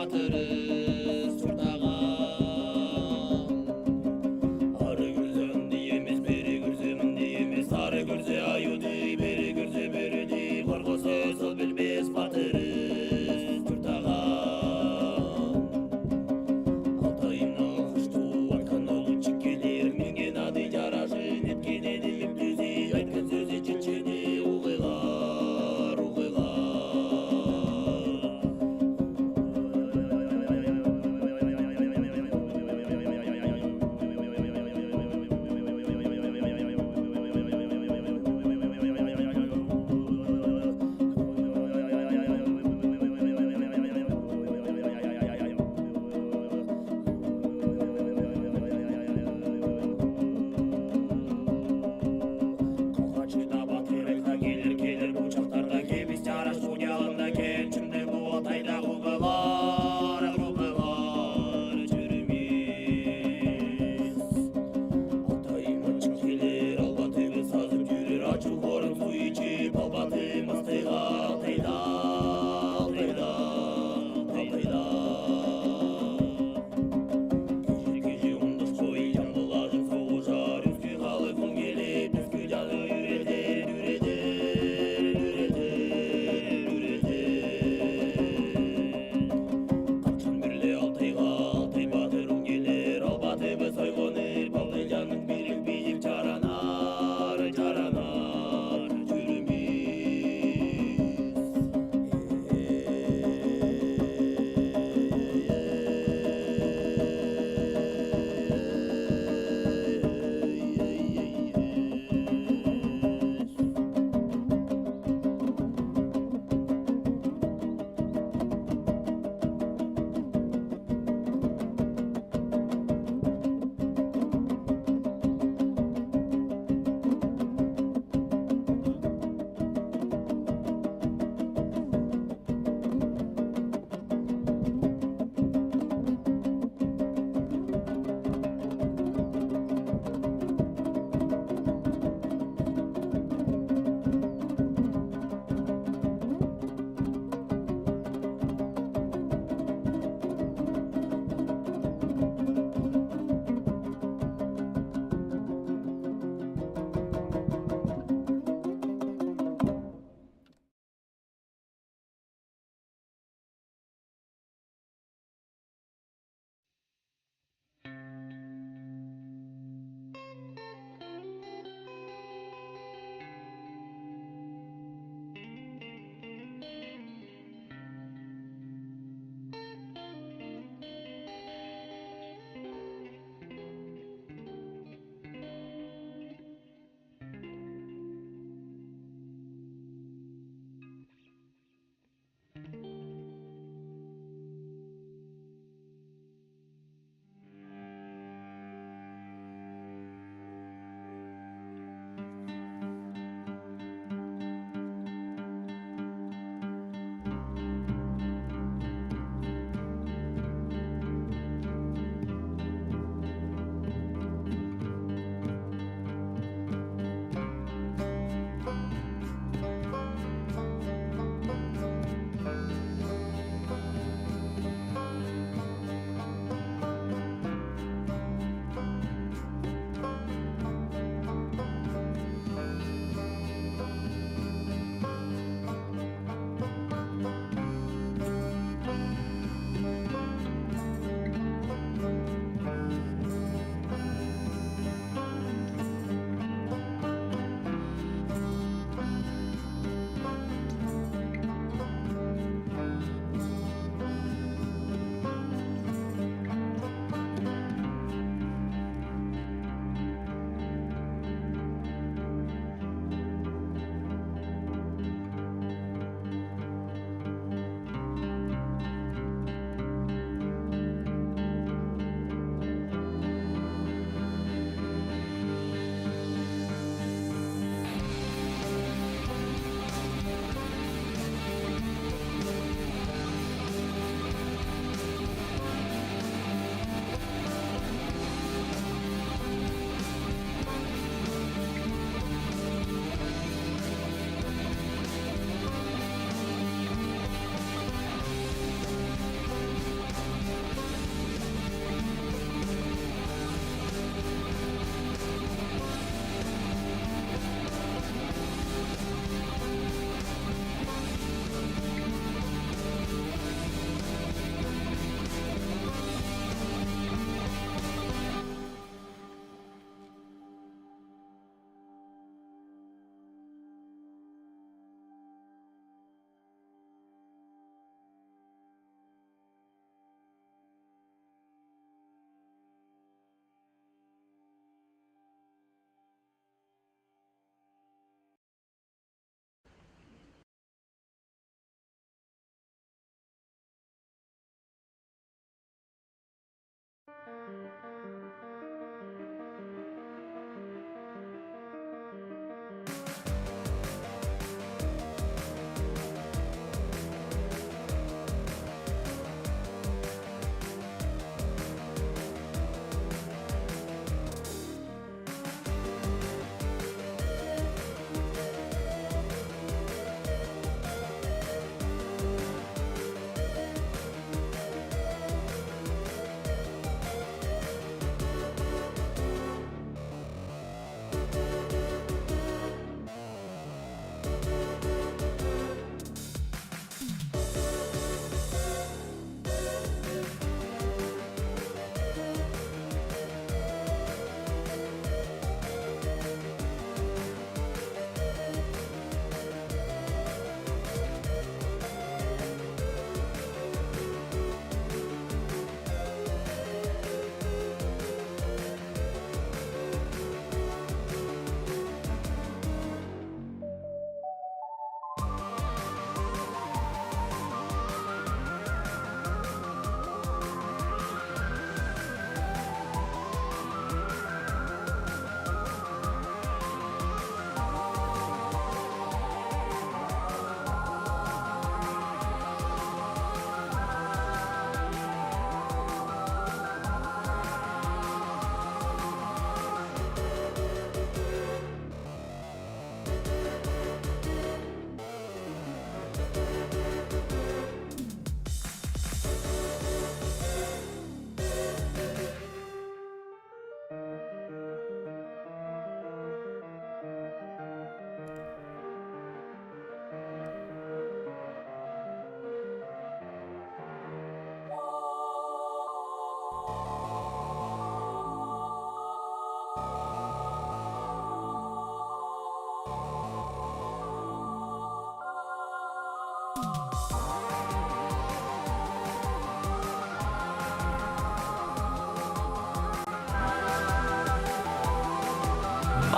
батырыз жұртаған. Ары көрсе үнді емес, бері көрсе мінді емес, ары көрсе аюды, бері көрсе бөріді, қорқысы сол білмес батырыз жұртаған. Алтайымнан құшты атқан олучы келер, менген ады жарашын еткен едім төзе, айтқан сөзі чечені оқиғар, оқиғар.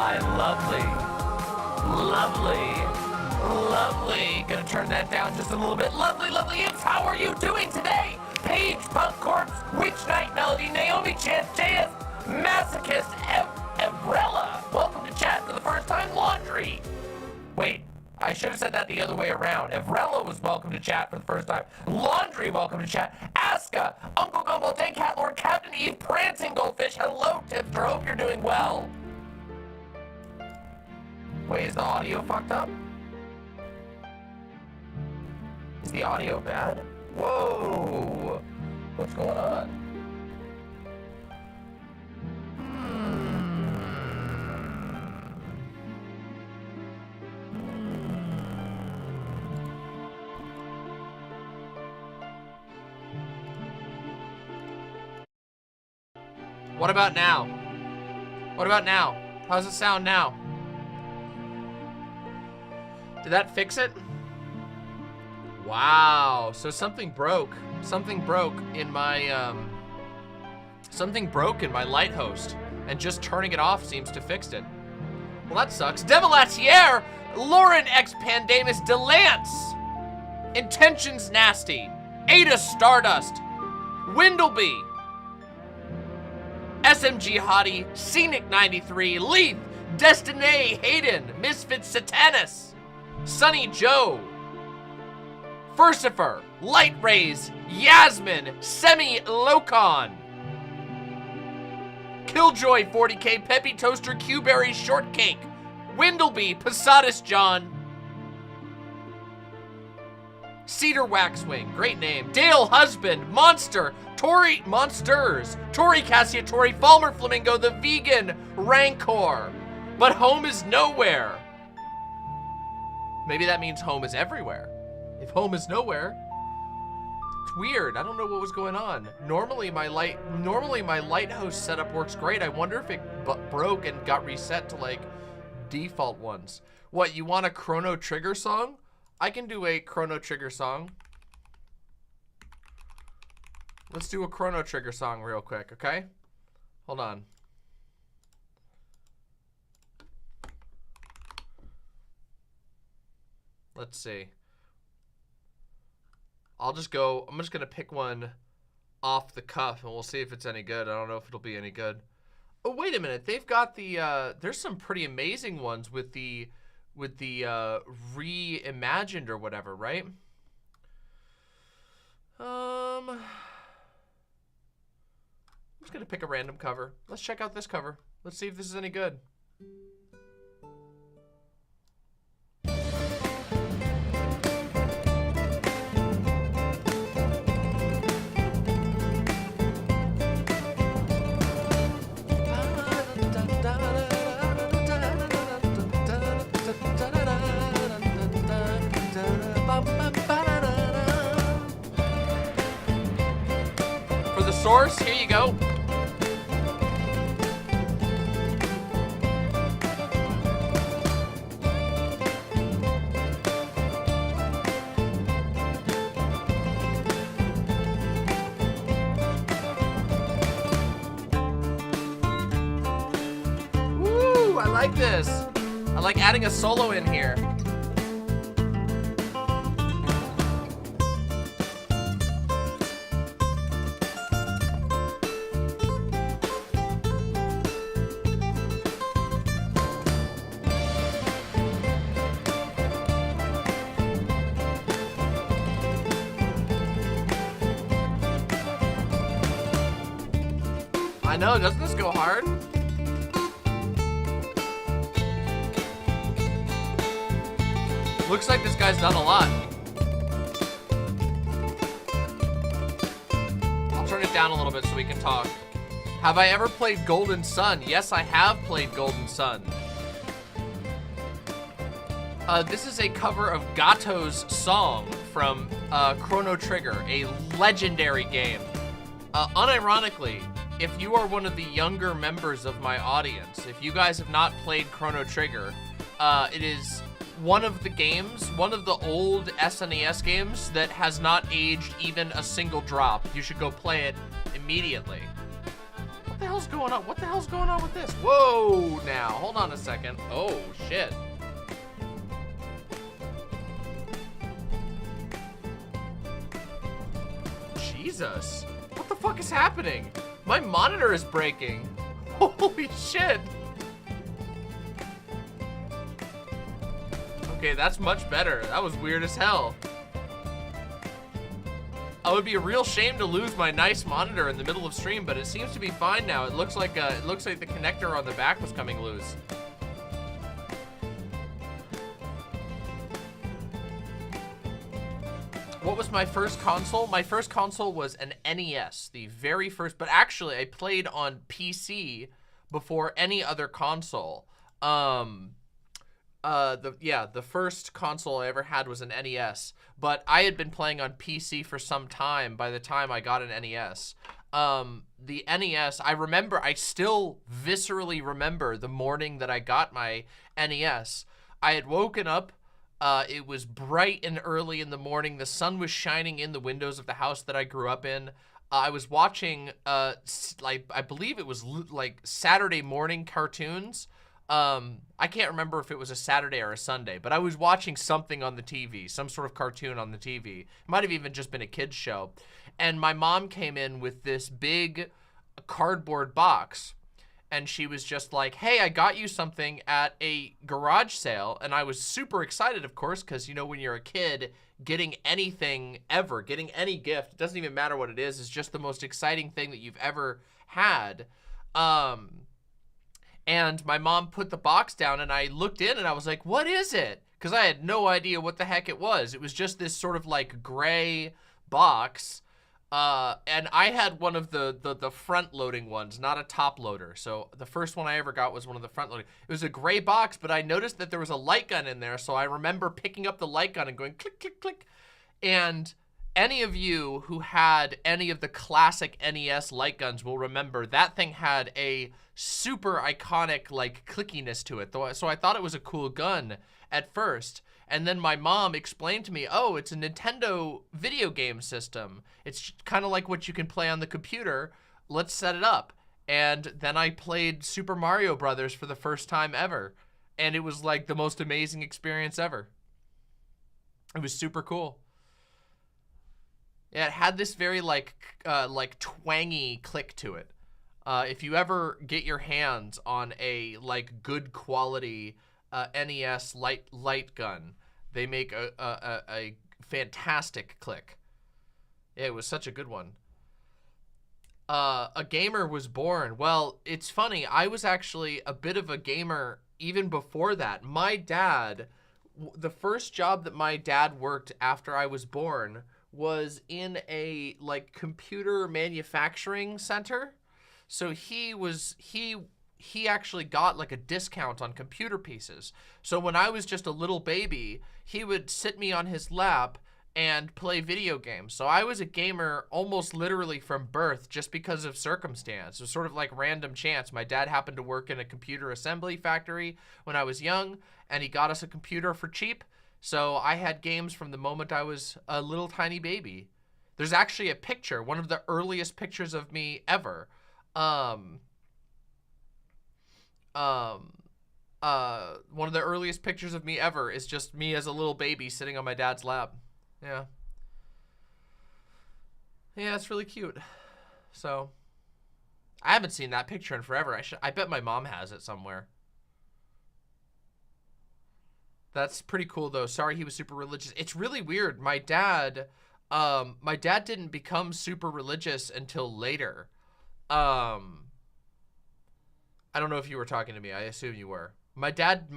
my lovely, gonna turn that down just a little bit. Lovely imps, how are you doing today? Paige, Punk Corpse, Witch Night Melody, Naomi Chance, JS, Masochist, Evrella, welcome to chat for the first time. Laundry, wait, I should have said that the other way around. Evrella was welcome to chat for the first time. Laundry, welcome to chat. Aska, Uncle Gumbo, Day Cat Lord, Captain Eve, Prancing Goldfish, hello Tipster, hope you're doing well. Wait, is the audio fucked up? Is the audio bad? Whoa! What's going on? What about now? What about now? How's it sound now? Did that fix it? Wow, so something broke. Something broke in my light host, and just turning it off seems to fix it. Well, that sucks. Devilatier, Lauren X Pandamus, Delance, Intentions Nasty, Ada Stardust, Windleby, SMG Hottie, Scenic 93, Leaf, Destiny Hayden, Misfit Satanus, Sunny Joe, Furcifer, Light Rays, Yasmin, Semi Locon, Killjoy 40k, Peppy Toaster, Q-Berry Shortcake, Windleby, Posadas John, Cedar Waxwing, great name, Dale Husband, Monster, Tori Monsters, Tori Cassia, Tori Falmer Flamingo, the Vegan Rancor, but home is nowhere. Maybe that means home is everywhere. If home is nowhere, it's weird. I don't know what was going on. Normally my light host setup works great. I wonder if it broke and got reset to like default ones. What, you want a Chrono Trigger song? I can do a Chrono Trigger song. Let's do a Chrono Trigger song real quick, okay? Hold on. Let's see. I'm just gonna pick one off the cuff and we'll see if it's any good. I don't know if it'll be any good. Oh, wait a minute. They've got the, there's some pretty amazing ones with the reimagined or whatever, right? I'm just gonna pick a random cover. Let's check out this cover. Let's see if this is any good. For the source, here you go. Woo, I like this. I like adding a solo in here. I know, doesn't this go hard? Looks like this guy's done a lot. I'll turn it down a little bit so we can talk. Have I ever played Golden Sun? Yes, I have played Golden Sun. This is a cover of Gato's song from Chrono Trigger, a legendary game. Unironically, if you are one of the younger members of my audience, if you guys have not played Chrono Trigger, it is one of the games, one of the old SNES games that has not aged even a single drop. You should go play it immediately. what the hell's going on? What the hell's going on with this? Whoa, now, hold on a second. Oh, shit. Jesus, what the fuck is happening? My monitor is breaking. Holy shit. Okay, that's much better. That was weird as hell. It would be a real shame to lose my nice monitor in the middle of stream, but it seems to be fine now. It looks like the connector on the back was coming loose. What was my first console? My first console was an NES, the very first, but actually I played on PC before any other console. The first console I ever had was an NES, but I had been playing on PC for some time by the time I got an NES. The NES, I still viscerally remember the morning that I got my NES. I had woken up, it was bright and early in the morning, the sun was shining in the windows of the house that I grew up in. I was watching, I believe it was like Saturday morning cartoons. I can't remember if it was a Saturday or a Sunday, but I was watching something on the TV, some sort of cartoon on the TV. It might have even just been a kid's show. And my mom came in with this big cardboard box, and she was just like, hey, I got you something at a garage sale. And I was super excited, of course, because, you know, when you're a kid, getting anything ever, getting any gift, it doesn't even matter what it is just the most exciting thing that you've ever had. And my mom put the box down, and I looked in, and I was like, what is it? Because I had no idea what the heck it was. It was just this sort of like gray box. And I had one of the front loading ones, not a top loader. So the first one I ever got was one of the front loading. It was a gray box, but I noticed that there was a light gun in there. So I remember picking up the light gun and going click, click, click. And any of you who had any of the classic NES light guns will remember that thing had a super iconic like clickiness to it. So I thought it was a cool gun at first. And then my mom explained to me, oh, it's a Nintendo video game system. It's kind of like what you can play on the computer. Let's set it up. And then I played Super Mario Brothers for the first time ever. And it was like the most amazing experience ever. It was super cool. Yeah, it had this very like twangy click to it. If you ever get your hands on a like good quality NES light gun, they make a fantastic click. It was such a good one. A gamer was born. Well, it's funny. I was actually a bit of a gamer even before that. My dad, the first job that my dad worked after I was born was in a like computer manufacturing center. So he actually got like a discount on computer pieces. So when I was just a little baby, he would sit me on his lap and play video games. So I was a gamer almost literally from birth just because of circumstance. It was sort of like random chance. My dad happened to work in a computer assembly factory when I was young, and he got us a computer for cheap. So I had games from the moment I was a little tiny baby. There's actually a picture, one of the earliest pictures of me ever. One of the earliest pictures of me ever is just me as a little baby sitting on my dad's lap. Yeah. Yeah, it's really cute. So, I haven't seen that picture in forever. I bet my mom has it somewhere. That's pretty cool though. Sorry he was super religious. It's really weird. My dad didn't become super religious until later. I don't know if you were talking to me. I assume you were. My dad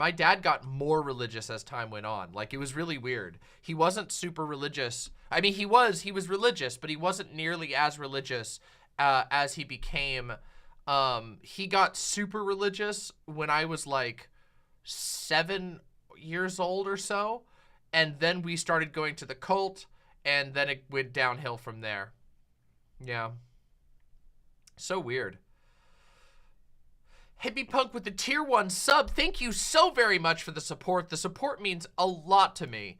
got more religious as time went on. Like, it was really weird. He wasn't super religious. I mean, he was religious, but he wasn't nearly as religious as he became. He got super religious when I was like 7 years old or so. And then we started going to the cult, and then it went downhill from there. Yeah. So weird. Hippie Punk with the tier 1 sub. Thank you so very much for the support. The support means a lot to me.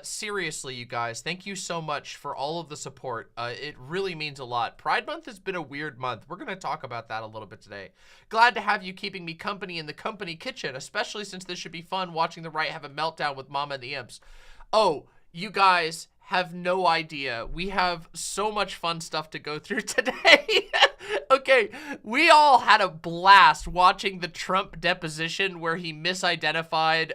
Seriously, you guys, thank you so much for all of the support. It really means a lot. Pride Month has been a weird month. We're going to talk about that a little bit today. Glad to have you keeping me company in the company kitchen, especially since this should be fun watching the right have a meltdown with Mama and the Imps. Oh, you guys have no idea. We have so much fun stuff to go through today. Okay, we all had a blast watching the Trump deposition where he misidentified,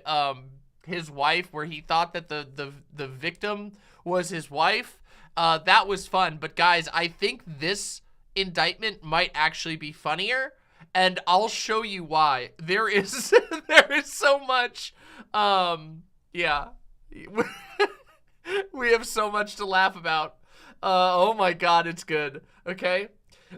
his wife, where he thought that the victim was his wife. That was fun. But guys, I think this indictment might actually be funnier, and I'll show you why. There is there is so much. Yeah. We have so much to laugh about. Oh my god, it's good. Okay.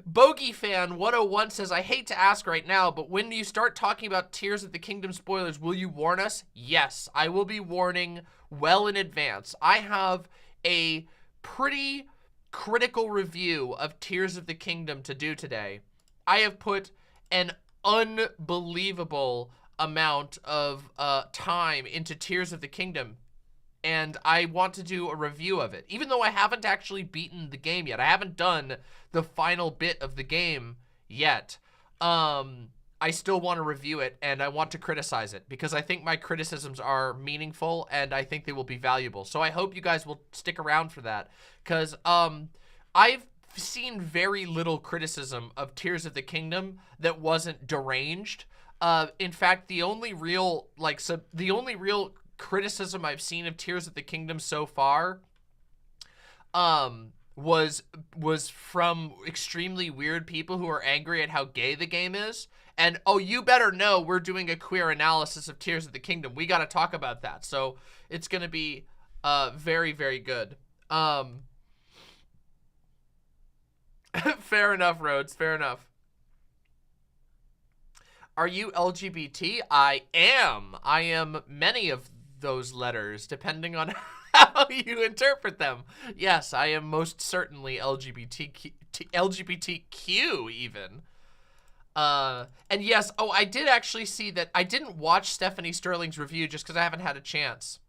Bogey Fan 101 says, I hate to ask right now, but when you start talking about Tears of the Kingdom spoilers, will you warn us? Yes, I will be warning well in advance. I have a pretty critical review of Tears of the Kingdom to do today. I have put an unbelievable amount of time into Tears of the Kingdom, and I want to do a review of it. Even though I haven't actually beaten the game yet. I haven't done the final bit of the game yet. I still want to review it, and I want to criticize it, because I think my criticisms are meaningful, and I think they will be valuable. So I hope you guys will stick around for that, because I've seen very little criticism of Tears of the Kingdom that wasn't deranged. In fact, the only real, criticism I've seen of Tears of the Kingdom so far was from extremely weird people who are angry at how gay the game is. And oh, you better know we're doing a queer analysis of Tears of the Kingdom. We got to talk about that. So it's going to be very, very good. Fair enough, Rhodes. Fair enough. Are you LGBT? I am. I am many of those letters, depending on how you interpret them. Yes, I am most certainly LGBTQ even. And yes, oh, I did actually see that. I didn't watch Stephanie Sterling's review just because I haven't had a chance.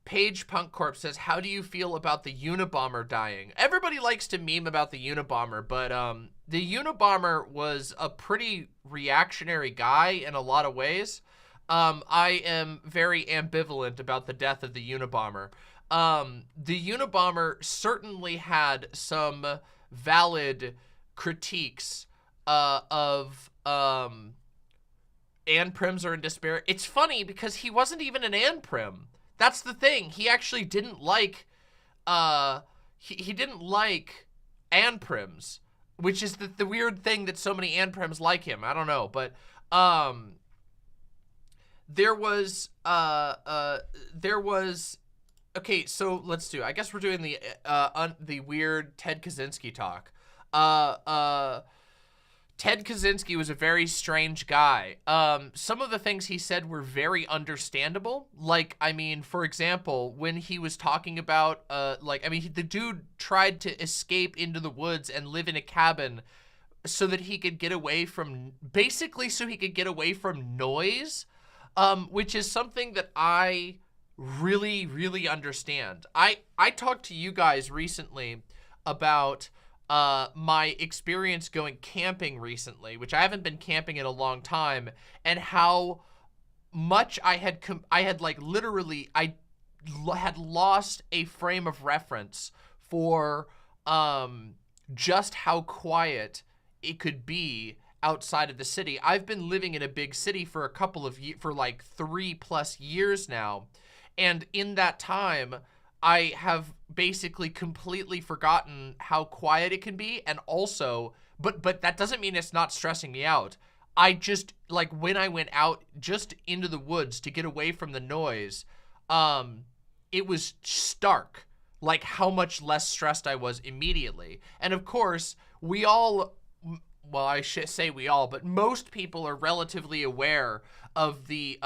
Paige Punk Corp says, how do you feel about the Unabomber dying? Everybody likes to meme about the Unabomber, but the Unabomber was a pretty reactionary guy in a lot of ways. I am very ambivalent about the death of the Unabomber. The Unabomber certainly had some valid critiques of Ann Prims are in despair. It's funny because he wasn't even an Ann Prim. That's the thing. He actually didn't like he didn't like Ann Prims, which is the weird thing that so many Ann Prims like him. I don't know, but there was okay, so let's do, I guess we're doing the weird Ted Kaczynski talk. Ted Kaczynski was a very strange guy. Some of the things he said were very understandable. Like, I mean, for example, when he was talking about, the dude tried to escape into the woods and live in a cabin so that he could get away from, basically so he could get away from noise, which is something that I really, really understand. I talked to you guys recently about my experience going camping recently, which I haven't been camping in a long time, and how much I had lost a frame of reference for just how quiet it could be outside of the city. I've been living in a big city for a couple of years, for like 3+ years now, and in that time I have basically completely forgotten how quiet it can be. And also, but that doesn't mean it's not stressing me out. I just, like, when I went out just into the woods to get away from the noise, it was stark, like, how much less stressed I was immediately. And of course, we all, well, I should say we all, but most people are relatively aware of the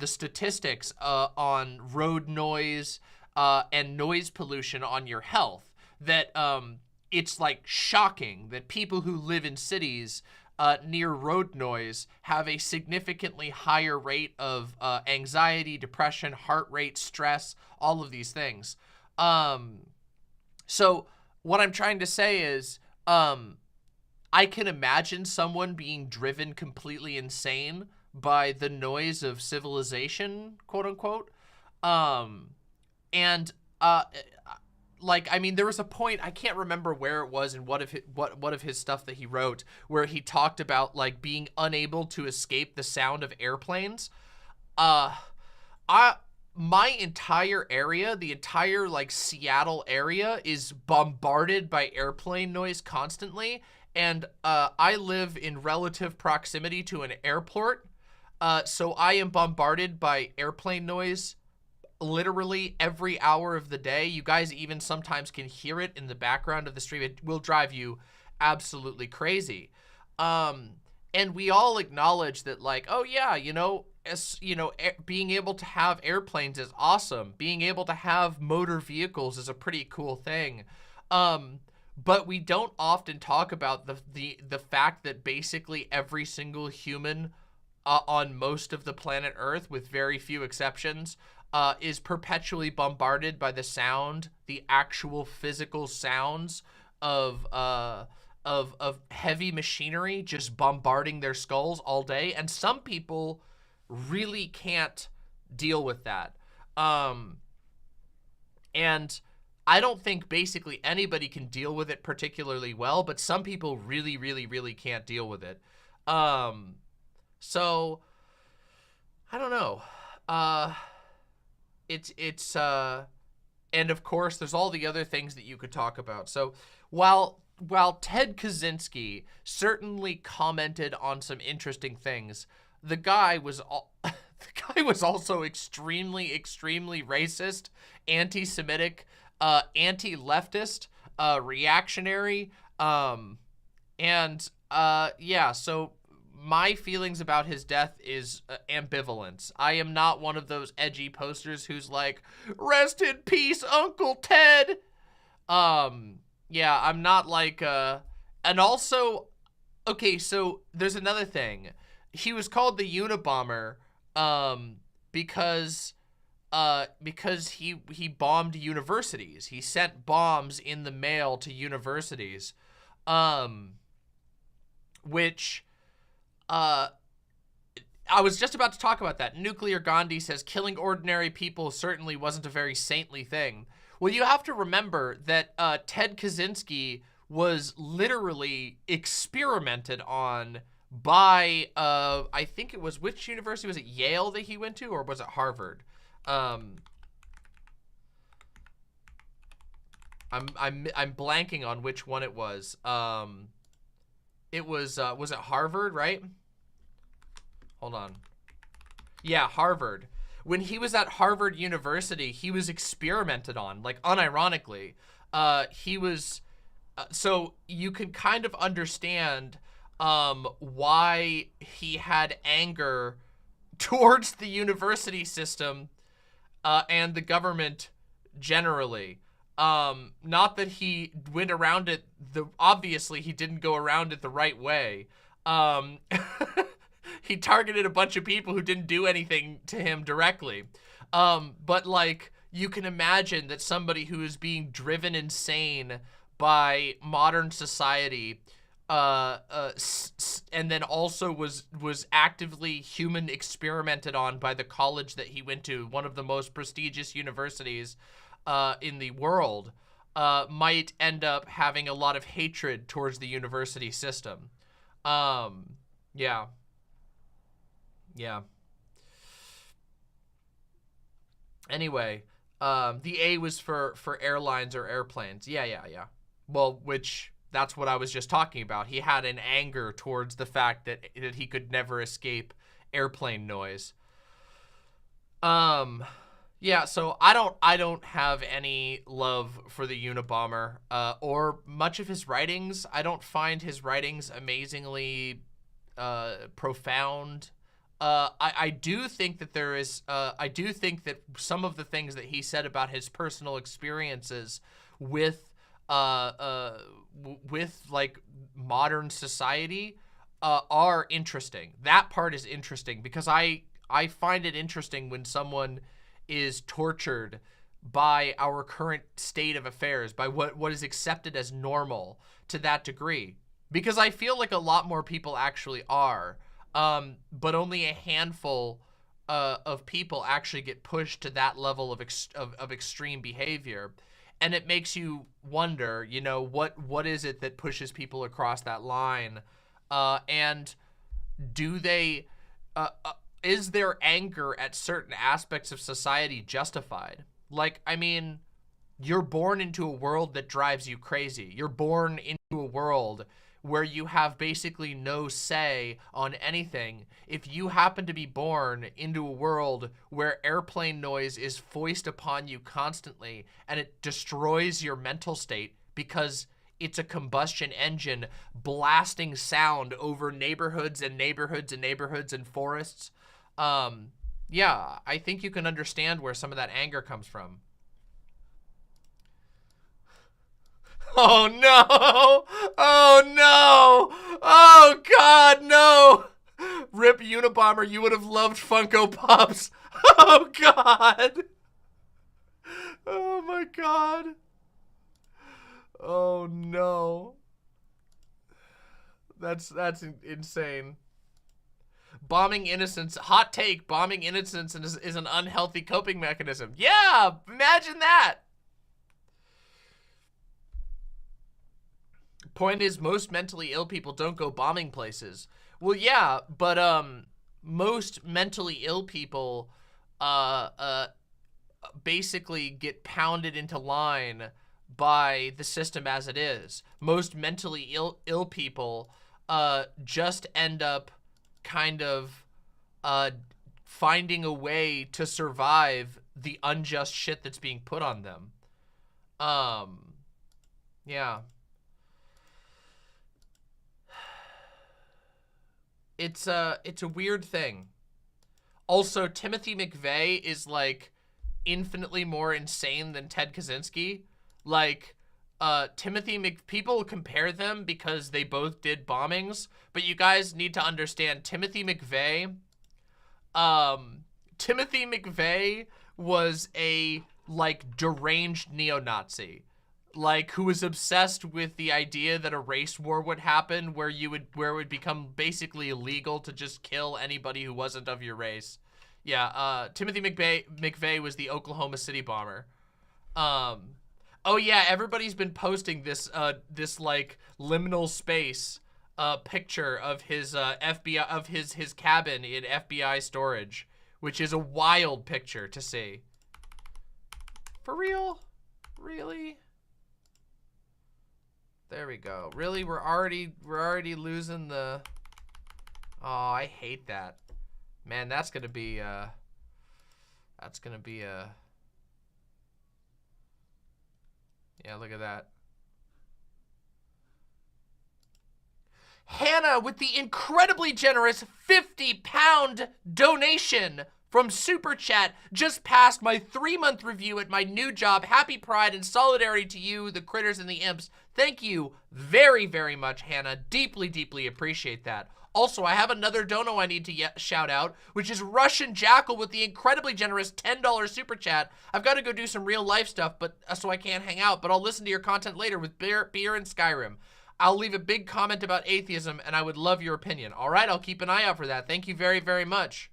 statistics on road noise, and noise pollution on your health, that it's like shocking that people who live in cities near road noise have a significantly higher rate of anxiety, depression, heart rate, stress, all of these things. So what I'm trying to say is, I can imagine someone being driven completely insane by the noise of civilization, quote unquote. And like, I mean, there was a point, I can't remember where it was and what of his stuff that he wrote, where he talked about like being unable to escape the sound of airplanes. My entire area, the entire like Seattle area, is bombarded by airplane noise constantly, and I live in relative proximity to an airport, so I am bombarded by airplane noise literally every hour of the day. You guys even sometimes can hear it in the background of the stream. It will drive you absolutely crazy. And we all acknowledge that, like, oh yeah, you know, being able to have airplanes is awesome. Being able to have motor vehicles is a pretty cool thing. But we don't often talk about the fact that basically every single human on most of the planet Earth, with very few exceptions, is perpetually bombarded by the sound, the actual physical sounds of heavy machinery just bombarding their skulls all day. And some people really can't deal with that. And I don't think basically anybody can deal with it particularly well, but some people really, really, really can't deal with it. So I don't know. And of course there's all the other things that you could talk about. So while Ted Kaczynski certainly commented on some interesting things, the guy was also extremely, extremely racist, anti-Semitic, anti-leftist, reactionary, yeah, so my feelings about his death is ambivalence. I am not one of those edgy posters who's like, rest in peace, Uncle Ted. Yeah, I'm not like, and also, okay, so there's another thing. He was called the Unabomber, because he bombed universities. He sent bombs in the mail to universities, which, I was just about to talk about that. Nuclear Gandhi says killing ordinary people certainly wasn't a very saintly thing. Well, you have to remember that Ted Kaczynski was literally experimented on by, I think it was, which university? Was it Yale that he went to, or was it Harvard? I'm blanking on which one it was. It was it Harvard, right? Hold on. Yeah, Harvard. When he was at Harvard University, he was experimented on, like, unironically. He was, so you can kind of understand why he had anger towards the university system and the government generally. Not that he went around it, obviously he didn't go around it the right way. He targeted a bunch of people who didn't do anything to him directly. But like, you can imagine that somebody who is being driven insane by modern society, and then also was actively human experimented on by the college that he went to, one of the most prestigious universities in the world, might end up having a lot of hatred towards the university system. Yeah. Yeah. Anyway, the A was for airlines or airplanes. Yeah. Well, which, that's what I was just talking about. He had an anger towards the fact that he could never escape airplane noise. Yeah, so I don't have any love for the Unabomber, or much of his writings. I don't find his writings amazingly profound. I do think that there is, I do think that some of the things that he said about his personal experiences with like modern society are interesting. That part is interesting because I find it interesting when someone is tortured by our current state of affairs, by what is accepted as normal to that degree. Because I feel like a lot more people actually are, but only a handful of people actually get pushed to that level of extreme behavior. And it makes you wonder, you know, what is it that pushes people across that line? And do they, is their anger at certain aspects of society justified? Like, I mean, you're born into a world that drives you crazy. You're born into a world where you have basically no say on anything. If you happen to be born into a world where airplane noise is foisted upon you constantly and it destroys your mental state because it's a combustion engine blasting sound over neighborhoods and neighborhoods and neighborhoods and forests, yeah, I think you can understand where some of that anger comes from. Oh no! Oh no! Oh God, no! Rip Unabomber, you would have loved Funko Pops. Oh God! Oh my God! Oh no! That's insane. Bombing innocence, hot take, bombing innocence is an unhealthy coping mechanism. Yeah, imagine that. Point is, most mentally ill people don't go bombing places. Well, yeah, but most mentally ill people basically get pounded into line by the system as it is. Most mentally ill people just end up kind of finding a way to survive the unjust shit that's being put on them. Yeah. It's a weird thing. Also, Timothy McVeigh is like infinitely more insane than Ted Kaczynski. Like, people compare them because they both did bombings, but you guys need to understand Timothy McVeigh was a like deranged neo-Nazi, like who was obsessed with the idea that a race war would happen where it would become basically illegal to just kill anybody who wasn't of your race. Yeah, Timothy McVeigh was the Oklahoma City bomber. Oh yeah, everybody's been posting this this like liminal space picture of his FBI of his cabin in FBI storage, which is a wild picture to see. For real? Really? There we go. Really, we're already losing the. Oh, I hate that. Man, that's gonna be a. Yeah, look at that. Hannah with the incredibly generous 50-pound donation from Super Chat just passed my 3-month review at my new job. Happy Pride and solidarity to you, the critters and the imps. Thank you very, very much, Hannah. Deeply, deeply appreciate that. Also, I have another dono I need to shout out, which is Russian Jackal with the incredibly generous $10 super chat. I've got to go do some real life stuff, but so I can't hang out, but I'll listen to your content later with beer and Skyrim. I'll leave a big comment about atheism, and I would love your opinion. All right, I'll keep an eye out for that. Thank you very, very much.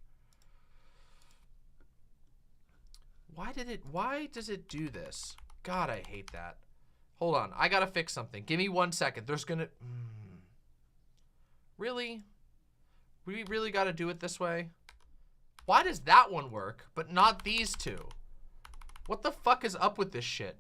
Why does it do this? God, I hate that. Hold on, I gotta fix something. Give me 1 second. There's gonna... Really? We really gotta do it this way? Why does that one work, but not these two? What the fuck is up with this shit?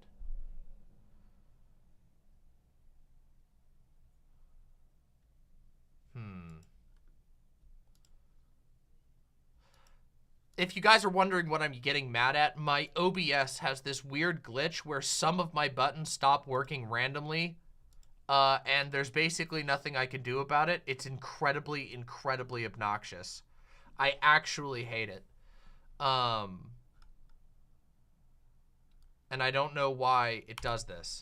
If you guys are wondering what I'm getting mad at, my OBS has this weird glitch where some of my buttons stop working randomly. And there's basically nothing I can do about it. It's incredibly, incredibly obnoxious. I actually hate it. And I don't know why it does this.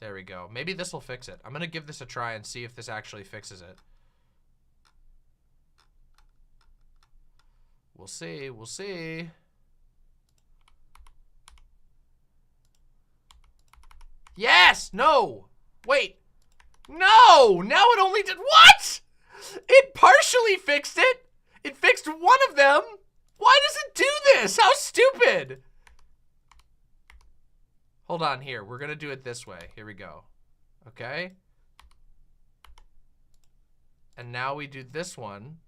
There we go. Maybe this will fix it. I'm gonna give this a try and see if this actually fixes it. We'll see. We'll see. Yes! No! Wait. No! Now it only did what? It partially fixed it. It fixed one of them. Why does it do this? How stupid. Hold on here. We're gonna do it this way. Here we go. Okay. And now we do this one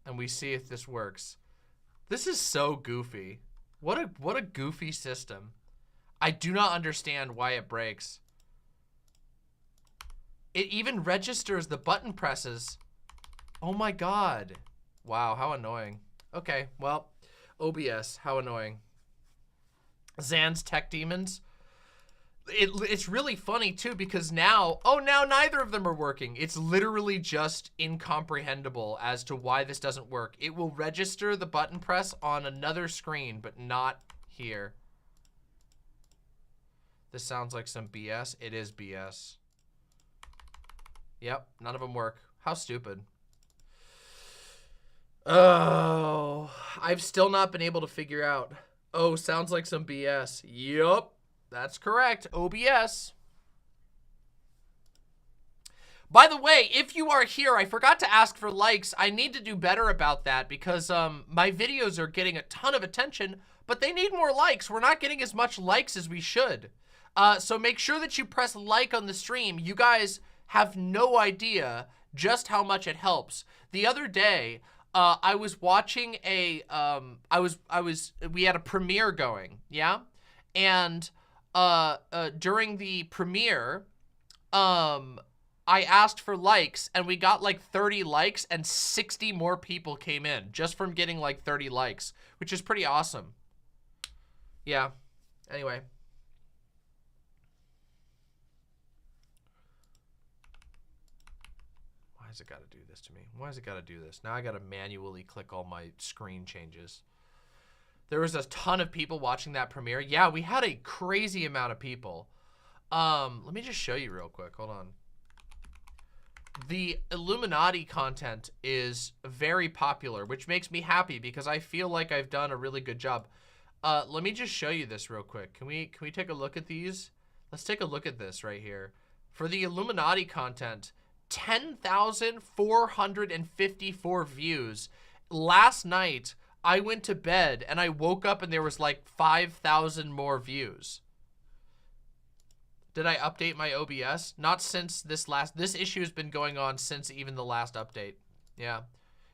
and we see if this works. This is so goofy. What a goofy system. I do not understand why it breaks. It even registers the button presses. Oh my God. Wow, how annoying. Okay, well, OBS, how annoying. Zan's Tech Demons. It's really funny too because now, oh, now neither of them are working. It's literally just incomprehensible as to why this doesn't work. It will register the button press on another screen, but not here. This sounds like some BS. It is BS. Yep, none of them work. How stupid. Oh, I've still not been able to figure out. Oh, sounds like some BS. Yup, that's correct. OBS. By the way, if you are here, I forgot to ask for likes. I need to do better about that because my videos are getting a ton of attention, but they need more likes. We're not getting as much likes as we should. So make sure that you press like on the stream. You guys have no idea just how much it helps. The other day, I was watching a, we had a premiere going, yeah? And during the premiere, I asked for likes and we got like 30 likes and 60 more people came in just from getting like 30 likes, which is pretty awesome. Yeah, anyway. Why has it got to do this to me? Why has it got to do this? Now I got to manually click all my screen changes. There was a ton of people watching that premiere. Yeah, we had a crazy amount of people. Let me just show you real quick. Hold on. The Iilluminaughtii content is very popular, which makes me happy because I feel like I've done a really good job. Let me just show you this real quick. Can we take a look at these? Let's take a look at this right here. For the Iilluminaughtii content, 10,454 views. Last night, I went to bed and I woke up and there was like 5,000 more views. Did I update my OBS? Not since this issue has been going on since even the last update. Yeah.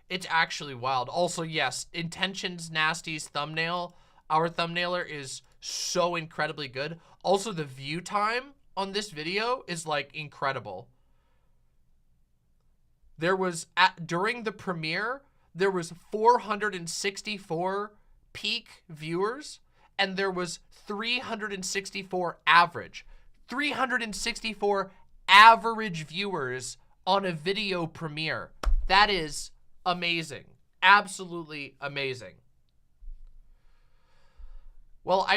It's actually wild. Also, yes, Intentions Nasty's thumbnail, our thumbnailer is so incredibly good. Also, the view time on this video is like incredible. There was, during the premiere, there was 464 peak viewers and there was 364 average. 364 average viewers on a video premiere. That is amazing. Absolutely amazing. Well,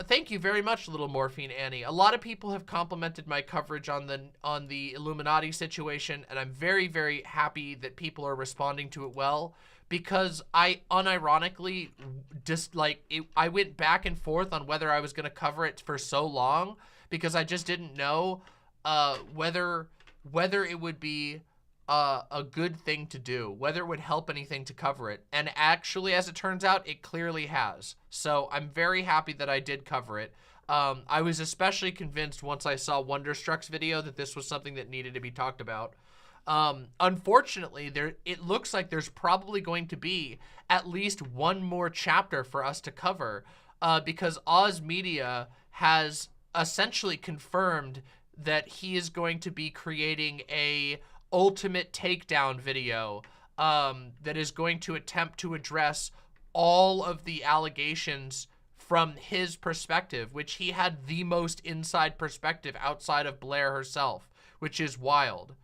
thank you very much, Little Morphine Annie. A lot of people have complimented my coverage on the Iilluminaughtii situation, and I'm very, very happy that people are responding to it well, because I unironically just I went back and forth on whether I was going to cover it for so long because I just didn't know whether it would be a good thing to do, whether it would help anything to cover it. And actually, as it turns out, it clearly has. So I'm very happy that I did cover it. I was especially convinced once I saw Wonderstruck's video that this was something that needed to be talked about. Unfortunately, it looks like there's probably going to be at least one more chapter for us to cover because Oz Media has essentially confirmed that he is going to be creating a ultimate takedown video that is going to attempt to address all of the allegations from his perspective, which he had the most inside perspective outside of Blair herself, which is wild.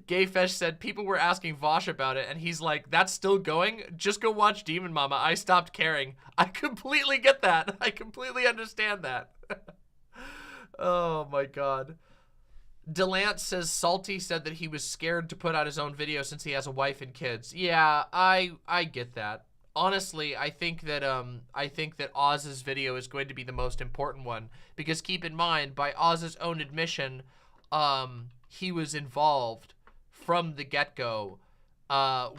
Gayfesh said people were asking Vosh about it, and he's like, that's still going? Just go watch Demon Mama. I stopped caring. I completely get that. I completely understand that. Oh my god. Delant says Salty said that he was scared to put out his own video since he has a wife and kids. Yeah, I get that. Honestly, I think that Oz's video is going to be the most important one, because keep in mind, by Oz's own admission, he was involved from the get-go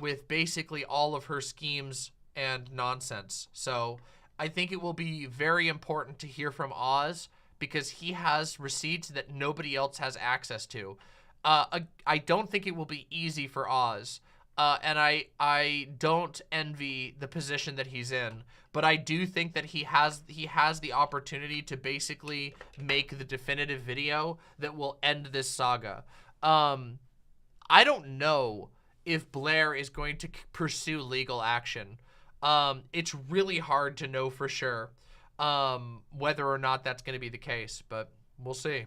with basically all of her schemes and nonsense. So I think it will be very important to hear from Oz, because he has receipts that nobody else has access to. I don't think it will be easy for Oz, and I don't envy the position that he's in, but I do think that he has the opportunity to basically make the definitive video that will end this saga. I don't know if Blair is going to pursue legal action. It's really hard to know for sure whether or not that's going to be the case, but we'll see.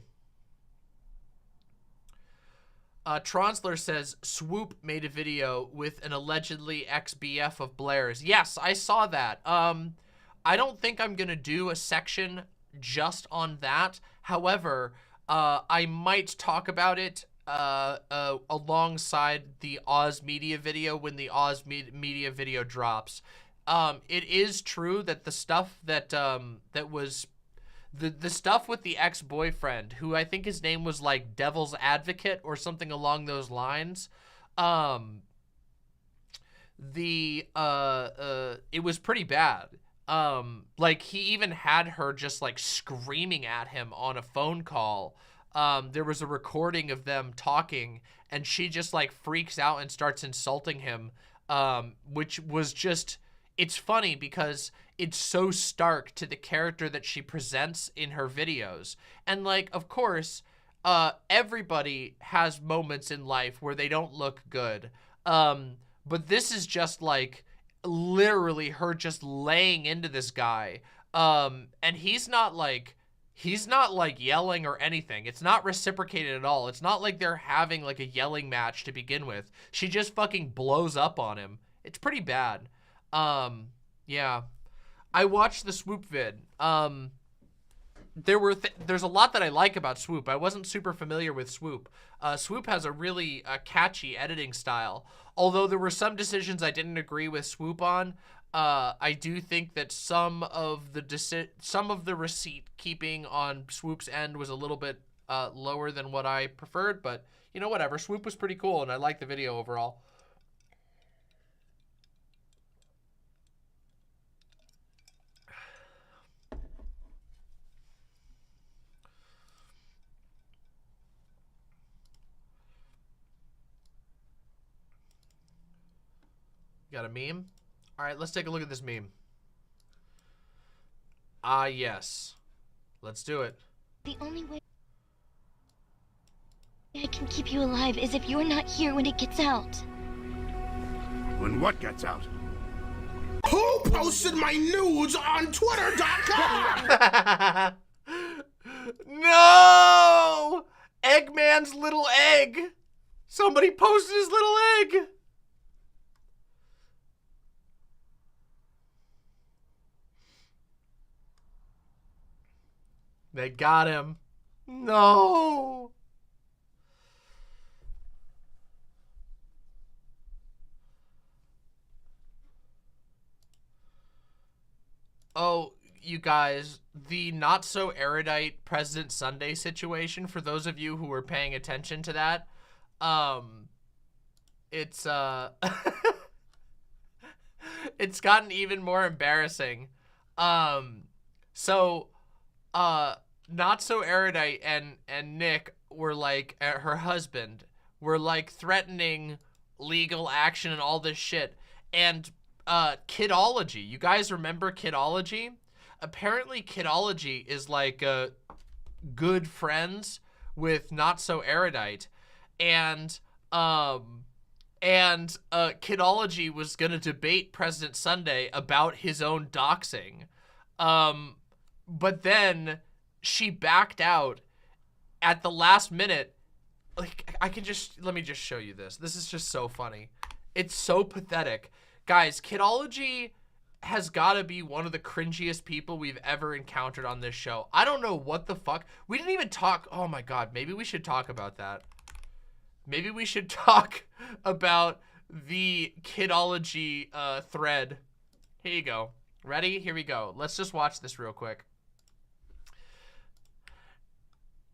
Tronsler says Swoop made a video with an allegedly ex-BF of Blair's. Yes, I saw that. I don't think I'm gonna do a section just on that. However, I might talk about it alongside the Oz Media video when the Oz Media video drops. It is true that the stuff that was the stuff with the ex-boyfriend, who I think his name was like Devil's Advocate or something along those lines, it was pretty bad. Like, he even had her just like screaming at him on a phone call. There was a recording of them talking, and she just like freaks out and starts insulting him, which was just... It's funny because it's so stark to the character that she presents in her videos. And like, of course, everybody has moments in life where they don't look good. But this is just like literally her just laying into this guy. And he's not like yelling or anything. It's not reciprocated at all. It's not like they're having like a yelling match to begin with. She just fucking blows up on him. It's pretty bad. Yeah, I watched the Swoop vid. There's a lot that I like about Swoop. I wasn't super familiar with Swoop. Swoop has a really catchy editing style. Although there were some decisions I didn't agree with Swoop on, I do think that some of the receipt keeping on Swoop's end was a little bit lower than what I preferred. But you know, whatever. Swoop was pretty cool, and I liked the video overall. Got a meme? All right, let's take a look at this meme. Ah, yes. Let's do it. The only way I can keep you alive is if you're not here when it gets out. When what gets out? Who posted my nudes on Twitter.com? No! Eggman's little egg! Somebody posted his little egg! They got him. No. Oh, you guys, the not-so-erudite President Sunday situation, for those of you who were paying attention to that, it's, it's gotten even more embarrassing. Not so erudite and Nick were like, her husband were like threatening legal action and all this shit. And Kidology, you guys remember Kidology? Apparently Kidology is like good friends with Not So Erudite, and Kidology was gonna debate President Sunday about his own doxing. But then she backed out at the last minute. Like, I can just, let me just show you this. This is just so funny. It's so pathetic. Guys, Kidology has got to be one of the cringiest people we've ever encountered on this show. I don't know what the fuck. We didn't even talk. Oh my God, maybe we should talk about that. Maybe we should talk about the Kidology thread. Here you go. Ready? Here we go. Let's just watch this real quick.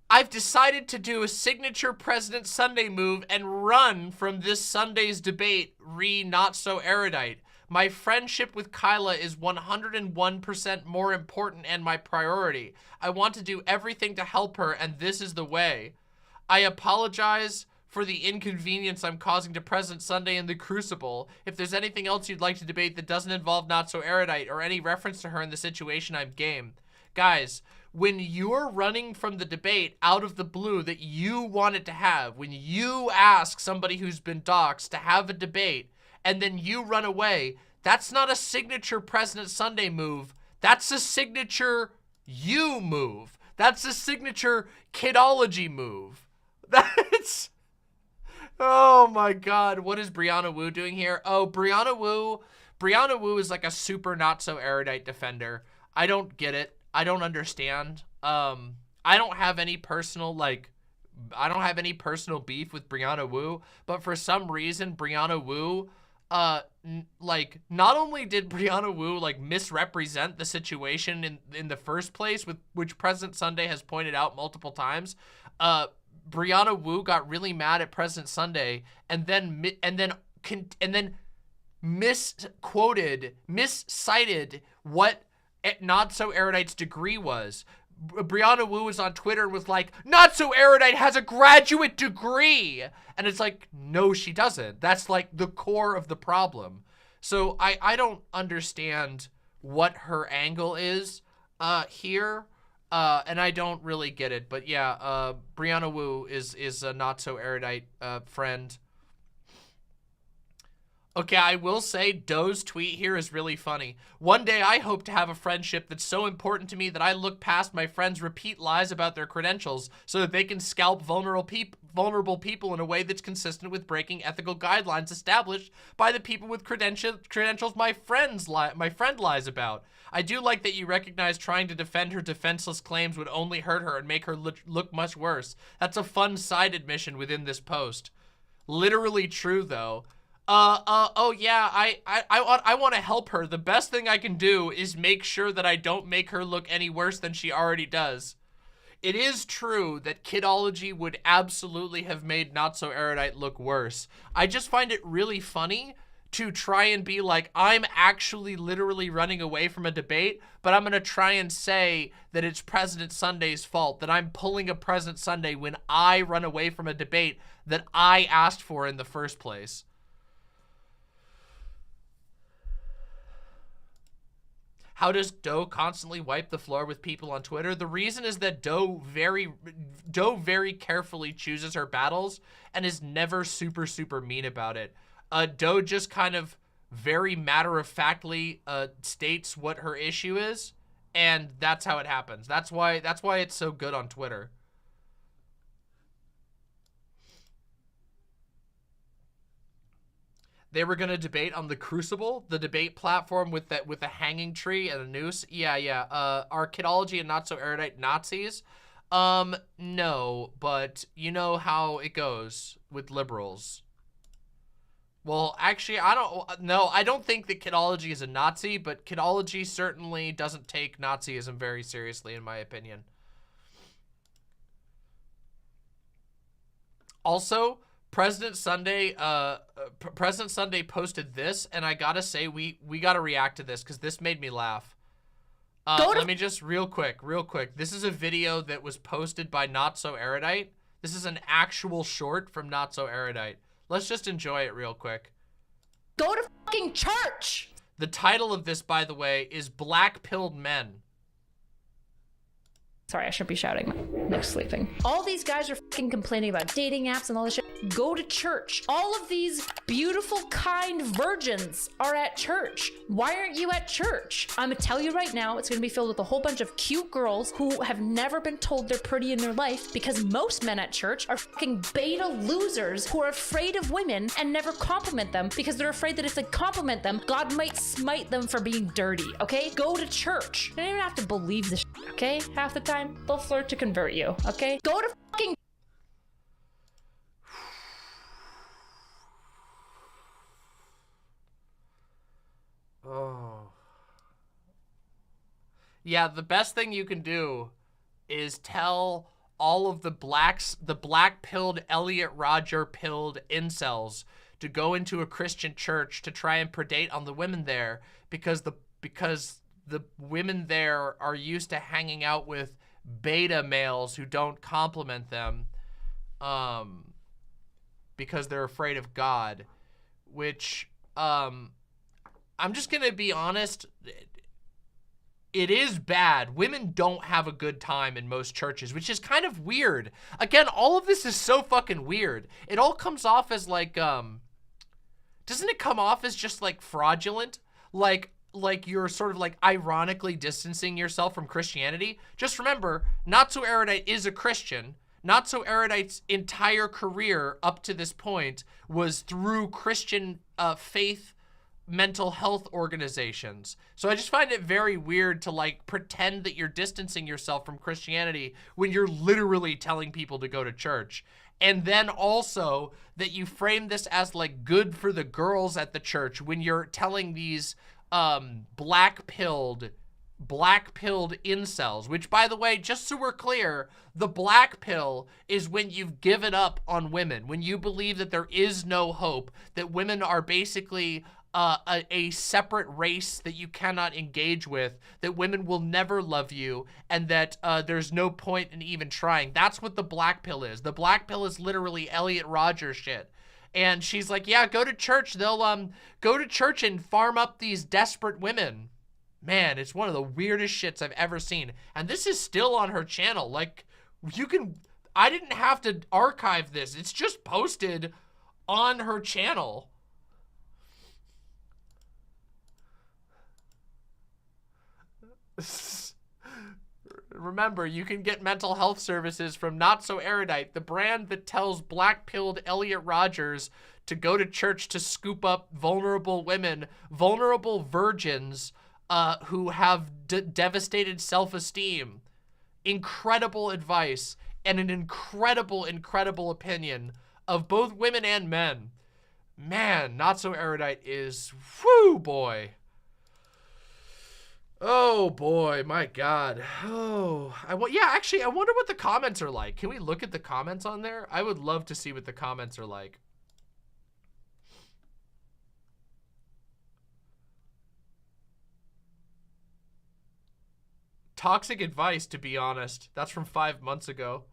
I've decided to do a signature President Sunday move and run from this Sunday's debate, notsoErudite. My friendship with Kyla is 101% more important and my priority. I want to do everything to help her, and this is the way. I apologize for the inconvenience I'm causing to President Sunday in the Crucible. If there's anything else you'd like to debate that doesn't involve notsoErudite or any reference to her in the situation, I'm game. Guys, when you're running from the debate out of the blue that you wanted to have, when you ask somebody who's been doxxed to have a debate and then you run away, that's not a signature President Sunday move. That's a signature you move. That's a signature Kidology move. That's... Oh my God, what is Brianna Wu doing here? Oh, Brianna Wu is like a super notsoErudite defender. I don't get it. I don't understand. I don't have any personal beef with Brianna Wu, but for some reason, Brianna Wu, like, not only did Brianna Wu, like, misrepresent the situation in the first place, which President Sunday has pointed out multiple times, Brianna Wu got really mad at President Sunday and then miscited what notsoErudite's degree was. Brianna Wu was on Twitter and was like, notsoErudite has a graduate degree. And it's like, no, she doesn't. That's like the core of the problem. So I don't understand what her angle is here. And I don't really get it. But yeah, Brianna Wu is a notsoErudite friend. Okay, I will say Doe's tweet here is really funny. One day I hope to have a friendship that's so important to me that I look past my friends' repeat lies about their credentials so that they can scalp vulnerable people in a way that's consistent with breaking ethical guidelines established by the people with credentials my friend lies about. I do like that you recognize trying to defend her defenseless claims would only hurt her and make her look much worse. That's a fun side admission within this post. Literally true though. Oh yeah, I want to help her. The best thing I can do is make sure that I don't make her look any worse than she already does. It is true that Kidology would absolutely have made notsoErudite look worse. I just find it really funny to try and be like, I'm actually literally running away from a debate, but I'm gonna try and say that it's President Sunday's fault, that I'm pulling a President Sunday when I run away from a debate that I asked for in the first place. How does Doe constantly wipe the floor with people on Twitter? The reason is that Doe very carefully chooses her battles and is never super mean about it. Doe just kind of very matter-of-factly states what her issue is, and that's how it happens. That's why it's so good on Twitter. They were gonna debate on the Crucible, the debate platform with a hanging tree and a noose. Yeah. Are Kidology and notsoErudite Nazis? No, but you know how it goes with liberals. Well, actually, I don't think that Kidology is a Nazi, but Kidology certainly doesn't take Nazism very seriously, in my opinion. Also, President Sunday posted this, and I gotta say, we gotta react to this, because this made me laugh. Let me just, real quick. This is a video that was posted by notsoErudite. This is an actual short from notsoErudite. Let's just enjoy it real quick. Go to fucking church! The title of this, by the way, is Black-Pilled Men. Sorry, I shouldn't be shouting. Nick's sleeping. All these guys are fucking complaining about dating apps and all this shit. Go to church. All of these beautiful, kind virgins are at church. Why aren't you at church? I'm gonna tell you right now, it's gonna be filled with a whole bunch of cute girls who have never been told they're pretty in their life, because most men at church are fucking beta losers who are afraid of women and never compliment them because they're afraid that if they compliment them, God might smite them for being dirty, okay? Go to church. You don't even have to believe this shit, okay? Half the time, they'll flirt to convert you, okay? Go to fucking... Oh. Yeah, the best thing you can do is tell all of the black-pilled, Elliot Rodger-pilled incels to go into a Christian church to try and predate on the women there because the women there are used to hanging out with beta males who don't compliment them because they're afraid of God, which I'm just gonna be honest, it is bad. Women don't have a good time in most churches, which is kind of weird. Again, all of this is so fucking weird. It all comes off as like, doesn't it come off as just like fraudulent? Like you're sort of like ironically distancing yourself from Christianity. Just remember, notsoErudite is a Christian. notsoErudite's entire career up to this point was through Christian faith mental health organizations. So I just find it very weird to like pretend that you're distancing yourself from Christianity when you're literally telling people to go to church. And then also that you frame this as like good for the girls at the church when you're telling these black-pilled incels, which by the way, just so we're clear, the black pill is when you've given up on women, when you believe that there is no hope, that women are basically a separate race that you cannot engage with, that women will never love you, and that there's no point in even trying. That's what the black pill is. The black pill is literally Elliot Rodger shit. And she's like, yeah, go to church. They'll go to church and farm up these desperate women. Man, it's one of the weirdest shits I've ever seen. And this is still on her channel. Like, I didn't have to archive this. It's just posted on her channel. Remember, you can get mental health services from notsoErudite, the brand that tells black-pilled Elliot Rodgers to go to church to scoop up vulnerable women, vulnerable virgins who have devastated self-esteem. Incredible advice and an incredible, incredible opinion of both women and men. Man, notsoErudite is, whoo boy. Oh boy, my God. Oh, yeah, actually, I wonder what the comments are like. Can we look at the comments on there? I would love to see what the comments are like. Toxic advice, to be honest. That's from 5 months ago.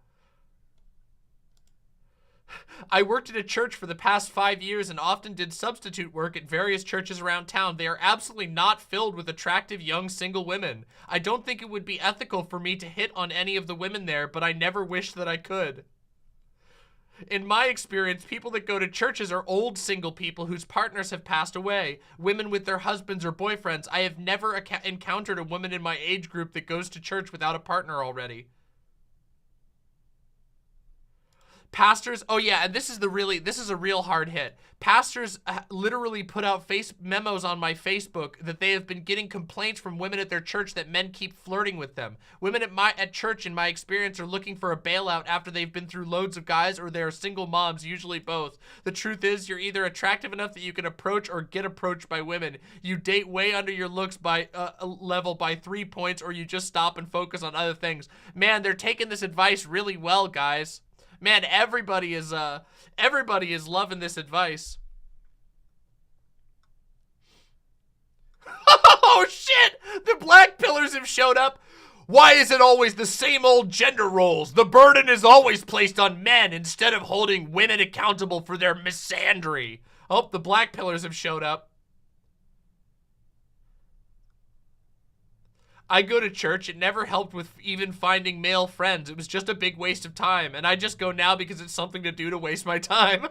I worked at a church for the past 5 years and often did substitute work at various churches around town. They are absolutely not filled with attractive young single women. I don't think it would be ethical for me to hit on any of the women there, but I never wished that I could. In my experience, people that go to churches are old single people whose partners have passed away, women with their husbands or boyfriends. I have never encountered a woman in my age group that goes to church without a partner already. Pastors, oh yeah, and this is a real hard hit. Pastors literally put out memos on my Facebook that they have been getting complaints from women at their church that men keep flirting with them. Women at church, in my experience, are looking for a bailout after they've been through loads of guys, or they're single moms, usually both. The truth is, you're either attractive enough that you can approach or get approached by women. You date way under your looks by level by 3 points, or you just stop and focus on other things. Man, they're taking this advice really well, guys. Man, everybody is loving this advice. Oh shit! The black pillars have showed up. Why is it always the same old gender roles? The burden is always placed on men instead of holding women accountable for their misandry. Oh, the black pillars have showed up. I go to church. It never helped with even finding male friends. It was just a big waste of time. And I just go now because it's something to do to waste my time.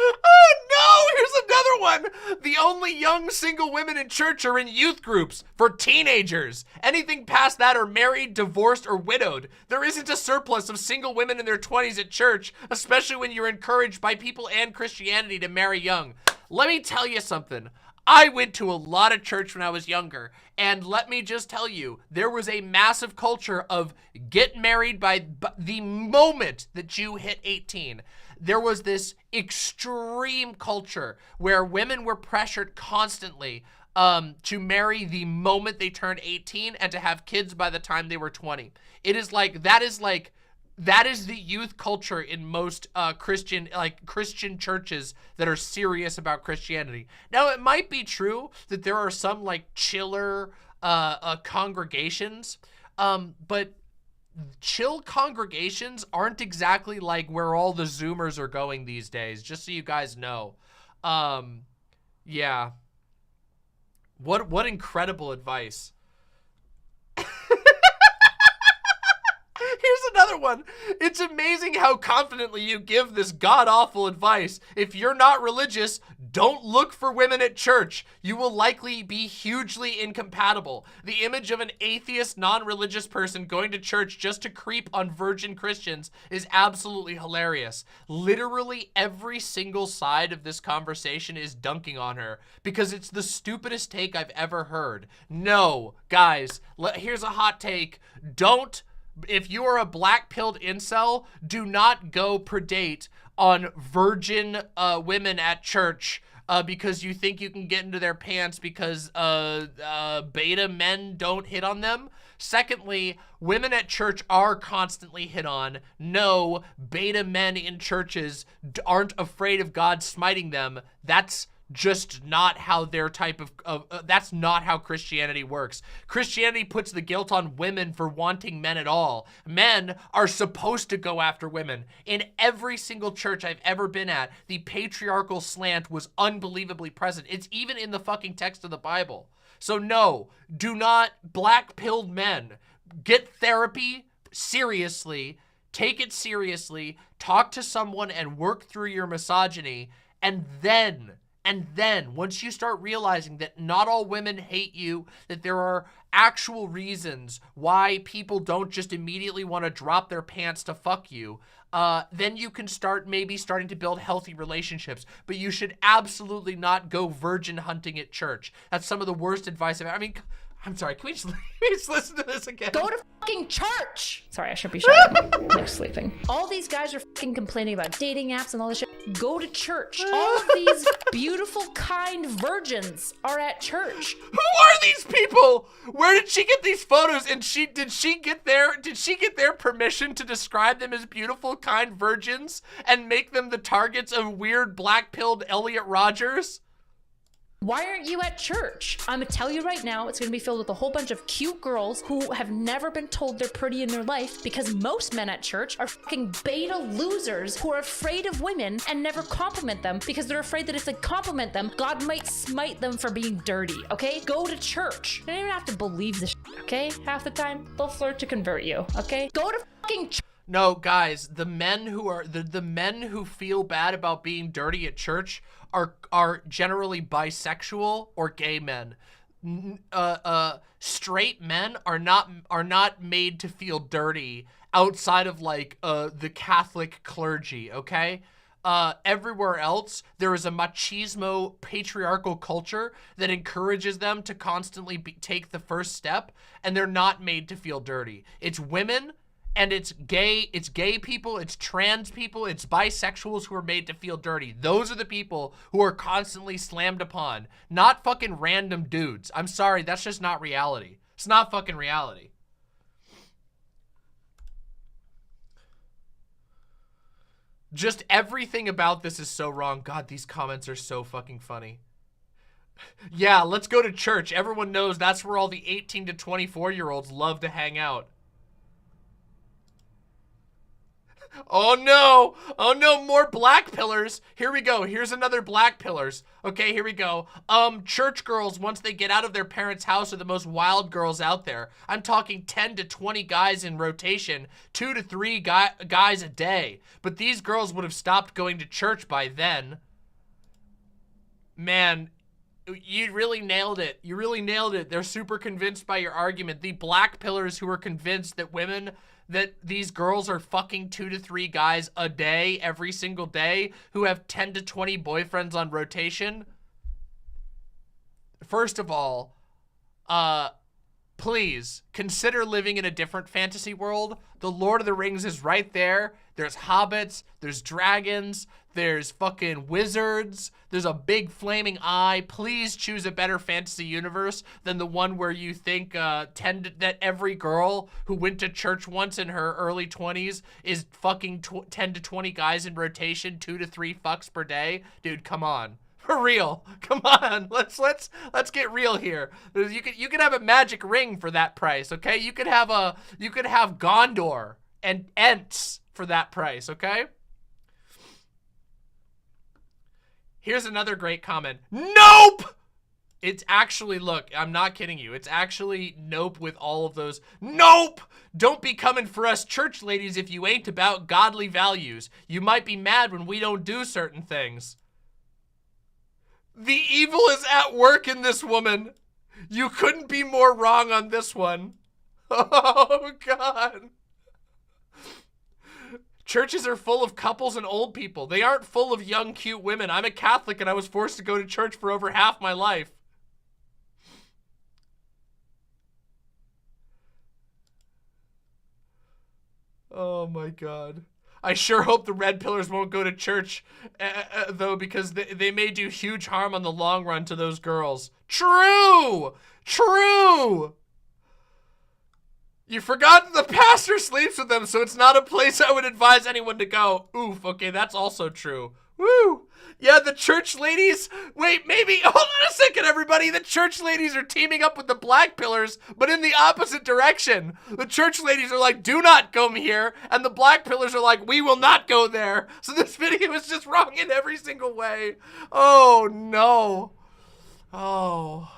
Oh no, here's another one. The only young single women in church are in youth groups for teenagers. Anything past that are married, divorced, or widowed. There isn't a surplus of single women in their 20s at church, especially when you're encouraged by people and Christianity to marry young. Let me tell you something. I went to a lot of church when I was younger, and let me just tell you, there was a massive culture of get married by the moment that you hit 18. There was this extreme culture where women were pressured constantly to marry the moment they turned 18 and to have kids by the time they were 20. It is like, that is the youth culture in most Christian churches that are serious about Christianity. Now, it might be true that there are some like chiller congregations, but chill congregations aren't exactly like where all the Zoomers are going these days, just so you guys know. Yeah. What incredible advice. Here's another one. It's amazing how confidently you give this god-awful advice. If you're not religious, don't look for women at church. You will likely be hugely incompatible. The image of an atheist, non-religious person going to church just to creep on virgin Christians is absolutely hilarious. Literally every single side of this conversation is dunking on her because it's the stupidest take I've ever heard. No, guys, here's a hot take. If you are a black-pilled incel, do not go predate on virgin women at church because you think you can get into their pants because beta men don't hit on them. Secondly, women at church are constantly hit on. No, beta men in churches aren't afraid of God smiting them. That's just not how their type of that's not how Christianity works. Christianity puts the guilt on women for wanting men at all. Men are supposed to go after women. In every single church I've ever been at, the patriarchal slant was unbelievably present. It's even in the fucking text of the Bible. So no, do not black-pilled men. Get therapy seriously, take it seriously, talk to someone and work through your misogyny, and then, once you start realizing that not all women hate you, that there are actual reasons why people don't just immediately want to drop their pants to fuck you, then you can starting to build healthy relationships. But you should absolutely not go virgin hunting at church. That's some of the worst advice I've ever. I mean, I'm sorry, can we just listen to this again? Go to fucking church! Sorry, I should be shouting. I'm like sleeping. All these guys are fucking complaining about dating apps and all this shit. Go to church. All of these beautiful, kind virgins are at church. Who are these people? Where did she get these photos? And did she get their permission to describe them as beautiful, kind virgins and make them the targets of weird black-pilled Elliot Rodgers? Why aren't you at church? I'm gonna tell you right now, it's gonna be filled with a whole bunch of cute girls who have never been told they're pretty in their life because most men at church are fucking beta losers who are afraid of women and never compliment them because they're afraid that if they compliment them, God might smite them for being dirty, okay? Go to church. You don't even have to believe this shit, okay? Half the time, they'll flirt to convert you, okay? Go to fucking church. No, guys, the men who feel bad about being dirty at church are generally bisexual or gay men. Straight men are not made to feel dirty outside of like the Catholic clergy, okay? Everywhere else, there is a machismo patriarchal culture that encourages them to constantly take the first step, and they're not made to feel dirty. It's women. And it's gay people, it's trans people, it's bisexuals who are made to feel dirty. Those are the people who are constantly slammed upon, not fucking random dudes. I'm sorry, that's just not reality. It's not fucking reality. Just everything about this is so wrong. God, these comments are so fucking funny. Yeah, let's go to church. Everyone knows that's where all the 18 to 24-year-olds love to hang out. Oh no! Oh no, more black pillars. Here we go. Here's another black pillars. Okay, here we go. Church girls, once they get out of their parents' house, are the most wild girls out there. I'm talking 10 to 20 guys in rotation, 2 to 3 guys a day. But these girls would have stopped going to church by then. Man, you really nailed it. You really nailed it. They're super convinced by your argument. The black pillars who are convinced that that these girls are fucking 2 to 3 guys a day, every single day, who have 10 to 20 boyfriends on rotation. First of all, please consider living in a different fantasy world. The Lord of the Rings is right there. There's hobbits, there's dragons, there's fucking wizards, there's a big flaming eye. Please choose a better fantasy universe than the one where you think that every girl who went to church once in her early 20s is fucking 10 to 20 guys in rotation, 2 to 3 fucks per day. Dude, come on. For real. Come on. Let's get real here. You could have a magic ring for that price, okay? You could have Gondor and Ents for that price, okay? Here's another great comment. Nope! It's actually, look, I'm not kidding you. It's actually nope with all of those. Nope! Don't be coming for us church ladies if you ain't about godly values. You might be mad when we don't do certain things. The evil is at work in this woman. You couldn't be more wrong on this one. Oh, God. Churches are full of couples and old people. They aren't full of young, cute women. I'm a Catholic and I was forced to go to church for over half my life. Oh, my God. I sure hope the red pillars won't go to church, though, because they may do huge harm on the long run to those girls. True! True! You forgot that the pastor sleeps with them, so it's not a place I would advise anyone to go. Oof, okay, that's also true. Woo! Yeah, the church ladies, wait, maybe, hold on a second, everybody. The church ladies are teaming up with the black pillars, but in the opposite direction. The church ladies are like, do not come here, and the black pillars are like, we will not go there. So this video is just wrong in every single way. Oh, no. Oh,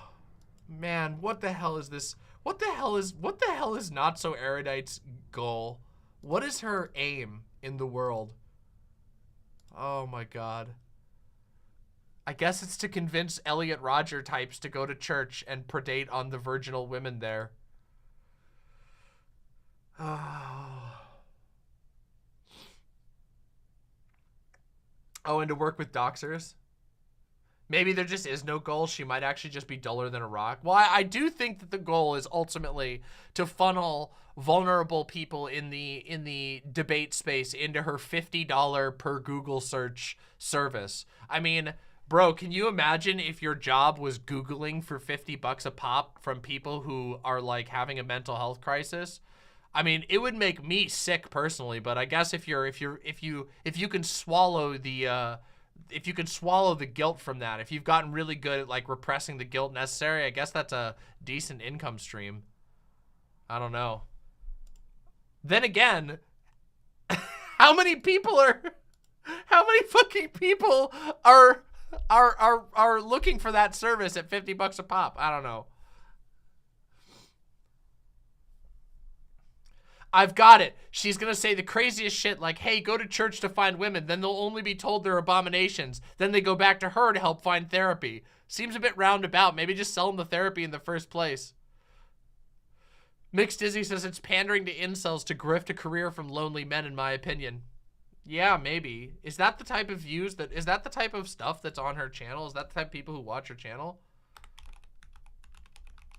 man, what the hell is this? What the hell is notsoErudite's goal? What is her aim in the world? Oh my God. I guess it's to convince Elliot Rodger types to go to church and predate on the virginal women there. Oh, and to work with doxers? Maybe there just is no goal. She might actually just be duller than a rock. Well, I do think that the goal is ultimately to funnel vulnerable people in the debate space into her $50 per Google search service. I mean, bro, can you imagine if your job was Googling for $50 a pop from people who are like having a mental health crisis? I mean, it would make me sick personally, but I guess if you can swallow the if you can swallow the guilt from that, if you've gotten really good at like repressing the guilt necessary, I guess that's a decent income stream. I don't know. Then again, how many fucking people are looking for that service at $50 a pop? I don't know. I've got it. She's gonna say the craziest shit like, hey, go to church to find women. Then they'll only be told they're abominations. Then they go back to her to help find therapy. Seems a bit roundabout. Maybe just sell them the therapy in the first place. Mixed Dizzy says it's pandering to incels to grift a career from lonely men, in my opinion. Yeah, maybe. Is that the type of views is that the type of stuff that's on her channel? Is that the type of people who watch her channel?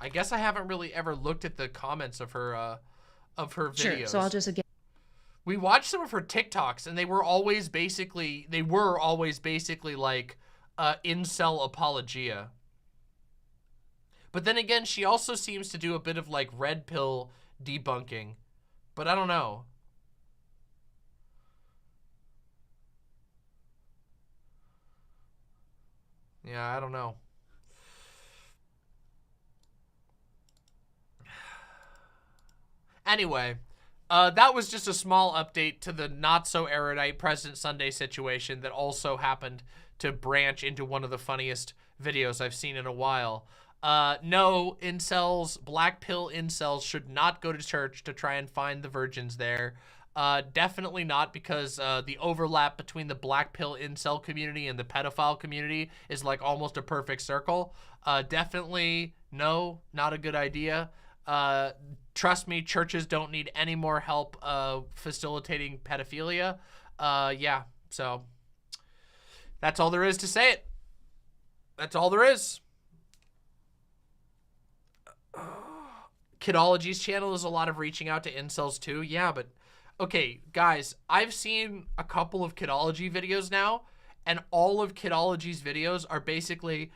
I guess I haven't really ever looked at the comments of her videos. Sure, so I'll just again. We watched some of her TikToks and they were always basically like incel apologia. But then again, she also seems to do a bit of like red pill debunking. But I don't know. Yeah, I don't know. Anyway, That was just a small update to the not-so-erudite President Sunday situation that also happened to branch into one of the funniest videos I've seen in a while. No, incels, black pill incels should not go to church to try and find the virgins there. Definitely not, because the overlap between the black pill incel community and the pedophile community is like almost a perfect circle. Definitely no, not a good idea. Trust me, churches don't need any more help facilitating pedophilia. Yeah, so that's all there is to say it. That's all there is. Kidology's channel is a lot of reaching out to incels too. Yeah, but okay, guys, I've seen a couple of Kidology videos now, and all of Kidology's videos are basically,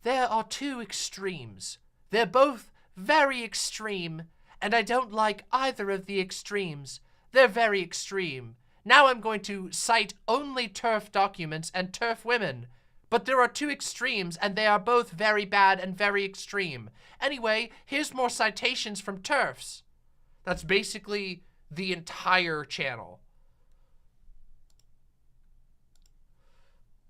there are two extremes. They're both very extreme, and I don't like either of the extremes. They're very extreme. Now I'm going to cite only TERF documents and TERF women. But there are two extremes, and they are both very bad and very extreme. Anyway, here's more citations from TERFs. That's basically the entire channel.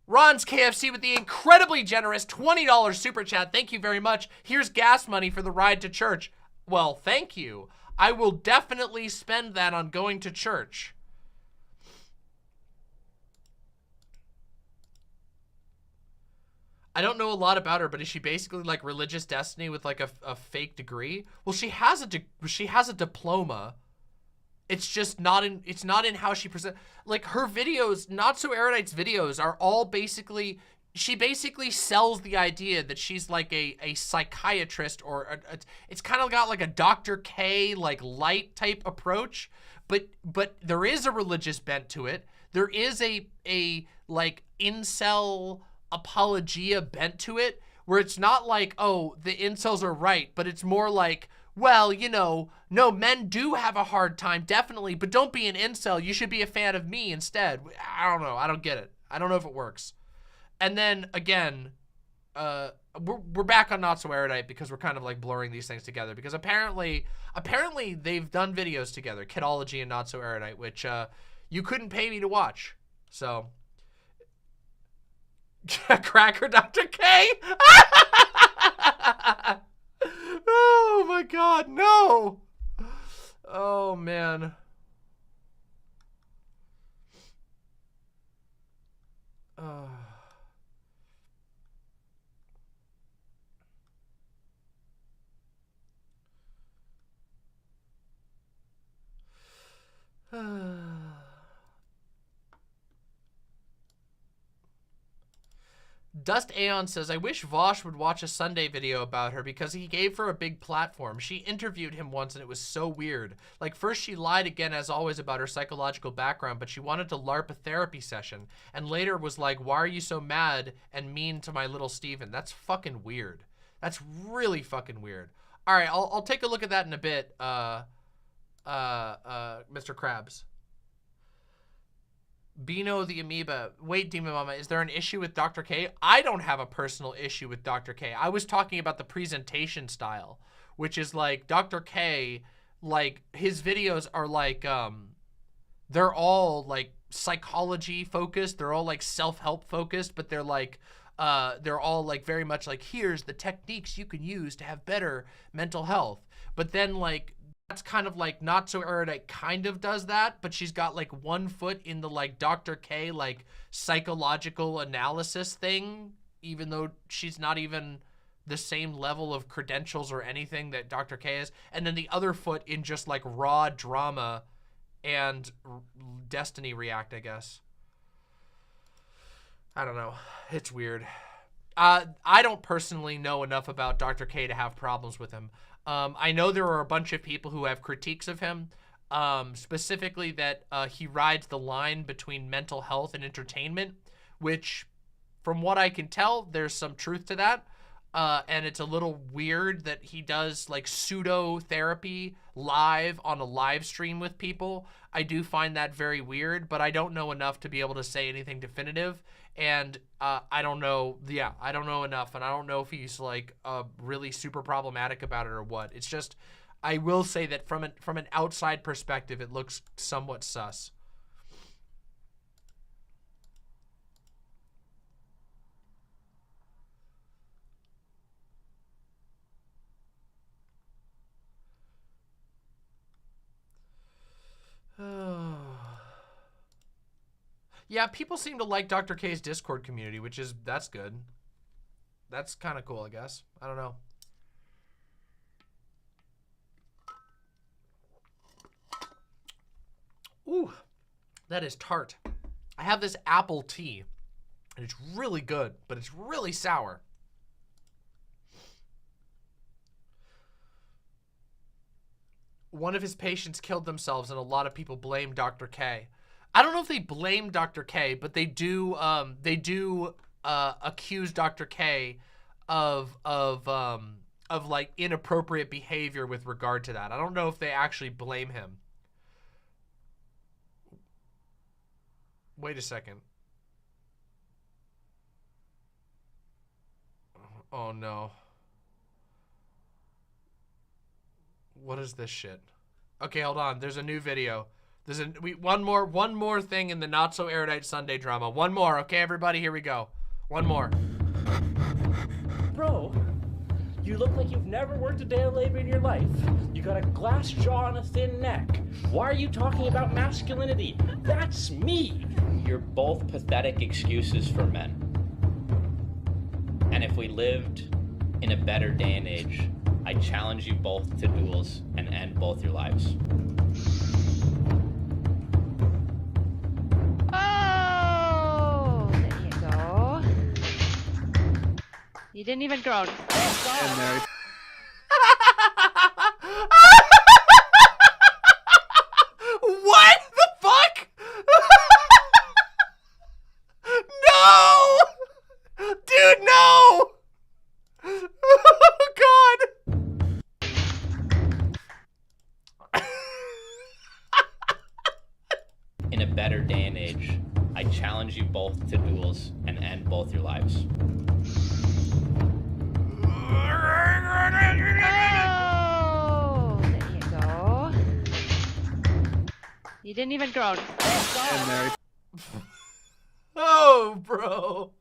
Ron's KFC with the incredibly generous $20 super chat. Thank you very much. Here's gas money for the ride to church. Well, thank you. I will definitely spend that on going to church. I don't know a lot about her, but is she basically like religious destiny with like a fake degree? Well, she has a diploma. It's just not in, it's not in how she present. Like her videos, notsoErudite's videos are all basically, she basically sells the idea that she's like a psychiatrist, or it's kind of got like a Dr. K like light type approach, but there is a religious bent to it. There is a like incel apologia bent to it, where it's not like, oh, the incels are right, but it's more like, well, you know, no, men do have a hard time, definitely, but don't be an incel. You should be a fan of me instead. I don't know. I don't get it. I don't know if it works. And then, again, we're back on notsoErudite because we're kind of like blurring these things together, because apparently they've done videos together, Kidology and notsoErudite, which you couldn't pay me to watch. So, Cracker Dr. K? Oh my God, no. Oh man. Dust Aeon says, I wish Vosh would watch a Sunday video about her because he gave her a big platform. She interviewed him once and it was so weird. Like, first she lied again, as always, about her psychological background, but she wanted to LARP a therapy session, and later was like, why are you so mad and mean to my little Steven? That's fucking weird. That's really fucking weird. All right, I'll take a look at that in a bit, Mr. Krabs. Bino the Amoeba. Wait, Demon Mama, is there an issue with Dr. K? I don't have a personal issue with Dr. K. I was talking about the presentation style, which is like Dr. K, like his videos are like, they're all like psychology focused. They're all like self-help focused, but they're like, they're all like very much like, here's the techniques you can use to have better mental health. But then like, that's kind of like notsoErudite kind of does that, but she's got like one foot in the like Dr. K like psychological analysis thing, even though she's not even the same level of credentials or anything that Dr. K is. And then the other foot in just like raw drama and Destiny React, I guess. I don't know. It's weird. I don't personally know enough about Dr. K to have problems with him. I know there are a bunch of people who have critiques of him, specifically that he rides the line between mental health and entertainment, which, from what I can tell, there's some truth to that. And it's a little weird that he does like pseudo therapy live on a live stream with people. I do find that very weird, but I don't know enough to be able to say anything definitive. And I don't know, yeah, I don't know enough, and I don't know if he's like really super problematic about it or what. It's just, I will say that from an outside perspective, it looks somewhat sus. Yeah, people seem to like Dr. K's Discord community, that's good. That's kind of cool, I guess. I don't know. Ooh, that is tart. I have this apple tea, and it's really good, but it's really sour. One of his patients killed themselves, and a lot of people blame Dr. K. I don't know if they blame Dr. K, but they do accuse Dr. K of like inappropriate behavior with regard to that. I don't know if they actually blame him. Wait a second. Oh no. What is this shit? Okay, hold on. There's a new video. There's one more thing in the Not So Erudite Sunday drama. One more, okay, everybody? Here we go. One more. Bro, you look like you've never worked a day of labor in your life. You got a glass jaw and a thin neck. Why are you talking about masculinity? That's me. You're both pathetic excuses for men. And if we lived in a better day and age, I challenge you both to duels and end both your lives. Oh, there you go. You didn't even groan. And Mary. What the fuck? No! Dude, no! Oh, God. In a better day and age, I challenge you both to duels and end both your lives. Oh, there you go. You didn't even groan. And Mary. Oh, bro.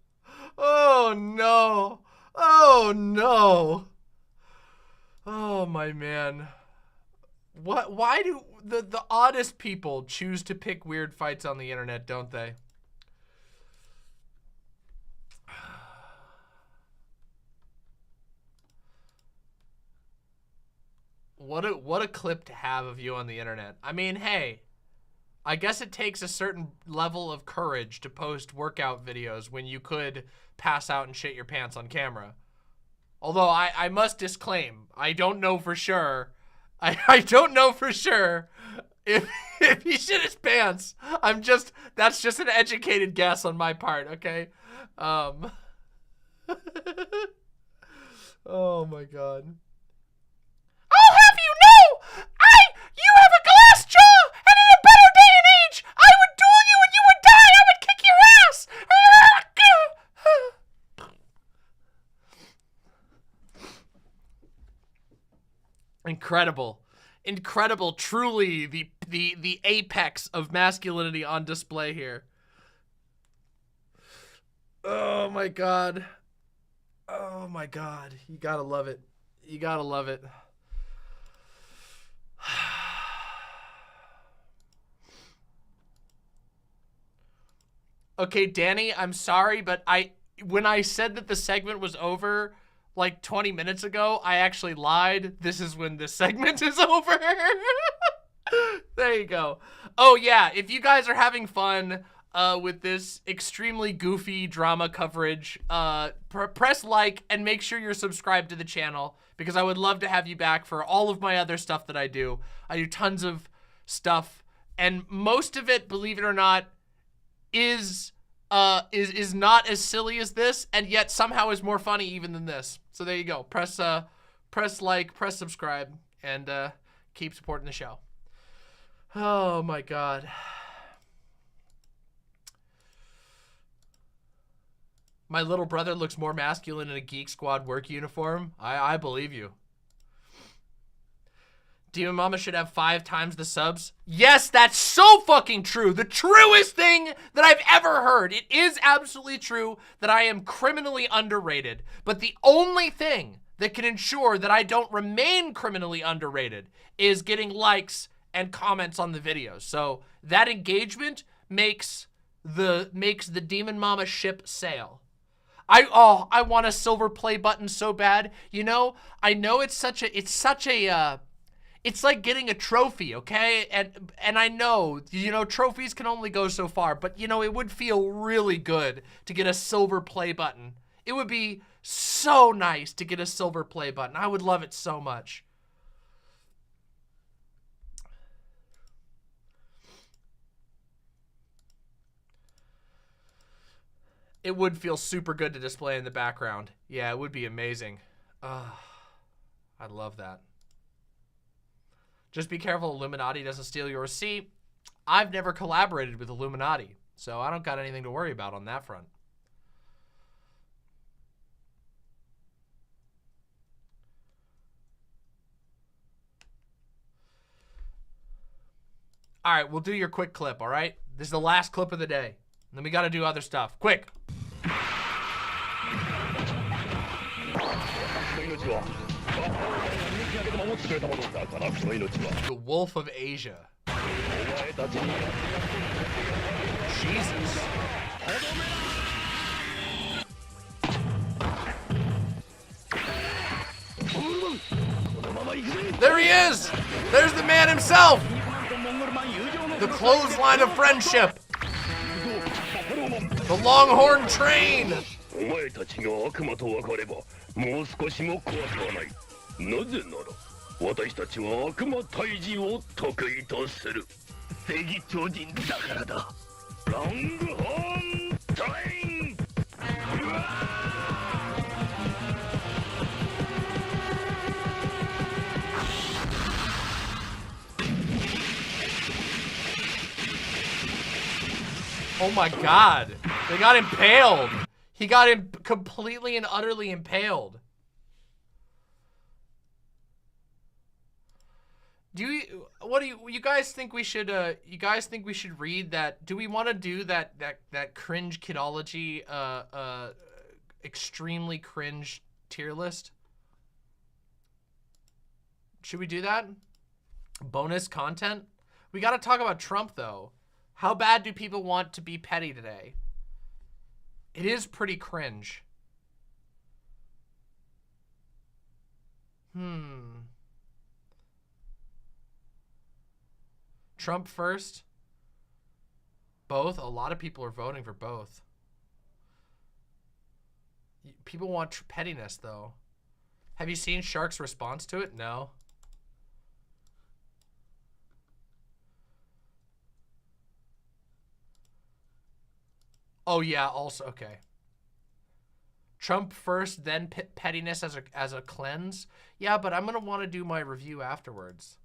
Oh, no. Oh, no. Oh, my man. Why do the oddest people choose to pick weird fights on the internet, don't they? What a clip to have of you on the internet. I mean, hey, I guess it takes a certain level of courage to post workout videos when you could pass out and shit your pants on camera. Although I must disclaim, I don't know for sure. I don't know for sure if he shit his pants. That's just an educated guess on my part, okay? Oh my God. I'll have you know, you have a glass jaw, and in a better day and age, I would duel you and you would die. I would kick your ass. Incredible. Incredible. Truly the apex of masculinity on display here. Oh my God. Oh my God. You gotta love it. You gotta love it. Okay, Danny, I'm sorry, but when I said that the segment was over like 20 minutes ago, I actually lied. This is when this segment is over. There you go. Oh yeah, if you guys are having fun with this extremely goofy drama coverage, press like and make sure you're subscribed to the channel, because I would love to have you back for all of my other stuff that I do. I do tons of stuff, and most of it, believe it or not, is not as silly as this, and yet somehow is more funny even than this. So there you go. Press like, press subscribe, and keep supporting the show. Oh my God. My little brother looks more masculine in a Geek Squad work uniform. I believe you. Demon Mama should have 5 times the subs. Yes, that's so fucking true. The truest thing that I've ever heard. It is absolutely true that I am criminally underrated. But the only thing that can ensure that I don't remain criminally underrated is getting likes and comments on the videos. So that engagement makes the Demon Mama ship sail. I want a silver play button so bad. You know, I know it's like getting a trophy, okay? And I know, you know, trophies can only go so far, but you know, it would feel really good to get a silver play button. It would be so nice to get a silver play button. I would love it so much. It would feel super good to display in the background. Yeah, it would be amazing. I'd love that. Just be careful Illuminaughtii doesn't steal your receipt. I've never collaborated with Illuminaughtii, so I don't got anything to worry about on that front. All right, we'll do your quick clip, all right? This is the last clip of the day. Then we got to do other stuff. Quick. The Wolf of Asia. Jesus. There he is! There's the man himself! The clothesline of friendship! The Longhorn Train! お前たちが悪魔と分かればもう少しも怖くはない。なぜなら私たちは悪魔退治を得意とする。正義超人だからだ。ロングホーントレイン。Oh my god. They got impaled. He got completely and utterly impaled. What do you guys think we should read that? Do we want to do that cringe kidology extremely cringe tier list? Should we do that? Bonus content? We got to talk about Trump though. How bad do people want to be petty today? It is pretty cringe. Trump first? Both? A lot of people are voting for both. People want pettiness, though. Have you seen Shark's response to it? No. Oh yeah, also, okay. Trump first, then pettiness as a cleanse? Yeah, but I'm gonna want to do my review afterwards.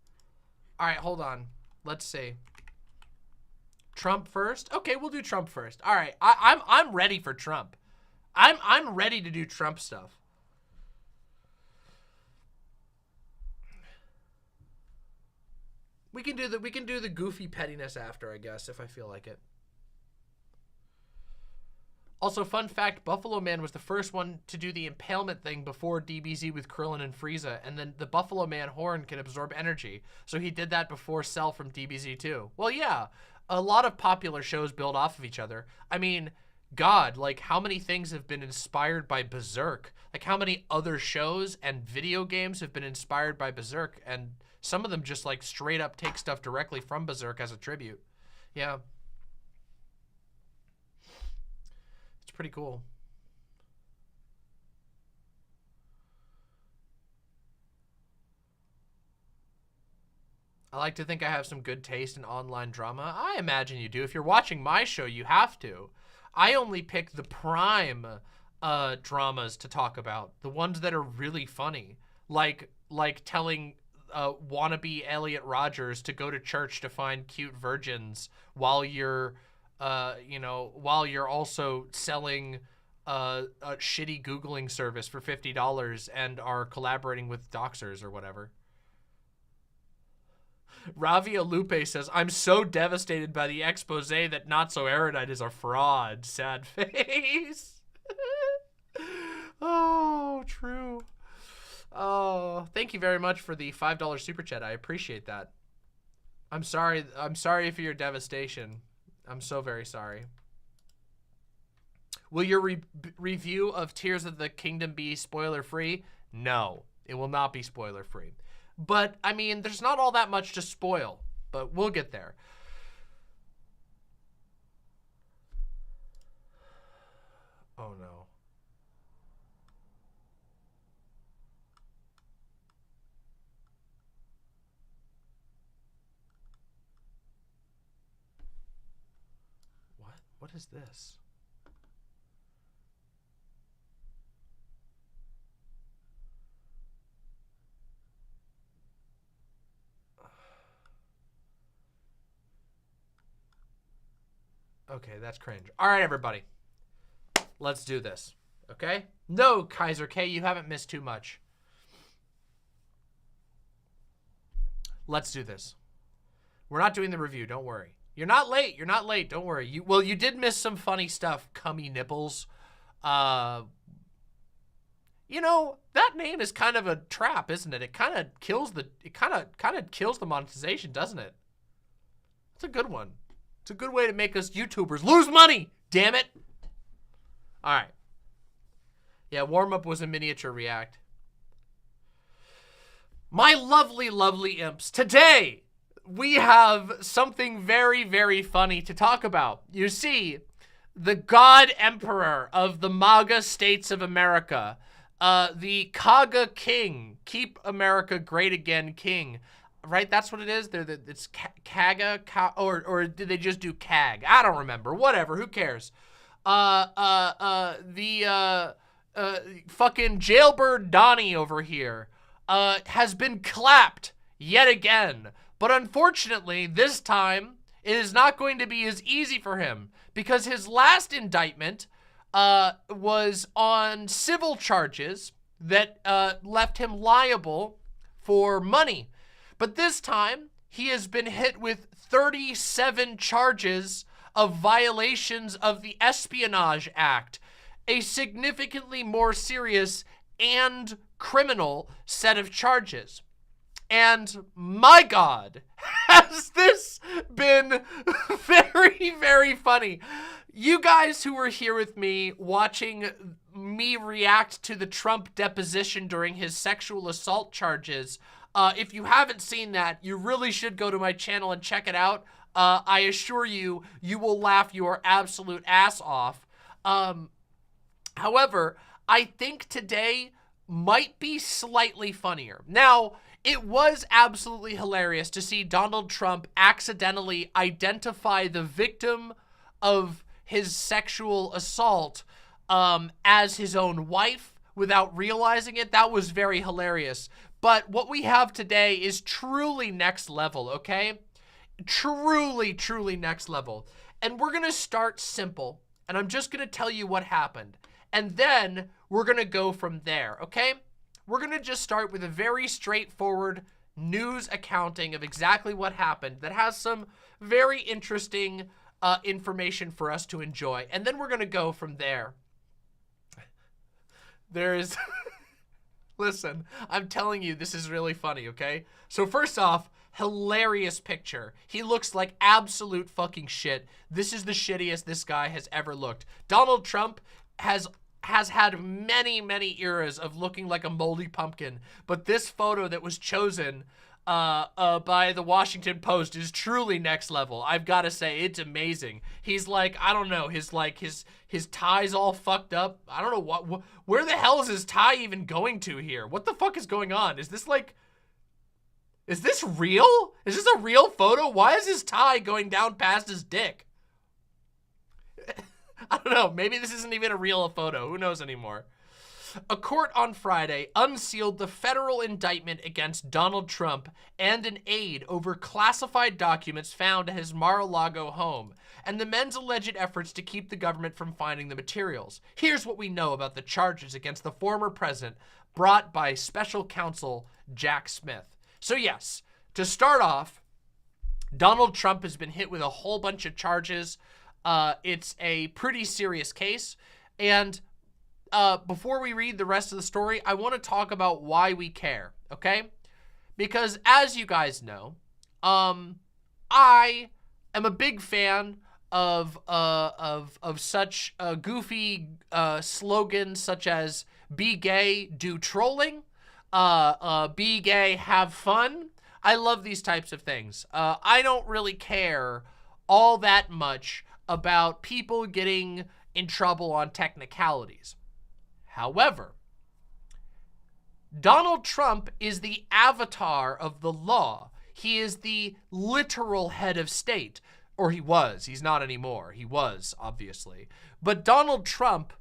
All right, hold on. Let's see. Trump first? Okay, we'll do Trump first. All right, I'm ready for Trump. I'm ready to do Trump stuff. We can do the goofy pettiness after, I guess, if I feel like it. Also, fun fact, Buffalo Man was the first one to do the impalement thing before DBZ with Krillin and Frieza, and then the Buffalo Man horn can absorb energy, so he did that before Cell from DBZ too. Well, yeah, a lot of popular shows build off of each other. I mean, God, like, how many things have been inspired by Berserk? Like, how many other shows and video games have been inspired by Berserk, and some of them just, like, straight up take stuff directly from Berserk as a tribute. Yeah. Pretty cool. I like to think I have some good taste in online drama. I imagine you do. If you're watching my show, you have to. I only pick the prime dramas to talk about. The ones that are really funny. Like telling wannabe Elliot Rodgers to go to church to find cute virgins while you're you know, while you're also selling a shitty Googling service for $50 and are collaborating with doxers or whatever. Ravia Lupe says, I'm so devastated by the expose that notsoErudite is a fraud. Sad face. Oh, true. Oh, thank you very much for the $5 super chat. I appreciate that. I'm sorry for your devastation. I'm so very sorry. Will your review of Tears of the Kingdom be spoiler free? No, it will not be spoiler free. But I mean, there's not all that much to spoil, but we'll get there. Oh no. What is this? Okay, that's cringe. All right, everybody. Let's do this, okay? No, Kaiser K, you haven't missed too much. Let's do this. We're not doing the review, don't worry. You're not late, don't worry. You did miss some funny stuff, Cummy Nipples. You know, that name is kind of a trap, isn't it? It kind of kills the monetization, doesn't it? It's a good one. It's a good way to make us YouTubers lose money, damn it. All right. Yeah, warm-up was a miniature react. My lovely, lovely imps. Today, we have something very, very funny to talk about. You see, the God Emperor of the MAGA states of America, the Kaga King, Keep America Great Again King, right? That's what it is. It's Kaga, or did they just do CAG? I don't remember. Whatever. Who cares? Fucking jailbird Donnie over here, has been clapped yet again. But unfortunately, this time, it is not going to be as easy for him because his last indictment was on civil charges that left him liable for money. But this time, he has been hit with 37 charges of violations of the Espionage Act, a significantly more serious and criminal set of charges. And my God, has this been very, very funny. You guys who were here with me watching me react to the Trump deposition during his sexual assault charges, if you haven't seen that, you really should go to my channel and check it out. I assure you, you will laugh your absolute ass off. However, I think today might be slightly funnier. Now, it was absolutely hilarious to see Donald Trump accidentally identify the victim of his sexual assault as his own wife without realizing it. That was very hilarious. But what we have today is truly next level, okay? Truly, truly next level. And we're gonna start simple, and I'm just gonna tell you what happened. And then we're gonna go from there, okay? We're gonna just start with a very straightforward news accounting of exactly what happened that has some very interesting information for us to enjoy. And then we're gonna go from there. There is, listen, I'm telling you, this is really funny, okay? So first off, hilarious picture. He looks like absolute fucking shit. This is the shittiest this guy has ever looked. Donald Trump has had many, many eras of looking like a moldy pumpkin, but this photo that was chosen by the Washington Post is truly next level. I've got to say, it's amazing. He's like, I don't know, his tie's all fucked up. I don't know where the hell is his tie even going to here? What the fuck is going on? Is this like, is this real? Is this a real photo? Why is his tie going down past his dick? I don't know. Maybe this isn't even a real photo. Who knows anymore? A court on Friday unsealed the federal indictment against Donald Trump and an aide over classified documents found at his Mar-a-Lago home and the men's alleged efforts to keep the government from finding the materials. Here's what we know about the charges against the former president brought by special counsel Jack Smith. So yes, to start off, Donald Trump has been hit with a whole bunch of charges. It's a pretty serious case. And before we read the rest of the story, I want to talk about why we care, okay? Because as you guys know, I am a big fan of such goofy slogans such as "Be gay, do trolling," "Be gay, have fun." I love these types of things. I don't really care all that much about people getting in trouble on technicalities. However, Donald Trump is the avatar of the law. He is the literal head of state. Or he was. He's not anymore. He was, obviously. But Donald Trump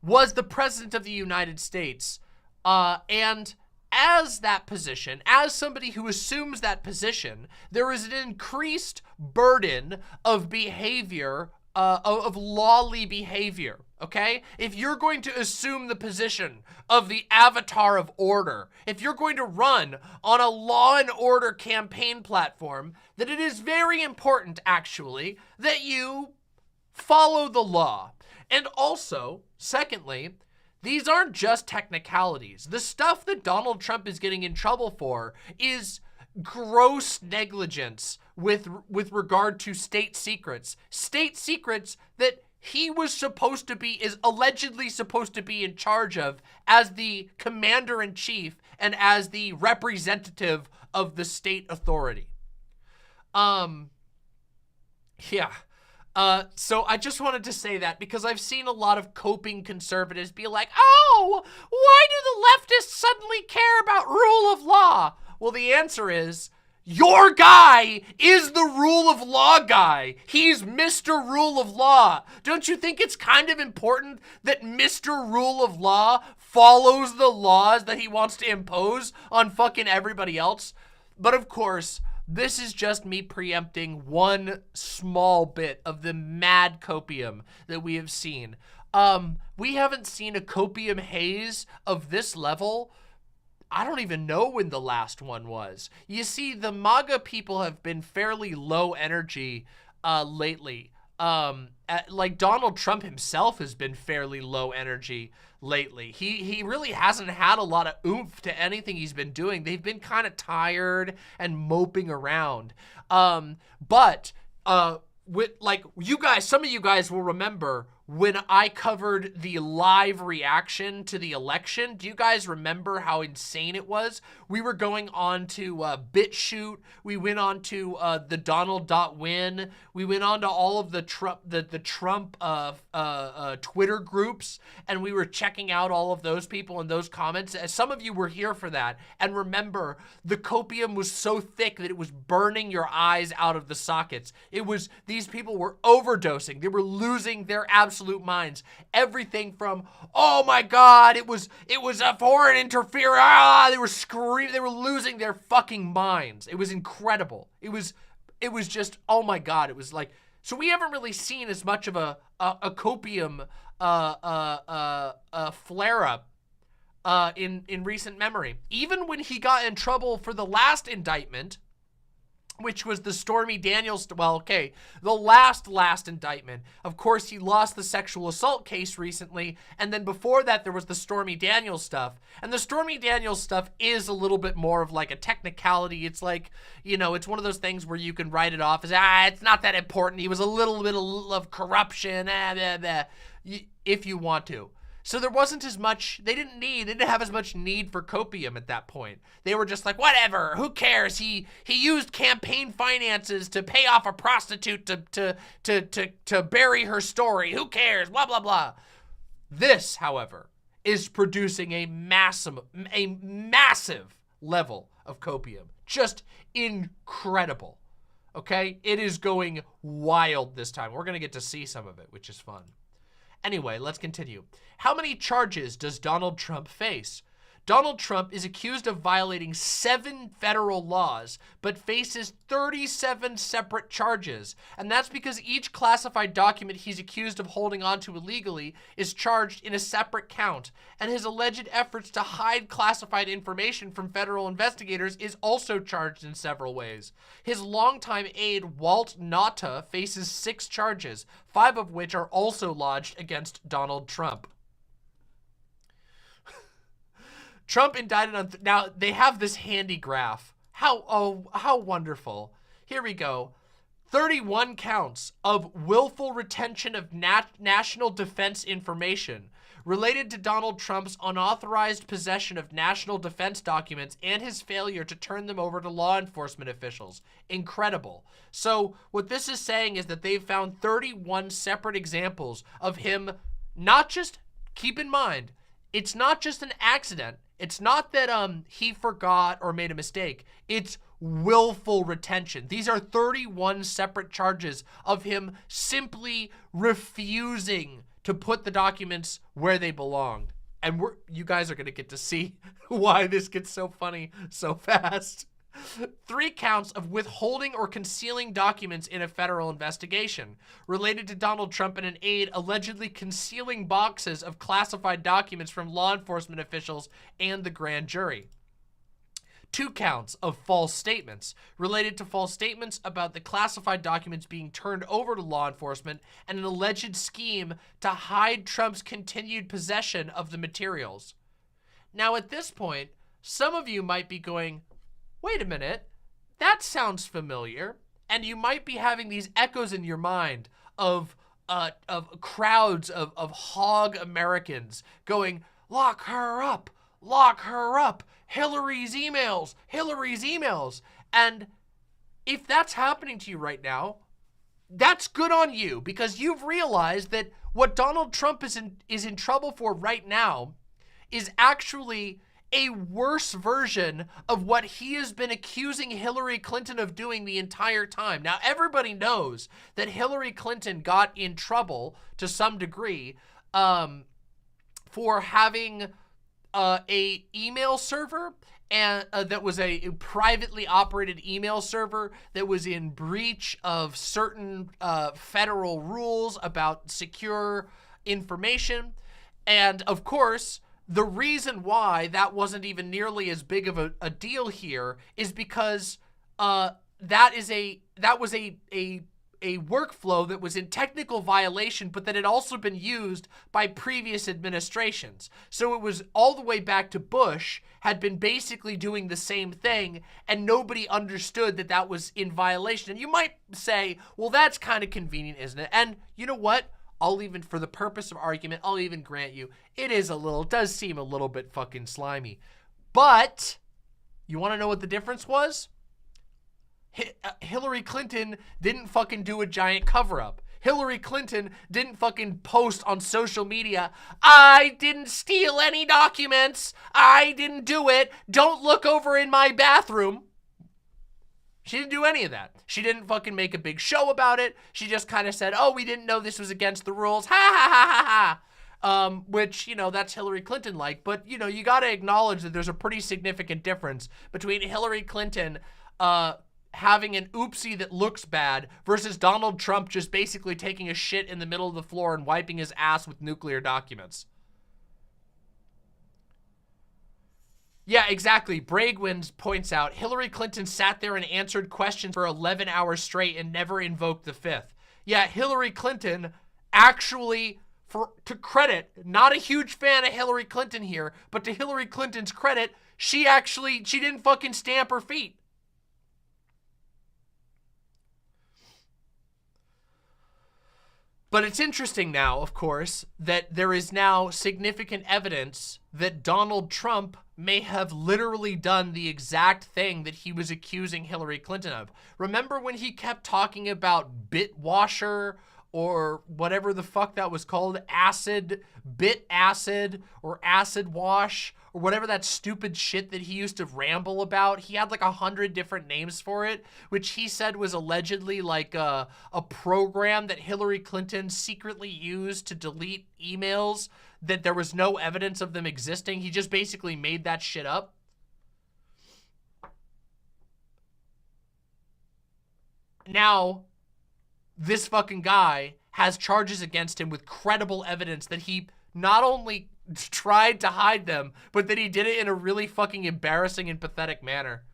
was the president of the United States. And as that position, as somebody who assumes that position, there is an increased burden of behavior, of lawly behavior, okay? If you're going to assume the position of the avatar of order, if you're going to run on a law and order campaign platform, then it is very important, actually, that you follow the law. And also, secondly, these aren't just technicalities. The stuff that Donald Trump is getting in trouble for is gross negligence with regard to state secrets. State secrets that he was supposed to be, is allegedly supposed to be in charge of as the commander-in-chief and as the representative of the state authority. Yeah. So I just wanted to say that because I've seen a lot of coping conservatives be like, oh, why do the leftists suddenly care about rule of law? Well, the answer is, your guy is the rule of law guy. He's Mr. Rule of Law. Don't you think it's kind of important that Mr. Rule of Law follows the laws that he wants to impose on fucking everybody else? But of course, this is just me preempting one small bit of the mad copium that we have seen. We haven't seen a copium haze of this level. I don't even know when the last one was. You see, the MAGA people have been fairly low energy lately. Like Donald Trump himself has been fairly low energy lately. He really hasn't had a lot of oomph to anything he's been doing. They've been kind of tired and moping around. But with like you guys, some of you guys will remember when I covered the live reaction to the election. Do you guys remember how insane it was? We were going on to BitChute. We went on to the Donald.win. We went on to all of the Trump Twitter groups, and we were checking out all of those people and those comments. Some of you were here for that. And remember, the copium was so thick that it was burning your eyes out of the sockets. It was, these people were overdosing. They were losing their absolute minds. Everything from, oh my God, it was a foreign interference. They were screaming. They were losing their fucking minds. It was incredible. It was just, oh my God. It was like, so we haven't really seen as much of a copium flare up in recent memory. Even when he got in trouble for the last indictment, which was the Stormy Daniels, well, okay, the last indictment. Of course, he lost the sexual assault case recently, and then before that, there was the Stormy Daniels stuff. And the Stormy Daniels stuff is a little bit more of like a technicality. It's like, you know, it's one of those things where you can write it off as, it's not that important. He was a little bit of corruption, if you want to. So there wasn't as much, they didn't have as much need for copium at that point. They were just like, whatever, who cares? He used campaign finances to pay off a prostitute to bury her story. Who cares? Blah, blah, blah. This, however, is producing a massive level of copium. Just incredible. Okay? It is going wild this time. We're going to get to see some of it, which is fun. Anyway, let's continue. How many charges does Donald Trump face? Donald Trump is accused of violating 7 federal laws, but faces 37 separate charges. And that's because each classified document he's accused of holding onto illegally is charged in a separate count. And his alleged efforts to hide classified information from federal investigators is also charged in several ways. His longtime aide, Walt Nauta, faces 6 charges, 5 of which are also lodged against Donald Trump. Trump indicted on, now they have this handy graph. How wonderful. Here we go. 31 counts of willful retention of national defense information related to Donald Trump's unauthorized possession of national defense documents and his failure to turn them over to law enforcement officials. Incredible. So what this is saying is that they've found 31 separate examples of him not just, keep in mind, it's not just an accident. It's not that he forgot or made a mistake. It's willful retention. These are 31 separate charges of him simply refusing to put the documents where they belong. And you guys are going to get to see why this gets so funny so fast. 3 counts of withholding or concealing documents in a federal investigation related to Donald Trump and an aide allegedly concealing boxes of classified documents from law enforcement officials and the grand jury. 2 counts of false statements related to false statements about the classified documents being turned over to law enforcement and an alleged scheme to hide Trump's continued possession of the materials. Now, at this point, some of you might be going, wait a minute, that sounds familiar. And you might be having these echoes in your mind of crowds of hog Americans going, lock her up, Hillary's emails. And if that's happening to you right now, that's good on you, because you've realized that what Donald Trump is in trouble for right now is actually a worse version of what he has been accusing Hillary Clinton of doing the entire time. Now, everybody knows that Hillary Clinton got in trouble to some degree for having a email server and that was a privately operated email server that was in breach of certain federal rules about secure information. And of course, the reason why that wasn't even nearly as big of a deal here is because that was a workflow that was in technical violation, but that had also been used by previous administrations. So it was all the way back to Bush, had been basically doing the same thing, and nobody understood that that was in violation. And you might say, well, that's kind of convenient, isn't it? And you know what? I'll even, for the purpose of argument, I'll even grant you, it does seem a little bit fucking slimy. But, you want to know what the difference was? Hillary Clinton didn't fucking do a giant cover-up. Hillary Clinton didn't fucking post on social media, I didn't steal any documents, I didn't do it, don't look over in my bathroom. She didn't do any of that. She didn't fucking make a big show about it. She just kind of said, oh, we didn't know this was against the rules. Ha ha ha ha ha. Which, you know, that's Hillary Clinton like. But, you know, you got to acknowledge that there's a pretty significant difference between Hillary Clinton having an oopsie that looks bad versus Donald Trump just basically taking a shit in the middle of the floor and wiping his ass with nuclear documents. Yeah, exactly. Bragwin points out, Hillary Clinton sat there and answered questions for 11 hours straight and never invoked the 5th. Yeah, Hillary Clinton actually, to credit, not a huge fan of Hillary Clinton here, but to Hillary Clinton's credit, she didn't fucking stamp her feet. But it's interesting now, of course, that there is now significant evidence that Donald Trump may have literally done the exact thing that he was accusing Hillary Clinton of. Remember when he kept talking about Bitwasher or whatever the fuck that was called, bit acid, or acid wash, or whatever that stupid shit that he used to ramble about. He had like 100 different names for it, which he said was allegedly like a program that Hillary Clinton secretly used to delete emails that there was no evidence of them existing. He just basically made that shit up. Now, this fucking guy has charges against him with credible evidence that he not only tried to hide them, but that he did it in a really fucking embarrassing and pathetic manner.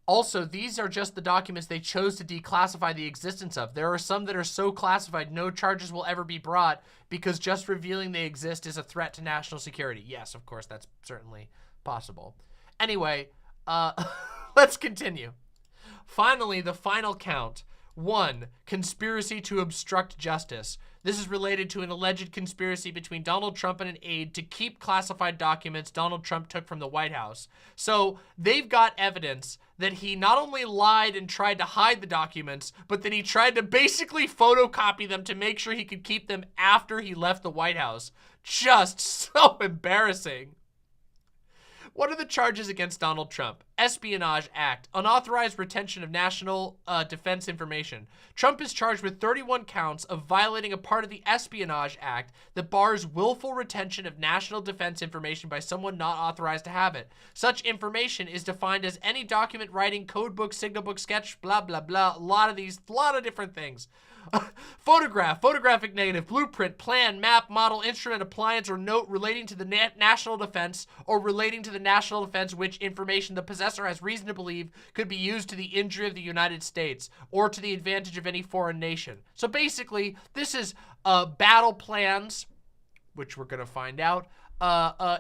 Also, these are just the documents they chose to declassify the existence of. There are some that are so classified no charges will ever be brought because just revealing they exist is a threat to national security. Yes, of course, that's certainly possible. Anyway, let's continue. Finally, the final count. 1. Conspiracy to obstruct justice. This is related to an alleged conspiracy between Donald Trump and an aide to keep classified documents Donald Trump took from the White House. So they've got evidence that he not only lied and tried to hide the documents, but that he tried to basically photocopy them to make sure he could keep them after he left the White House. Just so embarrassing. What are the charges against Donald Trump? Espionage Act, unauthorized retention of national defense information. Trump is charged with 31 counts of violating a part of the Espionage Act that bars willful retention of national defense information by someone not authorized to have it. Such information is defined as any document, writing, code book, signal book, sketch, blah, blah, blah. A lot of different things. Photograph, photographic negative, blueprint, plan, map, model, instrument, appliance, or note relating to the national defense or relating to the national defense which information the possessor has reason to believe could be used to the injury of the United States or to the advantage of any foreign nation. So basically, this is battle plans, which we're going to find out,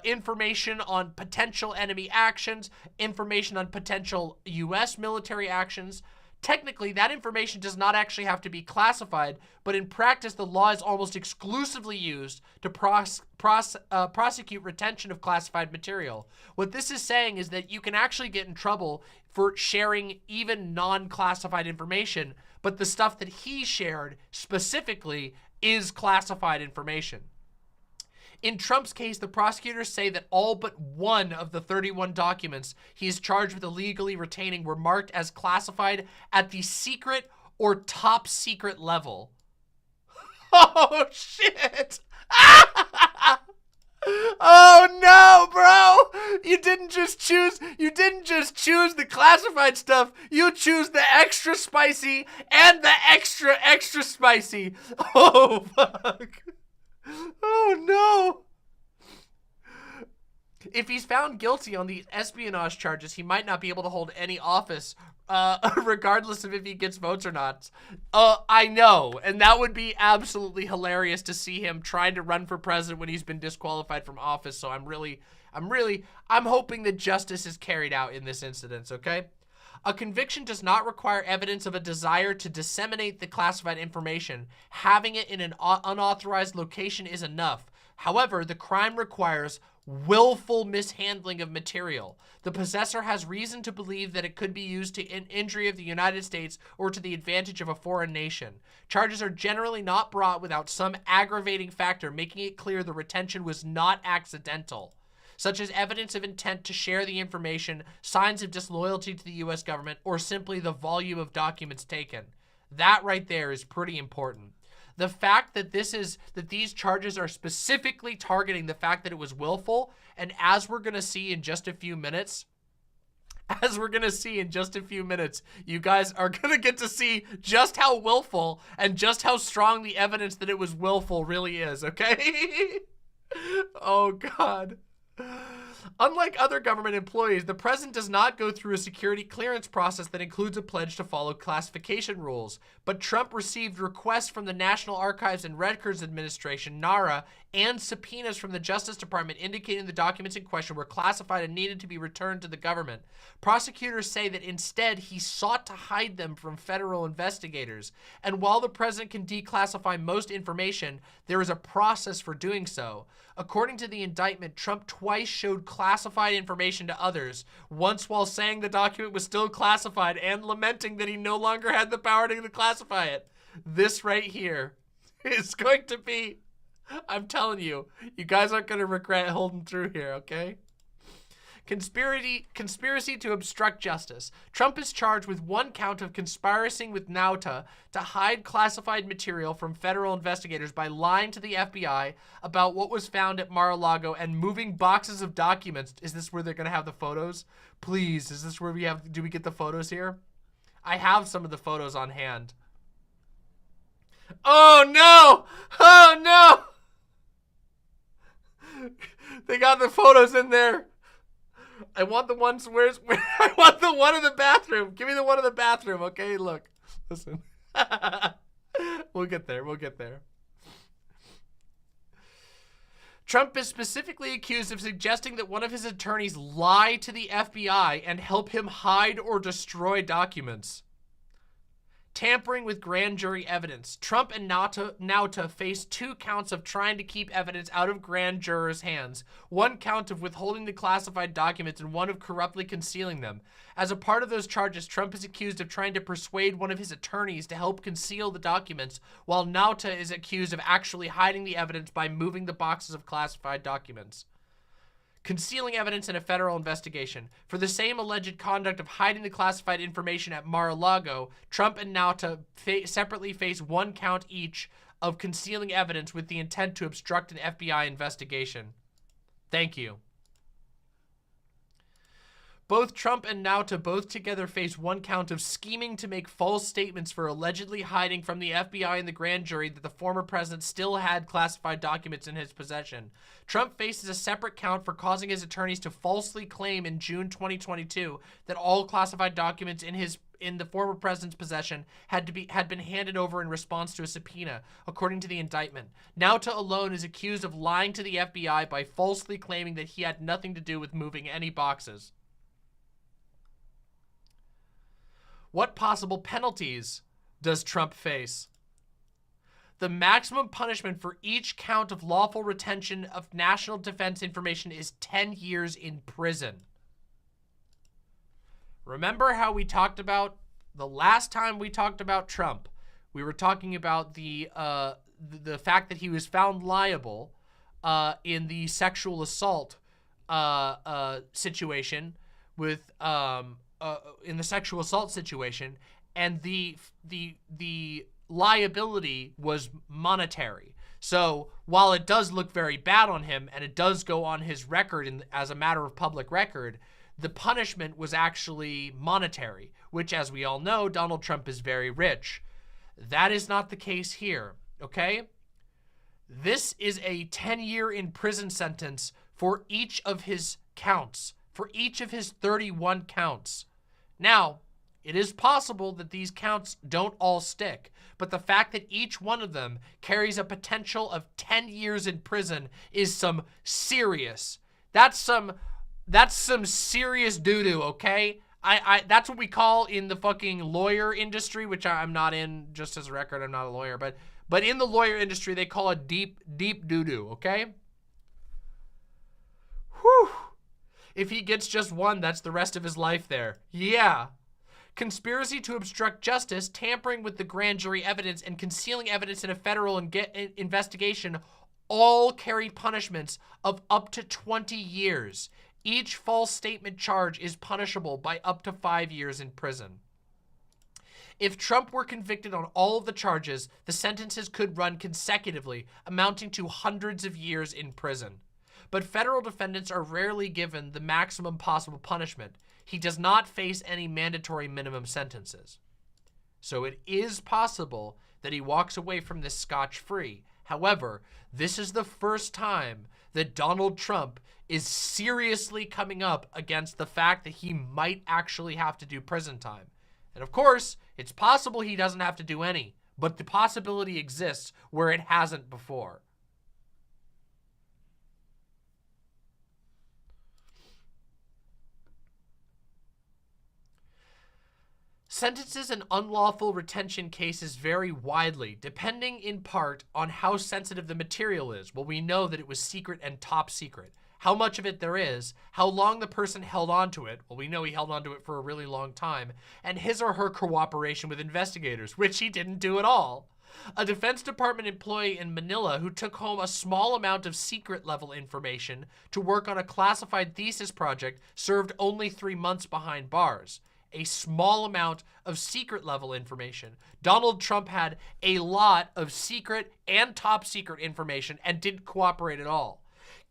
information on potential enemy actions, information on potential U.S. military actions. Technically, that information does not actually have to be classified, but in practice, the law is almost exclusively used to prosecute retention of classified material. What this is saying is that you can actually get in trouble for sharing even non-classified information, but the stuff that he shared specifically is classified information. In Trump's case, the prosecutors say that all but one of the 31 documents he is charged with illegally retaining were marked as classified at the secret or top secret level. Oh, shit. Oh, no, bro. You didn't just choose the classified stuff. You choose the extra spicy and the extra spicy. Oh, fuck. Oh, no. If he's found guilty on the espionage charges, he might not be able to hold any office, regardless of if he gets votes or not. I know, and that would be absolutely hilarious to see him trying to run for president when he's been disqualified from office. So I'm hoping that justice is carried out in this incident, okay? A conviction does not require evidence of a desire to disseminate the classified information. Having it in an unauthorized location is enough. However, the crime requires willful mishandling of material. The possessor has reason to believe that it could be used to injury of the United States or to the advantage of a foreign nation. Charges are generally not brought without some aggravating factor, making it clear the retention was not accidental, such as evidence of intent to share the information, signs of disloyalty to the U.S. government, or simply the volume of documents taken. That right there is pretty important. The fact that these charges are specifically targeting the fact that it was willful, and as we're going to see in just a few minutes, you guys are going to get to see just how willful and just how strong the evidence that it was willful really is, okay? Oh, God. Unlike other government employees, the president does not go through a security clearance process that includes a pledge to follow classification rules. But Trump received requests from the National Archives and Records Administration, NARA, and subpoenas from the Justice Department indicating the documents in question were classified and needed to be returned to the government. Prosecutors say that instead he sought to hide them from federal investigators. And while the president can declassify most information, there is a process for doing so. According to the indictment, Trump twice showed classified information to others, once while saying the document was still classified and lamenting that he no longer had the power to declassify it. This right here is going to be, I'm telling you, you guys aren't going to regret holding through here, okay? Conspiracy to obstruct justice. Trump is charged with one count of conspiring with Nauta to hide classified material from federal investigators by lying to the FBI about what was found at Mar-a-Lago and moving boxes of documents. Is this where they're going to have the photos? Please, is this where we have, do we get the photos here? I have some of the photos on hand. Oh no! Oh no! They got the photos in there. I want the ones where I want the one in the bathroom. Give me the one in the bathroom, okay? Look, listen. We'll get there. We'll get there. Trump is specifically accused of suggesting that one of his attorneys lie to the FBI and help him hide or destroy documents. Tampering with grand jury evidence. Trump and Nauta face 2 counts of trying to keep evidence out of grand jurors' hands, 1 count of withholding the classified documents, and 1 of corruptly concealing them. As a part of those charges, Trump is accused of trying to persuade one of his attorneys to help conceal the documents, while Nauta is accused of actually hiding the evidence by moving the boxes of classified documents. Concealing evidence in a federal investigation. For the same alleged conduct of hiding the classified information at Mar-a-Lago, Trump and Nauta separately face 1 count each of concealing evidence with the intent to obstruct an FBI investigation. Thank you. Both Trump and Nauta both together face 1 count of scheming to make false statements for allegedly hiding from the FBI and the grand jury that the former president still had classified documents in his possession. Trump faces a separate count for causing his attorneys to falsely claim in June 2022 that all classified documents in the former president's possession had been handed over in response to a subpoena, according to the indictment. Nauta alone is accused of lying to the FBI by falsely claiming that he had nothing to do with moving any boxes. What possible penalties does Trump face? The maximum punishment for each count of lawful retention of national defense information is 10 years in prison. Remember how we talked about, the last time we talked about Trump, we were talking about the fact that he was found liable in the sexual assault situation with in the sexual assault situation, and the liability was monetary. So while it does look very bad on him and it does go on his record as a matter of public record, the punishment was actually monetary, which, as we all know, Donald Trump is very rich. That is not the case here, okay? This is a 10-year in prison sentence for each of his counts, for each of his 31 counts. Now, it is possible that these counts don't all stick, but the fact that each one of them carries a potential of 10 years in prison is some serious, that's some serious doo-doo, okay? That's what we call in the fucking lawyer industry, which I'm not in, just as a record, I'm not a lawyer, but in the lawyer industry, they call it deep doo-doo, okay? Whew. If he gets just 1, that's the rest of his life there. Yeah. Conspiracy to obstruct justice, tampering with the grand jury evidence, and concealing evidence in a federal investigation all carry punishments of up to 20 years. Each false statement charge is punishable by up to 5 years in prison. If Trump were convicted on all of the charges, the sentences could run consecutively, amounting to hundreds of years in prison. But federal defendants are rarely given the maximum possible punishment. He does not face any mandatory minimum sentences. So it is possible that he walks away from this scotch-free. However, this is the first time that Donald Trump is seriously coming up against the fact that he might actually have to do prison time. And of course, it's possible he doesn't have to do any, but the possibility exists where it hasn't before. Sentences in unlawful retention cases vary widely, depending in part on how sensitive the material is. Well, we know that it was secret and top secret. How much of it there is, how long the person held on to it. Well, we know he held on to it for a really long time, and his or her cooperation with investigators, which he didn't do at all. A Defense Department employee in Manila who took home a small amount of secret-level information to work on a classified thesis project served only 3 months behind bars. A small amount of secret-level information. Donald Trump had a lot of secret and top-secret information and didn't cooperate at all.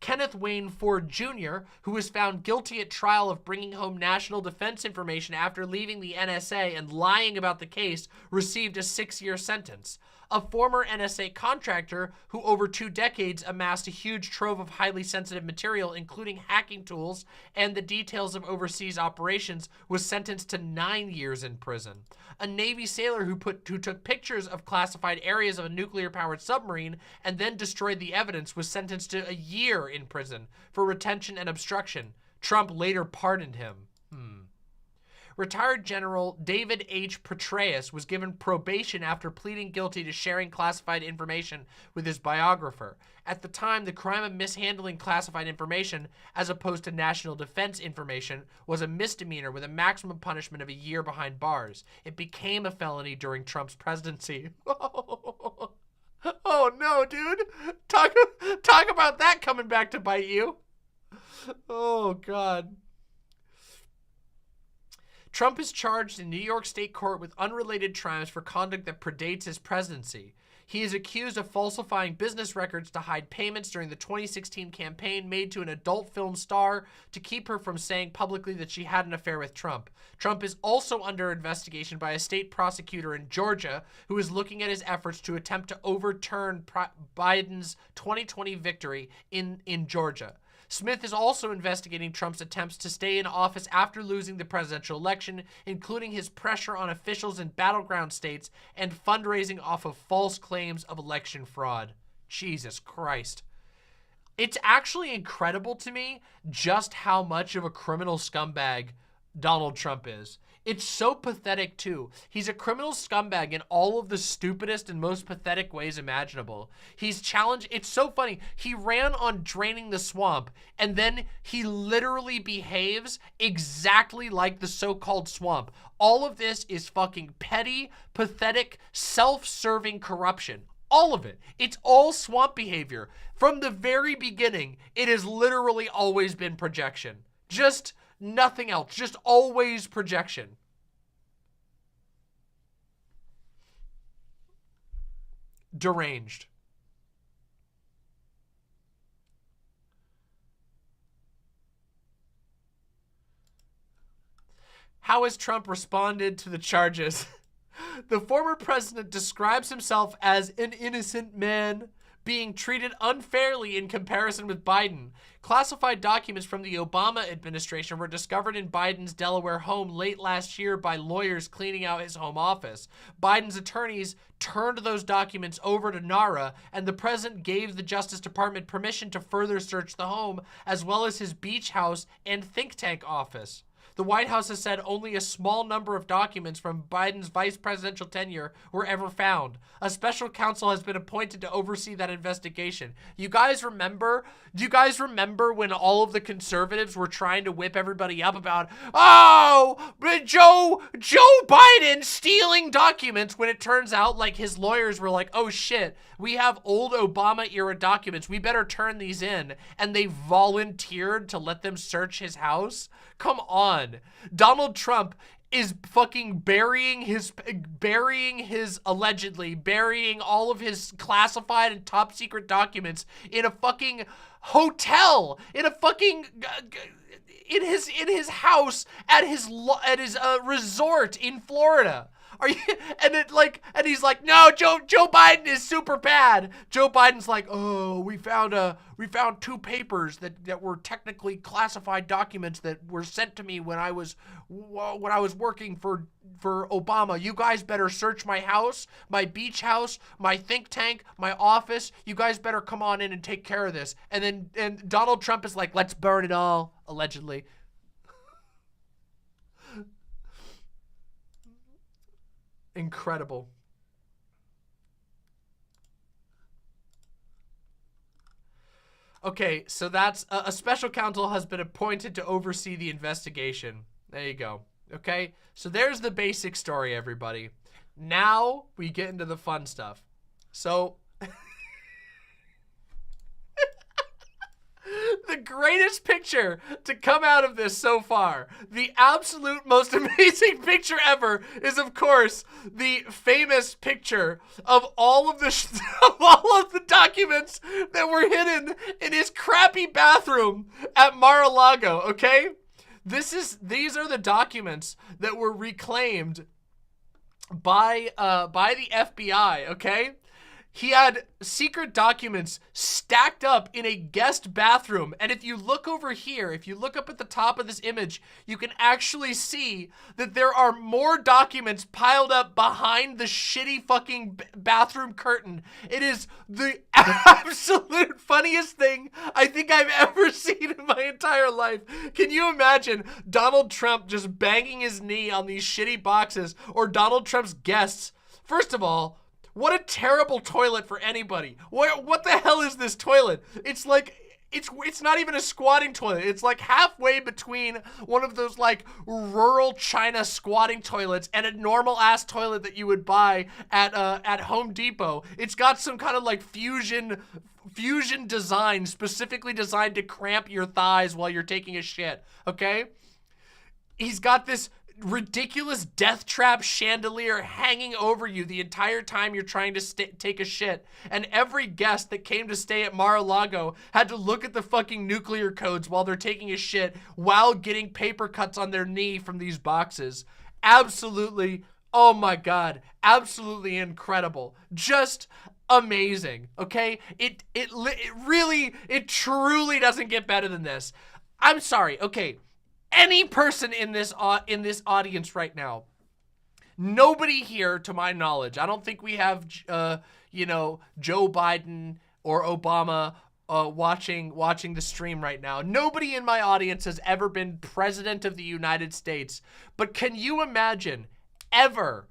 Kenneth Wayne Ford Jr., who was found guilty at trial of bringing home national defense information after leaving the NSA and lying about the case, received a 6-year sentence. A former NSA contractor who over 2 decades amassed a huge trove of highly sensitive material, including hacking tools and the details of overseas operations, was sentenced to 9 years in prison. A Navy sailor who took pictures of classified areas of a nuclear-powered submarine and then destroyed the evidence was sentenced to a year in prison for retention and obstruction. Trump later pardoned him. Retired General David H. Petraeus was given probation after pleading guilty to sharing classified information with his biographer. At the time, the crime of mishandling classified information, as opposed to national defense information, was a misdemeanor with a maximum punishment of a year behind bars. It became a felony during Trump's presidency. Oh no, dude. Talk about that coming back to bite you. Oh, God. Trump is charged in New York State court with unrelated crimes for conduct that predates his presidency. He is accused of falsifying business records to hide payments during the 2016 campaign made to an adult film star to keep her from saying publicly that she had an affair with Trump. Trump is also under investigation by a state prosecutor in Georgia who is looking at his efforts to attempt to overturn Biden's 2020 victory in Georgia. Smith is also investigating Trump's attempts to stay in office after losing the presidential election, including his pressure on officials in battleground states and fundraising off of false claims of election fraud. Jesus Christ. It's actually incredible to me just how much of a criminal scumbag Donald Trump is. It's so pathetic too. He's a criminal scumbag in all of the stupidest and most pathetic ways imaginable. He's challenged. It's so funny. He ran on draining the swamp and then he literally behaves exactly like the so-called swamp. All of this is fucking petty, pathetic, self-serving corruption. All of it. It's all swamp behavior. From the very beginning, it has literally always been projection. Just nothing else, just always projection. Deranged. How has Trump responded to the charges? The former president describes himself as an innocent man, being treated unfairly in comparison with Biden. Classified documents from the Obama administration were discovered in Biden's Delaware home late last year by lawyers cleaning out his home office. Biden's attorneys turned those documents over to NARA, and the president gave the Justice Department permission to further search the home, as well as his beach house and think tank office. The White House has said only a small number of documents from Biden's vice presidential tenure were ever found. A special counsel has been appointed to oversee that investigation. You guys remember? Do you guys remember when all of the conservatives were trying to whip everybody up about, oh, Joe Biden stealing documents, when it turns out like his lawyers were like, oh shit, we have old Obama era documents. We better turn these in. And they volunteered to let them search his house. Come on. Donald Trump is fucking burying all of his classified and top secret documents in a fucking hotel, in a fucking in his house at his resort in Florida. Are you? And he's like, no, Joe Biden is super bad. Joe Biden's like, oh, we found 2 papers that were technically classified documents that were sent to me when I was working for Obama. You guys better search my house, my beach house, my think tank, my office. You guys better come on in and take care of this. And Donald Trump is like, let's burn it all, allegedly. Incredible. Okay, so that's a special counsel has been appointed to oversee the investigation. There you go. Okay, so there's the basic story, everybody. Now we get into the fun stuff. So the greatest picture to come out of this so far, the absolute most amazing picture ever, is of course the famous picture of all of the documents that were hidden in his crappy bathroom at Mar-a-Lago. Okay, these are the documents that were reclaimed by the FBI. Okay. He had secret documents stacked up in a guest bathroom. And if you look over here, if you look up at the top of this image, you can actually see that there are more documents piled up behind the shitty fucking bathroom curtain. It is the absolute funniest thing I think I've ever seen in my entire life. Can you imagine Donald Trump just banging his knee on these shitty boxes, or Donald Trump's guests? First of all, what a terrible toilet for anybody. What the hell is this toilet? It's like, it's not even a squatting toilet. It's like halfway between one of those like rural China squatting toilets and a normal ass toilet that you would buy at Home Depot. It's got some kind of like fusion design, specifically designed to cramp your thighs while you're taking a shit, okay? He's got this ridiculous death trap chandelier hanging over you the entire time you're trying to take a shit. And every guest that came to stay at Mar-a-Lago had to look at the fucking nuclear codes while they're taking a shit while getting paper cuts on their knee from these boxes. Absolutely, oh my God, absolutely incredible. Just amazing, okay? It truly doesn't get better than this. I'm sorry, okay. Any person in this audience right now, nobody here, to my knowledge, I don't think we have, you know, Joe Biden or Obama watching the stream right now. Nobody in my audience has ever been president of the United States. But can you imagine ever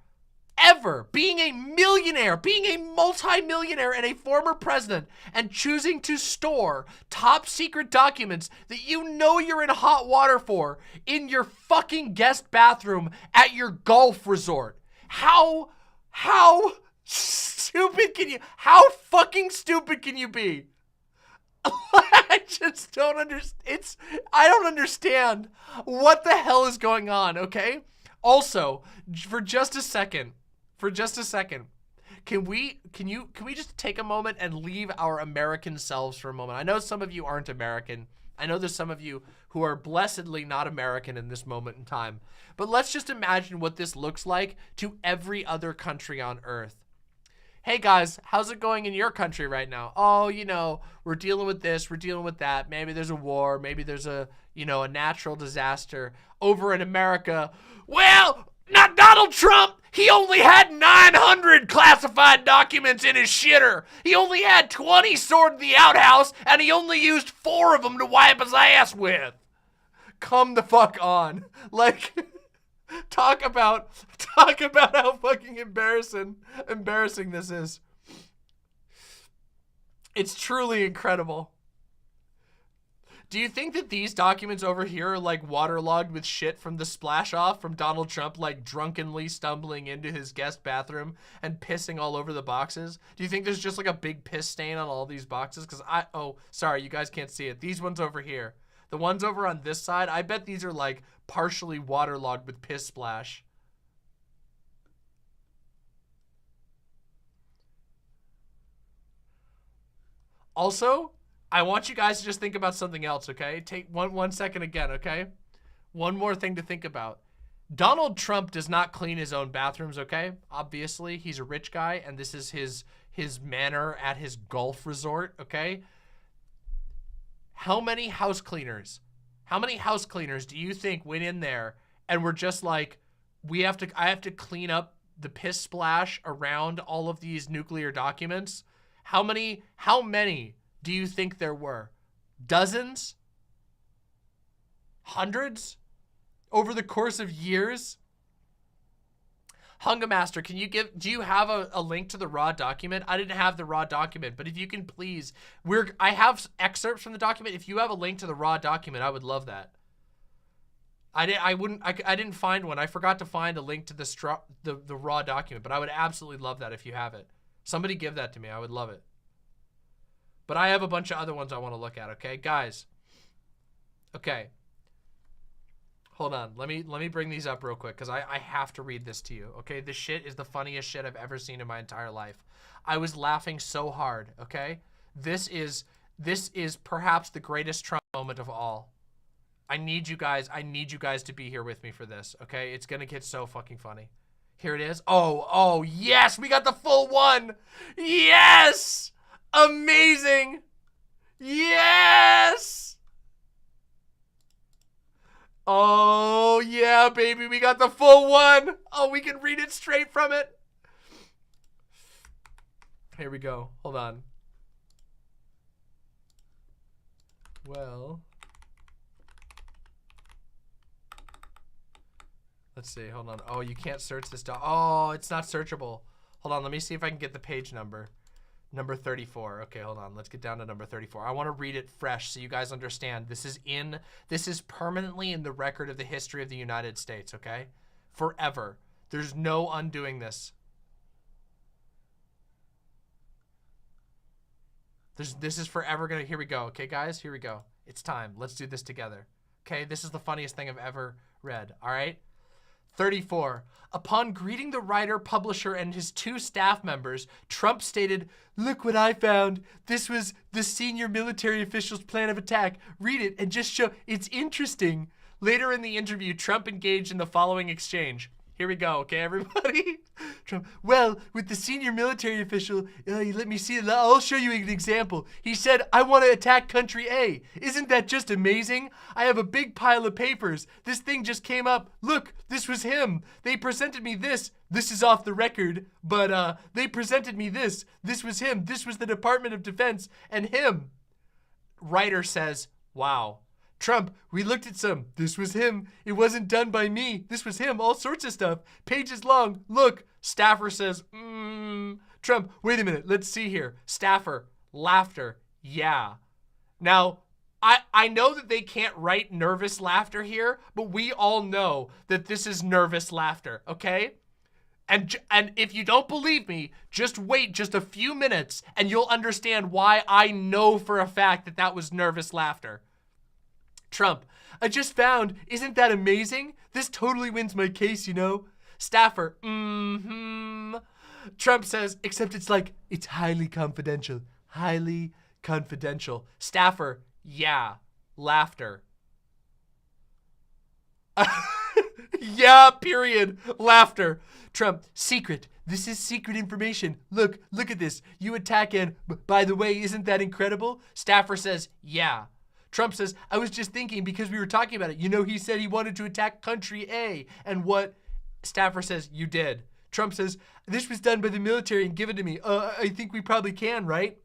being a millionaire, being a multi-millionaire and a former president, and choosing to store top secret documents that you know you're in hot water for in your fucking guest bathroom at your golf resort? How stupid can you, how fucking stupid can you be? I just don't understand. I don't understand what the hell is going on, okay? Also, for just a second, can we just take a moment and leave our American selves for a moment? I know some of you aren't American. I know there's some of you who are blessedly not American in this moment in time. But let's just imagine what this looks like to every other country on Earth. Hey guys, how's it going in your country right now? Oh, you know, we're dealing with this, we're dealing with that. Maybe there's a war, maybe there's a, you know, a natural disaster. Over in America, well, not Donald Trump. He only had 900 classified documents in his shitter. He only had 20 stored in the outhouse, and he only used 4 of them to wipe his ass with. Come the fuck on. Like, talk about how fucking embarrassing this is. It's truly incredible. Do you think that these documents over here are like waterlogged with shit from the splash off from Donald Trump like drunkenly stumbling into his guest bathroom and pissing all over the boxes? Do you think there's just like a big piss stain on all these boxes? Because oh, sorry, you guys can't see it. These ones over here. The ones over on this side, I bet these are like partially waterlogged with piss splash. Also, I want you guys to just think about something else, okay? Take one second again, okay? One more thing to think about. Donald Trump does not clean his own bathrooms, okay? Obviously, he's a rich guy, and this is his manor at his golf resort, okay? How many house cleaners do you think went in there and were just like, I have to clean up the piss splash around all of these nuclear documents? How many do you think there were? Dozens? Hundreds? Over the course of years? Hunga Master, can you do you have a link to the raw document? I didn't have the raw document, but if you can please, I have excerpts from the document. If you have a link to the raw document, I would love that. I didn't find one. I forgot to find a link to the raw document, but I would absolutely love that if you have it. Somebody give that to me. I would love it. But I have a bunch of other ones I want to look at, okay? Guys. Okay. Hold on. Let me bring these up real quick because I have to read this to you, okay? This shit is the funniest shit I've ever seen in my entire life. I was laughing so hard, okay? This is perhaps the greatest Trump moment of all. I need you guys to be here with me for this, okay? It's gonna get so fucking funny. Here it is. Oh, yes, we got the full one. Yes! Amazing. Yes! Oh, yeah, baby, we got the full one. Oh, we can read it straight from it. Here we go. Hold on. Well, let's see. Hold on. Oh, you can't search this doc. Oh, it's not searchable. Hold on. Let me see if I can get the page number. Number 34. Okay, hold on. Let's get down to number 34. I want to read it fresh so you guys understand. This is permanently in the record of the history of the United States, okay? Forever. There's no undoing this. This is forever gonna, here we go. Okay, guys, here we go. It's time. Let's do this together. Okay, this is the funniest thing I've ever read, all right? 34. Upon greeting the writer, publisher, and his 2 staff members, Trump stated, "Look what I found. This was the senior military official's plan of attack. Read it and just show it's interesting." Later in the interview, Trump engaged in the following exchange. Here we go, okay, everybody? Trump, well, with the senior military official, let me see, I'll show you an example. He said, "I want to attack country A. Isn't that just amazing? I have a big pile of papers. This thing just came up. Look, this was him. They presented me this. This is off the record, but they presented me this. This was him. This was the Department of Defense and him." Writer says, wow. Trump, we looked at some. This was him. It wasn't done by me. This was him. All sorts of stuff. Pages long. Look. Staffer says, Trump, wait a minute. Let's see here. Staffer, laughter. Yeah. Now, I know that they can't write nervous laughter here, but we all know that this is nervous laughter, okay? And if you don't believe me, just wait just a few minutes and you'll understand why I know for a fact that that was nervous laughter. Trump, I just found, isn't that amazing? This totally wins my case, you know? Staffer, Trump says, except it's highly confidential. Highly confidential. Staffer, yeah. Laughter. Yeah, period. Laughter. Trump, secret. This is secret information. Look at this. You attack and, by the way, isn't that incredible? Staffer says, yeah. Trump says, I was just thinking because we were talking about it. You know, he said he wanted to attack country A. And what? Staffer says, you did. Trump says, this was done by the military and given to me. I think we probably can, right?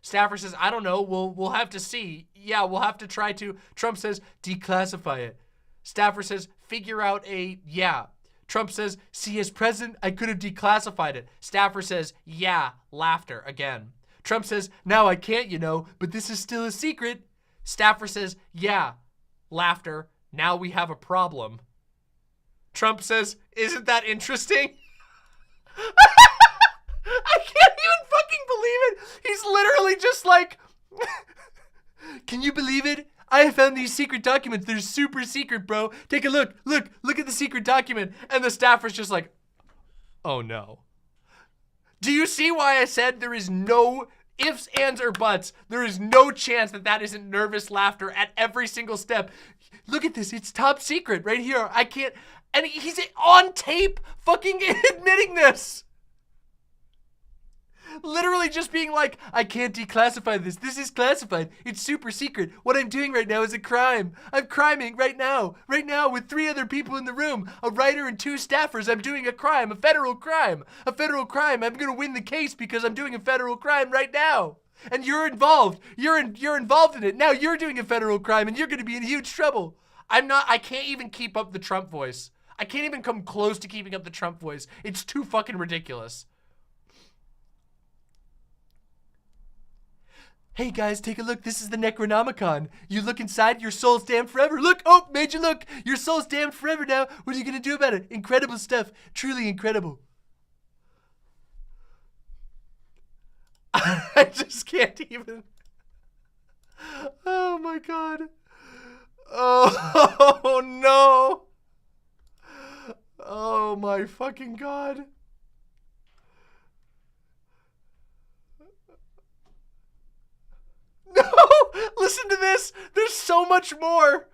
Staffer says, I don't know. We'll have to see. Yeah, we'll have to try to. Trump says, declassify it. Staffer says, figure out a, yeah. Trump says, see, as president, I could have declassified it. Staffer says, yeah, laughter again. Trump says, now I can't, you know, but this is still a secret. Staffer says, yeah, laughter, now we have a problem. Trump says, isn't that interesting? I can't even fucking believe it. He's literally just like, can you believe it? I found these secret documents. They're super secret, bro. Take a look. Look at the secret document. And the staffer's just like, oh no. Do you see why I said there is no ifs, ands, or buts? There is no chance that that isn't nervous laughter at every single step. Look at this. It's top secret right here. I can't. And he's on tape fucking admitting this. Literally just being like, I can't declassify this. This is classified. It's super secret. What I'm doing right now is a crime. I'm criming right now. Right now with 3 other people in the room. A writer and 2 staffers. I'm doing a crime. A federal crime. A federal crime. I'm going to win the case because I'm doing a federal crime right now. And you're involved. You're involved in it. Now you're doing a federal crime and you're going to be in huge trouble. I can't even keep up the Trump voice. I can't even come close to keeping up the Trump voice. It's too fucking ridiculous. Hey guys, take a look. This is the Necronomicon. You look inside, your soul's damned forever. Look, oh, made you look. Your soul's damned forever now. What are you gonna do about it? Incredible stuff. Truly incredible. I just can't even. Oh my God. Oh no. Oh my fucking God. No! Listen to this! There's so much more!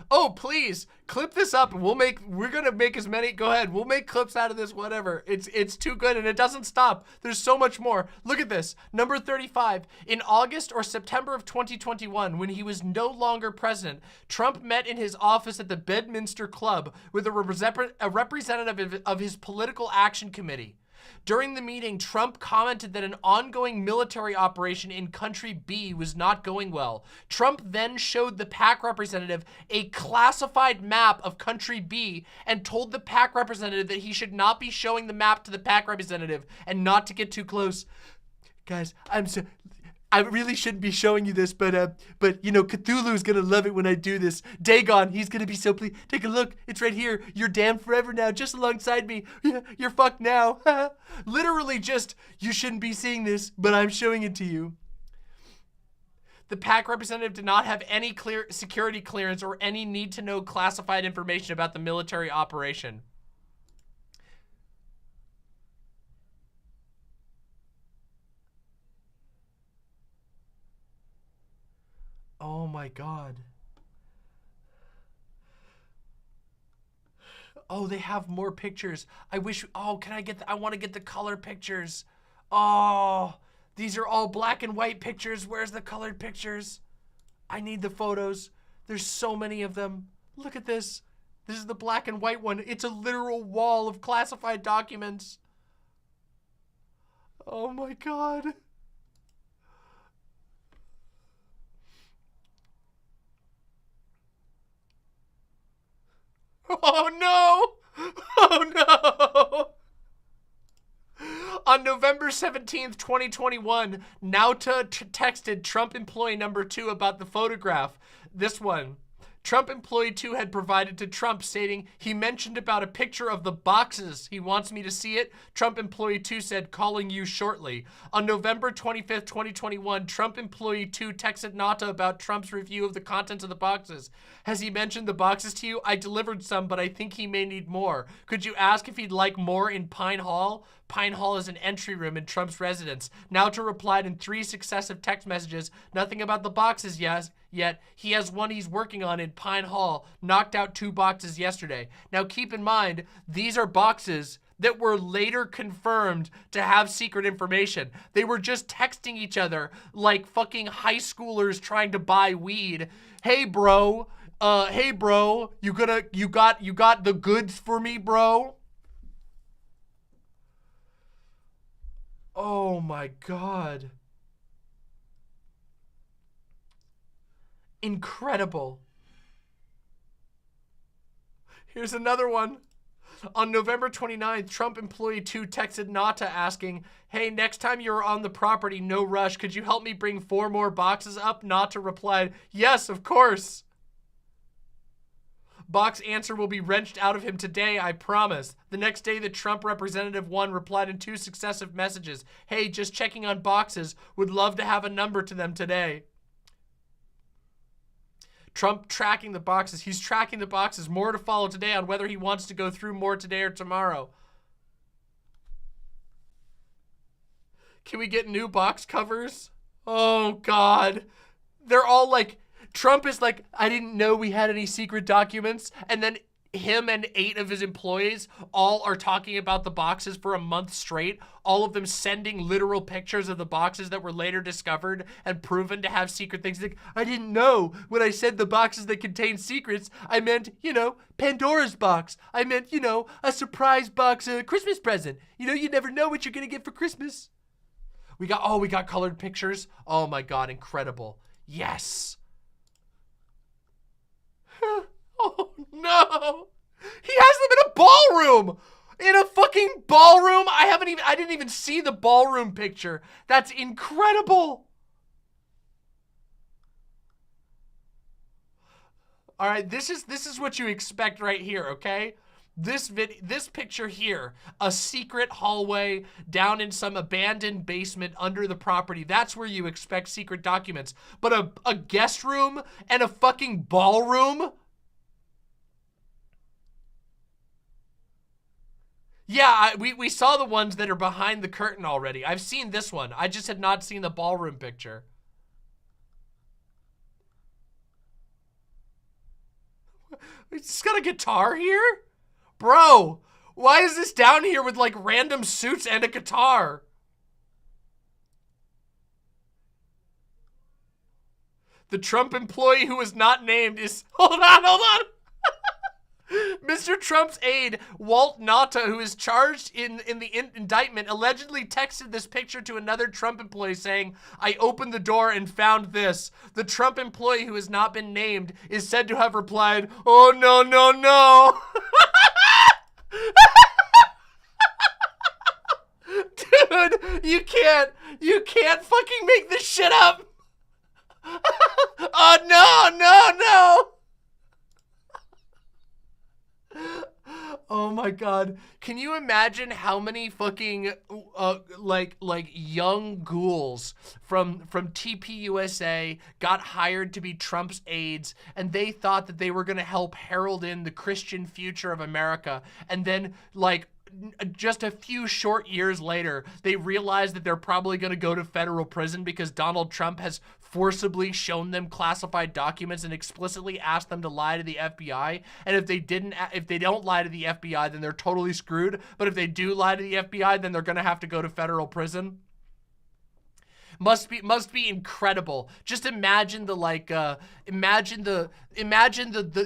Oh, please, clip this up and we're gonna make as many, go ahead, we'll make clips out of this, whatever. It's too good and it doesn't stop. There's so much more. Look at this, number 35. In August or September of 2021, when he was no longer president, Trump met in his office at the Bedminster Club with a representative of his political action committee. During the meeting, Trump commented that an ongoing military operation in country B was not going well. Trump then showed the PAC representative a classified map of country B and told the PAC representative that he should not be showing the map to the PAC representative and not to get too close. Guys, I really shouldn't be showing you this, but you know, Cthulhu's gonna love it when I do this. Dagon, he's gonna be so pleased. Take a look, it's right here. You're damned forever now, just alongside me. You're fucked now. Literally just, you shouldn't be seeing this, but I'm showing it to you. The PAC representative did not have any security clearance or any need to know classified information about the military operation. Oh my God. Oh, they have more pictures. I wish, oh, can I get, I want to get the color pictures. Oh, these are all black and white pictures. Where's the colored pictures? I need the photos. There's so many of them. Look at this. This is the black and white one. It's a literal wall of classified documents. Oh my God. Oh no! Oh no! On November 17th, 2021, Nauta texted Trump employee number 2 about the photograph. This one. Trump employee 2 had provided to Trump, stating, he mentioned about a picture of the boxes. He wants me to see it. Trump employee 2 said, calling you shortly. On November 25th, 2021, Trump employee 2 texted Nauta about Trump's review of the contents of the boxes. Has he mentioned the boxes to you? I delivered some, but I think he may need more. Could you ask if he'd like more in Pine Hall? Pine Hall is an entry room in Trump's residence. Nauta replied in 3 successive text messages, nothing about the boxes yet. He has one he's working on in Pine Hall, knocked out 2 boxes yesterday. Now keep in mind, these are boxes that were later confirmed to have secret information. They were just texting each other like fucking high schoolers trying to buy weed. Hey bro, you got the goods for me, bro? Oh my God. Incredible. Here's another one. On November 29th, Trump employee 2 texted Nauta asking, hey, next time you're on the property, no rush. Could you help me bring 4 more boxes up? Nauta replied, yes, of course. Box answer will be wrenched out of him today, I promise. The next day, the Trump representative 1 replied in 2 successive messages. Hey, just checking on boxes. Would love to have a number to them today. Trump tracking the boxes. He's tracking the boxes. More to follow today on whether he wants to go through more today or tomorrow. Can we get new box covers? Oh, God. They're all like, Trump is like, I didn't know we had any secret documents. And then him and 8 of his employees all are talking about the boxes for a month straight. All of them sending literal pictures of the boxes that were later discovered and proven to have secret things. Like, I didn't know when I said the boxes that contain secrets, I meant, you know, Pandora's box. I meant, you know, a surprise box, a Christmas present. You know, you never know what you're gonna get for Christmas. We got colored pictures. Oh my God, incredible. Yes. Oh no! He has them in a ballroom. In a fucking ballroom. I didn't even see the ballroom picture. That's incredible. All right, this is what you expect right here, okay? This picture here, a secret hallway down in some abandoned basement under the property. That's where you expect secret documents. But a guest room and a fucking ballroom? Yeah, we saw the ones that are behind the curtain already. I've seen this one. I just had not seen the ballroom picture. It's got a guitar here? Bro, why is this down here with like random suits and a guitar? The Trump employee who was not named is, hold on. Mr. Trump's aide, Walt Nauta, who is charged in the indictment, allegedly texted this picture to another Trump employee saying, "I opened the door and found this." The Trump employee who has not been named is said to have replied, "Oh, no, no, no." Dude, you can't fucking make this shit up. Oh, no, no, no. Oh my God. Can you imagine how many fucking like young ghouls from TPUSA got hired to be Trump's aides, and they thought that they were going to help herald in the Christian future of America, and then like just a few short years later, they realized that they're probably going to go to federal prison because Donald Trump has forcibly shown them classified documents and explicitly asked them to lie to the FBI. And if they don't lie to the FBI, then they're totally screwed. But if they do lie to the FBI, then they're going to have to go to federal prison. Must be incredible. Just imagine the like imagine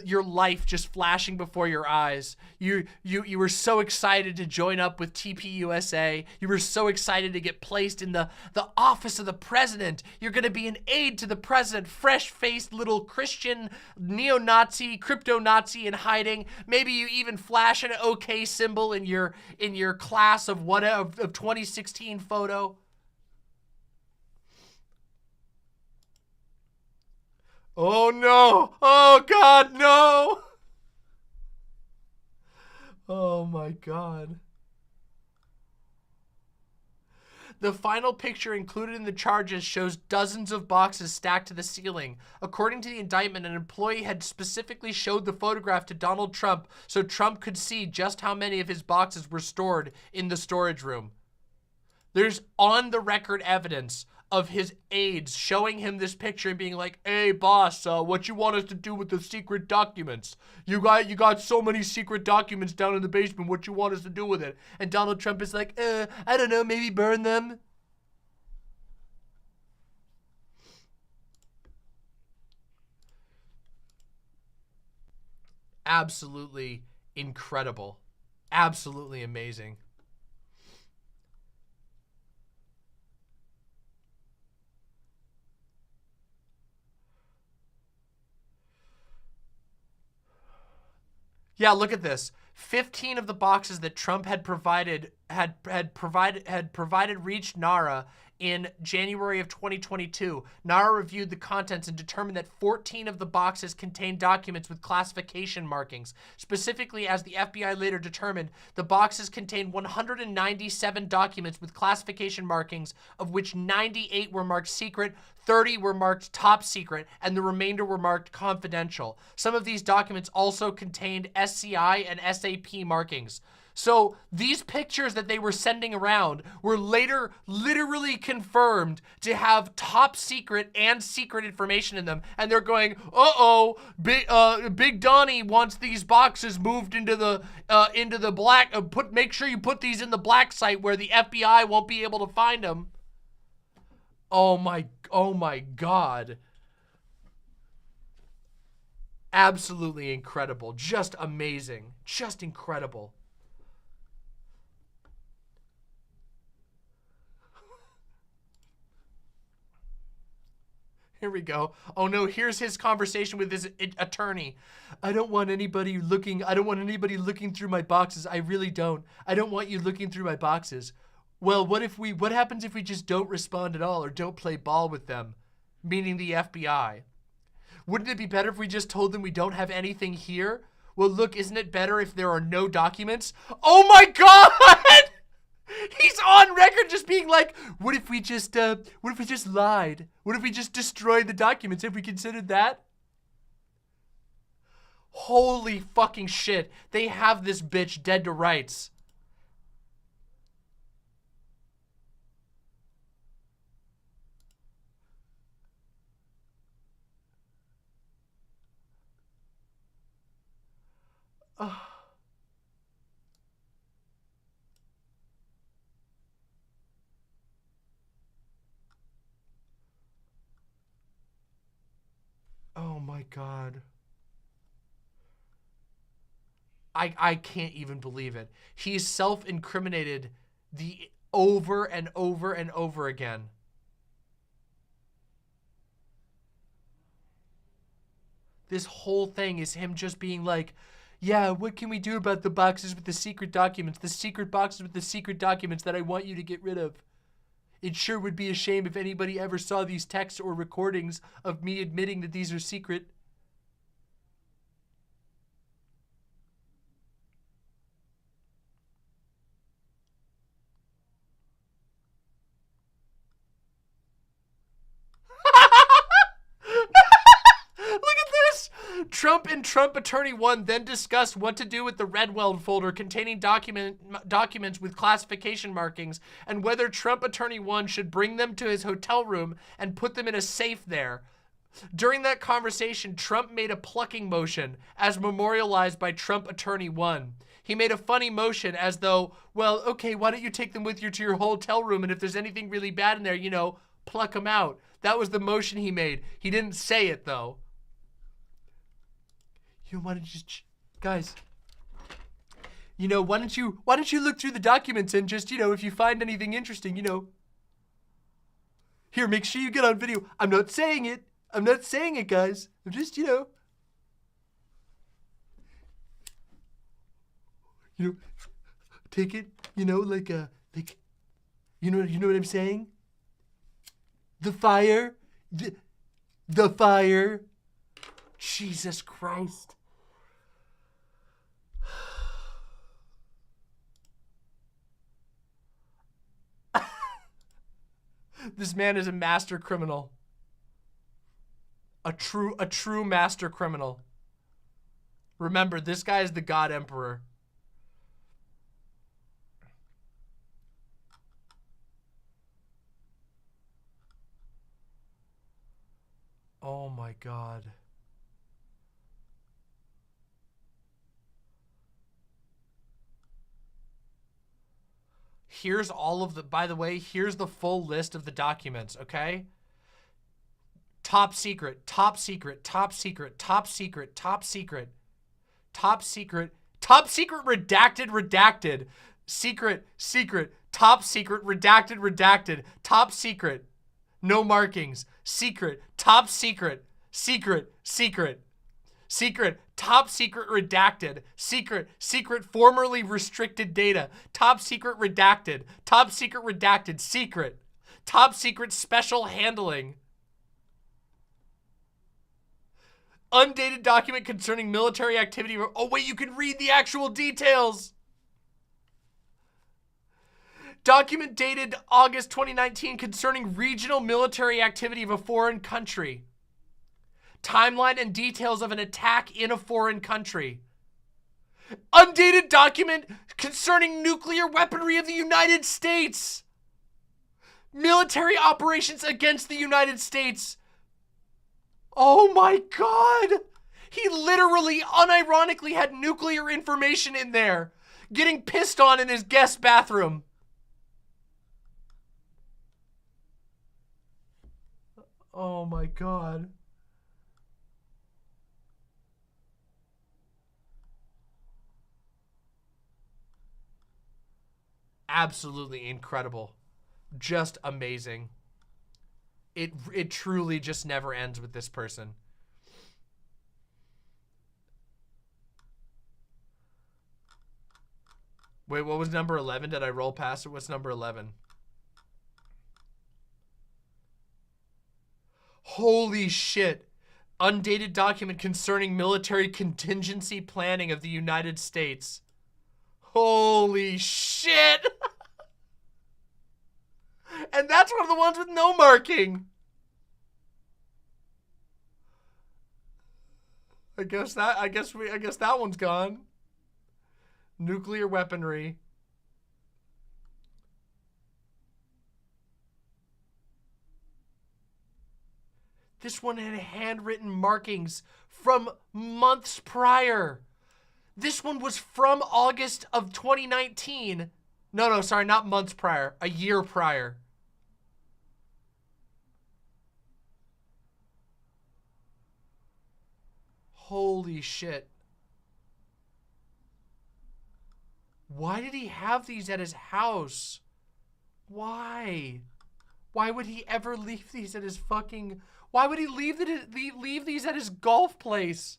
your life just flashing before your eyes. You were so excited to join up with TPUSA. You were so excited to get placed in the office of the president. You're gonna be an aide to the president, fresh-faced little Christian neo-Nazi, crypto-Nazi in hiding. Maybe you even flash an OK symbol in your class of 2016 photo. Oh no! Oh God, no! Oh my God. The final picture included in the charges shows dozens of boxes stacked to the ceiling. According to the indictment, an employee had specifically showed the photograph to Donald Trump so Trump could see just how many of his boxes were stored in the storage room. There's on-the-record evidence of his aides showing him this picture and being like, "Hey boss, what you want us to do with the secret documents? You got so many secret documents down in the basement, what you want us to do with it?" And Donald Trump is like, I don't know, maybe burn them. Absolutely incredible. Absolutely amazing. Yeah, look at this. 15 of the boxes that Trump had provided reached NARA in January of 2022. NARA reviewed the contents and determined that 14 of the boxes contained documents with classification markings. Specifically, as the FBI later determined, the boxes contained 197 documents with classification markings, of which 98 were marked secret, 30 were marked top secret, and the remainder were marked confidential. Some of these documents also contained SCI and SAP markings. So these pictures that they were sending around were later literally confirmed to have top secret and secret information in them. And they're going, uh-oh, Big Donnie wants these boxes moved into the black, make sure you put these in the black site where the FBI won't be able to find them. Oh my God. Absolutely incredible. Just amazing. Just incredible. Here we go. Oh no, here's his conversation with his attorney. I don't want anybody looking through my boxes. I really don't. I don't want you looking through my boxes. Well, what happens if we just don't respond at all or don't play ball with them? Meaning the FBI. Wouldn't it be better if we just told them we don't have anything here? Well, look, isn't it better if there are no documents? Oh my God! He's on record just being like, what if we just lied? What if we just destroyed the documents? Have we considered that? Holy fucking shit. They have this bitch dead to rights. Oh my God. I can't even believe it. He's self-incriminated the over and over and over again. This whole thing is him just being like, yeah, what can we do about the boxes with the secret documents? The secret boxes with the secret documents that I want you to get rid of. It sure would be a shame if anybody ever saw these texts or recordings of me admitting that these are secret. Trump and Trump Attorney 1 then discussed what to do with the Redweld folder containing documents with classification markings and whether Trump Attorney 1 should bring them to his hotel room and put them in a safe there. During that conversation, Trump made a plucking motion as memorialized by Trump Attorney 1. He made a funny motion as though, well, okay, why don't you take them with you to your hotel room, and if there's anything really bad in there, you know, pluck them out. That was the motion he made. He didn't say it though. You know, why don't you just, guys, you know, why don't you look through the documents and just, you know, if you find anything interesting, you know, here, make sure you get on video. I'm not saying it. I'm not saying it, guys. I'm just, you know, take it, you know, like, you know what I'm saying? The fire, the fire. Jesus Christ. This man is a master criminal. A true master criminal. Remember, this guy is the God Emperor. Oh my God. Here's all of the, by the way, here's the full list of the documents, okay? Top secret, top secret, top secret, top secret, top secret, top secret, top secret, redacted, redacted, secret, secret, top secret, redacted, redacted, top secret, no markings, secret, top secret, secret, secret, secret, top secret, redacted, secret, secret, formerly restricted data, top secret, redacted, top secret, redacted, secret, top secret, special handling, undated document concerning military activity. Oh wait, you can read the actual details. Document dated August 2019 concerning regional military activity of a foreign country. Timeline and details of an attack in a foreign country. Undated document concerning nuclear weaponry of the United States. Military operations against the United States. Oh my God. He literally, unironically had nuclear information in there. Getting pissed on in his guest bathroom. Oh my God. Absolutely incredible. Just amazing. It truly just never ends with this person. Wait, what was number 11? Did I roll past it? What's number 11? Holy shit. Undated document concerning military contingency planning of the United States. Holy shit. And that's one of the ones with no marking. I guess that one's gone. Nuclear weaponry. This one had handwritten markings from months prior. This one was from August of 2019. No, sorry, not months prior. A year prior. Holy shit. Why did he have these at his house? Why? Why would he ever leave these at his fucking... Why would he leave these at his golf place?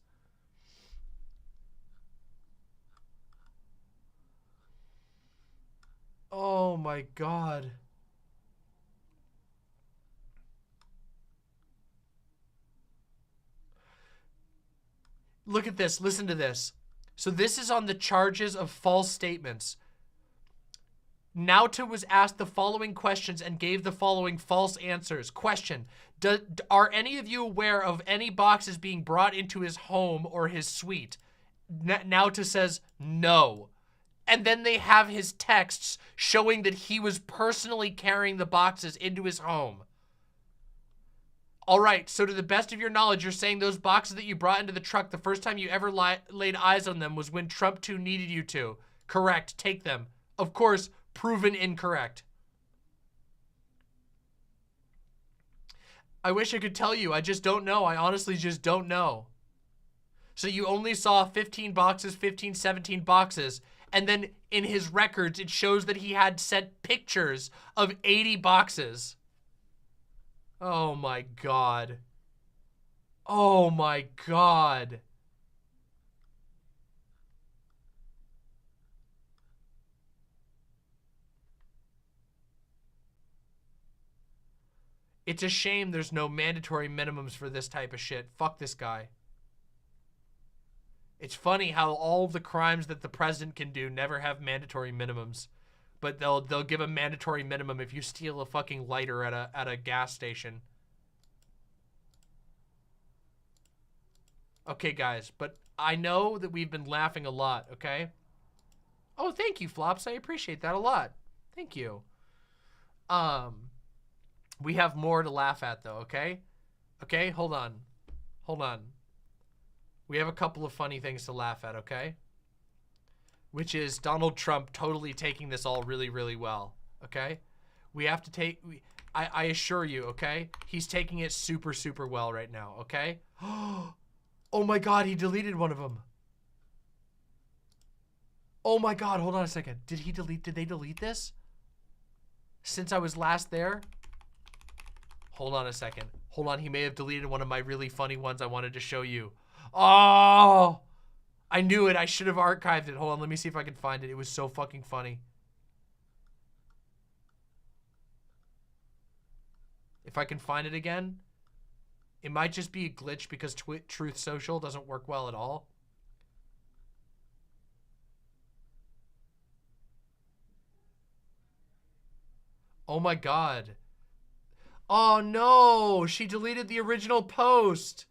Oh my God. Look at this. Listen to this. So this is on the charges of false statements. Nauta was asked the following questions and gave the following false answers. Question: are any of you aware of any boxes being brought into his home or his suite? Nauta says no. And then they have his texts showing that he was personally carrying the boxes into his home. All right, so to the best of your knowledge, you're saying those boxes that you brought into the truck, the first time you ever laid eyes on them was when Trump 2 needed you to. Correct, take them. Of course, proven incorrect. I wish I could tell you, I just don't know. I honestly just don't know. So you only saw 15 boxes, 15, 17 boxes, and then in his records, it shows that he had sent pictures of 80 boxes. Oh my God. Oh my God. It's a shame there's no mandatory minimums for this type of shit. Fuck this guy. It's funny how all the crimes that the president can do never have mandatory minimums. But they'll give a mandatory minimum if you steal a fucking lighter at a gas station. Okay, guys, but I know that we've been laughing a lot, okay? Oh, thank you, Flops. I appreciate that a lot. Thank you. We have more to laugh at, though, okay? Okay, hold on. Hold on. We have a couple of funny things to laugh at, okay? Which is Donald Trump totally taking this all really, really well, okay? We have to take... I assure you, okay? He's taking it super, super well right now, okay? Oh my God, he deleted one of them. Oh my God, hold on a second. Did they delete this? Since I was last there? Hold on a second. Hold on, he may have deleted one of my really funny ones I wanted to show you. Oh! I knew it. I should have archived it. Hold on, let me see if I can find it. It was so fucking funny. If I can find it again, it might just be a glitch because Truth Social doesn't work well at all. Oh my God. Oh no, she deleted the original post.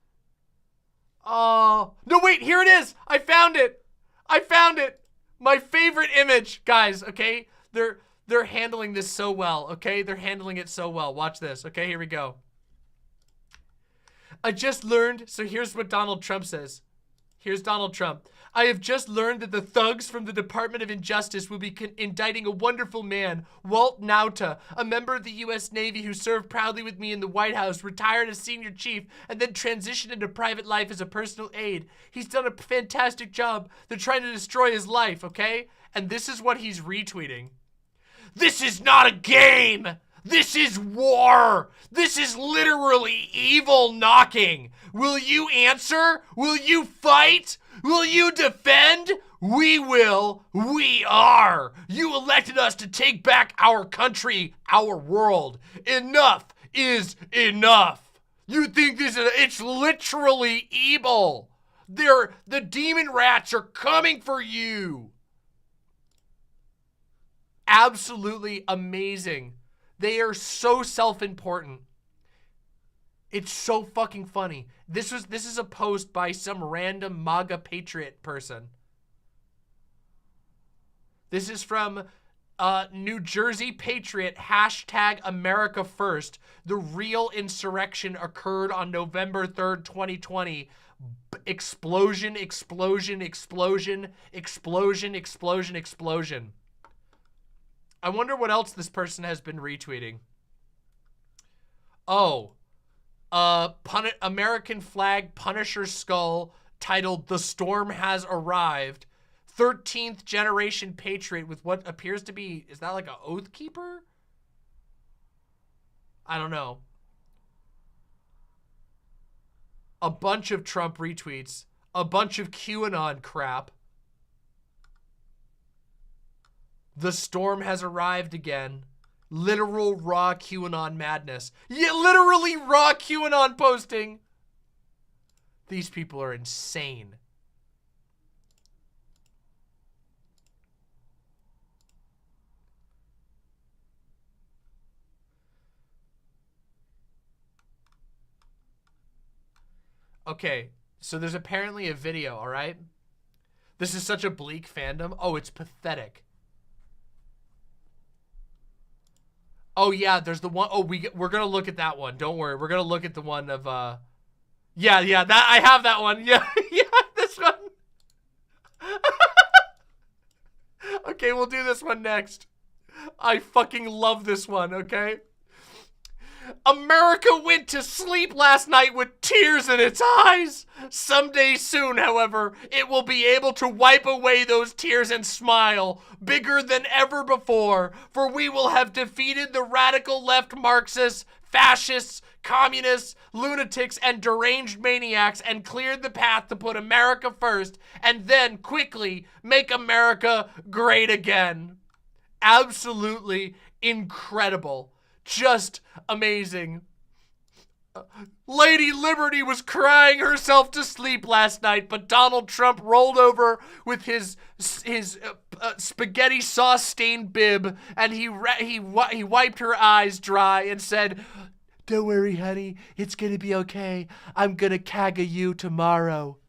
Oh, no, wait, here it is. I found it. I found it. My favorite image. Guys, okay? They're handling this so well, okay? They're handling it so well. Watch this, okay? Here we go. I just learned, so here's what Donald Trump says. Here's Donald Trump. I have just learned that the thugs from the Department of Injustice will be indicting a wonderful man, Walt Nauta, a member of the U.S. Navy who served proudly with me in the White House, retired as senior chief, and then transitioned into private life as a personal aide. He's done a fantastic job. They're trying to destroy his life, okay? And this is what he's retweeting. This is not a game! This is war. This is literally evil knocking. Will you answer? Will you fight? Will you defend? We will. We are. You elected us to take back our country, our world. Enough is enough. You think this is, it's literally evil. The demon rats are coming for you. Absolutely amazing. They are so self-important. It's so fucking funny. This is a post by some random MAGA patriot person. This is from New Jersey Patriot, hashtag America First. The real insurrection occurred on November 3rd, 2020. Explosion, explosion, explosion, explosion, explosion, explosion. I wonder what else this person has been retweeting. Oh, American flag Punisher skull titled "The Storm Has Arrived." 13th generation patriot with what appears to be, is that like an oath keeper? I don't know. A bunch of Trump retweets, a bunch of QAnon crap. The storm has arrived again. Literal raw QAnon madness. Yeah, literally raw QAnon posting. These people are insane. Okay, so there's apparently a video, all right? This is such a bleak fandom. Oh, it's pathetic. Oh yeah, there's the one. Oh, we're gonna look at that one. Don't worry, we're gonna look at the one of yeah, that I have that one. Yeah, yeah, this one. Okay, we'll do this one next. I fucking love this one. Okay. America went to sleep last night with tears in its eyes. Someday soon, however, it will be able to wipe away those tears and smile, bigger than ever before, for we will have defeated the radical left Marxists, fascists, communists, lunatics, and deranged maniacs and cleared the path to put America first and then quickly make America great again. Absolutely incredible. Just amazing. Lady Liberty was crying herself to sleep last night, but Donald Trump rolled over with his spaghetti sauce stained bib, and he wiped her eyes dry and said, "Don't worry, honey, it's gonna be okay. I'm gonna caga you tomorrow."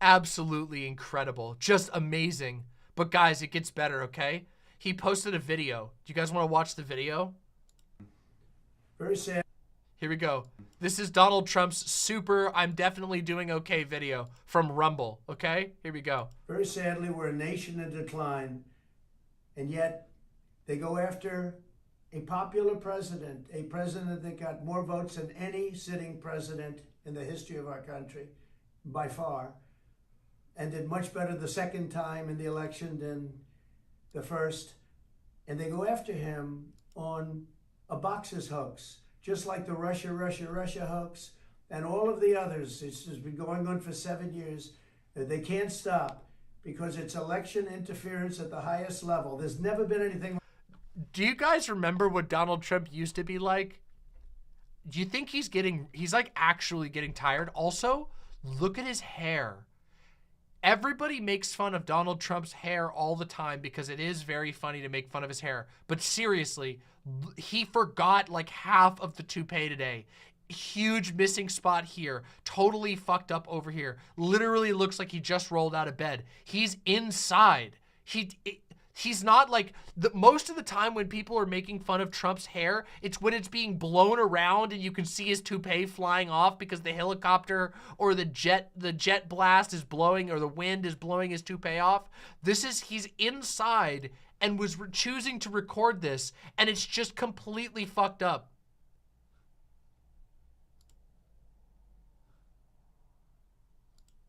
Absolutely incredible. Just amazing. But guys, it gets better, okay? He posted a video. Do you guys want to watch the video? Very sad. Here we go. This is Donald Trump's super I'm definitely doing okay video from Rumble, okay? Here we go. Very sadly, we're a nation in decline, and yet they go after a popular president, a president that got more votes than any sitting president in the history of our country, by far, and did much better the second time in the election than the first. And they go after him on a boxes hoax, just like the Russia hoax and all of the others. It's been going on for 7 years. They can't stop because it's election interference at the highest level. There's never been anything. Do you guys remember what Donald Trump used to be like? Do you think he's like actually getting tired? Also, look at his hair. Everybody makes fun of Donald Trump's hair all the time because it is very funny to make fun of his hair. But seriously, he forgot like half of the toupee today. Huge missing spot here. Totally fucked up over here. Literally looks like he just rolled out of bed. He's inside. He's not like, most of the time when people are making fun of Trump's hair, it's when it's being blown around and you can see his toupee flying off because the helicopter or the jet blast is blowing, or the wind is blowing his toupee off. He's inside and was choosing to record this, and it's just completely fucked up.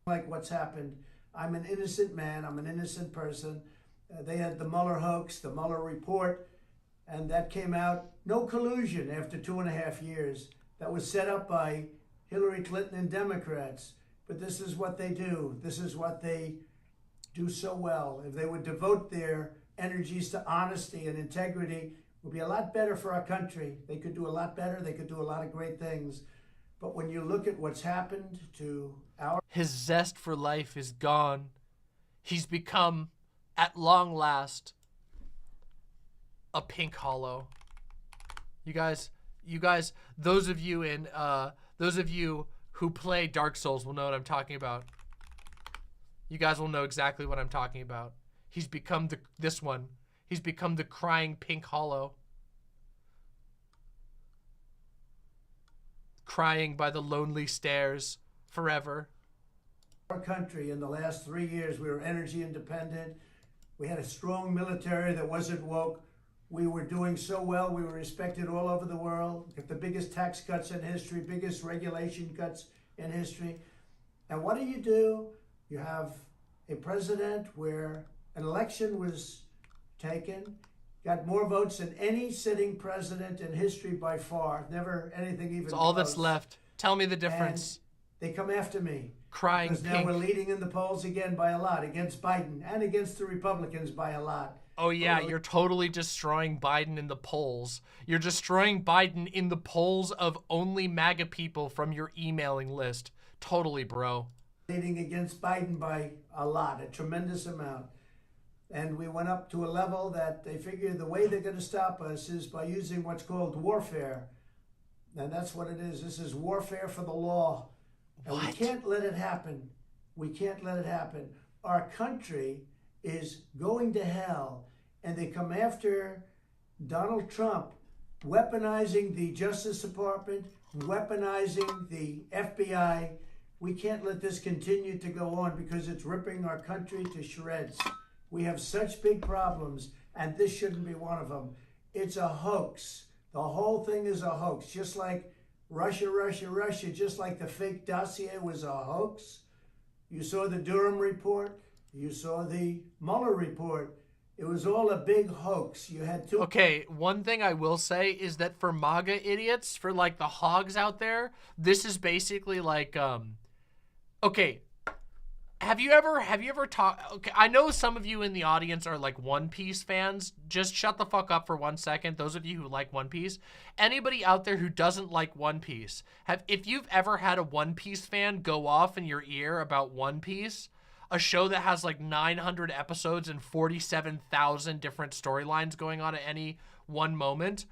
Like what's happened. I'm an innocent man. I'm an innocent person. They had the Mueller hoax, the Mueller report, and that came out. No collusion after 2.5 years. That was set up by Hillary Clinton and Democrats. But this is what they do. This is what they do so well. If they would devote their energies to honesty and integrity, it would be a lot better for our country. They could do a lot better. They could do a lot of great things. But when you look at what's happened to our... His zest for life is gone. He's become, at long last, a pink hollow. You guys, those of you who play Dark Souls will know what I'm talking about. You guys will know exactly what I'm talking about. He's become this one. He's become the crying pink hollow. Crying by the lonely stairs forever. Our country in the last 3 years, we were energy independent. We had a strong military that wasn't woke. We were doing so well. We were respected all over the world. Got the biggest tax cuts in history, biggest regulation cuts in history. And what do? You have a president where an election was taken, got more votes than any sitting president in history by far. Never anything even It's all close. that's left. Tell me the difference. And they come after me. Crying because pink. now we're leading in the polls again by a lot, against Biden and against the Republicans by a lot. Oh yeah, you're totally destroying Biden in the polls. You're destroying Biden in the polls of only MAGA people from your emailing list. Totally, bro. Leading against Biden by a lot, a tremendous amount. And we went up to a level that they figure the way they're going to stop us is by using what's called warfare. And that's what it is. This is warfare for the law. And we can't let it happen. We can't let it happen. Our country is going to hell. And they come after Donald Trump, weaponizing the Justice Department, weaponizing the FBI. We can't let this continue to go on because it's ripping our country to shreds. We have such big problems, and this shouldn't be one of them. It's a hoax. The whole thing is a hoax, just like Russia, just like the fake dossier was a hoax. You saw the Durham report. You saw the Mueller report. It was all a big hoax. You had two... Okay, one thing I will say is that for MAGA idiots, for like the hogs out there, this is basically like, okay, have you ever talked, okay, I know some of you in the audience are like One Piece fans. Just shut the fuck up for 1 second. Those of you who like One Piece. Anybody out there who doesn't like One Piece, if you've ever had a One Piece fan go off in your ear about One Piece, a show that has like 900 episodes and 47,000 different storylines going on at any one moment,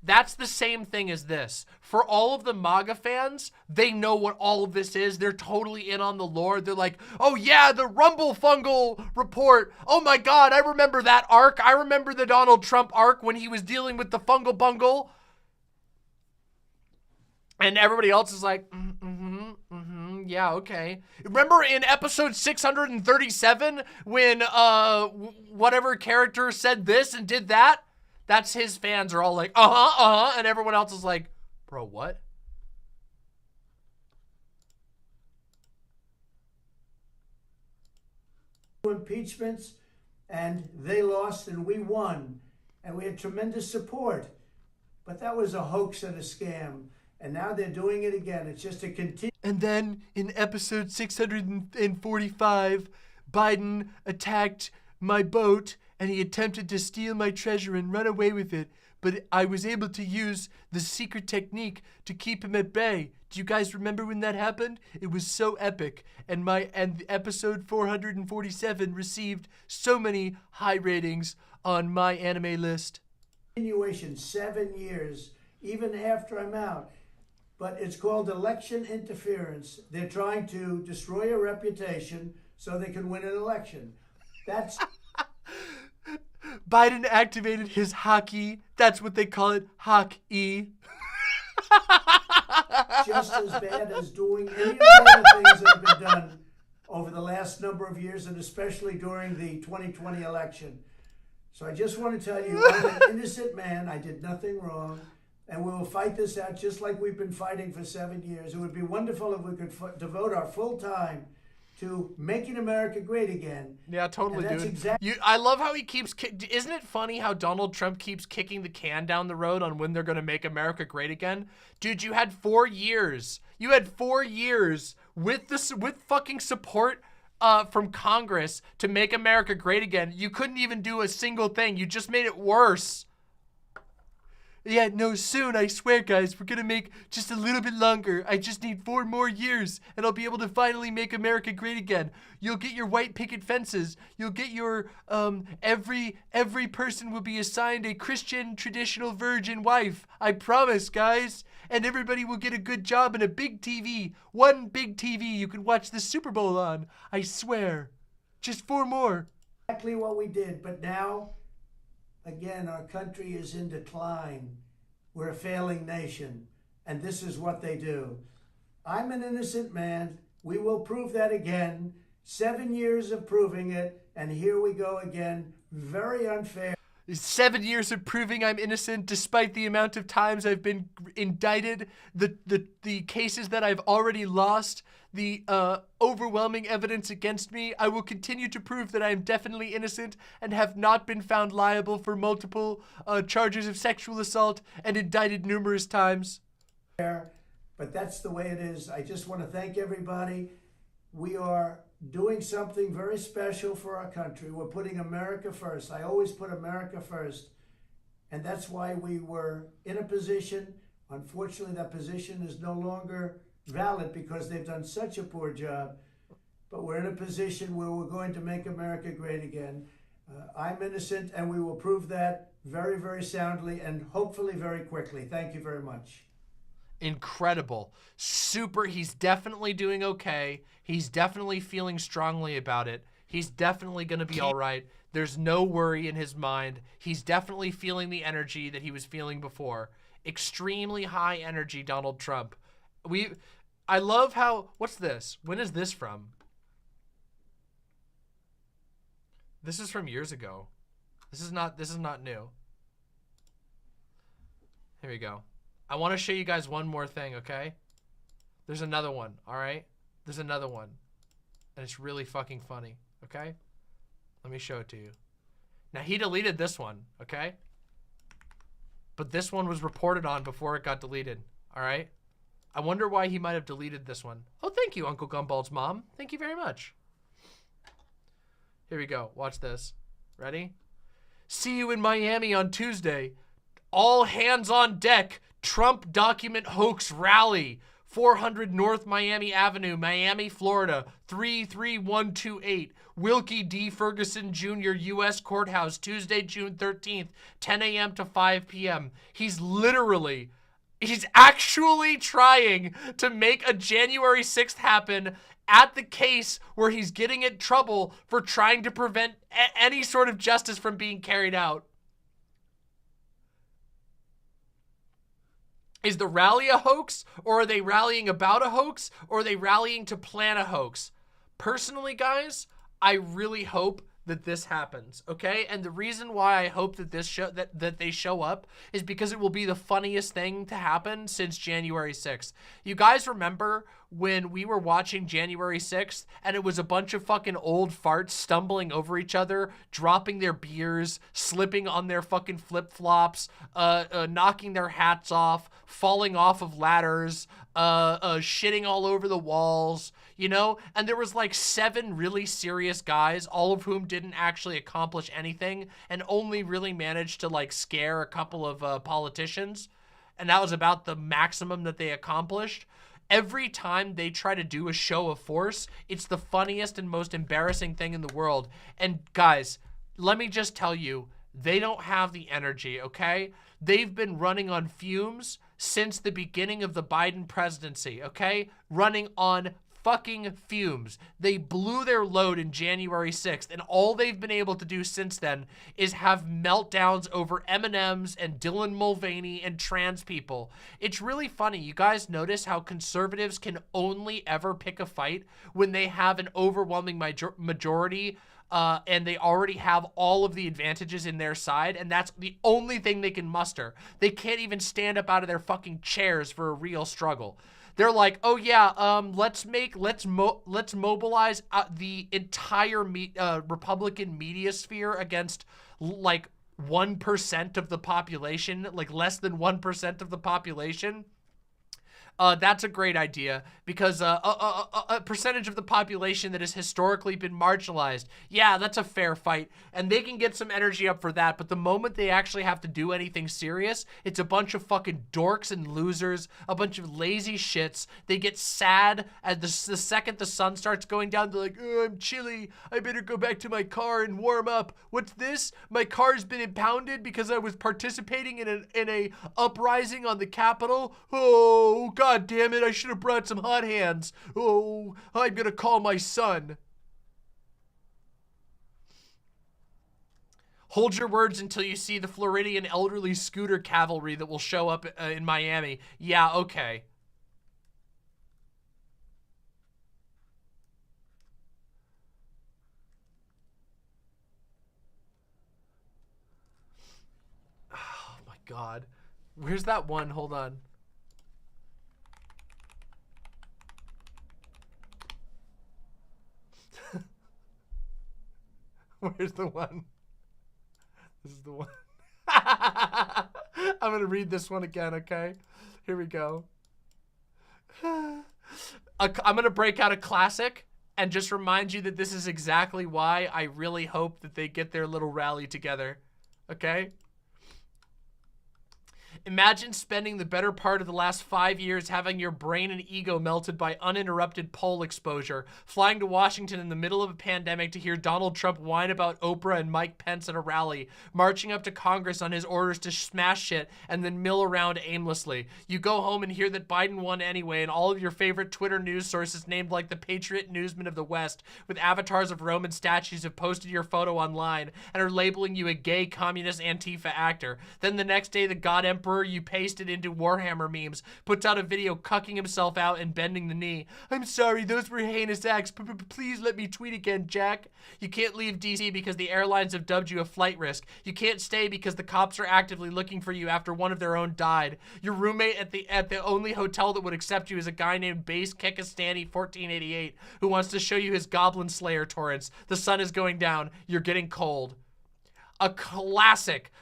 that's the same thing as this. For all of the MAGA fans, they know what all of this is. They're totally in on the lore. They're like, oh yeah, the Rumble Fungal report. Oh my God, I remember that arc. I remember the Donald Trump arc when he was dealing with the fungal bungle. And everybody else is like, yeah, okay. Remember in episode 637 when whatever character said this and did that? That's his fans are all like, and everyone else is like, bro, what? Impeachments, and they lost and we won. And we had tremendous support. But that was a hoax and a scam. And now they're doing it again. It's just a continue. And then in episode 645, Biden attacked my boat and he attempted to steal my treasure and run away with it. But I was able to use the secret technique to keep him at bay. Do you guys remember when that happened? It was so epic. And episode 447 received so many high ratings on my anime list. Continuation, 7 years, even after I'm out. But it's called election interference. They're trying to destroy a reputation so they can win an election. That's... Biden activated his hockey. That's what they call it, hockey. Just as bad as doing any of the other things that have been done over the last number of years, and especially during the 2020 election. So I just want to tell you, I'm an innocent man. I did nothing wrong. And we will fight this out just like we've been fighting for 7 years. It would be wonderful if we could devote our full time to making America great again. Yeah, totally, And that's dude. exactly I love how he keeps. Isn't it funny how Donald Trump keeps kicking the can down the road on when they're going to make America great again? Dude, you had 4 years. You had 4 years with fucking support from Congress to make America great again. You couldn't even do a single thing. You just made it worse. Yeah, no, soon, I swear, guys, we're gonna make just a little bit longer. I just need 4 more years, and I'll be able to finally make America great again. You'll get your white picket fences. You'll get your, every person will be assigned a Christian traditional virgin wife. I promise, guys. And everybody will get a good job and a big TV. One big TV you can watch the Super Bowl on. I swear. Just 4 more. exactly what we did. But now, again, our country is in decline. We're a failing nation, and this is what they do. I'm an innocent man. We will prove that again. 7 years of proving it, and here we go again. Very unfair. 7 years of proving I'm innocent despite the amount of times I've been indicted, the cases that I've already lost, the overwhelming evidence against me. I will continue to prove that I am definitely innocent and have not been found liable for multiple charges of sexual assault and indicted numerous times. But that's the way it is. I just want to thank everybody. We are doing something very special for our country. We're putting America first. I always put America first. And that's why we were in a position. Unfortunately, that position is no longer valid because they've done such a poor job. But we're in a position where we're going to make America great again. I'm innocent, and we will prove that very, very soundly and hopefully very quickly. Thank you very much. Incredible. Super. He's definitely doing okay. He's definitely feeling strongly about it. He's definitely going to be all right. There's no worry in his mind. He's definitely feeling the energy that he was feeling before. Extremely high energy, Donald Trump. I love how, what's this? When is this from? This is from years ago. This is not new. Here we go. I want to show you guys one more thing, okay? There's another one, all right? There's another one. And it's really fucking funny, okay? Let me show it to you. Now, he deleted this one, okay? But this one was reported on before it got deleted, all right? I wonder why he might have deleted this one. Oh, thank you, Uncle Gumball's mom. Thank you very much. Here we go. Watch this. Ready? See you in Miami on Tuesday. All hands on deck. Trump document hoax rally. 400 North Miami Avenue, Miami, Florida, 33128. Wilkie D. Ferguson Jr. U.S. Courthouse, Tuesday, June 13th, 10 a.m. to 5 p.m. He's actually trying to make a January 6th happen at the case where he's getting in trouble for trying to prevent any sort of justice from being carried out. Is the rally a hoax, or are they rallying about a hoax, or are they rallying to plan a hoax? Personally, guys, I really hope that this happens, okay? And the reason why I hope that that they show up is because it will be the funniest thing to happen since January 6th. You guys remember when we were watching January 6th and it was a bunch of fucking old farts stumbling over each other, dropping their beers, slipping on their fucking flip-flops, knocking their hats off, falling off of ladders, shitting all over the walls, you know? And there was like 7 really serious guys, all of whom didn't actually accomplish anything and only really managed to like scare a couple of politicians. And that was about the maximum that they accomplished. Every time they try to do a show of force, it's the funniest and most embarrassing thing in the world. And guys, let me just tell you, they don't have the energy, okay? They've been running on fumes since the beginning of the Biden presidency, okay? Running on fucking fumes. They blew their load in January 6th, and all they've been able to do since then is have meltdowns over M&Ms and Dylan Mulvaney and trans people. It's really funny. You guys notice how conservatives can only ever pick a fight when they have an overwhelming majority and they already have all of the advantages in their side, and that's the only thing they can muster. They can't even stand up out of their fucking chairs for a real struggle. They're like, oh yeah, let's mobilize the entire Republican media sphere against like 1% of the population, like less than 1% of the population. That's a great idea because a percentage of the population that has historically been marginalized, yeah, that's a fair fight, and they can get some energy up for that. But the moment they actually have to do anything serious, it's a bunch of fucking dorks and losers, a bunch of lazy shits. They get sad at the second the sun starts going down. They're like, oh, I'm chilly. I better go back to my car and warm up. What's this? My car's been impounded because I was participating in a uprising on the Capitol. Oh, God damn it, I should have brought some hot hands. Oh, I'm gonna call my son. Hold your words until you see the Floridian elderly scooter cavalry that will show up in Miami. Yeah, okay. Oh my God. Where's that one? Hold on. Where's the one? This is the one. I'm gonna read this one again, okay? Here we go. I'm gonna break out a classic and just remind you that this is exactly why I really hope that they get their little rally together, okay? Imagine spending the better part of the last 5 years having your brain and ego melted by uninterrupted pole exposure, flying to Washington in the middle of a pandemic to hear Donald Trump whine about Oprah and Mike Pence at a rally, marching up to Congress on his orders to smash shit and then mill around aimlessly. You go home and hear that Biden won anyway, and all of your favorite Twitter news sources named like the Patriot Newsman of the West with avatars of Roman statues have posted your photo online and are labeling you a gay communist Antifa actor. Then the next day the God Emperor you pasted into Warhammer memes puts out a video cucking himself out and bending the knee. I'm sorry, those were heinous acts. Please let me tweet again, Jack. You can't leave DC because the airlines have dubbed you a flight risk. You can't stay because the cops are actively looking for you after one of their own died. Your roommate at the only hotel that would accept you is a guy named Base Kekistani 1488 who wants to show you his Goblin Slayer torrents. The sun is going down. You're getting cold. A classic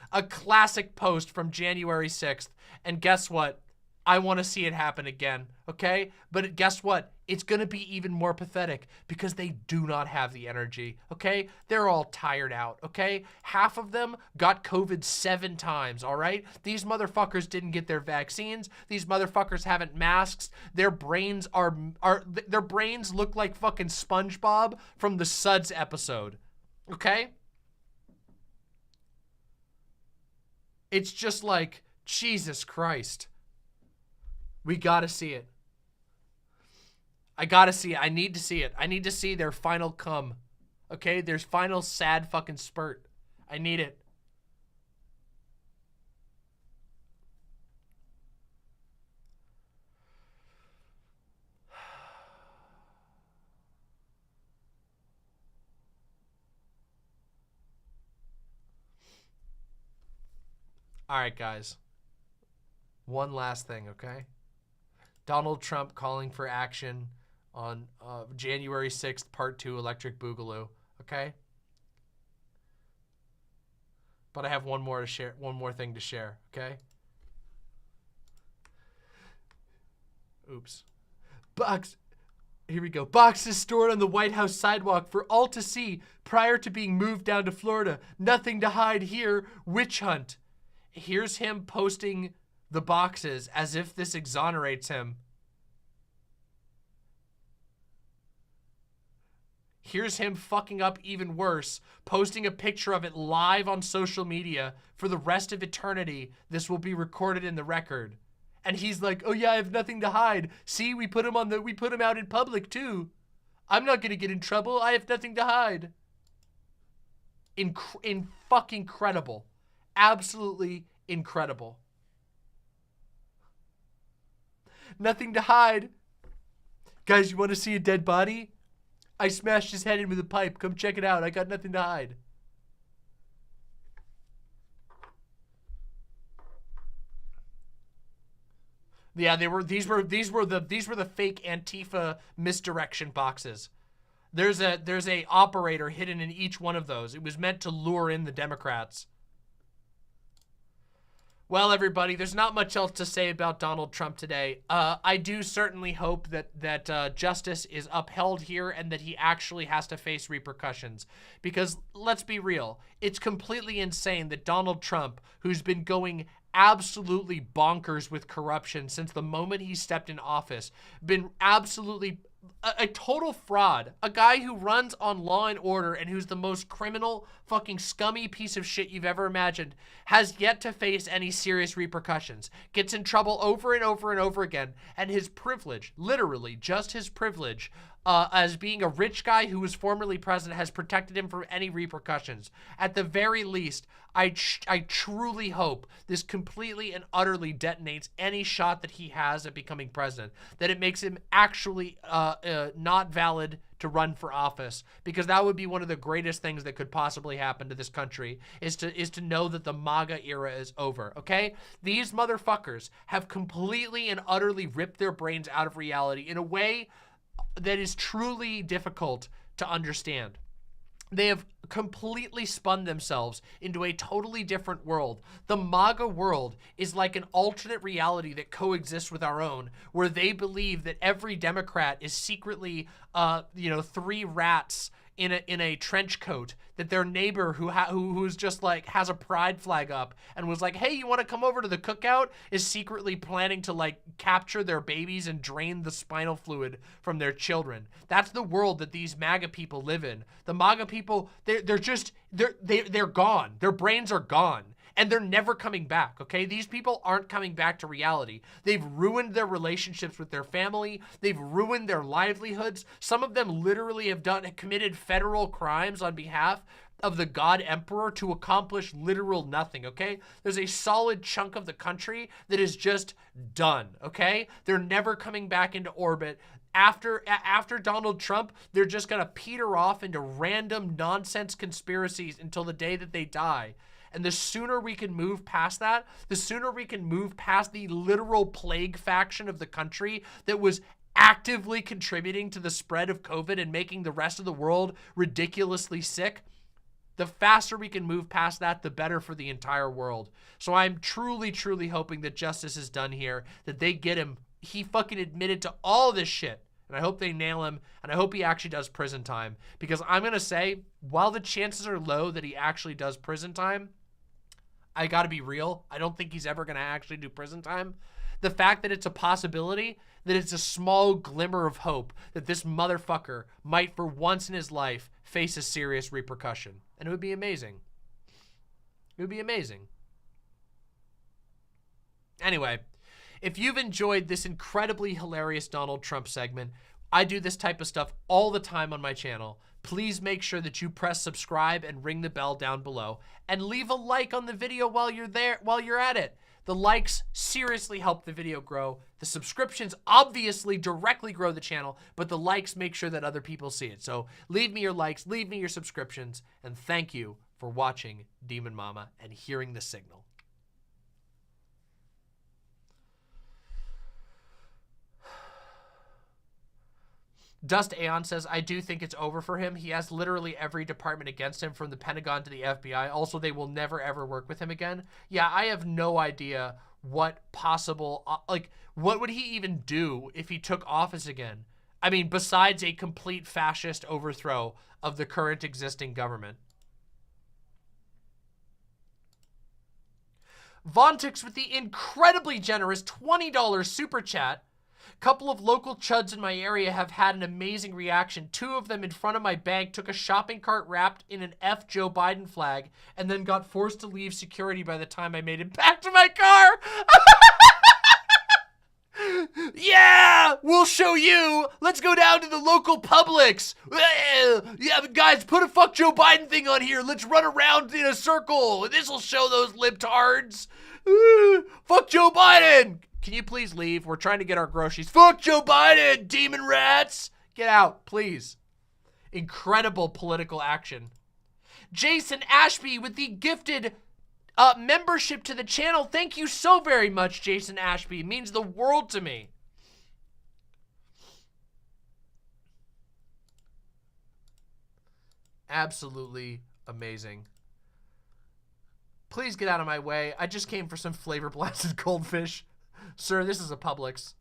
post from January 6th. And guess what? I want to see it happen again, okay? But guess what? It's going to be even more pathetic because they do not have the energy, okay? They're all tired out, okay? Half of them got COVID 7 times, all right? These motherfuckers didn't get their vaccines. These motherfuckers haven't masks. Their brains their brains look like fucking SpongeBob from the Suds episode, okay? It's just like, Jesus Christ. We gotta see it. I gotta see it. I need to see it. I need to see their final come. Okay? Their final sad fucking spurt. I need it. All right, guys. One last thing, okay? Donald Trump calling for action on January 6th, Part 2, Electric Boogaloo, okay? But I have one more thing to share, okay? Oops. Here we go. Boxes stored on the White House sidewalk for all to see prior to being moved down to Florida. Nothing to hide here. Witch hunt. Here's him posting the boxes as if this exonerates him. Here's him fucking up even worse, posting a picture of it live on social media. For the rest of eternity, this will be recorded in the record. And he's like, oh yeah, I have nothing to hide. See, we put him out in public too. I'm not gonna get in trouble. I have nothing to hide. Fucking incredible. Absolutely incredible. Nothing to hide. Guys, you want to see a dead body? I smashed his head in with a pipe. Come check it out. I got nothing to hide. Yeah, these were the fake Antifa misdirection boxes. There's a operator hidden in each one of those. It was meant to lure in the Democrats. Well, everybody, there's not much else to say about Donald Trump today. I do certainly hope that justice is upheld here and that he actually has to face repercussions. Because let's be real, it's completely insane that Donald Trump, who's been going absolutely bonkers with corruption since the moment he stepped in office, been absolutely a total fraud, a guy who runs on Law and Order and who's the most criminal, fucking scummy piece of shit you've ever imagined, has yet to face any serious repercussions, gets in trouble over and over and over again, and his privilege, literally just his privilege, as being a rich guy who was formerly president, has protected him from any repercussions. At the very least, I truly hope this completely and utterly detonates any shot that he has at becoming president, that it makes him actually not valid to run for office, because that would be one of the greatest things that could possibly happen to this country, is to know that the MAGA era is over, okay? These motherfuckers have completely and utterly ripped their brains out of reality in a way that is truly difficult to understand. They have completely spun themselves into a totally different world. The MAGA world is like an alternate reality that coexists with our own, where they believe that every Democrat is secretly, three rats in a trench coat, that their neighbor who's just like has a pride flag up and was like, hey, you want to come over to the cookout, is secretly planning to like capture their babies and drain the spinal fluid from their children. That's the world that these MAGA people live in. The MAGA people, they're gone. Their brains are gone. And they're never coming back, okay? These people aren't coming back to reality. They've ruined their relationships with their family. They've ruined their livelihoods. Some of them literally have committed federal crimes on behalf of the God Emperor to accomplish literal nothing, okay? There's a solid chunk of the country that is just done, okay? They're never coming back into orbit. After Donald Trump, they're just gonna peter off into random nonsense conspiracies until the day that they die. And the sooner we can move past that, the sooner we can move past the literal plague faction of the country that was actively contributing to the spread of COVID and making the rest of the world ridiculously sick, the faster we can move past that, the better for the entire world. So I'm truly, truly hoping that justice is done here, that they get him. He fucking admitted to all this shit. And I hope they nail him, and I hope he actually does prison time. Because I'm going to say, while the chances are low that he actually does prison time, I gotta be real, I don't think he's ever gonna actually do prison time. The fact that it's a possibility, that it's a small glimmer of hope that this motherfucker might for once in his life face a serious repercussion. And it would be amazing. It would be amazing. Anyway, if you've enjoyed this incredibly hilarious Donald Trump segment, I do this type of stuff all the time on my channel. Please make sure that you press subscribe and ring the bell down below, and leave a like on the video while you're at it. The likes seriously help the video grow. The subscriptions obviously directly grow the channel, but the likes make sure that other people see it. So leave me your likes, leave me your subscriptions, and thank you for watching Demon Mama and hearing the signal. Dust Aeon says, I do think it's over for him. He has literally every department against him, from the Pentagon to the FBI. Also, they will never, ever work with him again. Yeah, I have no idea what possible, what would he even do if he took office again? I mean, besides a complete fascist overthrow of the current existing government. Vontix with the incredibly generous $20 super chat. Couple of local chuds in my area have had an amazing reaction. 2 of them in front of my bank took a shopping cart wrapped in an F Joe Biden flag and then got forced to leave security by the time I made it back to my car. Yeah, we'll show you. Let's go down to the local Publix. Yeah, but guys, put a fuck Joe Biden thing on here. Let's run around in a circle. This'll show those libtards. Fuck Joe Biden. Can you please leave? We're trying to get our groceries. Fuck Joe Biden, demon rats. Get out, please. Incredible political action. Jason Ashby with the gifted membership to the channel. Thank you so very much, Jason Ashby. It means the world to me. Absolutely amazing. Please get out of my way. I just came for some flavor blasted goldfish. Sir, this is a Publix.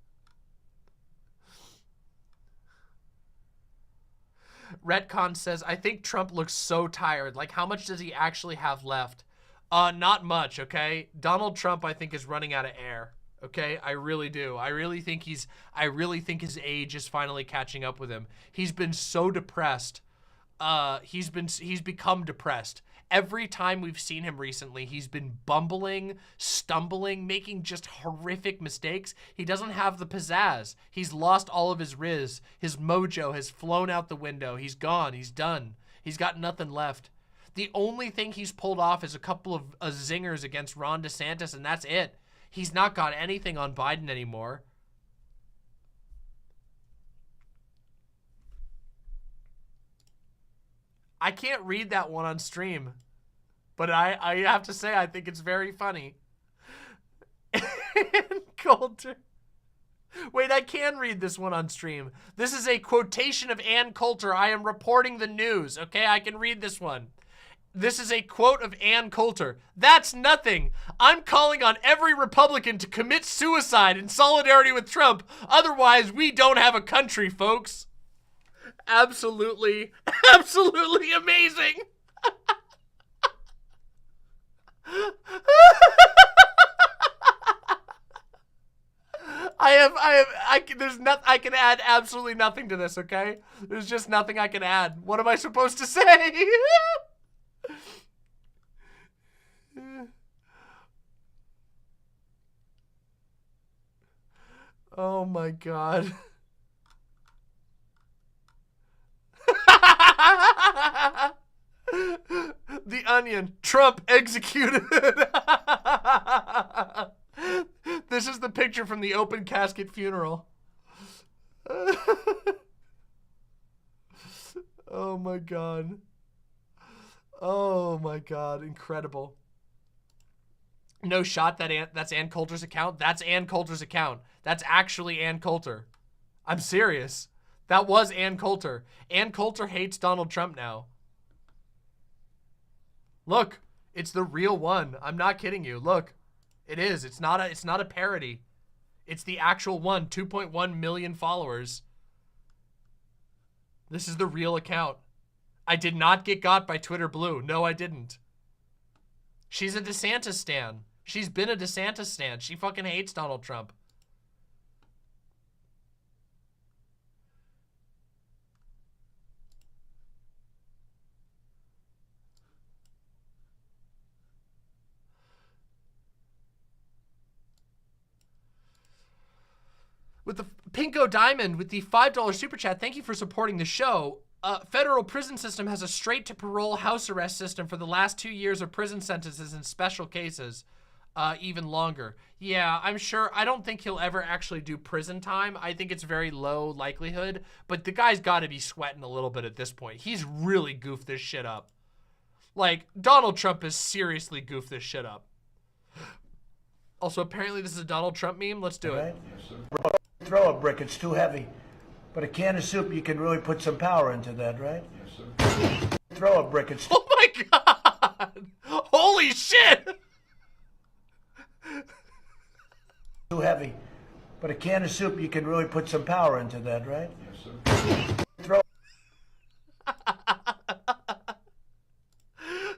Retcon says, I think Trump looks so tired. Like, how much does he actually have left? Not much, okay? Donald Trump, I think, is running out of air. Okay? I really do. I really think his age is finally catching up with him. He's been so depressed. He's become depressed. Every time we've seen him recently, he's been bumbling, stumbling, making just horrific mistakes. He doesn't have the pizzazz. He's lost all of his riz. His mojo has flown out the window. He's gone. He's done. He's got nothing left. The only thing he's pulled off is a couple of zingers against Ron DeSantis, and that's it. He's not got anything on Biden anymore. I can't read that one on stream, but I have to say I think it's very funny. Coulter. Wait, I can read this one on stream. This is a quotation of Ann Coulter. I am reporting the news, okay? I can read this one. This is a quote of Ann Coulter. That's nothing. I'm calling on every Republican to commit suicide in solidarity with Trump. Otherwise, we don't have a country, folks. Absolutely, absolutely amazing. I can add absolutely nothing to this, okay? There's just nothing I can add. What am I supposed to say? Oh my God. The Onion. Trump executed. This is the picture from the open casket funeral. Oh my God. Oh my God. Incredible. No shot that's Ann Coulter's account. That's Ann Coulter's account. That's actually Ann Coulter. I'm serious. That was Ann Coulter. Ann Coulter hates Donald Trump now. Look, it's the real one. I'm not kidding you. Look, it is. It's not a parody. It's the actual one. 2.1 million followers. This is the real account. I did not get got by Twitter Blue. No, I didn't. She's a DeSantis stan. She's been a DeSantis stan. She fucking hates Donald Trump. With the Pinko Diamond, with the $5 super chat, thank you for supporting the show. Federal prison system has a straight to parole house arrest system for the last 2 years of prison sentences in special cases, even longer. Yeah, I'm sure. I don't think he'll ever actually do prison time. I think it's very low likelihood, but the guy's got to be sweating a little bit at this point. He's really goofed this shit up. Like, Donald Trump has seriously goofed this shit up. Also, apparently this is a Donald Trump meme. Let's do it. Yes, sir. Throw a brick, it's too heavy. But a can of soup, you can really put some power into that, right? Yes, sir. Throw a brick, it's oh my God! Holy shit! Too heavy. But a can of soup, you can really put some power into that, right? Yes, sir. Throw.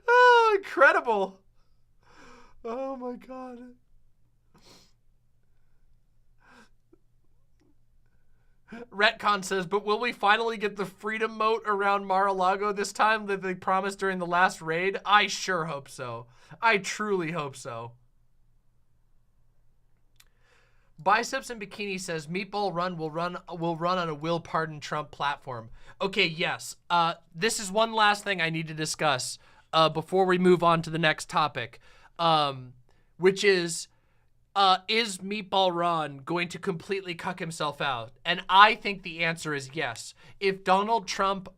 Oh, incredible. Oh my God. Retcon says, but will we finally get the freedom moat around Mar-a-Lago this time that they promised during the last raid? I sure hope so. I truly hope so. Biceps and Bikini says, Meatball Run will run on a will pardon Trump platform. Okay, yes. This is one last thing I need to discuss before we move on to the next topic, which is is Meatball Ron going to completely cuck himself out? And I think the answer is yes. If Donald Trump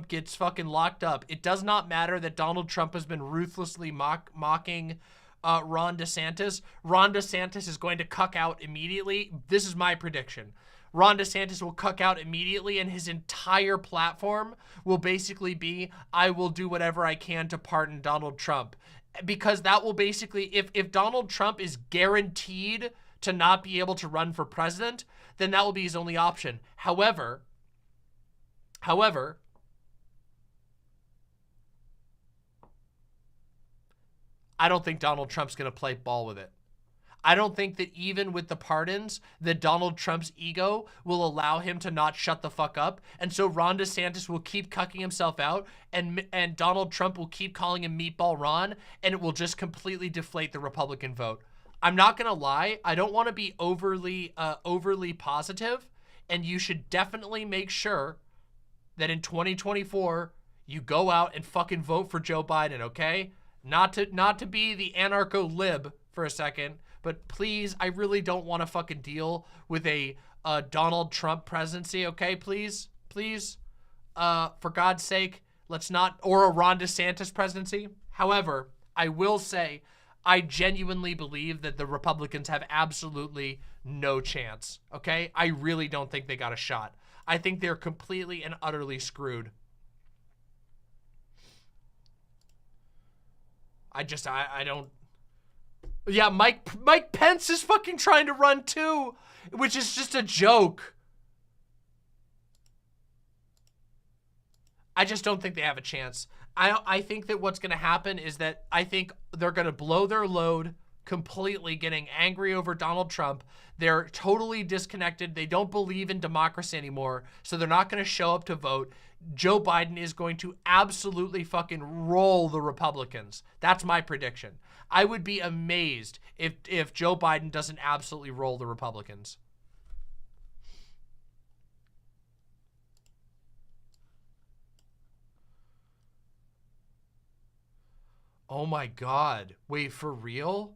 gets fucking locked up, it does not matter that Donald Trump has been ruthlessly mocking Ron DeSantis. Ron DeSantis is going to cuck out immediately. This is my prediction. Ron DeSantis will cuck out immediately, and his entire platform will basically be, I will do whatever I can to pardon Donald Trump. Because that will basically, if Donald Trump is guaranteed to not be able to run for president, then that will be his only option. However, I don't think Donald Trump's going to play ball with it. I don't think that even with the pardons, that Donald Trump's ego will allow him to not shut the fuck up. And so Ron DeSantis will keep cucking himself out, and Donald Trump will keep calling him Meatball Ron, and it will just completely deflate the Republican vote. I'm not going to lie. I don't want to be overly positive, and you should definitely make sure that in 2024, you go out and fucking vote for Joe Biden, okay? Not to be the anarcho-lib for a second, but please, I really don't want to fucking deal with a Donald Trump presidency, okay? Please, for God's sake, let's not, or a Ron DeSantis presidency. However, I will say, I genuinely believe that the Republicans have absolutely no chance, okay? I really don't think they got a shot. I think they're completely and utterly screwed. I don't... Yeah, Mike Pence is fucking trying to run too, which is just a joke. I just don't think they have a chance. I think that what's going to happen is that I think they're going to blow their load completely, getting angry over Donald Trump. They're totally disconnected. They don't believe in democracy anymore, so they're not going to show up to vote. Joe Biden is going to absolutely fucking roll the Republicans. That's my prediction. I would be amazed if Joe Biden doesn't absolutely roll the Republicans. Oh my God. Wait, for real?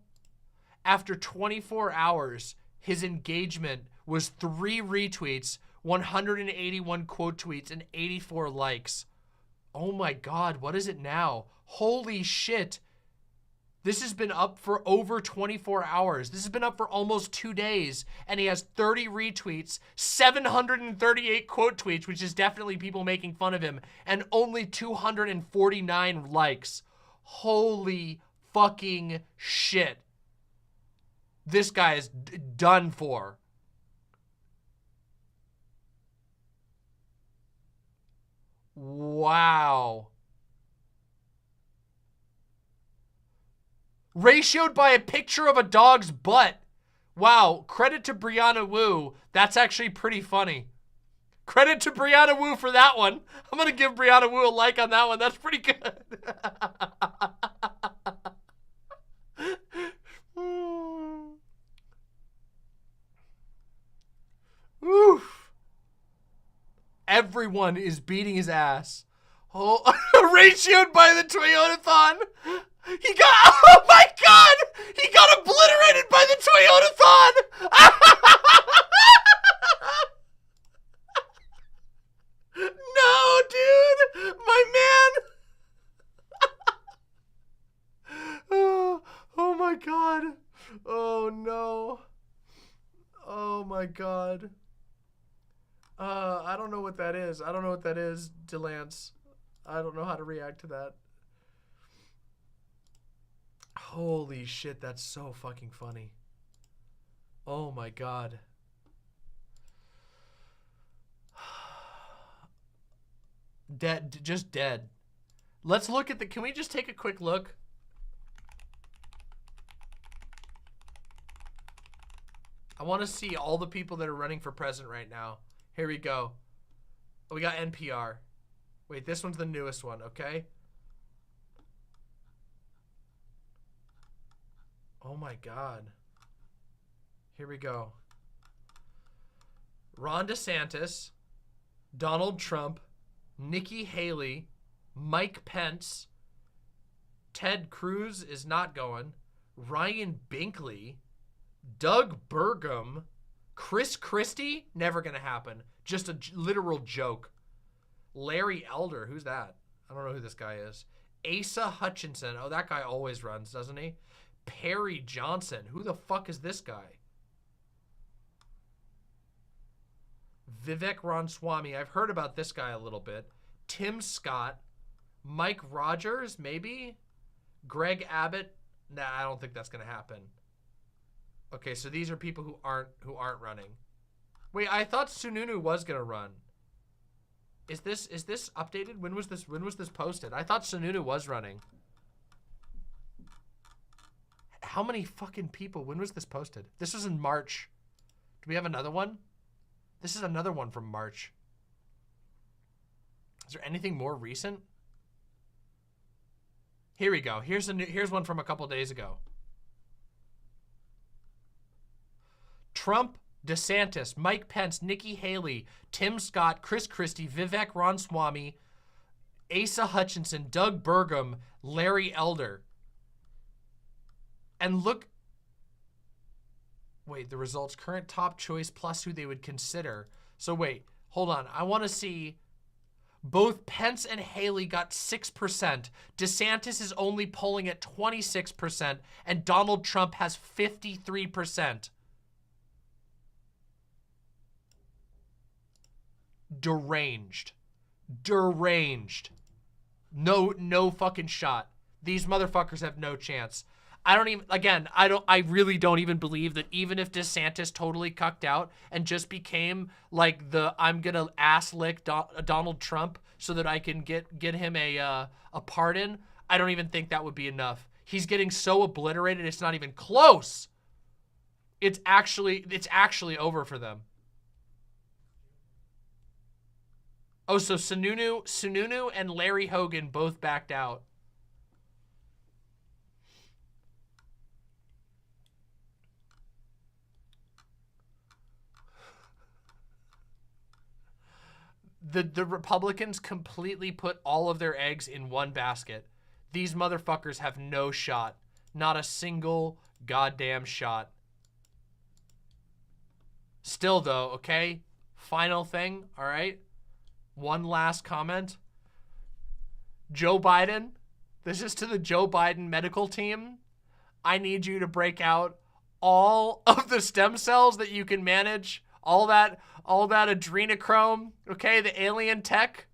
After 24 hours, his engagement was 3 retweets, 181 quote tweets, and 84 likes. Oh my God, what is it now? Holy shit. This has been up for over 24 hours. This has been up for almost 2 days, and he has 30 retweets, 738 quote tweets, which is definitely people making fun of him, and only 249 likes. Holy fucking shit. This guy is done for. Wow. Ratioed by a picture of a dog's butt. Wow, credit to Brianna Wu. That's actually pretty funny. Credit to Brianna Wu for that one. I'm gonna give Brianna Wu a like on that one. That's pretty good. Oof. Everyone is beating his ass. Oh, ratioed by the Toyota-thon. He got, oh my God! He got obliterated by the Toyota-thon! No, dude! My man! Oh my God. Oh no. Oh my God. I don't know what that is. I don't know what that is, DeLance. I don't know how to react to that. Holy shit, that's so fucking funny. Oh my God. Dead, just dead. Let's look at the, can we just take a quick look? I want to see all the people that are running for president right now. Here we go. We got NPR. Wait, this one's the newest one, okay? Oh my God. Here we go. Ron DeSantis, Donald Trump, Nikki Haley, Mike Pence, Ted Cruz is not going, Ryan Binkley, Doug Burgum, Chris Christie, never gonna happen. Just a literal joke. Larry Elder, who's that? I don't know who this guy is. Asa Hutchinson, oh, that guy always runs, doesn't he? Perry Johnson, who the fuck is this guy? Vivek Ramaswamy, I've heard about this guy a little bit. Tim Scott, Mike Rogers, maybe? Greg Abbott, nah, I don't think that's gonna happen. Okay, so these are people who aren't running. Wait, I thought Sununu was gonna run. Is this updated? When was this posted? I thought Sununu was running. How many fucking people? When was this posted? This was in March. Do we have another one? This is another one from March. Is there anything more recent? Here we go. Here's one from a couple days ago. Trump, DeSantis, Mike Pence, Nikki Haley, Tim Scott, Chris Christie, Vivek Ramaswamy, Asa Hutchinson, Doug Burgum, Larry Elder. And look, wait, the results, current top choice plus who they would consider. So wait, hold on. I want to see, both Pence and Haley got 6%. DeSantis is only polling at 26%, and Donald Trump has 53%. Deranged. No fucking shot. These motherfuckers have no chance. I really don't even believe that even if DeSantis totally cucked out and just became like the I'm gonna ass lick Donald Trump so that I can get him a pardon, I don't even think that would be enough. He's getting so obliterated, it's not even close. It's actually over for them. Oh, so Sununu and Larry Hogan both backed out. The Republicans completely put all of their eggs in one basket. These motherfuckers have no shot. Not a single goddamn shot. Still though, okay? Final thing, all right? One last comment. Joe Biden, this is to the Joe Biden medical team. I need you to break out all of the stem cells that you can manage. All that adrenochrome, okay? The alien tech.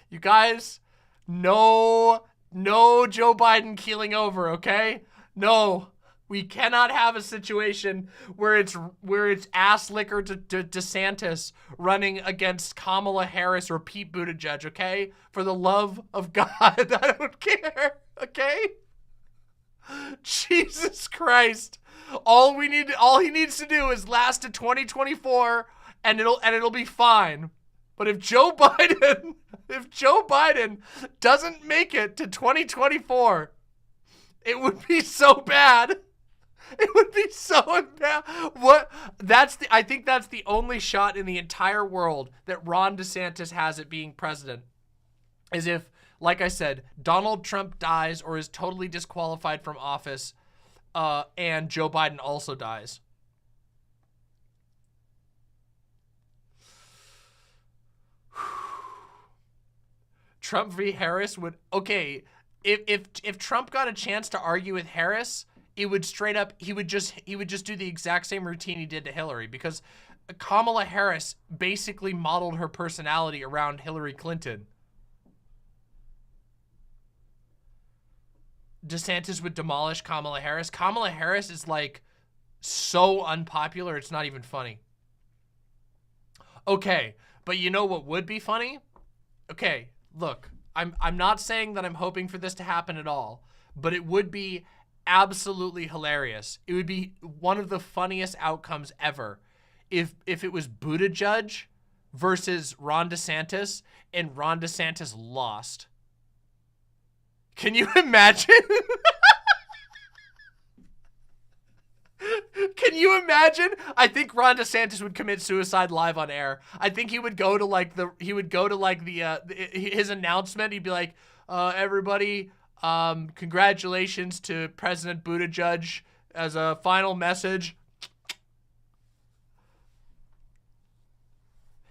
You guys, no Joe Biden keeling over, okay? No. We cannot have a situation where it's ass licker to DeSantis running against Kamala Harris or Pete Buttigieg, okay? For the love of God, I don't care, okay? Jesus Christ. All he needs to do is last to 2024 and it'll be fine. But if Joe Biden doesn't make it to 2024, it would be so bad. It would be so bad. I think that's the only shot in the entire world that Ron DeSantis has at being president. Is if, like I said, Donald Trump dies or is totally disqualified from office, and Joe Biden also dies. Trump v. Harris would, okay, if Trump got a chance to argue with Harris, it would straight up, he would just do the exact same routine he did to Hillary, because Kamala Harris basically modeled her personality around Hillary Clinton. DeSantis would demolish Kamala Harris. Kamala Harris is like so unpopular, it's not even funny. Okay, but you know what would be funny? Okay, look, I'm not saying that I'm hoping for this to happen at all, but it would be absolutely hilarious. It would be one of the funniest outcomes ever if it was Buttigieg versus Ron DeSantis and Ron DeSantis lost. Can you imagine? Can you imagine? I think Ron DeSantis would commit suicide live on air. I think he would go to his announcement. He'd be like, everybody, Congratulations to President Buttigieg as a final message.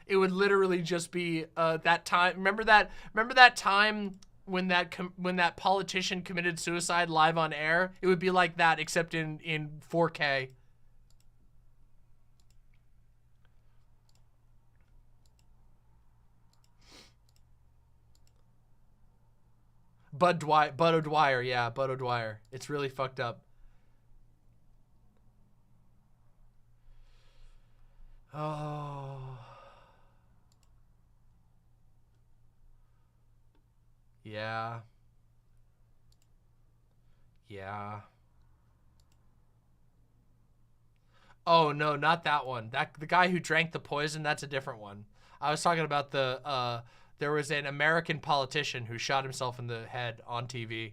It would literally just be that time. Remember that time when that politician committed suicide live on air? It would be like that, except in 4K. Bud O'Dwyer, yeah, Bud O'Dwyer. It's really fucked up. Oh. Yeah. Yeah. Oh no, not that one. The guy who drank the poison, that's a different one. I was talking about there was an American politician who shot himself in the head on TV.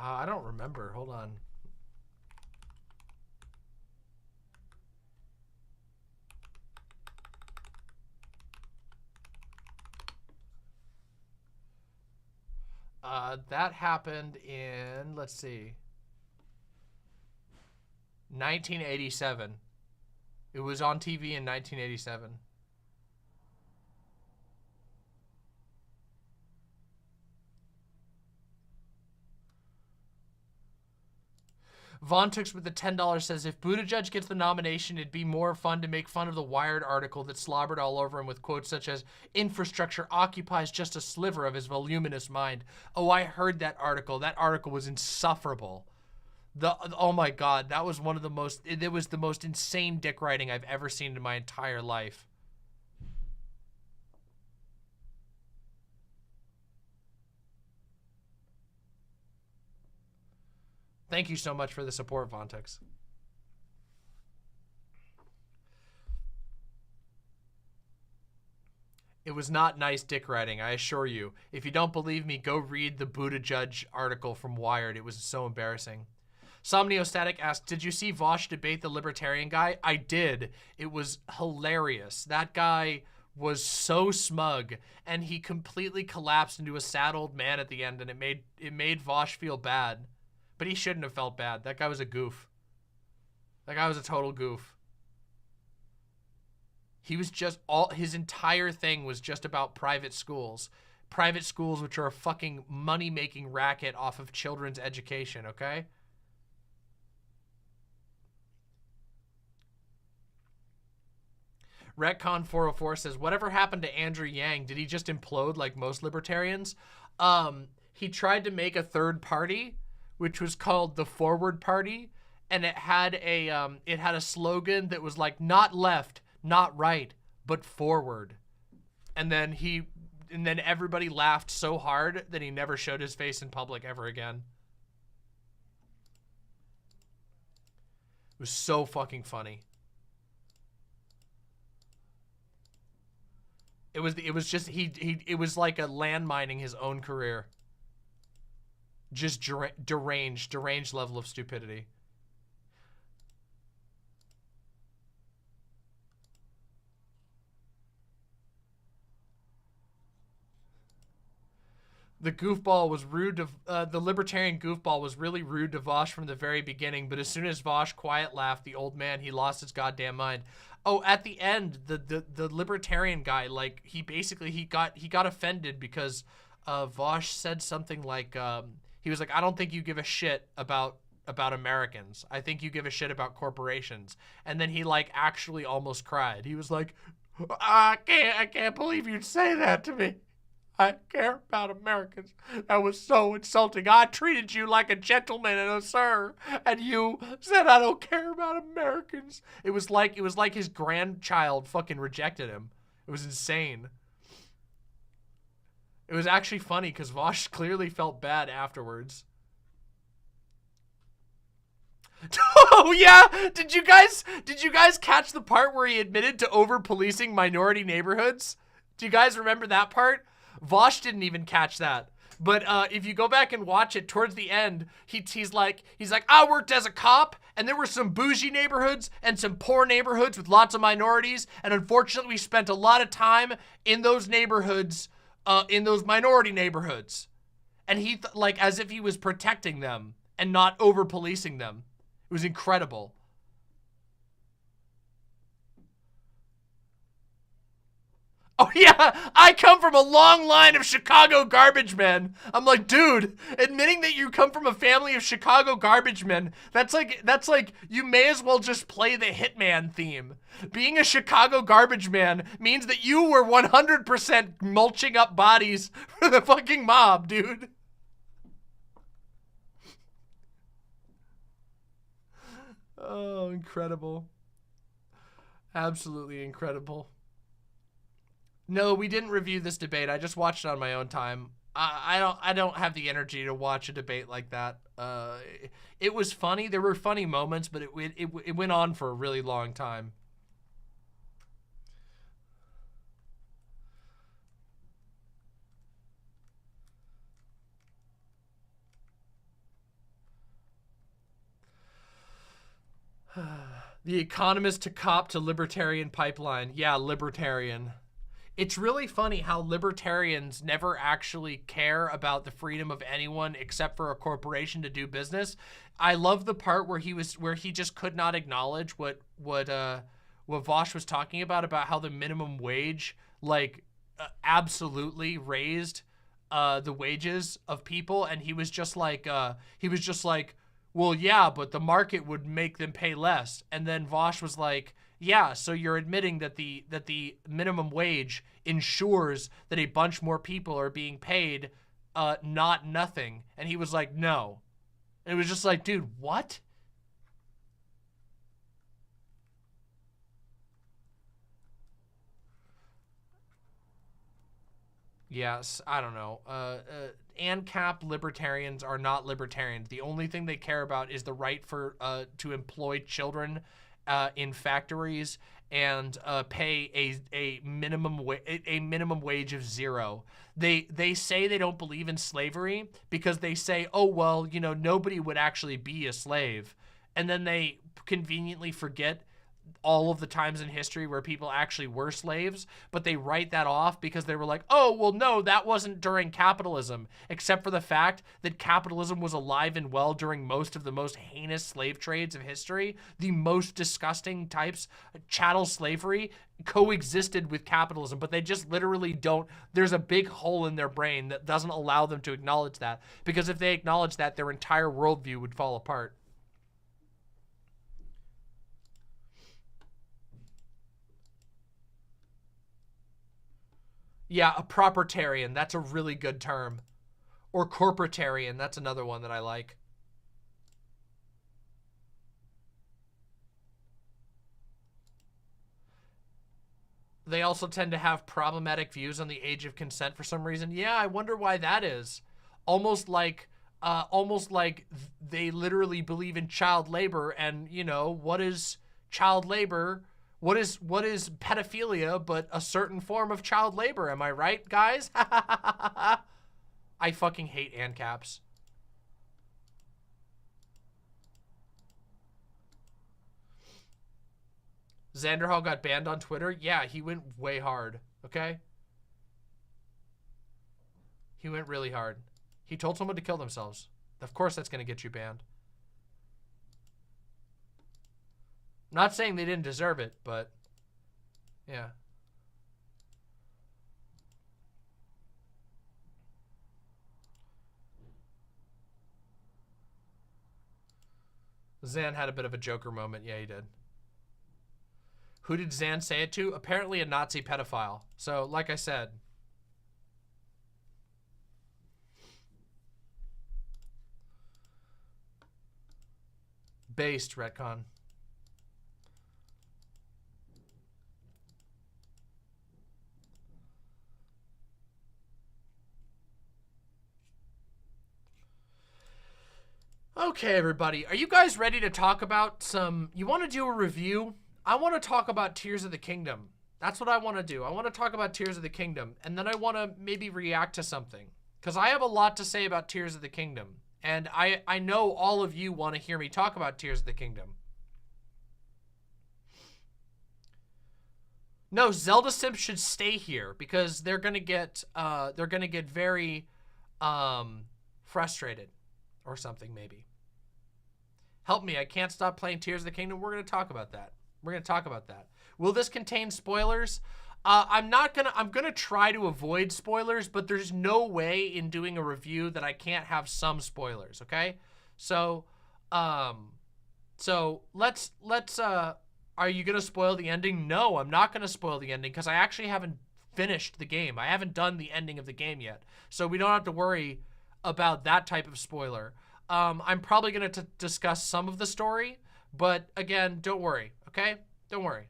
I don't remember. Hold on. That happened in, let's see, 1987. It was on TV in 1987. Vontix with the $10 says, if Buttigieg gets the nomination, it'd be more fun to make fun of the Wired article that slobbered all over him with quotes such as, infrastructure occupies just a sliver of his voluminous mind. Oh, I heard that article. That article was insufferable. Oh my God, that was one of the most, it was the most insane dick writing I've ever seen in my entire life. Thank you so much for the support, Vontex. It was not nice dick writing, I assure you. If you don't believe me, go read the Buttigieg article from Wired. It was so embarrassing. Somniostatic asked, did you see Vosh debate the libertarian guy? I did. It was hilarious. That guy was so smug, and he completely collapsed into a sad old man at the end, and it made Vosh feel bad. But he shouldn't have felt bad. That guy was a goof. That guy was a total goof. He was just his entire thing was just about private schools. Private schools, which are a fucking money-making racket off of children's education, okay? Retcon 404 says, whatever happened to Andrew Yang? Did he just implode like most libertarians? He tried to make a third party, which was called the Forward Party, and it had a slogan that was like, not left, not right, but forward. And then everybody laughed so hard that he never showed his face in public ever again. It was so fucking funny. It was just it was like a landmining his own career. Just deranged level of stupidity. The goofball was rude to, the libertarian goofball was really rude to Vosh from the very beginning, but as soon as Vosh quiet laughed, the old man, he lost his goddamn mind. Oh, at the end, the libertarian guy, like, he got offended because Vosh said something like, he was like, I don't think you give a shit about Americans. I think you give a shit about corporations. And then he like actually almost cried. He was like, I can't believe you'd say that to me. I care about Americans. That was so insulting. I treated you like a gentleman and a sir, and you said I don't care about Americans. It was like his grandchild fucking rejected him. It was insane. It was actually funny because Vosh clearly felt bad afterwards. Oh yeah, did you guys catch the part where he admitted to over policing minority neighborhoods? Do you guys remember that part? Vosh didn't even catch that. But if you go back and watch it, towards the end, he's like, I worked as a cop, and there were some bougie neighborhoods and some poor neighborhoods with lots of minorities, and unfortunately, we spent a lot of time in those neighborhoods, in those minority neighborhoods, and he like as if he was protecting them and not over policing them. It was incredible. Oh yeah, I come from a long line of Chicago garbage men. I'm like, dude, admitting that you come from a family of Chicago garbage men, that's like you may as well just play the Hitman theme. Being a Chicago garbage man means that you were 100% mulching up bodies for the fucking mob, dude. Oh, incredible. Absolutely incredible. No, we didn't review this debate. I just watched it on my own time. I don't have the energy to watch a debate like that. It was funny. There were funny moments, but it went on for a really long time. The Economist to cop to libertarian pipeline. Yeah, libertarian. It's really funny how libertarians never actually care about the freedom of anyone except for a corporation to do business. I love the part where he just could not acknowledge what Vosh was talking about how the minimum wage absolutely raised the wages of people, and he was just like well, yeah, but the market would make them pay less. And then Vosh was like, yeah, so you're admitting that the minimum wage ensures that a bunch more people are being paid not nothing. And he was like, no. And it was just like, dude, what? Yes, I don't know. ANCAP libertarians are not libertarians. The only thing they care about is the right for to employ children in factories and pay a minimum wage of $0. They say they don't believe in slavery because they say, oh well, you know, nobody would actually be a slave, and then they conveniently forget all of the times in history where people actually were slaves, but they write that off because they were like, oh, well, no, that wasn't during capitalism, except for the fact that capitalism was alive and well during most of the most heinous slave trades of history. The most disgusting types, chattel slavery, coexisted with capitalism, but they just literally don't. There's a big hole in their brain that doesn't allow them to acknowledge that, because if they acknowledge that, their entire worldview would fall apart. Yeah, a propertarian. That's a really good term. Or corporatarian. That's another one that I like. They also tend to have problematic views on the age of consent for some reason. Yeah, I wonder why that is. Almost like they literally believe in child labor, and, you know, what is child labor? What is pedophilia but a certain form of child labor? Am I right, guys? I fucking hate ANCAPs. Xanderhall got banned on Twitter? Yeah, he went way hard, okay? He went really hard. He told someone to kill themselves. Of course that's going to get you banned. Not saying they didn't deserve it, but yeah. Zan had a bit of a Joker moment. Yeah, he did. Who did Zan say it to? Apparently a Nazi pedophile. So, like I said. Based, retcon. Okay, everybody, are you guys ready to talk about you want to do a review? I want to talk about Tears of the Kingdom. That's what I want to do. I want to talk about Tears of the Kingdom, and then I want to maybe react to something, because I have a lot to say about Tears of the Kingdom, and I know all of you want to hear me talk about Tears of the Kingdom. No, Zelda Simps should stay here because they're gonna get very frustrated or something maybe. Help me, I can't stop playing Tears of the Kingdom. We're gonna talk about that. We're gonna talk about that. Will this contain spoilers? I'm gonna try to avoid spoilers, but there's no way in doing a review that I can't have some spoilers, okay? So let's are you gonna spoil the ending? No, I'm not gonna spoil the ending because I actually haven't finished the game. I haven't done the ending of the game yet. So we don't have to worry about that type of spoiler. I'm probably gonna discuss some of the story, but again, don't worry, okay? Don't worry.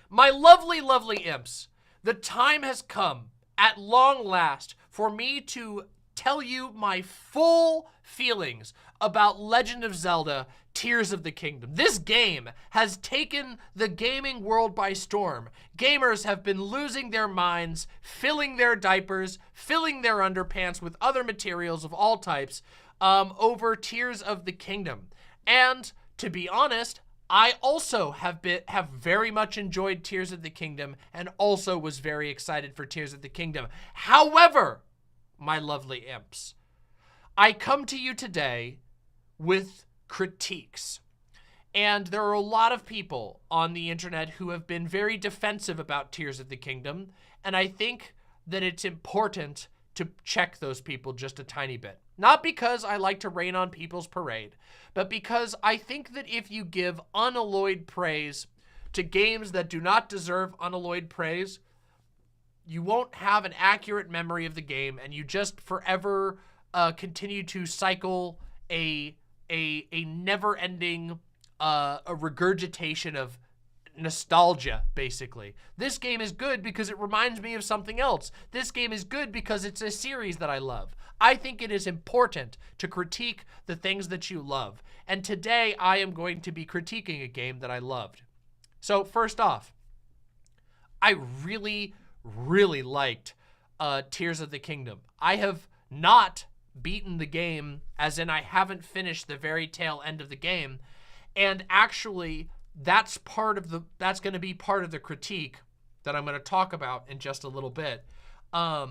My lovely, lovely imps, the time has come at long last for me to tell you my full feelings about Legend of Zelda Tears of the Kingdom. This game has taken the gaming world by storm. Gamers have been losing their minds, filling their diapers, filling their underpants with other materials of all types over Tears of the Kingdom. And to be honest, I also have very much enjoyed Tears of the Kingdom and also was very excited for Tears of the Kingdom. However, my lovely imps, I come to you today with critiques. And there are a lot of people on the internet who have been very defensive about Tears of the Kingdom, and I think that it's important to check those people just a tiny bit. Not because I like to rain on people's parade, but because I think that if you give unalloyed praise to games that do not deserve unalloyed praise, you won't have an accurate memory of the game, and you just forever continue to cycle a never-ending a regurgitation of nostalgia, basically. This game is good because it reminds me of something else. This game is good because it's a series that I love. I think it is important to critique the things that you love. And today I am going to be critiquing a game that I loved. So first off, I really, really liked Tears of the Kingdom. I have not beaten the game, as in I haven't finished the very tail end of the game. And actually, that's going to be part of the critique that I'm going to talk about in just a little bit. I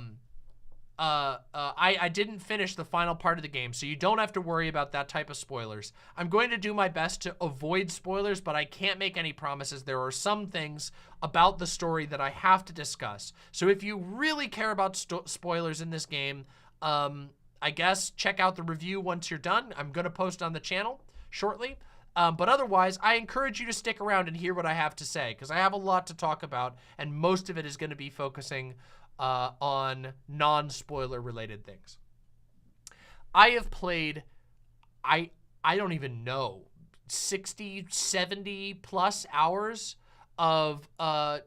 didn't finish the final part of the game, so you don't have to worry about that type of spoilers. I'm going to do my best to avoid spoilers, but I can't make any promises. There are some things about the story that I have to discuss. So if you really care about spoilers in this game, I guess check out the review once you're done. I'm going to post on the channel shortly. But otherwise, I encourage you to stick around and hear what I have to say, because I have a lot to talk about, and most of it is going to be focusing on non-spoiler related things. I have played, I don't even know, 60, 70 plus hours of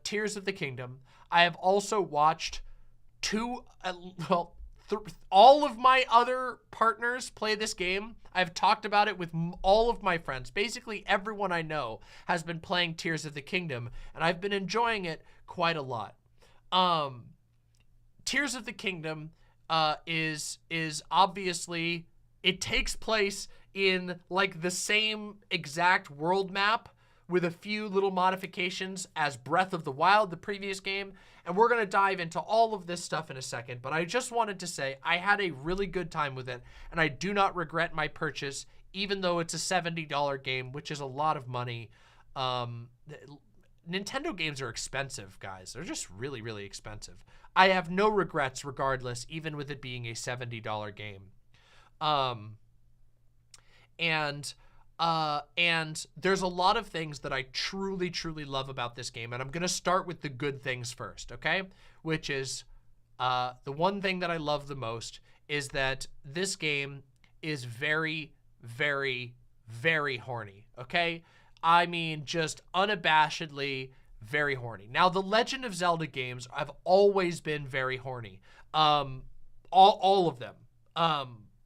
Tears of the Kingdom. I have also watched all of my other partners play this game. I've talked about it with all of my friends. Basically, everyone I know has been playing Tears of the Kingdom, and I've been enjoying it quite a lot. Tears of the Kingdom is obviously, it takes place in like the same exact world map with a few little modifications as Breath of the Wild, the previous game. And we're going to dive into all of this stuff in a second, but I just wanted to say I had a really good time with it, and I do not regret my purchase, even though it's a $70 game, which is a lot of money. Nintendo games are expensive, guys. They're just really, really expensive. I have no regrets regardless, even with it being a $70 game. And there's a lot of things that I truly, truly love about this game. And I'm going to start with the good things first, okay? Which is the one thing that I love the most is that this game is very, very, very horny, okay? I mean, just unabashedly very horny. Now, the Legend of Zelda games have always been very horny. All of them.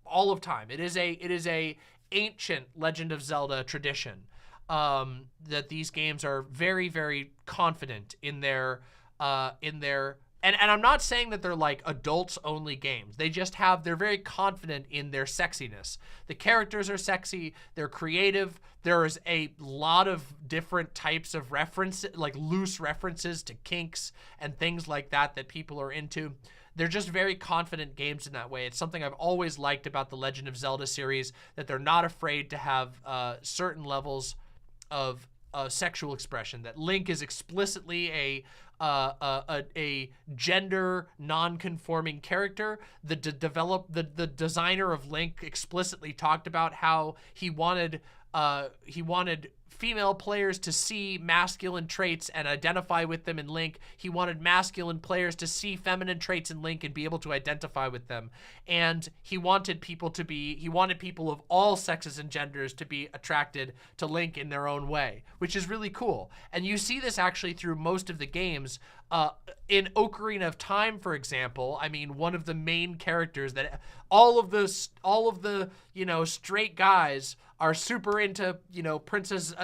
all of time. It is a ancient Legend of Zelda tradition that these games are very, very confident in their and I'm not saying that they're like adults only games. They're very confident in their sexiness. The characters are sexy, they're creative. There's a lot of different types of references, like loose references to kinks and things like that people are into. They're just very confident games in that way. It's something I've always liked about the Legend of Zelda series, that they're not afraid to have certain levels of sexual expression, that Link is explicitly a gender non-conforming character. The designer of Link explicitly talked about how he wanted female players to see masculine traits and identify with them in Link. He wanted masculine players to see feminine traits in Link and be able to identify with them. And he wanted people of all sexes and genders to be attracted to Link in their own way, which is really cool. And you see this actually through most of the games. In Ocarina of Time, for example, I mean, one of the main characters that all of the straight guys are super into, Princess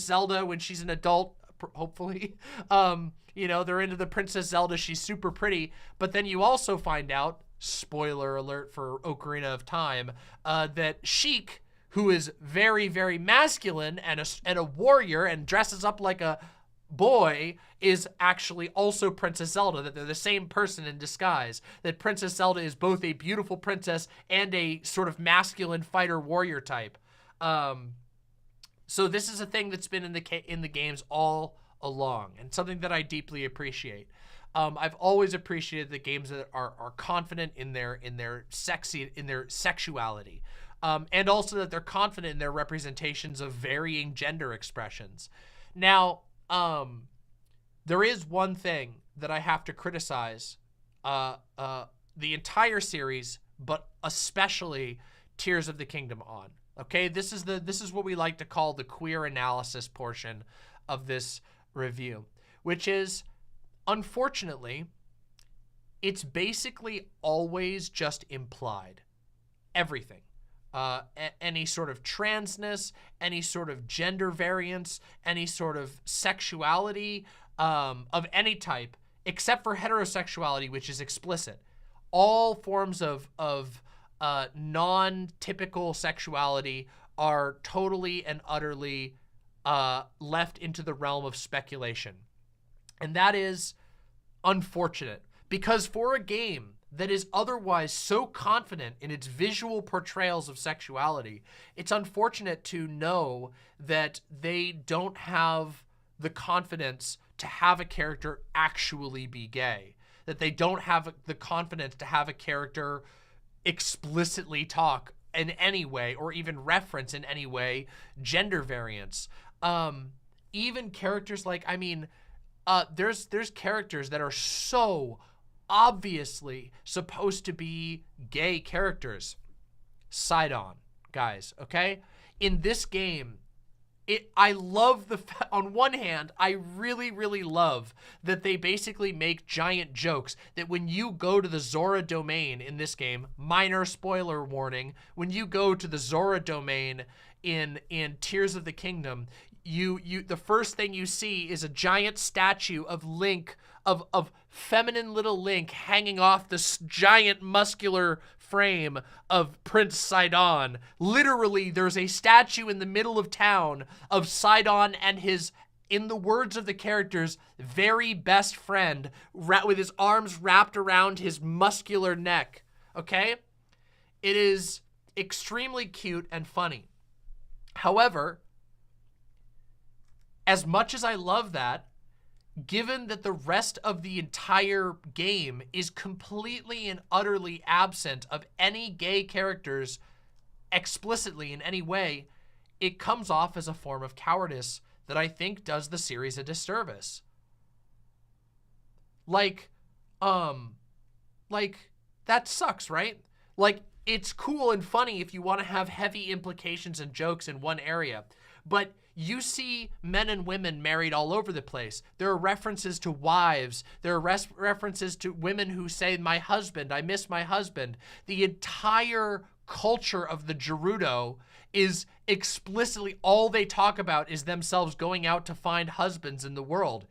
Zelda when she's an adult, hopefully. They're into the Princess Zelda. She's super pretty. But then you also find out, spoiler alert for Ocarina of Time, that Sheik, who is very, very masculine and a warrior and dresses up like a boy, is actually also Princess Zelda, that they're the same person in disguise, that Princess Zelda is both a beautiful princess and a sort of masculine fighter warrior type. So this is a thing that's been in the games all along, and something that I deeply appreciate. I've always appreciated the games that are confident in their sexuality, and also that they're confident in their representations of varying gender expressions. Now, there is one thing that I have to criticize the entire series, but especially Tears of the Kingdom on. Okay, this is what we like to call the queer analysis portion of this review, which is, unfortunately, it's basically always just implied. Everything. Any sort of transness, any sort of gender variance, any sort of sexuality of any type, except for heterosexuality, which is explicit. All forms of non-typical sexuality are totally and utterly left into the realm of speculation. And that is unfortunate, because for a game that is otherwise so confident in its visual portrayals of sexuality, it's unfortunate to know that they don't have the confidence to have a character actually be gay, that they don't have the confidence to have a character explicitly talk in any way or even reference in any way gender variance. Even characters like, there's characters that are so obviously supposed to be gay characters. Sidon, guys, okay? In this game, I love on one hand, I really, really love that they basically make giant jokes that when you go to the Zora domain in this game, minor spoiler warning, when you go to the Zora domain in Tears of the Kingdom, the first thing you see is a giant statue of Link, of feminine little Link hanging off this giant muscular frame of Prince Sidon. Literally, there's a statue in the middle of town of Sidon and his, in the words of the characters, very best friend, with his arms wrapped around his muscular neck, okay? It is extremely cute and funny. However, as much as I love that, given that the rest of the entire game is completely and utterly absent of any gay characters explicitly in any way, it comes off as a form of cowardice that I think does the series a disservice. Like, that sucks, right? Like, it's cool and funny if you want to have heavy implications and jokes in one area, but you see men and women married all over the place. There are references to wives. There are references to women who say, my husband, I miss my husband. The entire culture of the Gerudo is explicitly all they talk about is themselves going out to find husbands in the world.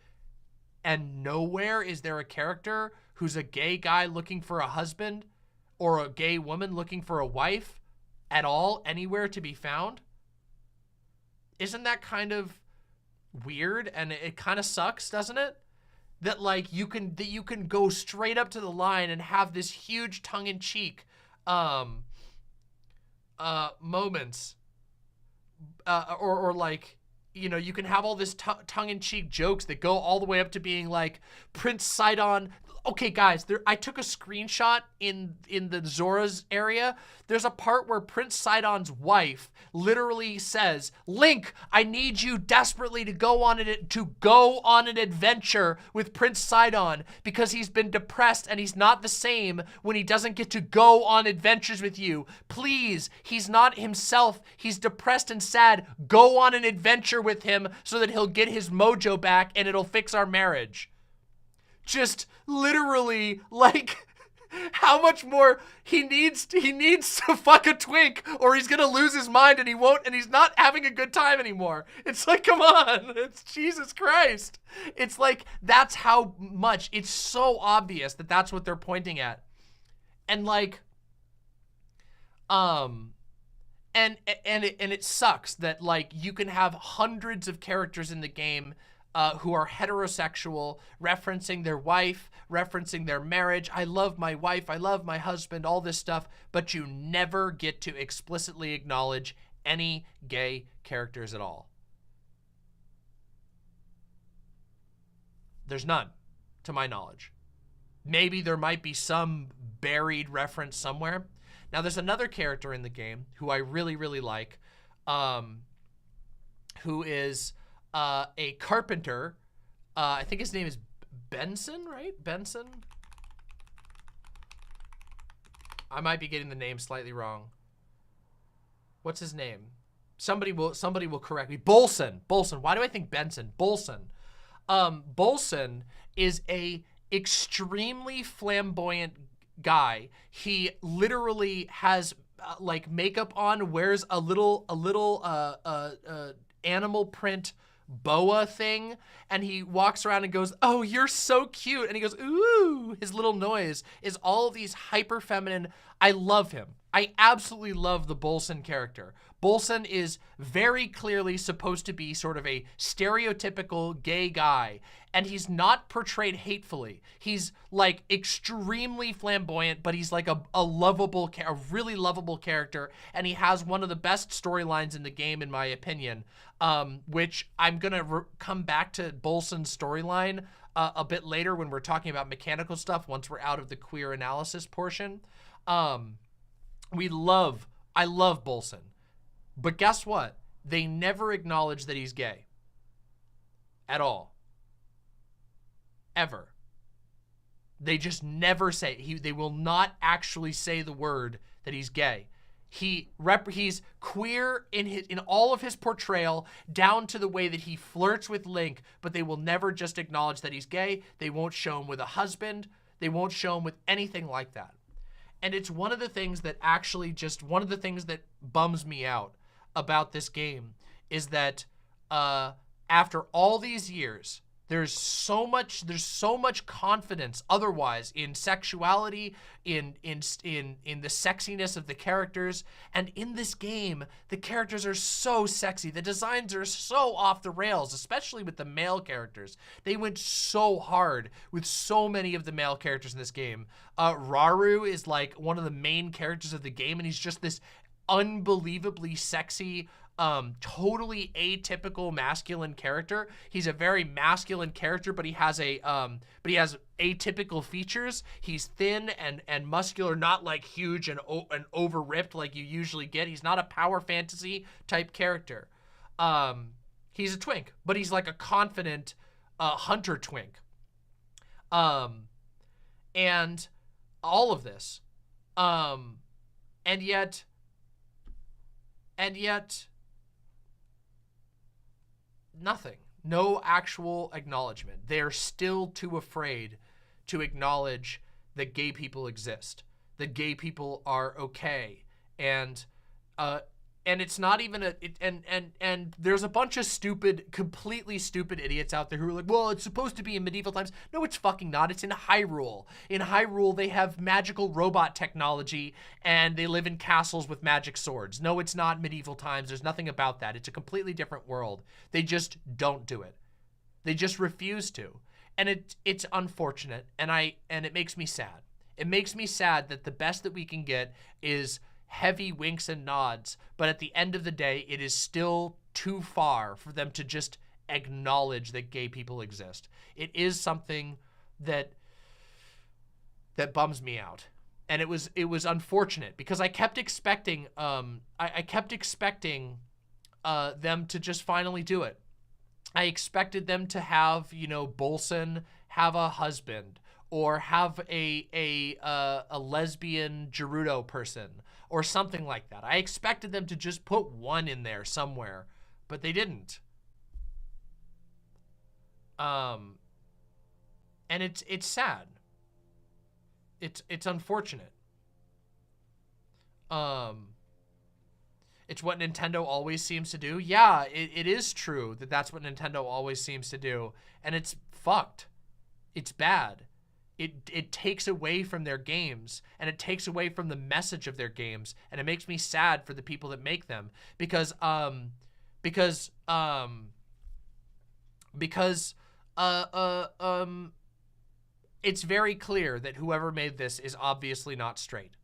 And nowhere is there a character who's a gay guy looking for a husband or a gay woman looking for a wife at all, anywhere to be found. Isn't that kind of weird? And it kind of sucks, doesn't it? That like you can go straight up to the line and have this huge tongue-in-cheek moments, or like, you know, you can have all this tongue-in-cheek jokes that go all the way up to being like Prince Sidon. Okay, guys, I took a screenshot in the Zora's area. There's a part where Prince Sidon's wife literally says, "Link, I need you desperately to go on an adventure with Prince Sidon because he's been depressed and he's not the same when he doesn't get to go on adventures with you. Please, he's not himself. He's depressed and sad. Go on an adventure with him so that he'll get his mojo back and it'll fix our marriage." Just literally, like, how much more he needs to fuck a twink or he's gonna lose his mind and he won't, and he's not having a good time anymore. It's like, come on, it's Jesus Christ. It's like, that's how much, it's so obvious that that's what they're pointing at. And like, and it sucks that like you can have hundreds of characters in the game who are heterosexual, referencing their wife, referencing their marriage. I love my wife, I love my husband, all this stuff, but you never get to explicitly acknowledge any gay characters at all. There's none, to my knowledge. Maybe there might be some buried reference somewhere. Now, there's another character in the game who I really, really like, who is a carpenter. I think his name is Benson, right? Benson? I might be getting the name slightly wrong. What's his name? Somebody will correct me. Bolson. Why do I think Benson? Bolson. Bolson is a extremely flamboyant guy. He literally has like makeup on, wears a little animal print boa thing, and he walks around and goes, "Oh, you're so cute," and he goes, "Ooh." His little noise is all of these hyper feminine. I love him. I absolutely love the Bolson character. Bolson is very clearly supposed to be sort of a stereotypical gay guy, and he's not portrayed hatefully. He's like extremely flamboyant, but he's like a really lovable character, and he has one of the best storylines in the game, in my opinion, which I'm gonna come back to Bolson's storyline a bit later when we're talking about mechanical stuff, once we're out of the queer analysis portion. I love Bolson. But guess what? They never acknowledge that he's gay. At all. Ever. They just never say. They will not actually say the word that he's gay. He's queer in all of his portrayal, down to the way that he flirts with Link, but they will never just acknowledge that he's gay. They won't show him with a husband. They won't show him with anything like that. And it's one of the things that one of the things that bums me out about this game is that after all these years, there's so much confidence otherwise in sexuality, in the sexiness of the characters, and in this game, the characters are so sexy. The designs are so off the rails, especially with the male characters. They went so hard with so many of the male characters in this game. Rauru is like one of the main characters of the game, and he's just this unbelievably sexy, totally atypical masculine character. He's a very masculine character, but he has atypical features. He's thin and muscular, not like huge and over ripped like you usually get. He's not a power fantasy type character. He's a twink, but he's like a confident hunter twink. And all of this, and yet nothing. No actual acknowledgement. They're still too afraid to acknowledge that gay people exist, that gay people are okay, and it's not even and there's a bunch of completely stupid idiots out there who are like, well, it's supposed to be in medieval times. No, it's fucking not. It's in Hyrule. In Hyrule, they have magical robot technology and they live in castles with magic swords. No, it's not medieval times. There's nothing about that. It's a completely different world. They just don't do it. They just refuse to. And it's unfortunate, and it makes me sad. It makes me sad that the best that we can get is heavy winks and nods, but at the end of the day, it is still too far for them to just acknowledge that gay people exist. It is something that bums me out. And it was unfortunate because I kept expecting them to just finally do it. I expected them to have, you know, Bolson have a husband, or have a lesbian Gerudo person, or something like that. I expected them to just put one in there somewhere, but they didn't. And it's sad. It's unfortunate. It's what Nintendo always seems to do. Yeah, it is true that that's what Nintendo always seems to do, and it's fucked. It's bad. It takes away from their games, and it takes away from the message of their games, and it makes me sad for the people that make them, because it's very clear that whoever made this is obviously not straight.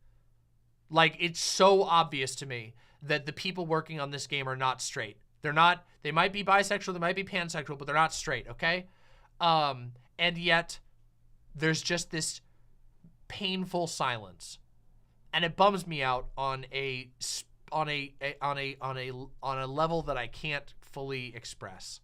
Like, it's so obvious to me that the people working on this game are not straight. They're not, they might be bisexual, they might be pansexual, but they're not straight, okay? And yet there's just this painful silence, and it bums me out on a level that I can't fully express.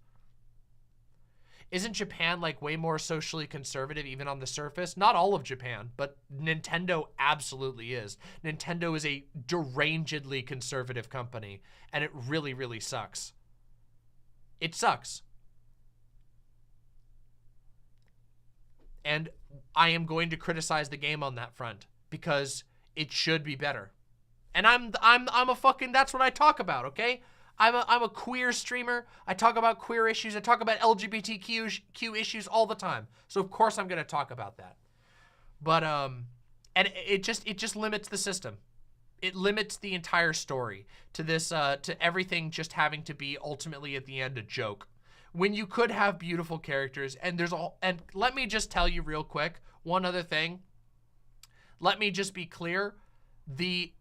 Isn't Japan like way more socially conservative even on the surface? Not all of Japan, but Nintendo absolutely is. Nintendo is a derangedly conservative company, and it really, really sucks. It sucks. And I am going to criticize the game on that front because it should be better. And I'm a fucking, that's what I talk about, okay? I'm a queer streamer. I talk about queer issues. I talk about LGBTQ issues all the time. So of course I'm gonna talk about that. But and it just limits the system. It limits the entire story to this to everything just having to be ultimately at the end a joke. When you could have beautiful characters, and let me just tell you real quick, one other thing. Let me just be clear. The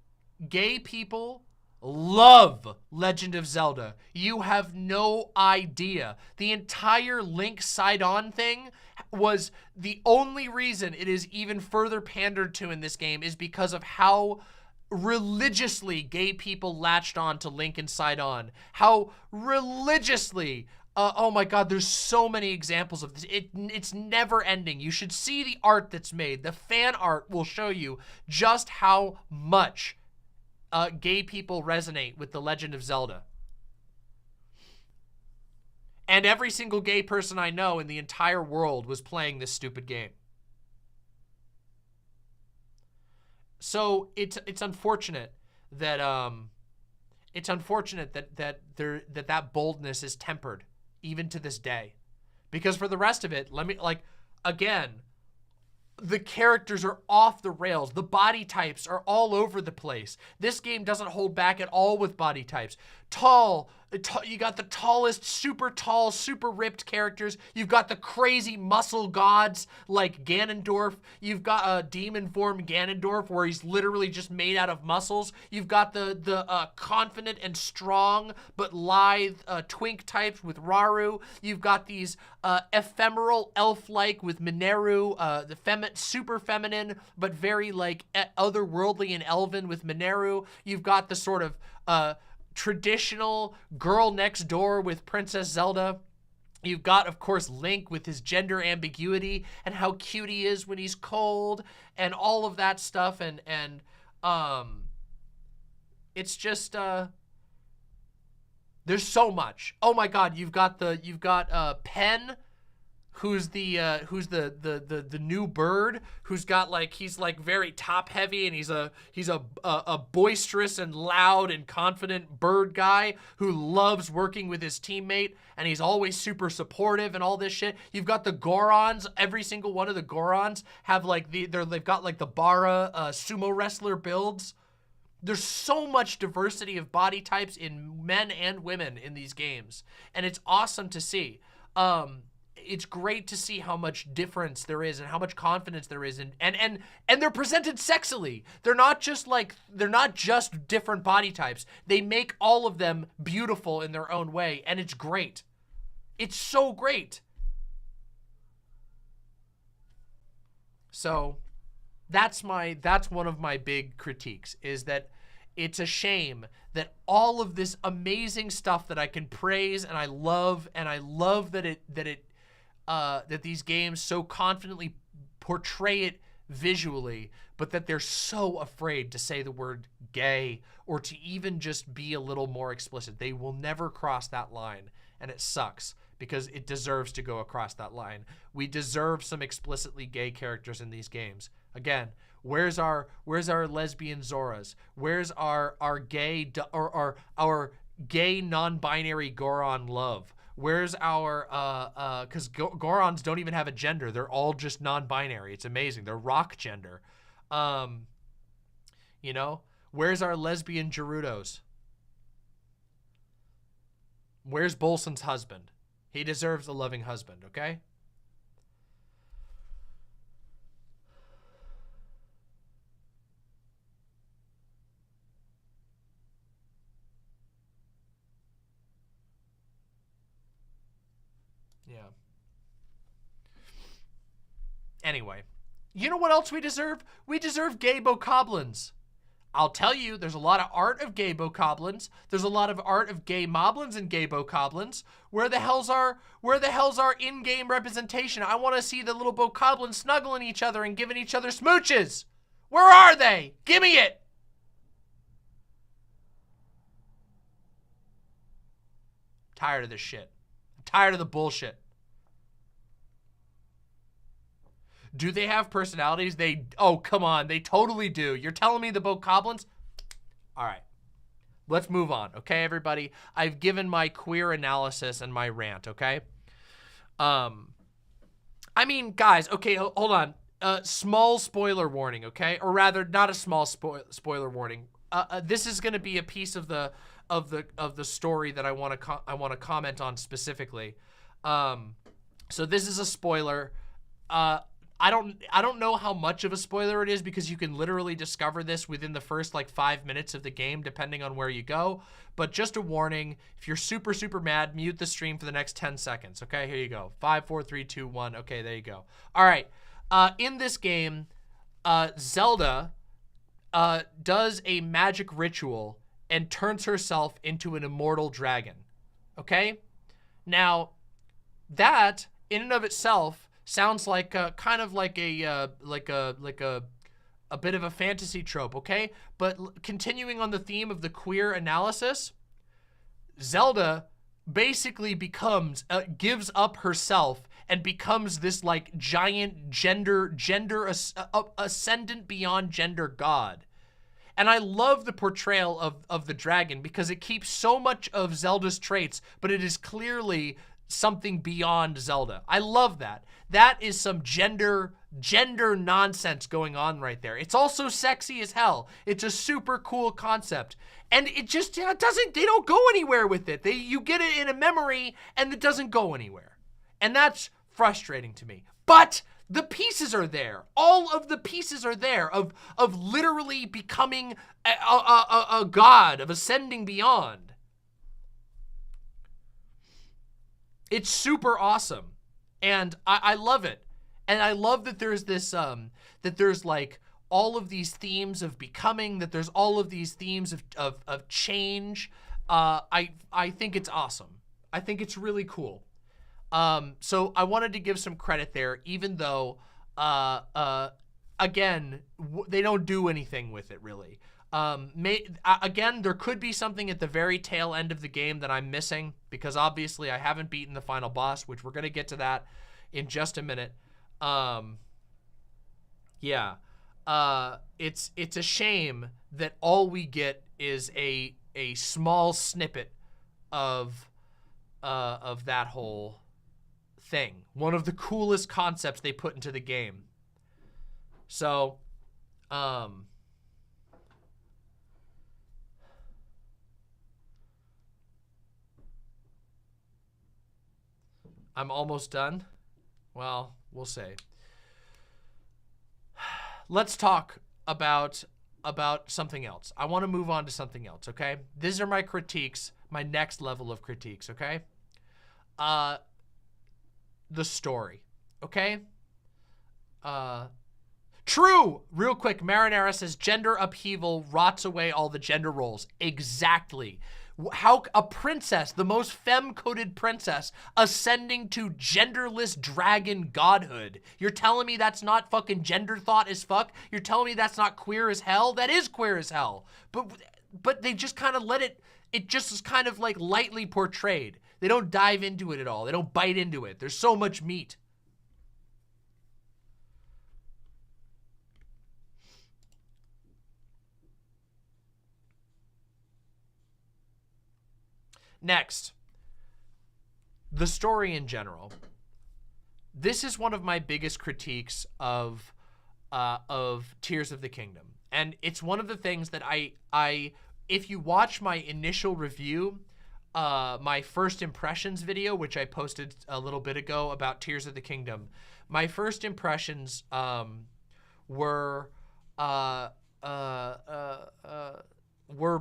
gay people love Legend of Zelda. You have no idea. The entire Link side-on thing was the only reason it is even further pandered to in this game is because of how religiously gay people latched on to Link and side-on. How religiously... oh my god, there's so many examples of this. It's never ending. You should see the art that's made. The fan art will show you just how much gay people resonate with The Legend of Zelda. And every single gay person I know in the entire world was playing this stupid game. So it's unfortunate that that boldness is tempered even to this day, because for the rest of it, let me, like, again, the characters are off the rails. The body types are all over the place. This game doesn't hold back at all with body types. You got the tallest, super tall, super ripped characters. You've got the crazy muscle gods like Ganondorf. You've got a demon form Ganondorf where he's literally just made out of muscles. You've got the confident and strong but lithe twink types with Raru. You've got these ephemeral elf-like with Mineru, the super feminine but very like otherworldly and elven with Mineru. You've got the sort of traditional girl next door with Princess Zelda. You've got, of course, Link with his gender ambiguity and how cute he is when he's cold and all of that stuff. And it's just, there's so much. Oh my God, you've got Pen who's the new bird, who's got like, he's like very top heavy, and he's a boisterous and loud and confident bird guy who loves working with his teammate, and he's always super supportive and all this shit. You've got the Gorons. Every single one of the Gorons have like they've got like the Bara sumo wrestler builds. There's so much diversity of body types in men and women in these games, and it's awesome to see. It's great to see how much difference there is and how much confidence there is, and they're presented sexily. They're not just different body types. They make all of them beautiful in their own way, and it's great. It's so great. So that's one of my big critiques, is that it's a shame that all of this amazing stuff that I can praise and I love that these games so confidently portray it visually, but that they're so afraid to say the word gay or to even just be a little more explicit. They will never cross that line, and it sucks because it deserves to go across that line. We deserve some explicitly gay characters in these games. Again, where's our lesbian Zoras? Where's our gay or our gay non-binary Goron love? Where's our, because Gorons don't even have a gender. They're all just non-binary. It's amazing. They're rock gender. You know, where's our lesbian Gerudos? Where's Bolson's husband? He deserves a loving husband, okay? Yeah. Anyway, you know what else we deserve? We deserve gay bokoblins. I'll tell you, there's a lot of art of gay bokoblins. There's a lot of art of gay moblins and gay bokoblins. Where the hell's our in-game representation? I want to see the little bokoblins snuggling each other and giving each other smooches. Where are they? Give me it. Tired of this shit. I'm tired of the bullshit. Do they have personalities? Oh, come on. They totally do. You're telling me the bokoblins? All right. Let's move on, okay, everybody? I've given my queer analysis and my rant, okay? I mean, guys, okay, hold on. Small spoiler warning, okay? Or rather, not a small spoiler warning. This is going to be a piece of the story that I want to comment on specifically. So this is a spoiler. I don't know how much of a spoiler it is, because you can literally discover this within the first like 5 minutes of the game, depending on where you go. But just a warning, if you're super, super mad, mute the stream for the next 10 seconds. Okay, here you go. 5, 4, 3, 2, 1. Okay, there you go. All right. In this game, Zelda does a magic ritual and turns herself into an immortal dragon. Okay? Now, that in and of itself sounds like kind of like a bit of a fantasy trope, okay? But continuing on the theme of the queer analysis, Zelda basically gives up herself and becomes this like giant gender ascendant beyond gender god. And I love the portrayal of the dragon, because it keeps so much of Zelda's traits, but it is clearly something beyond Zelda. I love that. That is some gender nonsense going on right there. It's also sexy as hell. It's a super cool concept. And it just they don't go anywhere with it. You get it in a memory and it doesn't go anywhere. And that's frustrating to me. But the pieces are there. All of the pieces are there of literally becoming a god, of ascending beyond. It's super awesome. And I love it. And I love that there's this, that there's like all of these themes of becoming, that there's all of these themes of change. I think it's awesome. I think it's really cool. So I wanted to give some credit there, even though, again, they don't do anything with it really. Again, there could be something at the very tail end of the game that I'm missing, because obviously I haven't beaten the final boss, which we're going to get to that in just a minute. Yeah. It's a shame that all we get is a small snippet of that whole thing. One of the coolest concepts they put into the game. So, I'm almost done. Well, we'll see. Let's talk about something else. I want to move on to something else, okay? These are my critiques, my next level of critiques, okay? The story, okay? True! Real quick, Marinara says, gender upheaval rots away all the gender roles. Exactly. How a princess, the most femme-coded princess, ascending to genderless dragon godhood. You're telling me that's not fucking gender thought as fuck? You're telling me that's not queer as hell? That is queer as hell. But they just kind of let it just is kind of like lightly portrayed. They don't dive into it at all. They don't bite into it. There's so much meat. Next, the story in general. This is one of my biggest critiques of Tears of the Kingdom. And it's one of the things that I if you watch my initial review, my first impressions video, which I posted a little bit ago about Tears of the Kingdom, my first impressions were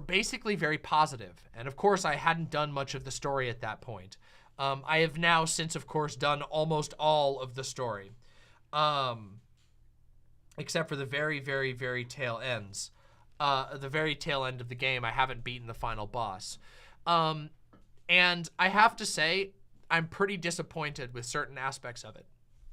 basically very positive. And of course, I hadn't done much of the story at that point. I have now since, of course, done almost all of the story, except for the very, very, very tail ends. The very tail end of the game, I haven't beaten the final boss. And I have to say, I'm pretty disappointed with certain aspects of it.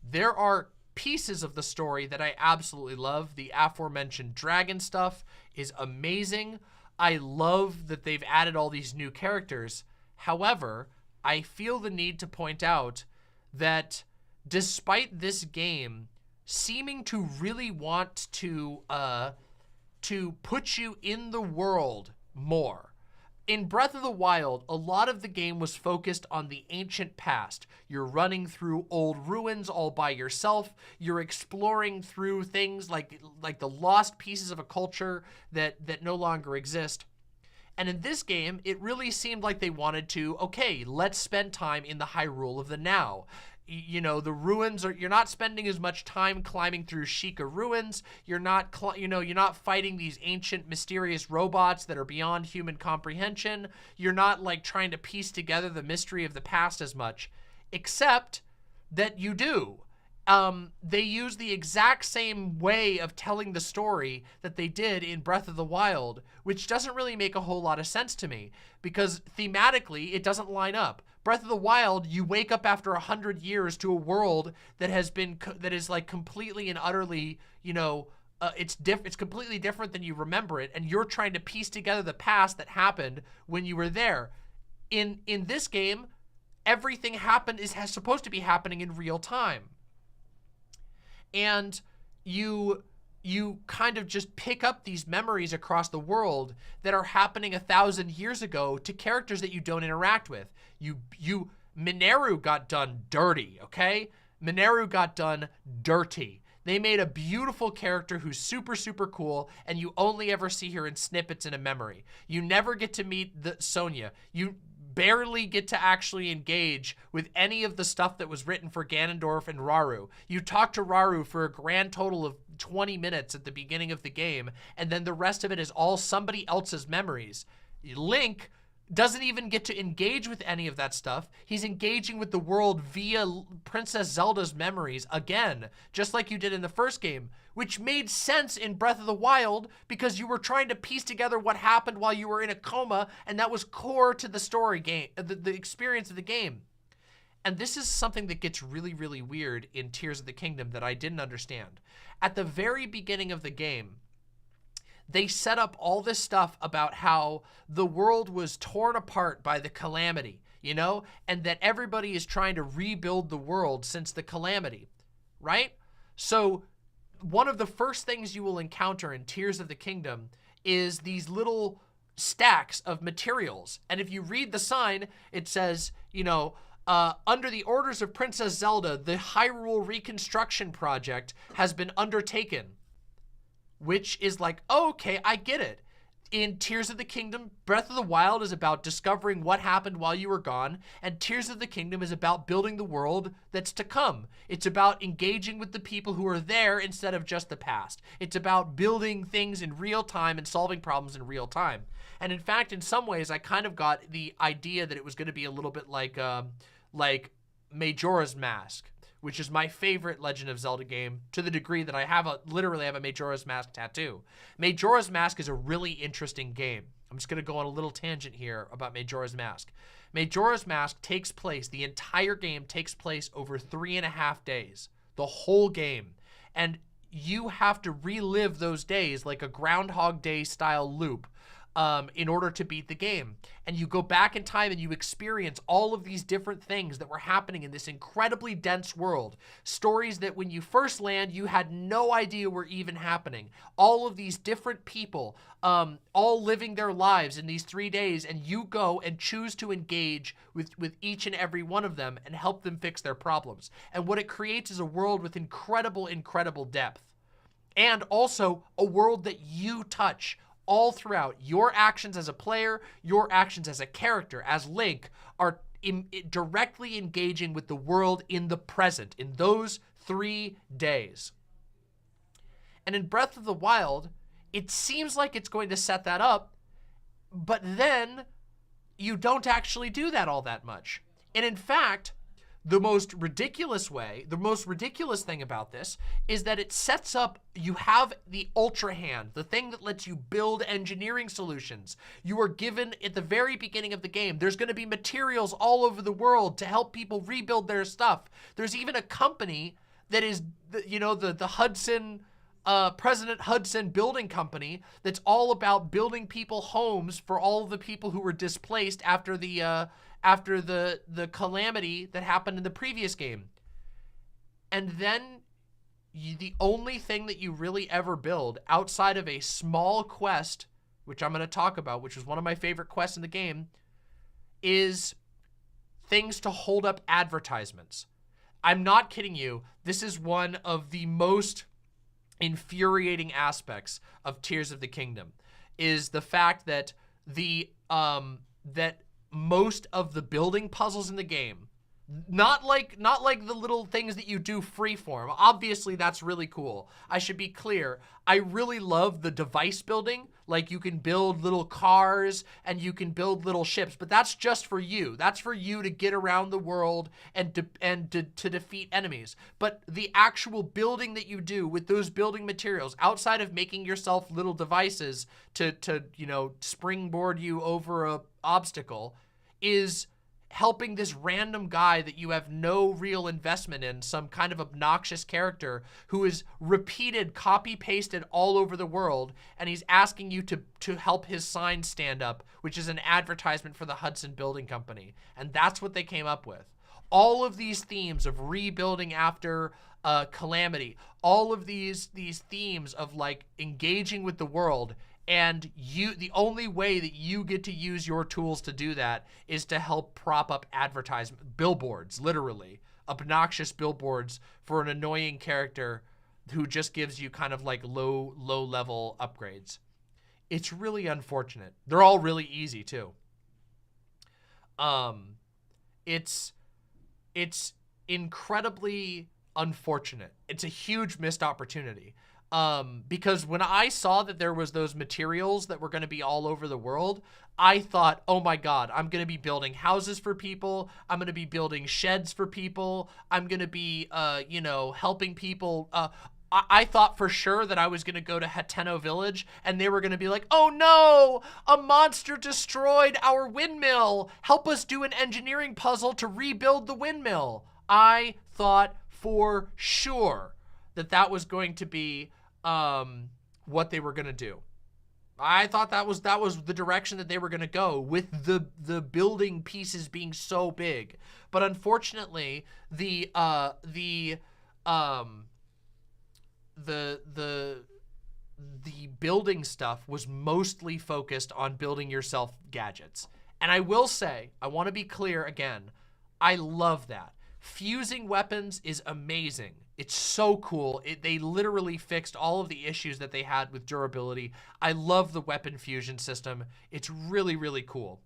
There are pieces of the story that I absolutely love. The aforementioned dragon stuff is amazing. I love that they've added all these new characters. However, I feel the need to point out that despite this game seeming to really want to put you in the world more, in Breath of the Wild, a lot of the game was focused on the ancient past. You're running through old ruins all by yourself. You're exploring through things like the lost pieces of a culture that no longer exist. And in this game, it really seemed like they wanted to, okay, let's spend time in the Hyrule of the now. You know, the ruins are, you're not spending as much time climbing through Sheikah ruins. You're not, you're not fighting these ancient mysterious robots that are beyond human comprehension. You're not like trying to piece together the mystery of the past as much, except that you do. They use the exact same way of telling the story that they did in Breath of the Wild, which doesn't really make a whole lot of sense to me because thematically it doesn't line up. Breath of the Wild, you wake up after 100 years to a world that has been, that is like completely and utterly, you know, it's completely different than you remember it, and you're trying to piece together the past that happened when you were there. In this game, everything has supposed to be happening in real time. And you kind of just pick up these memories across the world that are happening 1,000 years ago to characters that you don't interact with. Mineru got done dirty, okay? Mineru got done dirty. They made a beautiful character who's super, super cool, and you only ever see her in snippets in a memory. You never get to meet Sonya. You barely get to actually engage with any of the stuff that was written for Ganondorf and Rauru. You talk to Rauru for a grand total of 20 minutes at the beginning of the game, and then the rest of it is all somebody else's memories. Link doesn't even get to engage with any of that stuff. He's engaging with the world via Princess Zelda's memories again, just like you did in the first game, which made sense in Breath of the Wild because you were trying to piece together what happened while you were in a coma, and that was core to the story game, the experience of the game. And this is something that gets really, really weird in Tears of the Kingdom that I didn't understand. At the very beginning of the game, they set up all this stuff about how the world was torn apart by the calamity. you know, and that everybody is trying to rebuild the world since the calamity, right? So one of the first things you will encounter in Tears of the Kingdom is these little stacks of materials. And if you read the sign, it says, you know, under the orders of Princess Zelda, the Hyrule Reconstruction Project has been undertaken. Which is like, oh, okay, I get it. In Tears of the Kingdom, Breath of the Wild is about discovering what happened while you were gone, and Tears of the Kingdom is about building the world that's to come. It's about engaging with the people who are there instead of just the past. It's about building things in real time and solving problems in real time. And in fact, in some ways, I kind of got the idea that it was going to be a little bit like Majora's Mask, which is my favorite Legend of Zelda game, to the degree that I literally have a Majora's Mask tattoo. Majora's Mask is a really interesting game. I'm just gonna go on a little tangent here about Majora's Mask. Majora's Mask takes place, the entire game takes place over 3.5 days, the whole game. And you have to relive those days like a Groundhog Day style loop in order to beat the game. And you go back in time and you experience all of these different things that were happening in this incredibly dense world. Stories that when you first land, you had no idea were even happening. All of these different people, all living their lives in these 3 days, and you go and choose to engage with each and every one of them and help them fix their problems. And what it creates is a world with incredible, incredible depth. And also a world that you touch all throughout. Your actions as a player, your actions as a character, as Link, are directly engaging with the world in the present, in those 3 days. And in Breath of the Wild, it seems like it's going to set that up, but then you don't actually do that all that much. And in fact, the most ridiculous thing about this is that it sets up, you have the Ultra Hand, the thing that lets you build engineering solutions. You are given at the very beginning of the game, there's going to be materials all over the world to help people rebuild their stuff. There's even a company that is, the Hudson, President Hudson Building Company that's all about building people homes for all of the people who were displaced after the calamity that happened in the previous game. And then the only thing that you really ever build outside of a small quest, which I'm going to talk about, which is one of my favorite quests in the game, is things to hold up advertisements. I'm not kidding you. This is one of the most infuriating aspects of Tears of the Kingdom, is the fact that that most of the building puzzles in the game, not like the little things that you do freeform. Obviously, that's really cool. I should be clear. I really love the device building. Like, you can build little cars and you can build little ships, but that's just for you. That's for you to get around the world and to defeat enemies. But the actual building that you do with those building materials, outside of making yourself little devices to springboard you over a obstacle, is helping this random guy that you have no real investment in, some kind of obnoxious character who is repeated, copy-pasted all over the world, and he's asking you to help his sign stand up, which is an advertisement for the Hudson Building Company. And that's what they came up with. All of these themes of rebuilding after calamity, all of these themes of like engaging with the world, and the only way that you get to use your tools to do that is to help prop up advertisement, billboards, literally. Obnoxious billboards for an annoying character who just gives you kind of like low level upgrades. It's really unfortunate. They're all really easy too. It's incredibly unfortunate. It's a huge missed opportunity. Because when I saw that there was those materials that were going to be all over the world, I thought, oh my God, I'm going to be building houses for people. I'm going to be building sheds for people. I'm going to be, helping people. I thought for sure that I was going to go to Hateno Village and they were going to be like, oh no, a monster destroyed our windmill. Help us do an engineering puzzle to rebuild the windmill. I thought for sure that was going to be what they were going to do. I thought that was the direction that they were gonna go, with the building pieces being so big. But unfortunately, the building stuff was mostly focused on building yourself gadgets. And I will say, I want to be clear again, I love that. Fusing weapons is amazing. It's so cool. They literally fixed all of the issues that they had with durability. I love the weapon fusion system. It's really, really cool.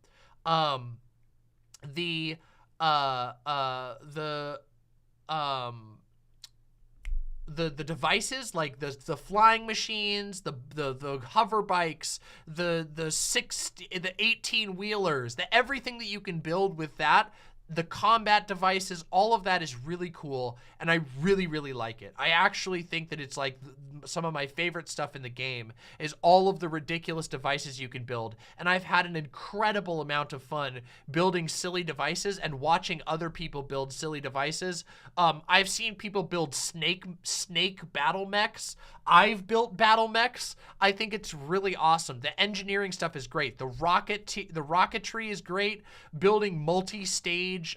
The devices, like the flying machines, the hover bikes, the 18 wheelers, everything that you can build with that, the combat devices, all of that is really cool, and I really, really like it. I actually think that it's like some of my favorite stuff in the game is all of the ridiculous devices you can build, and I've had an incredible amount of fun building silly devices and watching other people build silly devices. I've seen people build snake battle mechs. I've built battle mechs. I think it's really awesome. The engineering stuff is great. The rocketry is great. Building multi-stage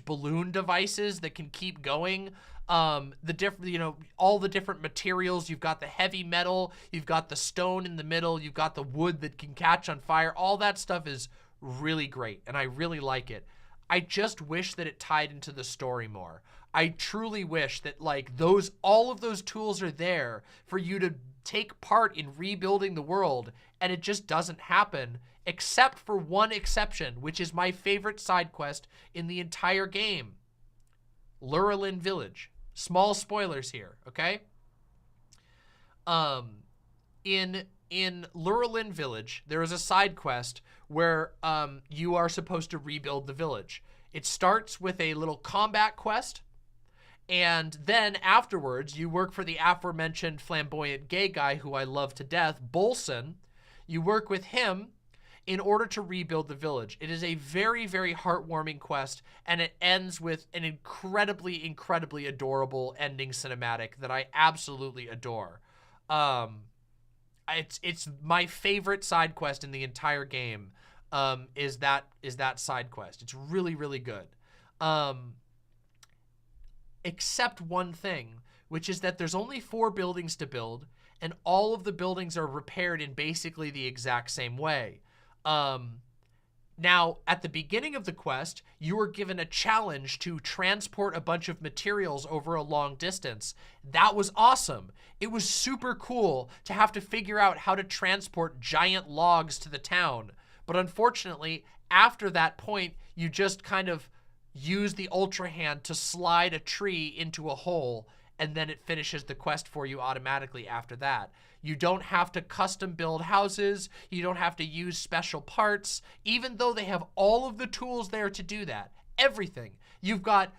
balloon devices that can keep going. The different, all the different materials. You've got the heavy metal, you've got the stone in the middle, you've got the wood that can catch on fire. All that stuff is really great, and I really like it. I just wish that it tied into the story more. I truly wish that all of those tools are there for you to take part in rebuilding the world, and it just doesn't happen, except for one exception, which is my favorite side quest in the entire game. Lurelin Village. Small spoilers here, okay? In Lurelin Village, there is a side quest where you are supposed to rebuild the village. It starts with a little combat quest, and then afterwards, you work for the aforementioned flamboyant gay guy who I love to death, Bolson. You work with him in order to rebuild the village. It is a very, very heartwarming quest, and it ends with an incredibly, incredibly adorable ending cinematic that I absolutely adore. It's my favorite side quest in the entire game. Is that side quest. It's really, really good. Except one thing, which is that there's only 4 buildings to build, and all of the buildings are repaired in basically the exact same way. Now, at the beginning of the quest, you were given a challenge to transport a bunch of materials over a long distance. That was awesome. It was super cool to have to figure out how to transport giant logs to the town. But unfortunately, after that point, you just kind of use the Ultra Hand to slide a tree into a hole, and then it finishes the quest for you automatically after that. You don't have to custom build houses. You don't have to use special parts, even though they have all of the tools there to do that. Everything. You've got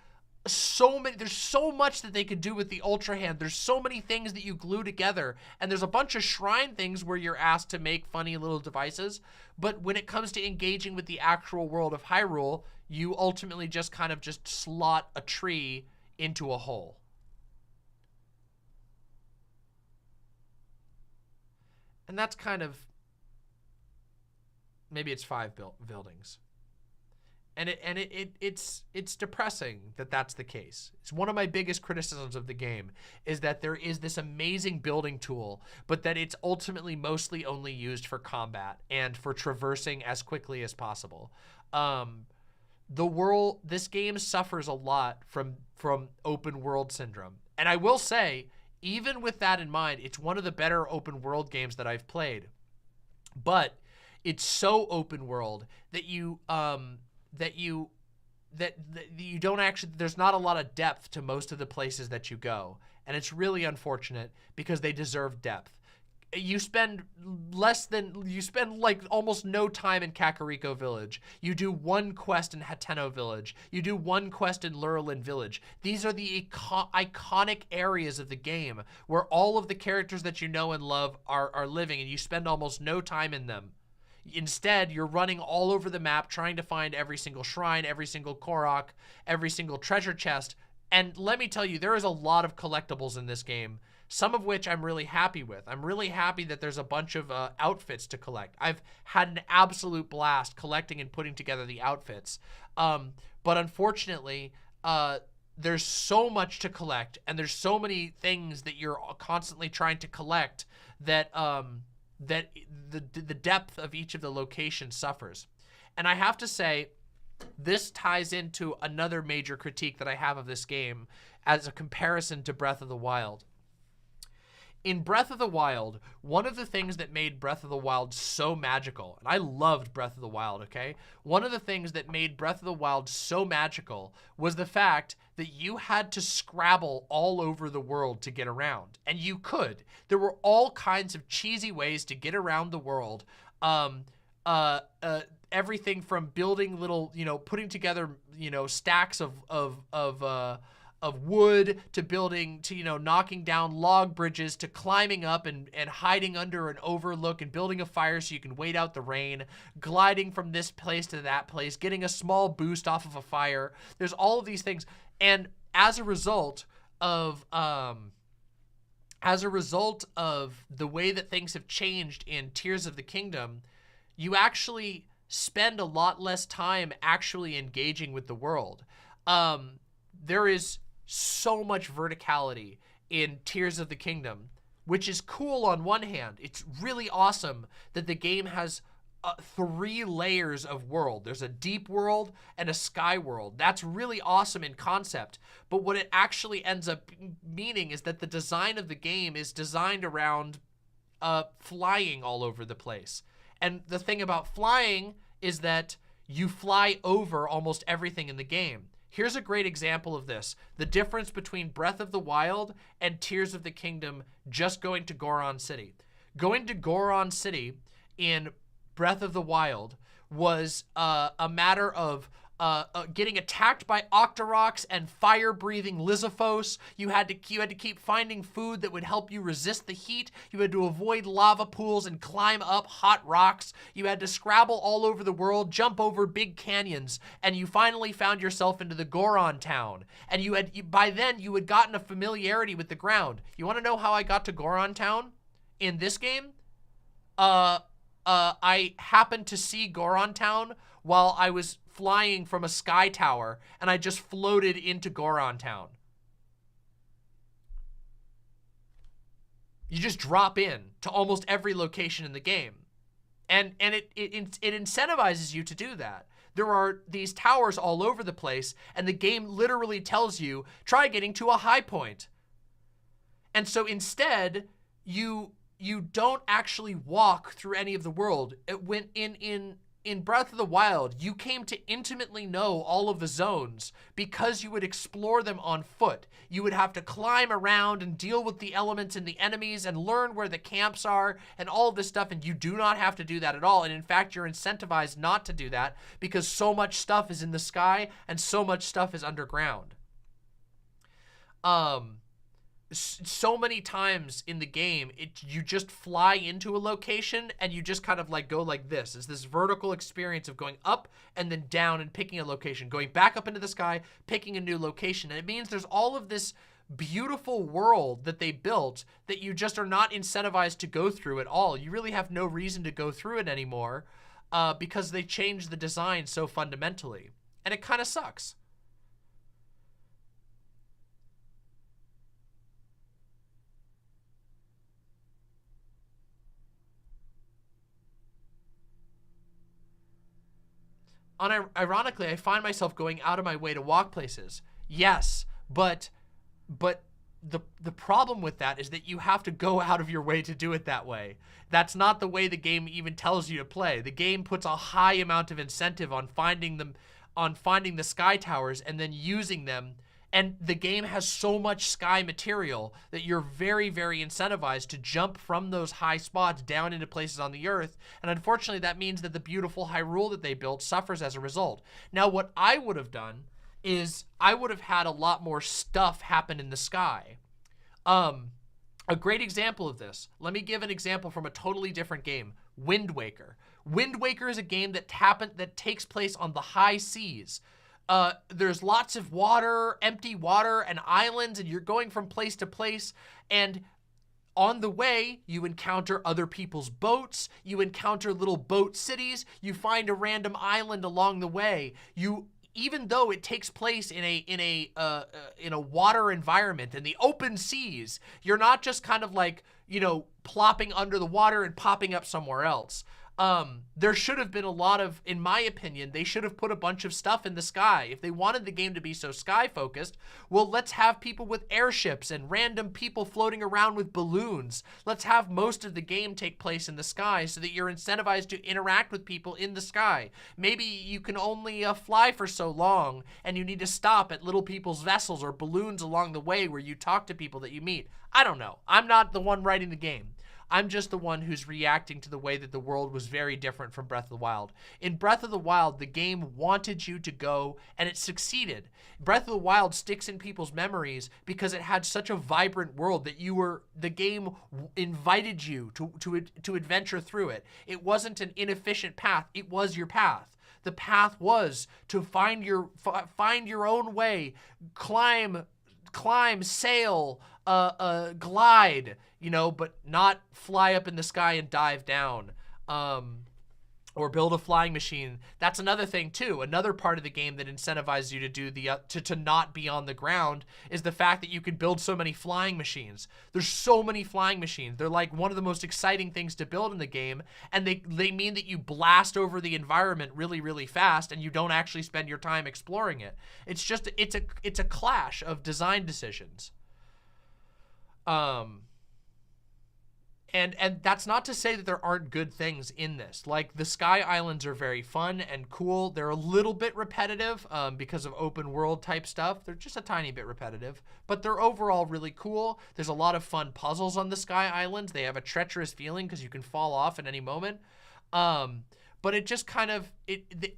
so many, there's so much that they could do with the Ultra Hand. There's so many things that you glue together, and there's a bunch of shrine things where you're asked to make funny little devices. But when it comes to engaging with the actual world of Hyrule, you ultimately just kind of just slot a tree into a hole. And that's kind of, maybe it's 5 buildings. And it's depressing that that's the case. It's one of my biggest criticisms of the game, is that there is this amazing building tool, but that it's ultimately mostly only used for combat and for traversing as quickly as possible. This game suffers a lot from open world syndrome. And I will say, even with that in mind, it's one of the better open world games that I've played. But it's so open world that you don't actually, there's not a lot of depth to most of the places that you go. And it's really unfortunate because they deserve depth. You spend like almost no time in Kakariko Village. You do 1 quest in Hateno Village. You do 1 quest in Lurelin Village. These are the iconic areas of the game where all of the characters that you know and love are living, and you spend almost no time in them. Instead, you're running all over the map trying to find every single shrine, every single Korok, every single treasure chest. And let me tell you, there is a lot of collectibles in this game some of which I'm really happy with. I'm really happy that there's a bunch of outfits to collect. I've had an absolute blast collecting and putting together the outfits. But unfortunately, there's so much to collect, and there's so many things that you're constantly trying to collect that that the depth of each of the locations suffers. And I have to say, this ties into another major critique that I have of this game as a comparison to Breath of the Wild. In Breath of the Wild, one of the things that made Breath of the Wild so magical, and I loved Breath of the Wild, okay? One of the things that made Breath of the Wild so magical was the fact that you had to scrabble all over the world to get around. And you could. There were all kinds of cheesy ways to get around the world. Everything from building little, putting together, stacks of wood, to building, to, knocking down log bridges, to climbing up and hiding under an overlook and building a fire so you can wait out the rain, gliding from this place to that place, getting a small boost off of a fire. There's all of these things. And as a result of the way that things have changed in Tears of the Kingdom, you actually spend a lot less time actually engaging with the world. There is so much verticality in Tears of the Kingdom, which is cool on one hand. It's really awesome that the game has 3 layers of world. There's a deep world and a sky world. That's really awesome in concept. But what it actually ends up meaning is that the design of the game is designed around flying all over the place. And the thing about flying is that you fly over almost everything in the game. Here's a great example of this. The difference between Breath of the Wild and Tears of the Kingdom just going to Goron City. Going to Goron City in Breath of the Wild was a matter of getting attacked by Octoroks and fire-breathing Lizithos. You had to keep finding food that would help you resist the heat. You had to avoid lava pools and climb up hot rocks. You had to scrabble all over the world, jump over big canyons, and you finally found yourself into the Goron town. And by then you had gotten a familiarity with the ground. You want to know how I got to Goron town in this game? I happened to see Goron town while I was flying from a sky tower, and I just floated into Goron town. You just drop in to almost every location in the game. And it incentivizes you to do that. There are these towers all over the place, and the game literally tells you, try getting to a high point. And so instead, you don't actually walk through any of the world. In Breath of the Wild, you came to intimately know all of the zones because you would explore them on foot. You would have to climb around and deal with the elements and the enemies and learn where the camps are and all of this stuff, and you do not have to do that at all. And in fact, you're incentivized not to do that because so much stuff is in the sky and so much stuff is underground. So many times in the game, you just fly into a location and you just kind of like go like this. It's this vertical experience of going up and then down and picking a location, going back up into the sky, picking a new location. And it means there's all of this beautiful world that they built that you just are not incentivized to go through at all. You really have no reason to go through it anymore because they changed the design so fundamentally. And it kind of sucks. Ironically, I find myself going out of my way to walk places. Yes, but the problem with that is that you have to go out of your way to do it that way. That's not the way the game even tells you to play. The game puts a high amount of incentive on finding the sky towers and then using them. And the game has so much sky material that you're very, very incentivized to jump from those high spots down into places on the earth. And unfortunately, that means that the beautiful Hyrule that they built suffers as a result. Now, what I would have done is I would have had a lot more stuff happen in the sky. A great example of this, let me give an example from a totally different game, Wind Waker. Wind Waker is a game that takes place on the high seas. There's lots of water, empty water, and islands, and you're going from place to place. And On the way, you encounter other people's boats, you encounter little boat cities, you find a random island along the way. Even though it takes place in a water environment, in the open seas, you're not just kind of like, you know, plopping under the water and popping up somewhere else. There should have been a lot of, in my opinion, they should have put a bunch of stuff in the sky. If they wanted the game to be so sky focused, well, let's have people with airships and random people floating around with balloons. Let's have most of the game take place in the sky so that you're incentivized to interact with people in the sky. Maybe you can only fly for so long and you need to stop at little people's vessels or balloons along the way where you talk to people that you meet. I don't know. I'm not the one writing the game. I'm just the one who's reacting to the way that the world was very different from Breath of the Wild. In Breath of the Wild, the game wanted you to go, and it succeeded. Breath of the Wild sticks in people's memories because it had such a vibrant world that the game invited you to adventure through it. It wasn't an inefficient path, it was your path. The path was to find your own way, climb, sail, glide, you know, but not fly up in the sky and dive down, or build a flying machine. That's another thing too. Another part of the game that incentivizes you to do to not be on the ground is the fact that you can build so many flying machines. There's so many flying machines. They're like one of the most exciting things to build in the game, and they mean that you blast over the environment really, really fast, and you don't actually spend your time exploring it. It's just it's a clash of design decisions. And that's not to say that there aren't good things in this. Like, the Sky Islands are very fun and cool. They're a little bit repetitive because of open world type stuff. They're just a tiny bit repetitive, but they're overall really cool. There's a lot of fun puzzles on the Sky Islands. They have a treacherous feeling because you can fall off at any moment. But it just kind of,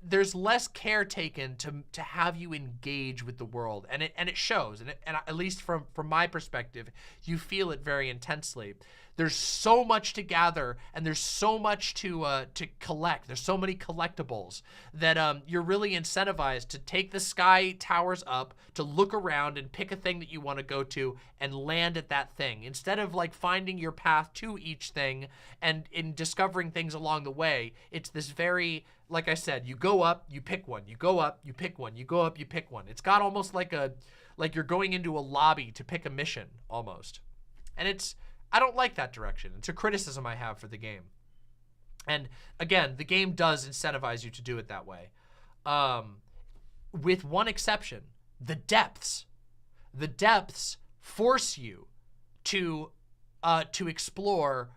there's less care taken to have you engage with the world, and it shows, and at least from my perspective, you feel it very intensely. There's so much to gather, and there's so much to collect. There's so many collectibles that you're really incentivized to take the sky towers up, to look around and pick a thing that you want to go to and land at that thing. Instead of like finding your path to each thing and in discovering things along the way, it's this very, like I said, you go up, you pick one, you go up, you pick one, you go up, you pick one. It's got almost like you're going into a lobby to pick a mission almost. And I don't like that direction. It's a criticism I have for the game. And again, the game does incentivize you to do it that way. With one exception, the depths. The depths force you to explore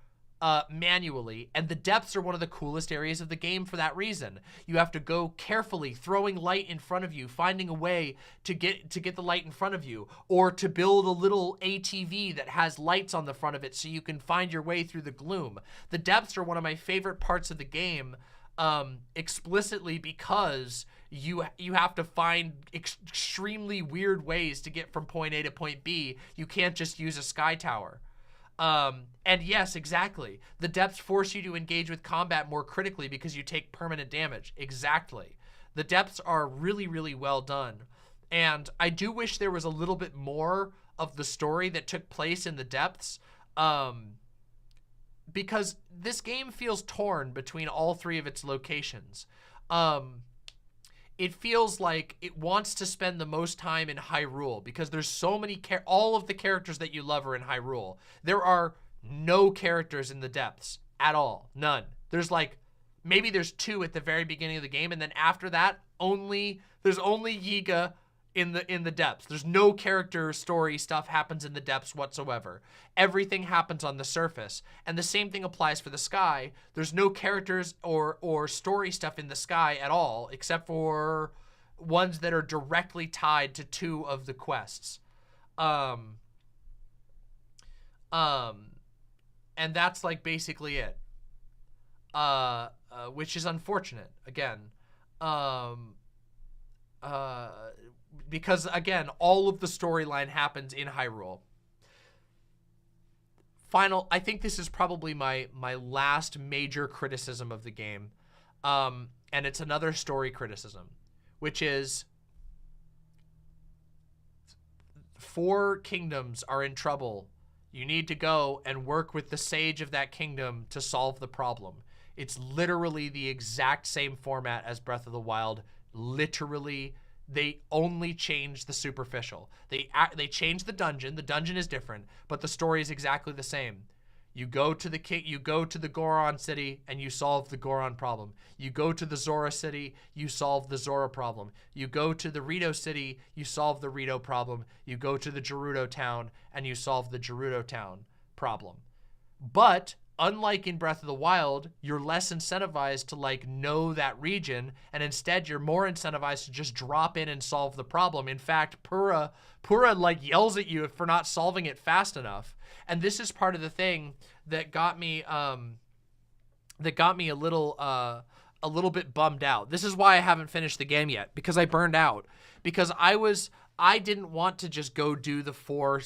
manually, and the depths are one of the coolest areas of the game for that reason. You have to go carefully, throwing light in front of you, finding a way to get the light in front of you, or to build a little ATV that has lights on the front of it so you can find your way through the gloom. The depths are one of my favorite parts of the game, explicitly because you have to find extremely weird ways to get from point A to point B. You can't just use a sky tower. And yes, exactly. The depths force you to engage with combat more critically because you take permanent damage. Exactly. The depths are really, really well done. And I do wish there was a little bit more of the story that took place in the depths, because this game feels torn between all three of its locations. It feels like it wants to spend the most time in Hyrule because there's so many all of the characters that you love are in Hyrule. There are no characters in the depths at all. None. There's like, maybe there's 2 at the very beginning of the game, and then after that, there's only Yiga in the depths. There's no character story stuff happens in the depths whatsoever. Everything happens on the surface. And the same thing applies for the sky. There's no characters or story stuff in the sky at all, except for ones that are directly tied to 2 of the quests. And that's like basically it. Which is unfortunate, again. Because again, all of the storyline happens in Hyrule. I think this is probably my last major criticism of the game. And it's another story criticism, which is 4 kingdoms are in trouble You need to go and work with the sage of that kingdom to solve the problem. It's literally the exact same format as Breath of the Wild. Literally, they only changed the superficial. They changed the dungeon. The dungeon is different, but the story is exactly the same. You go to the Goron city and you solve the Goron problem. You go to the Zora city, you solve the Zora problem. You go to the Rito city, you solve the Rito problem. You go to the Gerudo town and you solve the Gerudo town problem. But unlike in Breath of the Wild, you're less incentivized to like know that region, and instead you're more incentivized to just drop in and solve the problem. In fact, Purah like yells at you for not solving it fast enough. And this is part of the thing that got me a little bit bummed out. This is why I haven't finished the game yet, because I burned out. Because I didn't want to just go do the four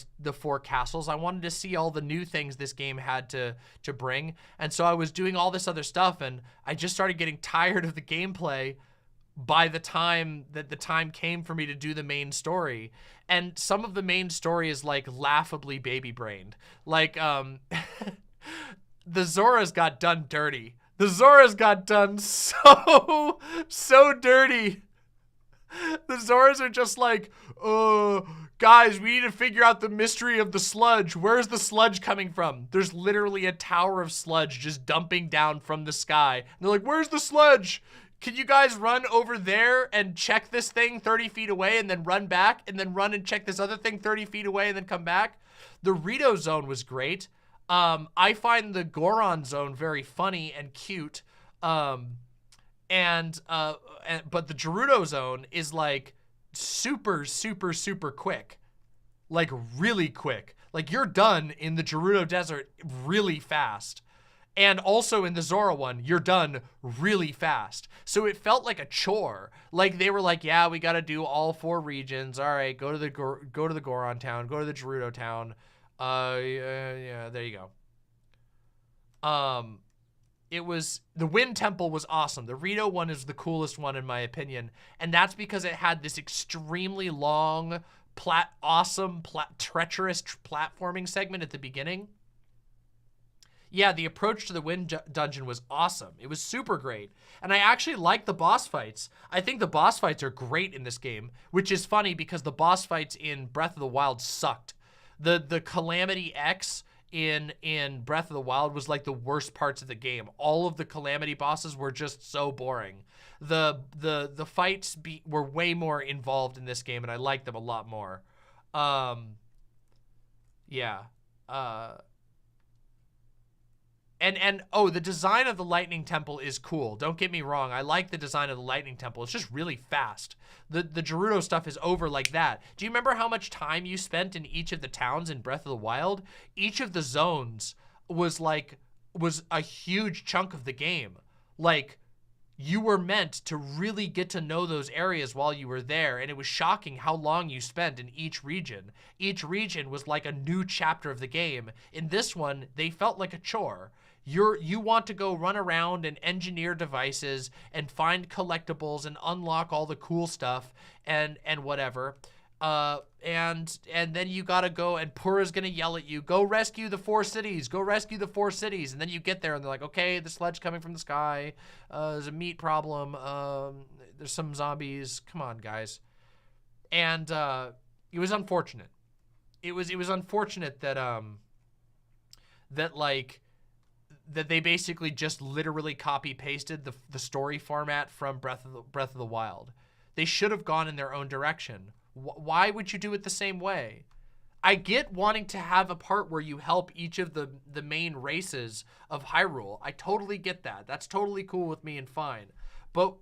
castles. I wanted to see all the new things this game had to bring. And so I was doing all this other stuff, and I just started getting tired of the gameplay by the time that the time came for me to do the main story. And some of the main story is like laughably baby-brained. Like, the Zoras got done dirty. The Zoras got done so dirty. The Zoras are just like, guys, we need to figure out the mystery of the sludge. Where's the sludge coming from? There's literally a tower of sludge just dumping down from the sky. And they're like, where's the sludge? Can you guys run over there and check this thing 30 feet away and then run back and then run and check this other thing 30 feet away and then come back? The Rito zone was great. I find the Goron zone very funny and cute. But the Gerudo zone is like super quick. Like really quick. Like you're done in the Gerudo desert really fast. And also in the Zora one, you're done really fast. So it felt like a chore. Like they were like, yeah, we got to do all 4 regions. All right, go to the Goron town, go to the Gerudo town. Yeah, there you go. It was, the Wind Temple was awesome. The Rito one is the coolest one in my opinion. And that's because it had this extremely long, treacherous platforming segment at the beginning. Yeah, the approach to the Wind Dungeon was awesome. It was super great. And I actually like the boss fights. I think the boss fights are great in this game, which is funny because the boss fights in Breath of the Wild sucked. The Calamity X in Breath of the Wild was like the worst parts of the game. All of the Calamity bosses were just so boring. The fights were way more involved in this game, and I liked them a lot more. Yeah. And oh, the design of the Lightning Temple is cool. Don't get me wrong. I like the design of the Lightning Temple. It's just really fast. The Gerudo stuff is over like that. Do you remember how much time you spent in each of the towns in Breath of the Wild? Each of the zones was a huge chunk of the game. Like, you were meant to really get to know those areas while you were there, and it was shocking how long you spent in each region. Each region was like a new chapter of the game. In this one, they felt like a chore. You want to go run around and engineer devices and find collectibles and unlock all the cool stuff and whatever. And then you gotta go, and Purah's gonna yell at you, go rescue the 4 cities, go rescue the 4 cities. And then you get there and they're like, okay, the sledge coming from the sky, there's a meat problem, there's some zombies, come on guys. And it was unfortunate. It was unfortunate that that they basically just literally copy pasted the story format from Breath of the Wild. They should have gone in their own direction. Why would you do it the same way? I get wanting to have a part where you help each of the main races of Hyrule. I totally get that. That's totally cool with me and fine. But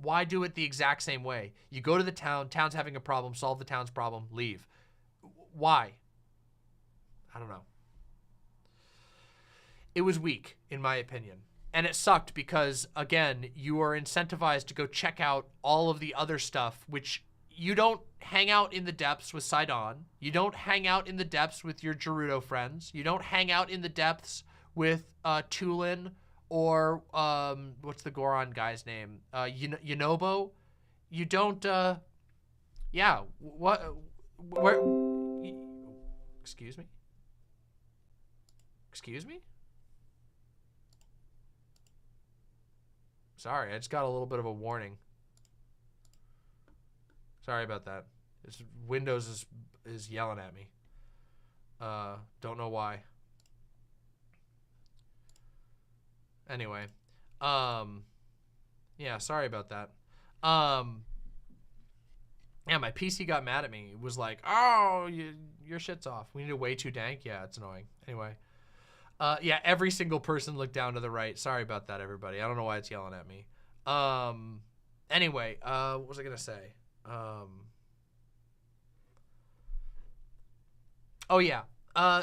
why do it the exact same way? You go to the town's having a problem, solve the town's problem, leave. Why? I don't know. It was weak, in my opinion. And it sucked because, again, you are incentivized to go check out all of the other stuff, which you don't hang out in the depths with Sidon. You don't hang out in the depths with your Gerudo friends. You don't hang out in the depths with Tulin or, what's the Goron guy's name? Yunobo? You don't, yeah, where... Excuse me? Excuse me? Sorry, I just got a little bit of a warning. Sorry about that. This Windows is yelling at me. Don't know why. Anyway. Yeah, sorry about that. Yeah, my PC got mad at me. It was like, oh, your shit's off. We need a way too dank. Yeah, it's annoying. Anyway. Yeah, every single person looked down to the right. Sorry about that, everybody. I don't know why it's yelling at me. Anyway, what was I going to say? Oh, yeah.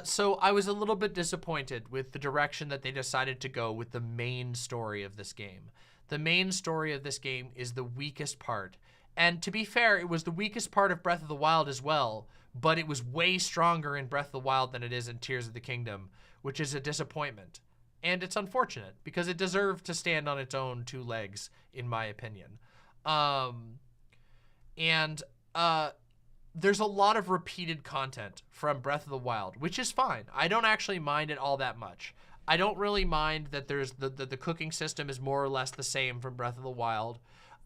So I was a little bit disappointed with the direction that they decided to go with the main story of this game. The main story of this game is the weakest part. And to be fair, it was the weakest part of Breath of the Wild as well, but it was way stronger in Breath of the Wild than it is in Tears of the Kingdom, which is a disappointment. And it's unfortunate because it deserved to stand on its own two legs, in my opinion. There's a lot of repeated content from Breath of the Wild, which is fine. I don't actually mind it all that much. I don't really mind that there's the cooking system is more or less the same from Breath of the Wild.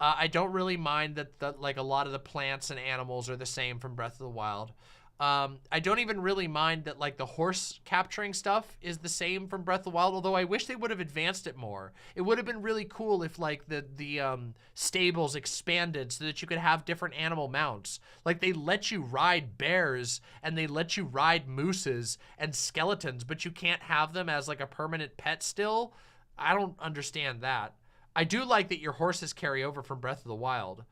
I don't really mind that like a lot of the plants and animals are the same from Breath of the Wild. I don't even really mind that like the horse capturing stuff is the same from Breath of the Wild, although I wish they would have advanced it more. It would have been really cool if like the stables expanded so that you could have different animal mounts. Like they let you ride bears and they let you ride mooses and skeletons, but you can't have them as like a permanent pet still. I don't understand that. I do like that your horses carry over from Breath of the Wild.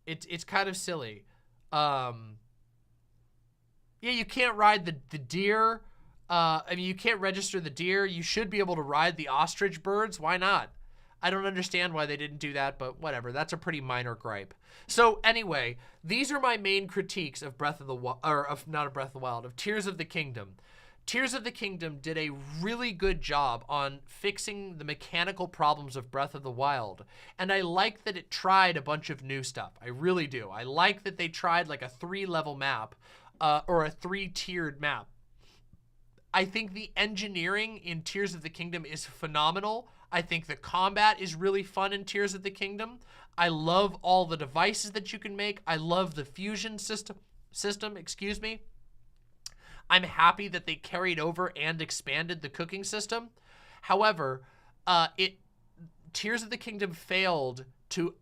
It's kind of silly. Yeah, you can't ride the deer. I mean, you can't register the deer. You should be able to ride the ostrich birds. Why not? I don't understand why they didn't do that, but whatever. That's a pretty minor gripe. So anyway, these are my main critiques of Breath of the Wild, or of not of Breath of the Wild, of Tears of the Kingdom. Tears of the Kingdom did a really good job on fixing the mechanical problems of Breath of the Wild. And I like that it tried a bunch of new stuff. I really do. I like that they tried like a 3-level map or a 3-tiered map. I think the engineering in Tears of the Kingdom is phenomenal. I think the combat is really fun in Tears of the Kingdom. I love all the devices that you can make. I love the fusion system, excuse me. I'm happy that they carried over and expanded the cooking system. However, Tears of the Kingdom failed to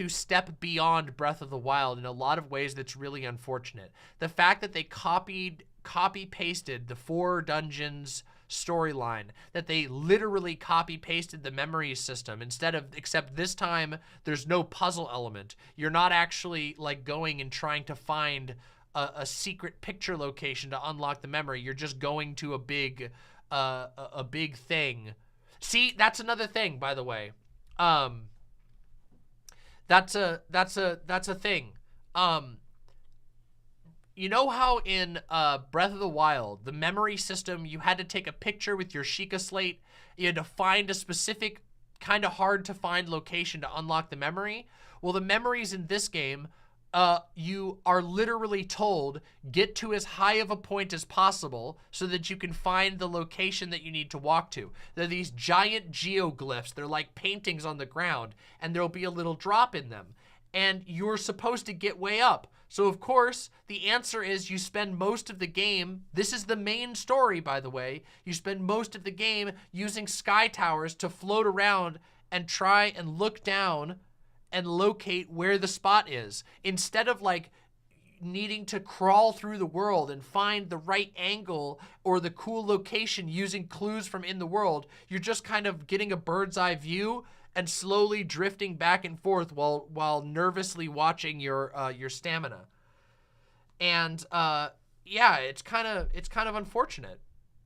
step beyond Breath of the Wild in a lot of ways that's really unfortunate. The fact that they copy-pasted the 4 dungeons storyline, that they literally copy-pasted the memories system except this time there's no puzzle element. You're not actually like going and trying to find a secret picture location to unlock the memory. You're just going to a big thing. See, that's another thing, by the way. That's a thing. You know how in Breath of the Wild, the memory system, you had to take a picture with your Sheikah slate. You had to find a specific kind of hard to find location to unlock the memory. Well, the memories in this game, you are literally told, get to as high of a point as possible so that you can find the location that you need to walk to. They're these giant geoglyphs. They're like paintings on the ground, and there'll be a little drop in them. And you're supposed to get way up. So, of course, the answer is you spend most of the game, this is the main story, by the way, you spend most of the game using sky towers to float around and try and look down and locate where the spot is, instead of like needing to crawl through the world and find the right angle or the cool location using clues from in the world. You're just kind of getting a bird's eye view and slowly drifting back and forth while nervously watching your stamina. And yeah, it's kind of unfortunate.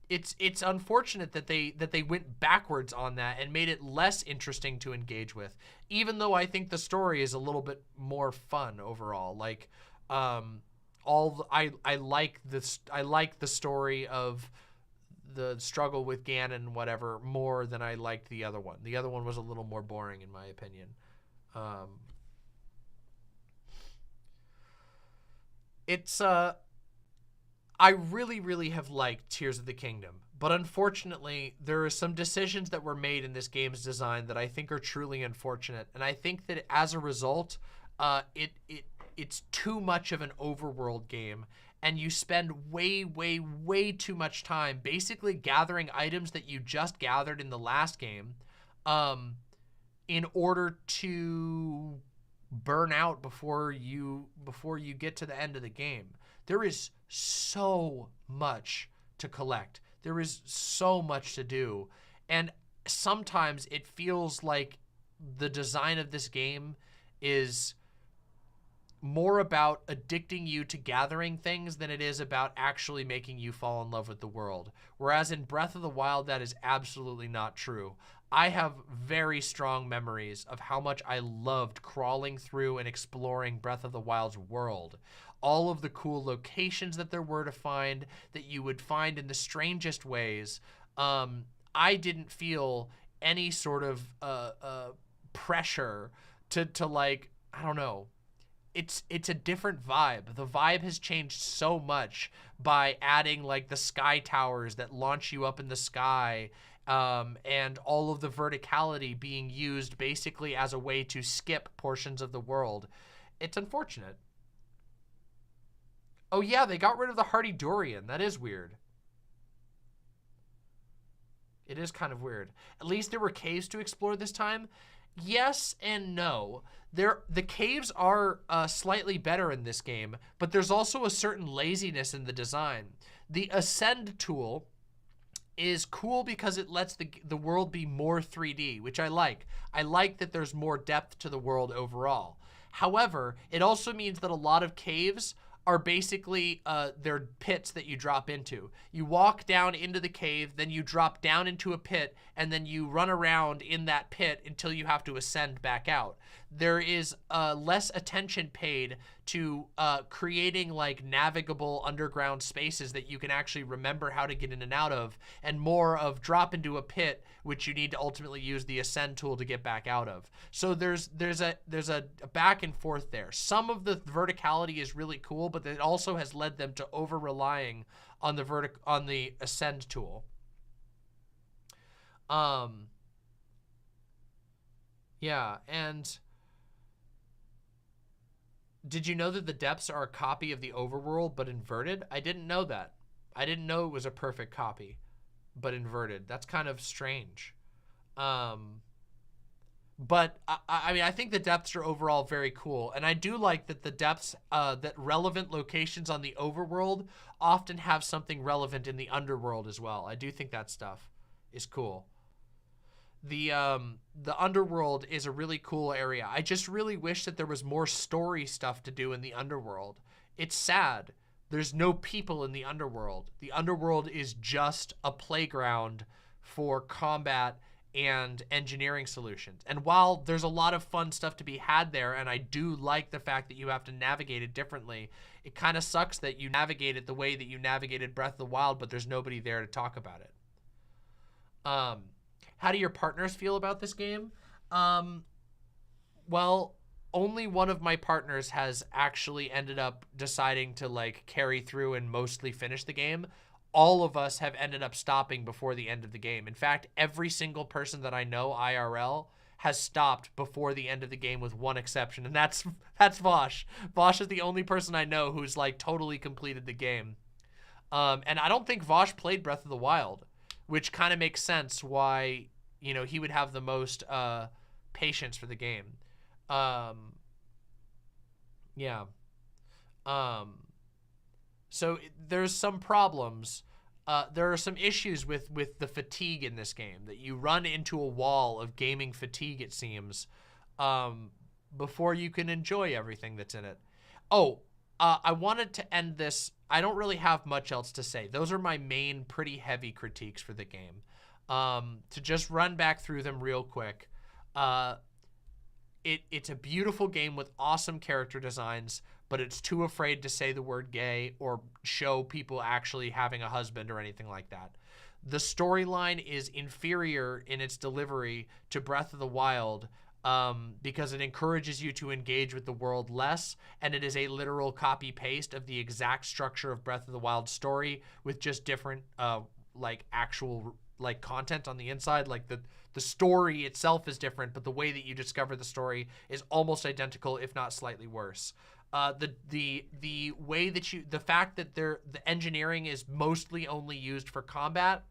It's unfortunate that they went backwards on that and made it less interesting to engage with, even though I think the story is a little bit more fun overall. Like, I like the story of the struggle with Ganon and whatever more than I liked the other one. The other one was a little more boring in my opinion. It's I really, really have liked Tears of the Kingdom, but unfortunately, there are some decisions that were made in this game's design that I think are truly unfortunate, and I think that as a result, it's too much of an overworld game, and you spend way, way, way too much time basically gathering items that you just gathered in the last game, in order to burn out before you get to the end of the game. There is so much to collect. There is so much to do. And sometimes it feels like the design of this game is more about addicting you to gathering things than it is about actually making you fall in love with the world. Whereas in Breath of the Wild, that is absolutely not true. I have very strong memories of how much I loved crawling through and exploring Breath of the Wild's world. All of the cool locations that there were to find, that you would find in the strangest ways. I didn't feel any sort of pressure to like, I don't know. It's a different vibe. The vibe has changed so much by adding like the sky towers that launch you up in the sky, and all of the verticality being used basically as a way to skip portions of the world. It's unfortunate. Oh yeah, they got rid of the Hardy Durian. That is weird. It is kind of weird. At least there were caves to explore this time. Yes and no. The caves are slightly better in this game, but there's also a certain laziness in the design. The Ascend tool is cool because it lets the world be more 3D, which I like. I like that there's more depth to the world overall. However, it also means that a lot of caves are basically they're pits that you drop into. You walk down into the cave, then you drop down into a pit, and then you run around in that pit until you have to ascend back out. There is less attention paid to creating like navigable underground spaces that you can actually remember how to get in and out of, and more of drop into a pit, which you need to ultimately use the ascend tool to get back out of. So there's a back and forth there. Some of the verticality is really cool, but it also has led them to over relying on the ascend tool. Yeah, and did you know that the depths are a copy of the overworld but inverted? I didn't know that. I didn't know it was a perfect copy but inverted. That's kind of strange. But I mean, I think the depths are overall very cool, and I do like that the depths, that relevant locations on the overworld often have something relevant in the underworld as well. I do think that stuff is cool. The underworld is a really cool area. I just really wish that there was more story stuff to do in the underworld. It's sad. There's no people in the underworld. The underworld is just a playground for combat and engineering solutions. And while there's a lot of fun stuff to be had there, and I do like the fact that you have to navigate it differently, it kind of sucks that you navigate it the way that you navigated Breath of the Wild, but there's nobody there to talk about it. How do your partners feel about this game? Well, only one of my partners has actually ended up deciding to like carry through and mostly finish the game. All of us have ended up stopping before the end of the game. In fact, every single person that I know IRL has stopped before the end of the game with one exception, and that's Vosh. Vosh is the only person I know who's like totally completed the game. And I don't think Vosh played Breath of the Wild, which kind of makes sense why, you know, he would have the most patience for the game. Yeah. So there's some problems. There are some issues with the fatigue in this game, that you run into a wall of gaming fatigue, it seems, before you can enjoy everything that's in it. Oh, I wanted to end this. I don't really have much else to say. Those are my main pretty heavy critiques for the game. To just run back through them real quick. It's a beautiful game with awesome character designs, but it's too afraid to say the word gay or show people actually having a husband or anything like that. The storyline is inferior in its delivery to Breath of the Wild, because it encourages you to engage with the world less, and it is a literal copy paste of the exact structure of Breath of the Wild story with just different like actual like content on the inside. Like the story itself is different, but the way that you discover the story is almost identical, if not slightly worse. The way that the fact that the engineering is mostly only used for combat,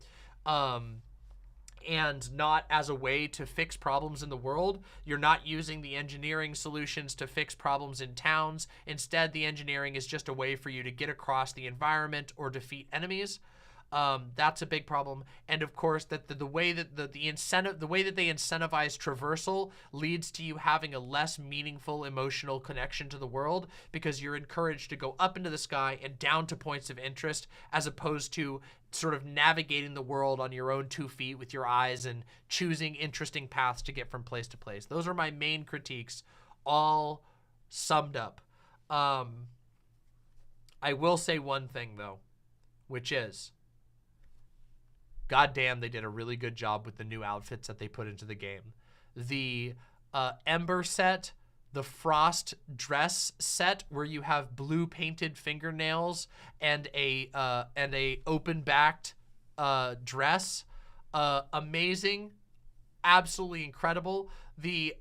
and not as a way to fix problems in the world. You're not using the engineering solutions to fix problems in towns. Instead, the engineering is just a way for you to get across the environment or defeat enemies. That's a big problem. And of course, that the way that the way that they incentivize traversal leads to you having a less meaningful emotional connection to the world, because you're encouraged to go up into the sky and down to points of interest, as opposed to sort of navigating the world on your own 2 feet with your eyes and choosing interesting paths to get from place to place. Those are my main critiques, all summed up. I will say one thing though, which is, goddamn, they did a really good job with the new outfits that they put into the game. The Ember set, the Frost dress set, where you have blue painted fingernails and a open-backed dress, amazing, absolutely incredible. The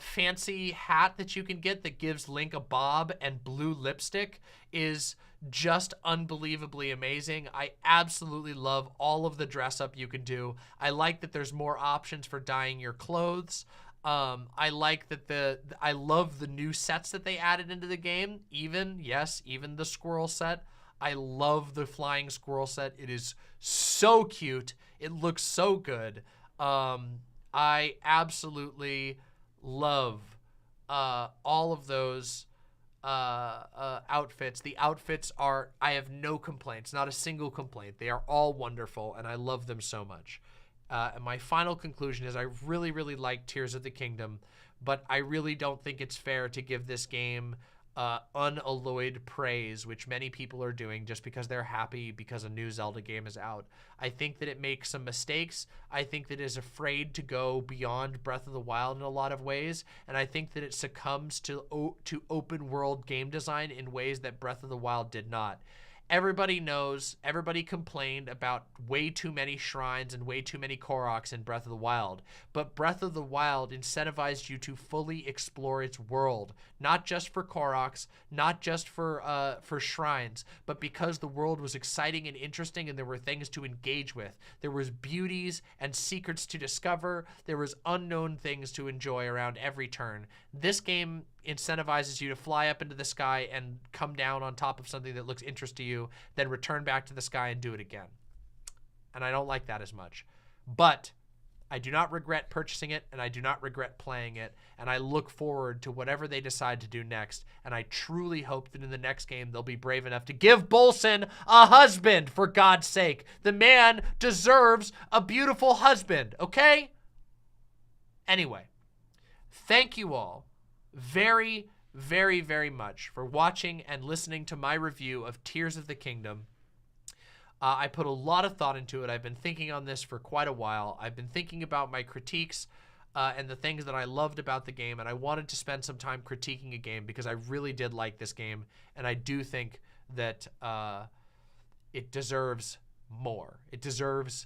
fancy hat that you can get that gives Link a bob and blue lipstick is just unbelievably amazing. I absolutely love all of the dress up you can do. I like that there's more options for dyeing your clothes. I like that I love the new sets that they added into the game. Even the squirrel set. I love the flying squirrel set. It is so cute. It looks so good. I absolutely love all of those outfits. The outfits are, I have no complaints, not a single complaint. They are all wonderful, and I love them so much. And my final conclusion is I really, really like Tears of the Kingdom, but I really don't think it's fair to give this game unalloyed praise, which many people are doing just because they're happy because a new Zelda game is out. I think that it makes some mistakes. I think that it is afraid to go beyond Breath of the Wild in a lot of ways, and I think that it succumbs to open world game design in ways that Breath of the Wild did not. Everybody knows, everybody complained about way too many shrines and way too many Koroks in Breath of the Wild, but Breath of the Wild incentivized you to fully explore its world, not just for Koroks, not just for shrines, but because the world was exciting and interesting and there were things to engage with. There was beauties and secrets to discover. There was unknown things to enjoy around every turn. This game incentivizes you to fly up into the sky and come down on top of something that looks interesting to you, then return back to the sky and do it again. And I don't like that as much. But I do not regret purchasing it, and I do not regret playing it, and I look forward to whatever they decide to do next, and I truly hope that in the next game they'll be brave enough to give Bolson a husband, for God's sake. The man deserves a beautiful husband, okay? Anyway, thank you all very, very, very much for watching and listening to my review of Tears of the Kingdom. I put a lot of thought into it. I've been thinking on this for quite a while. I've been thinking about my critiques and the things that I loved about the game, and I wanted to spend some time critiquing a game because I really did like this game, and I do think that it deserves more. It deserved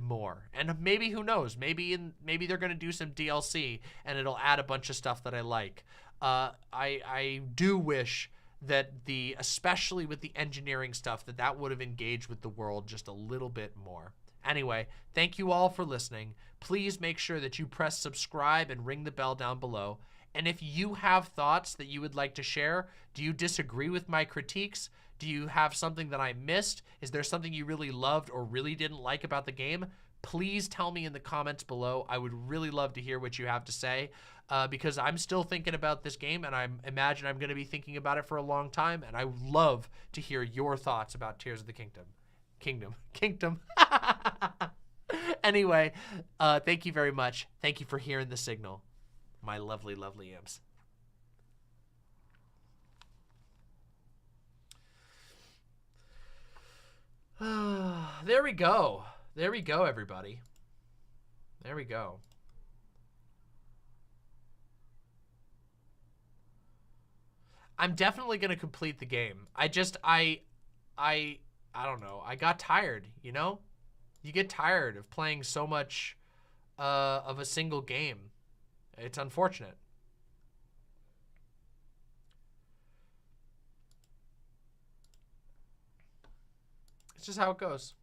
more. And maybe, who knows, maybe they're going to do some DLC and it'll add a bunch of stuff that I like. I do wish that especially with the engineering stuff, that would have engaged with the world just a little bit more. Anyway, thank you all for listening. Please make sure that you press subscribe and ring the bell down below. And if you have thoughts that you would like to share, do you disagree with my critiques? Do you have something that I missed? Is there something you really loved or really didn't like about the game? Please tell me in the comments below. I would really love to hear what you have to say because I'm still thinking about this game, and I imagine I'm going to be thinking about it for a long time, and I would love to hear your thoughts about Tears of the Kingdom. Anyway, thank you very much. Thank you for hearing the signal, my lovely, lovely imps. There we go. There we go, everybody. There we go. I'm definitely gonna complete the game. I don't know. I got tired, you know? You get tired of playing so much of a single game. It's unfortunate. It's just how it goes.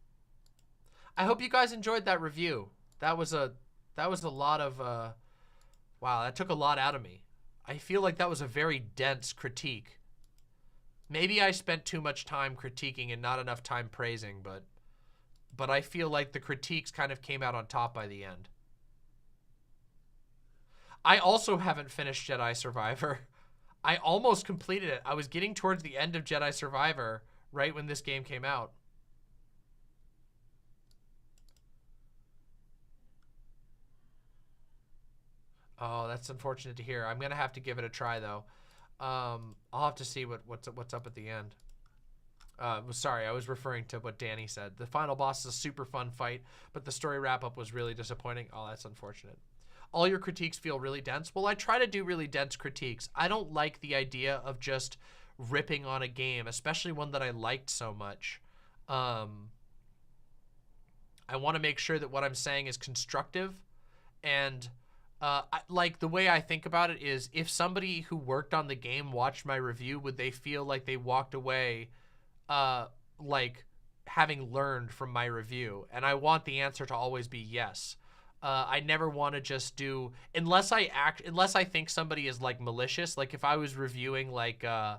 I hope you guys enjoyed that review. That was a lot of wow, that took a lot out of me. I feel like that was a very dense critique. Maybe I spent too much time critiquing and not enough time praising, but I feel like the critiques kind of came out on top by the end. I also haven't finished Jedi Survivor. I almost completed it. I was getting towards the end of Jedi Survivor right when this game came out. Oh, that's unfortunate to hear. I'm gonna have to give it a try though. I'll have to see what's up at the end. Sorry, I was referring to what Danny said. The final boss is a super fun fight, but the story wrap-up was really disappointing. Oh, that's unfortunate. All your critiques feel really dense. Well, I try to do really dense critiques. I don't like the idea of just ripping on a game, especially one that I liked so much. I want to make sure that what I'm saying is constructive, and like the way I think about it is, if somebody who worked on the game watched my review, would they feel like they walked away like having learned from my review? And I want the answer to always be yes. I never want to just do, unless I think somebody is like malicious. Like if I was reviewing like I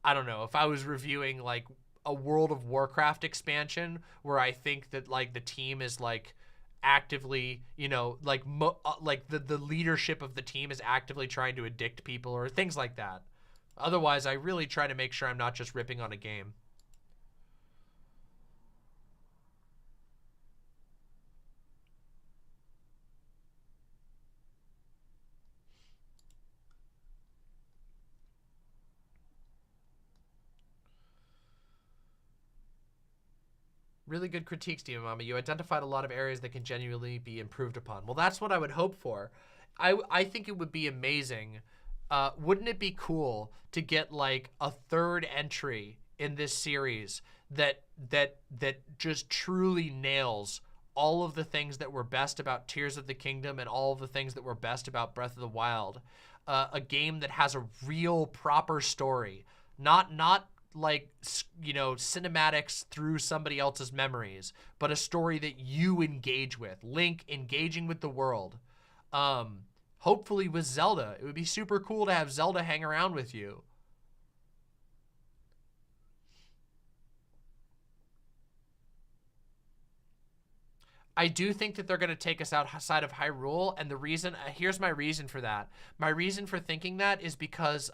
don't know, if I was reviewing like a World of Warcraft expansion where I think that like the team is like actively, you know, like the leadership of the team is actively trying to addict people or things like that. Otherwise, I really try to make sure I'm not just ripping on a game. Really good critiques, Demon Mama. You identified a lot of areas that can genuinely be improved upon. Well, that's what I would hope for. I think it would be amazing. Wouldn't it be cool to get like a third entry in this series that just truly nails all of the things that were best about Tears of the Kingdom and all of the things that were best about Breath of the Wild? A game that has a real proper story, not like, you know, cinematics through somebody else's memories, but a story that you engage with. Link engaging with the world. Hopefully with Zelda. It would be super cool to have Zelda hang around with you. I do think that they're going to take us outside of Hyrule, and the reason, here's my reason for that. My reason for thinking that is because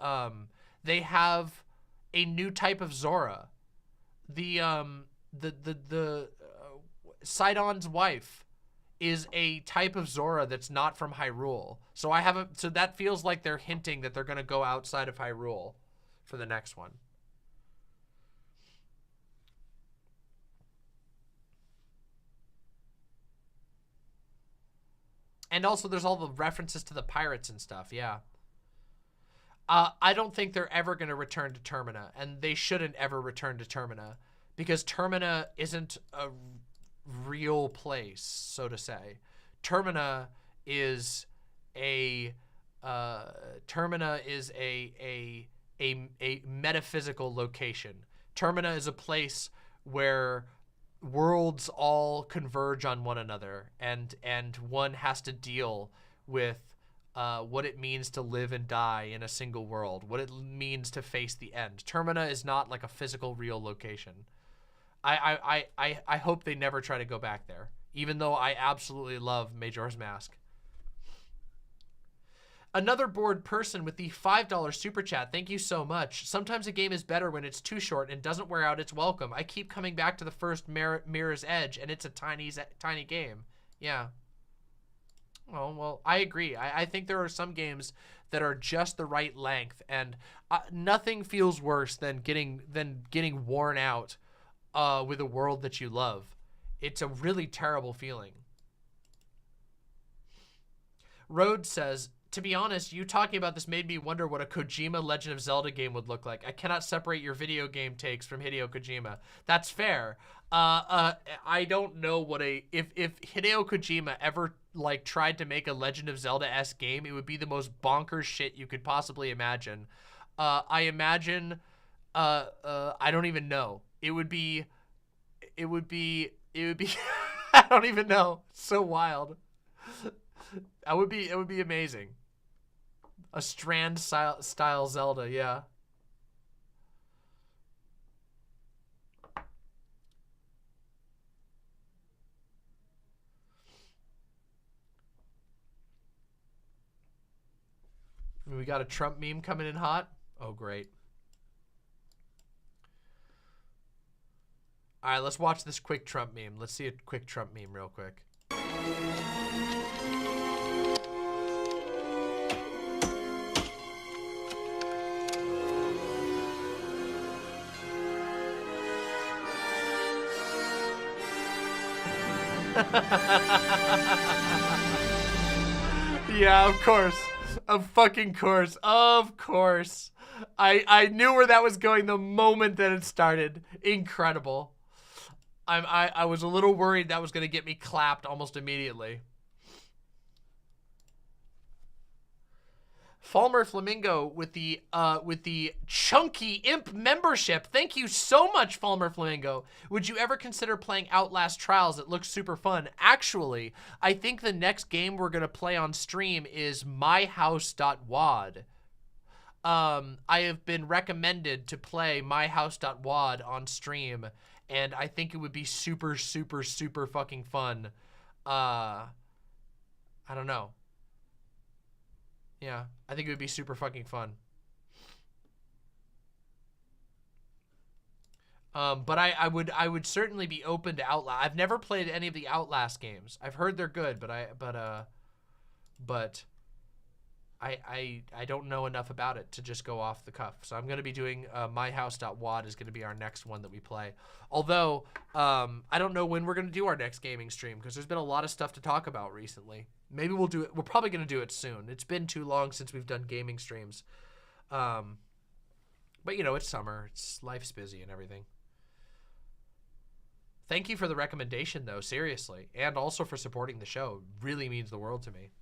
they have a new type of Zora. Sidon's wife is a type of Zora that's not from Hyrule. So so that feels like they're hinting that they're going to go outside of Hyrule for the next one. And also there's all the references to the pirates and stuff, yeah. I don't think they're ever going to return to Termina, and they shouldn't ever return to Termina, because Termina isn't a real place, so to say. Termina is a metaphysical location. Termina is a place where worlds all converge on one another, and one has to deal with what it means to live and die in a single world, what it means to face the end. Termina is not like a physical, real location. I hope they never try to go back there, even though I absolutely love Majora's Mask. Another bored person with the $5 super chat. Thank you so much. Sometimes a game is better when it's too short and doesn't wear out its welcome. I keep coming back to the first Mirror's Edge, and it's a tiny game. Yeah. Oh, well, I agree. I think there are some games that are just the right length, and nothing feels worse than getting worn out with a world that you love. It's a really terrible feeling. Rhodes says, to be honest, you talking about this made me wonder what a Kojima Legend of Zelda game would look like. I cannot separate your video game takes from Hideo Kojima. That's fair. I don't know what if Hideo Kojima ever like tried to make a Legend of Zelda-esque game, it would be the most bonkers shit you could possibly imagine. I imagine, I don't even know. It would be, I don't even know. So wild. It would be amazing. A Strand style Zelda, yeah. We got a Trump meme coming in hot. Oh, great. All right, let's watch this quick Trump meme. Let's see a quick Trump meme real quick. Yeah, of course. Of fucking course. Of course. I knew where that was going the moment that it started. Incredible. I was a little worried that was going to get me clapped almost immediately. Falmer Flamingo with the chunky imp membership. Thank you so much, Falmer Flamingo. Would you ever consider playing Outlast Trials? It looks super fun. Actually, I think the next game we're gonna play on stream is myhouse.wad. I have been recommended to play myhouse.wad on stream, and I think it would be super, super, super fucking fun. I don't know. Yeah, I think it would be super fucking fun. But I would certainly be open to Outlast. I've never played any of the Outlast games. I've heard they're good, but I don't know enough about it to just go off the cuff. So I'm going to be doing myhouse.wad is going to be our next one that we play. Although I don't know when we're going to do our next gaming stream because there's been a lot of stuff to talk about recently. Maybe we'll do it. We're probably going to do it soon. It's been too long since we've done gaming streams. But you know, it's summer. Life's busy and everything. Thank you for the recommendation though, seriously. And also for supporting the show. It really means the world to me.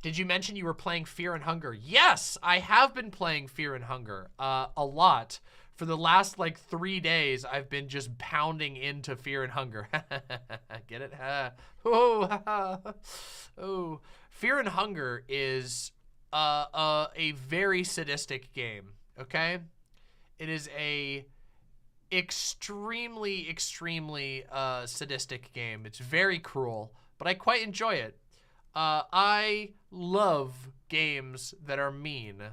Did you mention you were playing Fear and Hunger? Yes, I have been playing Fear and Hunger a lot. For the last like 3 days, I've been just pounding into Fear and Hunger. Get it? Oh. Fear and Hunger is a very sadistic game, okay? It is a extremely, extremely sadistic game. It's very cruel, but I quite enjoy it. I love games that are mean,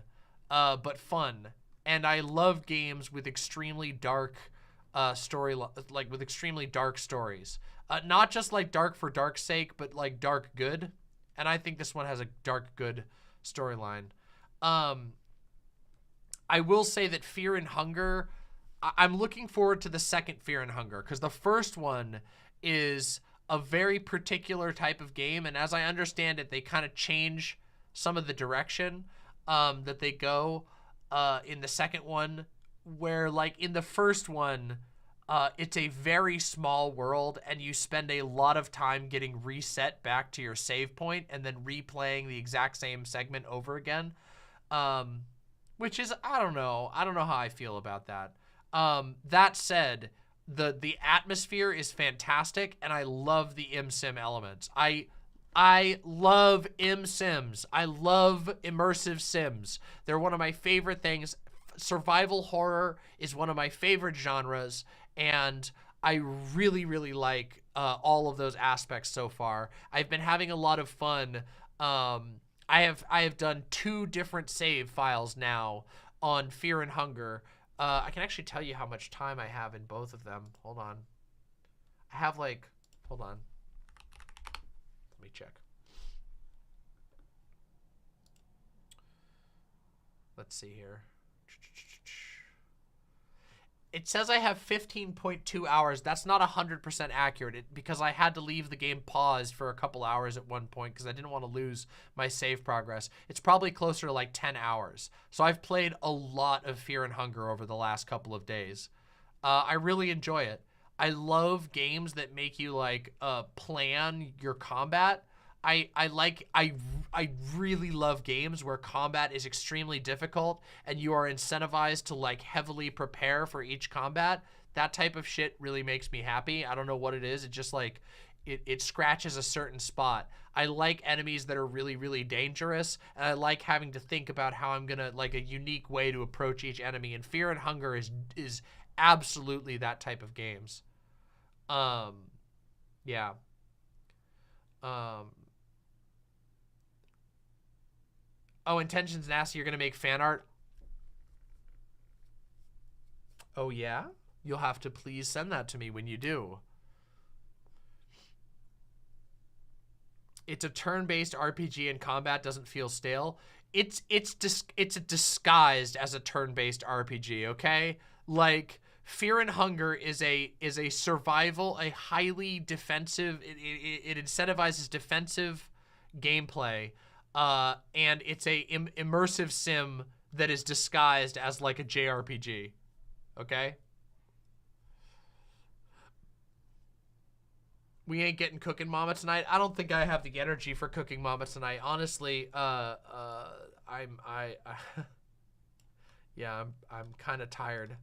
but fun. And I love games with extremely dark with extremely dark stories. Not just like dark for dark's sake, but like dark good. And I think this one has a dark good storyline. I will say that Fear and Hunger, I'm looking forward to the second Fear and Hunger, because the first one is a very particular type of game, and as I understand it, they kind of change some of the direction that they go in the second one, where like in the first one, it's a very small world and you spend a lot of time getting reset back to your save point and then replaying the exact same segment over again, which is, I don't know how I feel about that. That said, the atmosphere is fantastic, and I love the ImSim elements. I love ImSims. I love immersive sims. They're one of my favorite things. Survival horror is one of my favorite genres, and I really, really like all of those aspects so far. I've been having a lot of fun. I have done 2 different save files now on Fear and Hunger. I can actually tell you how much time I have in both of them. Hold on. I have like, hold on. Let me check. Let's see here. It says I have 15.2 hours. That's not 100% accurate because I had to leave the game paused for a couple hours at one point because I didn't want to lose my save progress. It's probably closer to like 10 hours. So I've played a lot of Fear and Hunger over the last couple of days. I really enjoy it. I love games that make you like plan your combat. I really love games where combat is extremely difficult and you are incentivized to like heavily prepare for each combat. That type of shit really makes me happy. I don't know what it is. It just like, it scratches a certain spot. I like enemies that are really, really dangerous. And I like having to think about how I'm gonna, like a unique way to approach each enemy. And Fear and Hunger is absolutely that type of games. Yeah. Oh, Intention's nasty. You're going to make fan art? Oh, yeah? You'll have to please send that to me when you do. It's a turn-based RPG and combat doesn't feel stale. It's disguised as a turn-based RPG, okay? Like, Fear and Hunger is a survival, a highly defensive, it incentivizes defensive gameplay. And it's a immersive sim that is disguised as like a JRPG. Okay? We ain't getting Cooking Mama tonight. I don't think I have the energy for Cooking Mama tonight. Honestly, yeah, I'm kind of tired.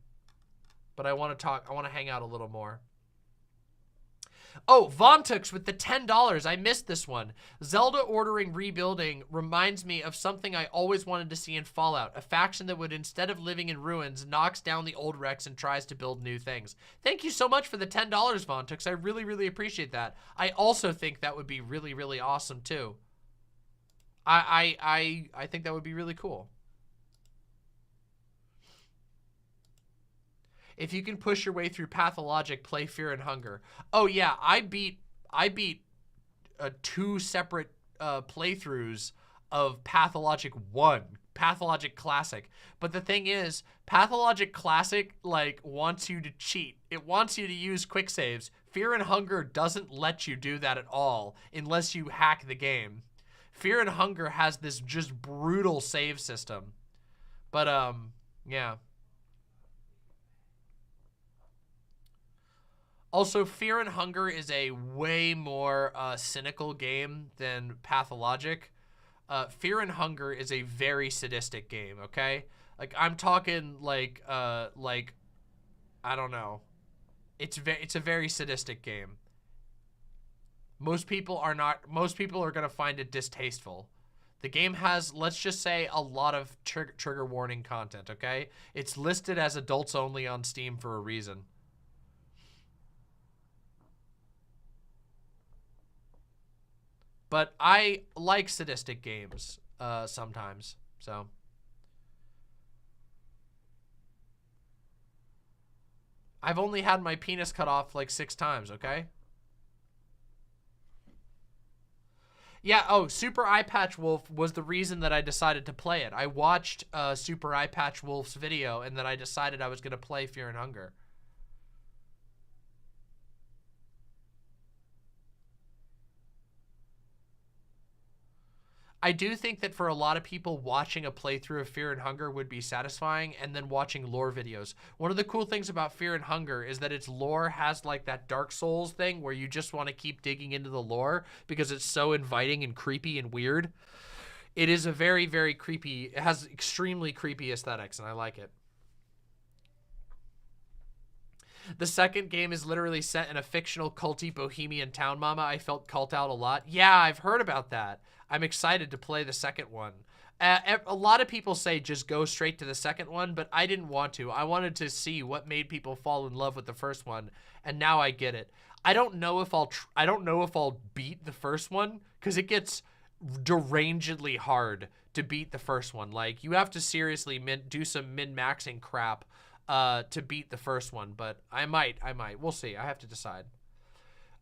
But I want to talk, I want to hang out a little more. Oh, Vontux with the $10. I missed this one. Zelda ordering rebuilding reminds me of something I always wanted to see in Fallout. A faction that would, instead of living in ruins, knocks down the old wrecks and tries to build new things. Thank you so much for the $10, Vontux. I really, really appreciate that. I also think that would be really, really awesome too. I think that would be really cool. If you can push your way through Pathologic, play Fear and Hunger. Oh yeah, I beat 2 separate playthroughs of Pathologic 1, Pathologic Classic. But the thing is, Pathologic Classic like wants you to cheat. It wants you to use quick saves. Fear and Hunger doesn't let you do that at all unless you hack the game. Fear and Hunger has this just brutal save system. But yeah. Also, Fear and Hunger is a way more cynical game than Pathologic. Fear and Hunger is a very sadistic game, okay? Like, I'm talking like I don't know. It's a very sadistic game. Most people are gonna find it distasteful. The game has, let's just say, a lot of trigger warning content, okay? It's listed as adults only on Steam for a reason. But I like sadistic games sometimes, so. I've only had my penis cut off like 6 times, okay? Yeah, oh, Super Eye Patch Wolf was the reason that I decided to play it. I watched Super Eye Patch Wolf's video and then I decided I was going to play Fear and Hunger. I do think that for a lot of people, watching a playthrough of Fear and Hunger would be satisfying, and then watching lore videos. One of the cool things about Fear and Hunger is that its lore has like that Dark Souls thing where you just want to keep digging into the lore because it's so inviting and creepy and weird. It is a very, very creepy, it has extremely creepy aesthetics, and I like it. The second game is literally set in a fictional culty bohemian town, Mama. I felt cult out a lot. Yeah, I've heard about that. I'm excited to play the second one. A lot of people say just go straight to the second one, but I didn't want to. I wanted to see what made people fall in love with the first one, and now I get it. I don't know if I'll beat the first one because it gets derangedly hard to beat the first one. Like, you have to seriously do some min-maxing crap to beat the first one, but I might. We'll see. I have to decide.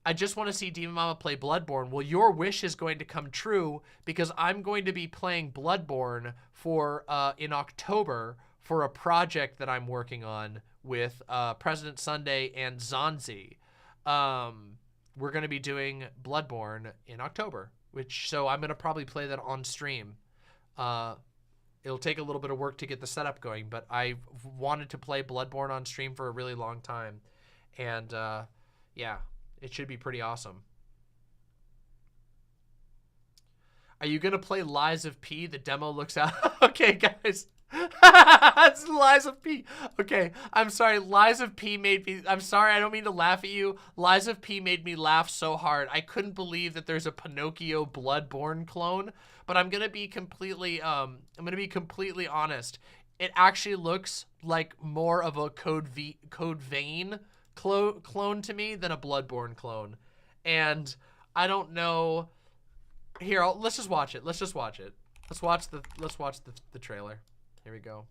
I just want to see Demon Mama play Bloodborne. Well, your wish is going to come true because I'm going to be playing Bloodborne for in October for a project that I'm working on with President Sunday and Zanzi. We're going to be doing Bloodborne in October, so I'm going to probably play that on stream. It'll take a little bit of work to get the setup going, but I wanted to play Bloodborne on stream for a really long time. And yeah, it should be pretty awesome. Are you going to play Lies of P? The demo looks out. Okay, guys. It's Lies of P. Okay, I'm sorry. Lies of P made me... I'm sorry, I don't mean to laugh at you. Lies of P made me laugh so hard. I couldn't believe that there's a Pinocchio Bloodborne clone. But I'm gonna be completely honest. It actually looks like more of a Code Vein clone to me than a Bloodborne clone. And I don't know. Here, let's just watch it. Let's just watch it. Let's watch the trailer. Here we go.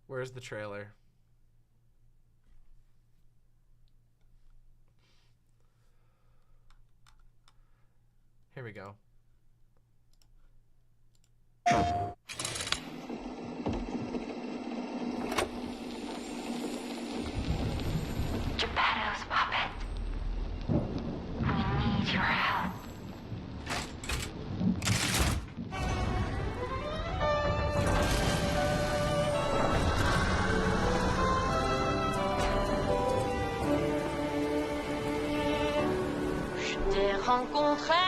Where's the trailer? Here we go. Geppetto's puppet. We need your help. Je t'ai rencontré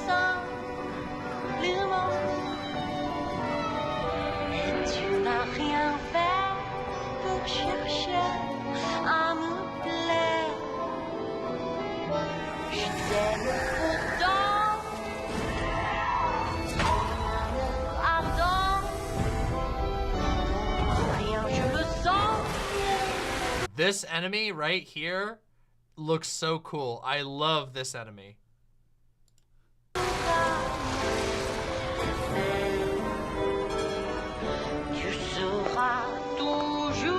simplement et tu n'as rien fait pour chercher à me plaire. Je t'aime pourtant, ardent, rien je le sens. This enemy right here looks so cool. I love this enemy. Tu seras toujours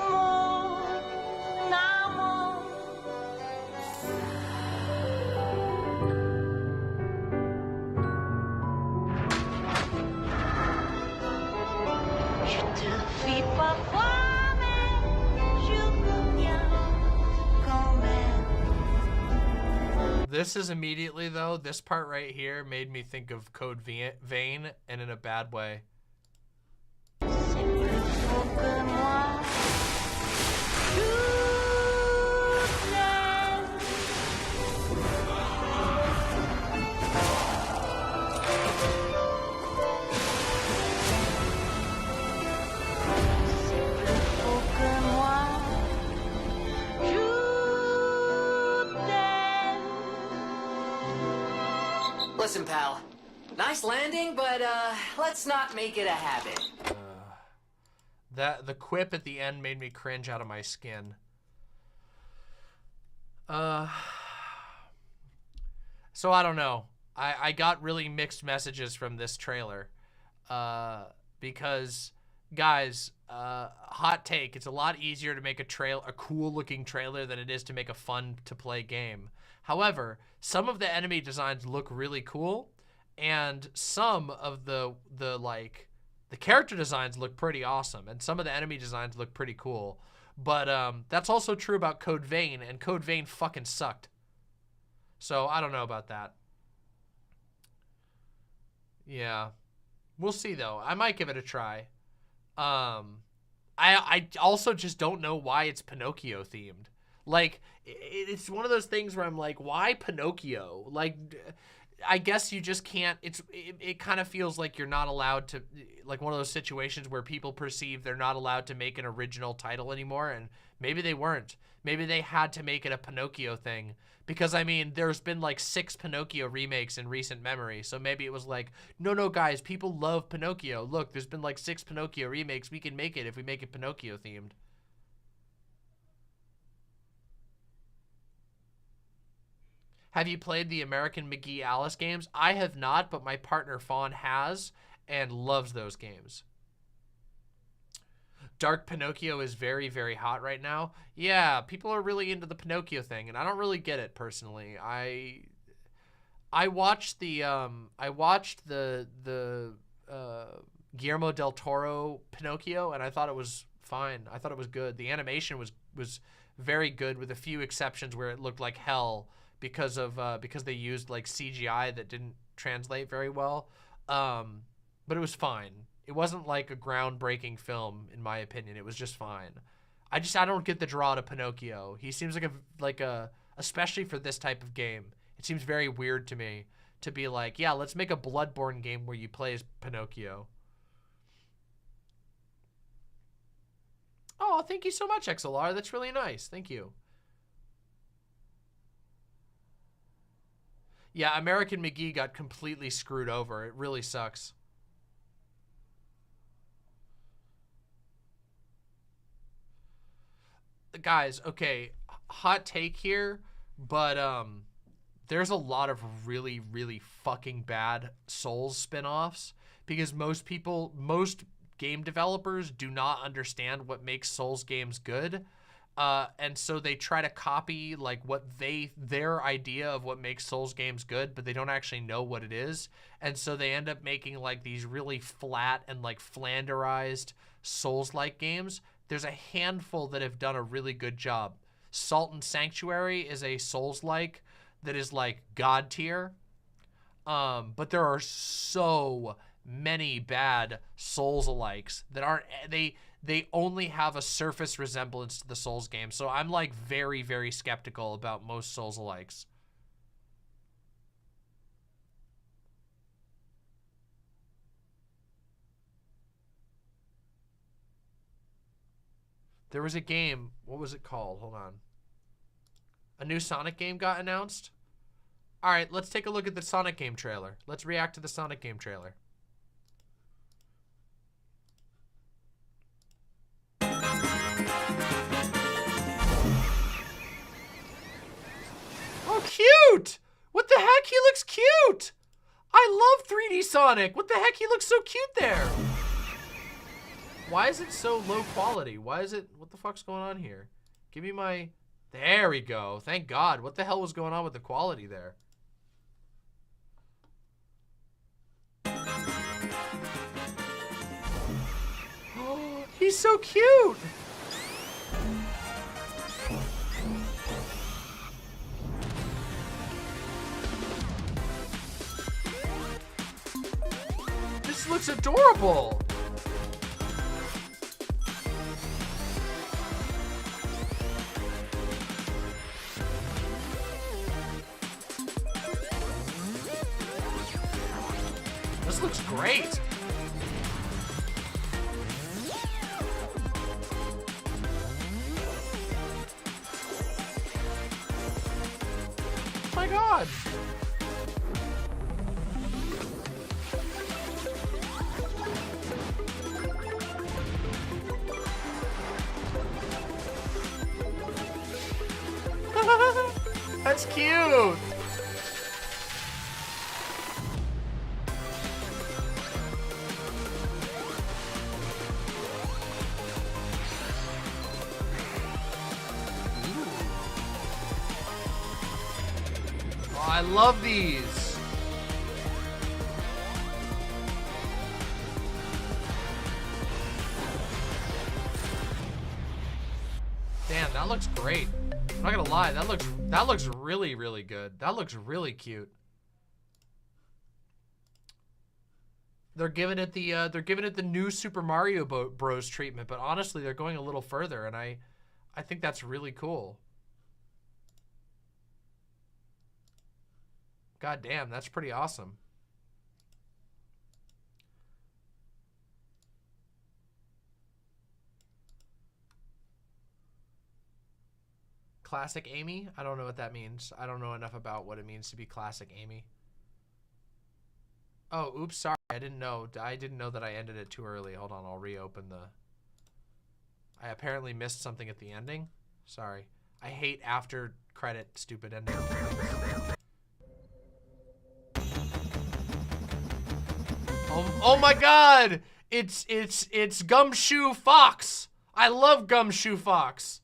mon amour. Je te fuis parfois, mais je reviens quand même. This is immediately, though, this part right here made me think of Code Vein, and in a bad way. C'est plus fort que moi. Listen, pal. Nice landing, but let's not make it a habit. The quip at the end made me cringe out of my skin. So I don't know. I got really mixed messages from this trailer. Because, guys, hot take, it's a lot easier to make a cool looking trailer than it is to make a fun to play game. However, some of the enemy designs look really cool, and some of the character designs look pretty awesome, and some of the enemy designs look pretty cool. But that's also true about Code Vein, and Code Vein fucking sucked. So I don't know about that. Yeah. We'll see, though. I might give it a try. I also just don't know why it's Pinocchio themed. Like, it's one of those things where I'm like, why Pinocchio? Like, I guess you just can't, it kind of feels like you're not allowed to, like one of those situations where people perceive they're not allowed to make an original title anymore, and maybe they weren't. Maybe they had to make it a Pinocchio thing. Because, I mean, there's been like 6 Pinocchio remakes in recent memory, so maybe it was like, no, guys, people love Pinocchio. Look, there's been like 6 Pinocchio remakes. We can make it if we make it Pinocchio themed. Have you played the American McGee Alice games? I have not, but my partner Fawn has and loves those games. Dark Pinocchio is very, very hot right now. Yeah, people are really into the Pinocchio thing, and I don't really get it personally. I watched the Guillermo del Toro Pinocchio, and I thought it was fine. I thought it was good. The animation was very good, with a few exceptions where it looked like hell because they used like CGI that didn't translate very well. But it was fine. It wasn't like a groundbreaking film, in my opinion. It was just fine. I don't get the draw to Pinocchio. He seems like a especially for this type of game. It seems very weird to me to be like, yeah, let's make a Bloodborne game where you play as Pinocchio. Oh, thank you so much, XLR. That's really nice. Thank you. Yeah, American McGee got completely screwed over. It really sucks. Guys, okay, hot take here, but there's a lot of really, really fucking bad Souls spin-offs because most game developers do not understand what makes Souls games good. And so they try to copy like their idea of what makes Souls games good, but they don't actually know what it is. And so they end up making like these really flat and like flanderized Souls-like games. There's a handful that have done a really good job. Salt and Sanctuary is a Souls-like that is like God tier. But there are so many bad Souls-alikes that aren't, they only have a surface resemblance to the Souls game. So I'm like very, very skeptical about most Souls-alikes. There was a game, what was it called? Hold on. A new Sonic game got announced. All right, let's take a look at the Sonic game trailer. Let's react to the Sonic game trailer. Oh, cute! What the heck? He looks cute! I love 3D Sonic. What the heck? He looks so cute there. Why is it so low quality? Why is it, what the fuck's going on here? Give me my, there we go. Thank God. What the hell was going on with the quality there? Oh, he's so cute. This looks adorable. This looks great. Oh my God. That's cute. I love these. Damn, that looks great. I'm not gonna lie, that looks really, really good. That looks really cute. They're giving it the new Super Mario Bros treatment, but honestly, they're going a little further, and I think that's really cool. God damn, that's pretty awesome. Classic Amy? I don't know what that means. I don't know enough about what it means to be classic Amy. Oh, oops, sorry. I didn't know that I ended it too early. Hold on, I'll reopen the... I apparently missed something at the ending. Sorry. I hate after credit stupid ending. Oh my God! It's Gumshoe Fox! I love Gumshoe Fox!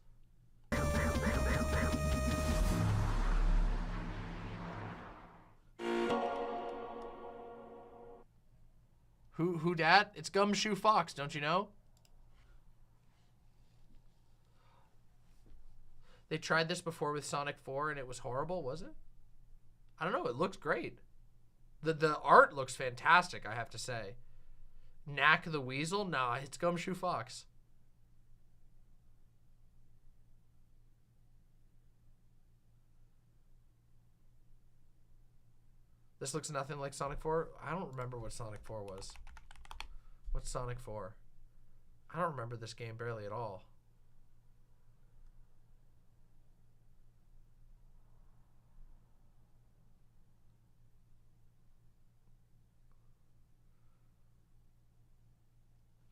Who dat? It's Gumshoe Fox, don't you know? They tried this before with Sonic 4 and it was horrible, was it? I don't know, it looks great. The art looks fantastic, I have to say. Knack the Weasel? Nah, it's Gumshoe Fox. This looks nothing like Sonic 4. I don't remember what Sonic 4 was. What's Sonic 4? I don't remember this game barely at all.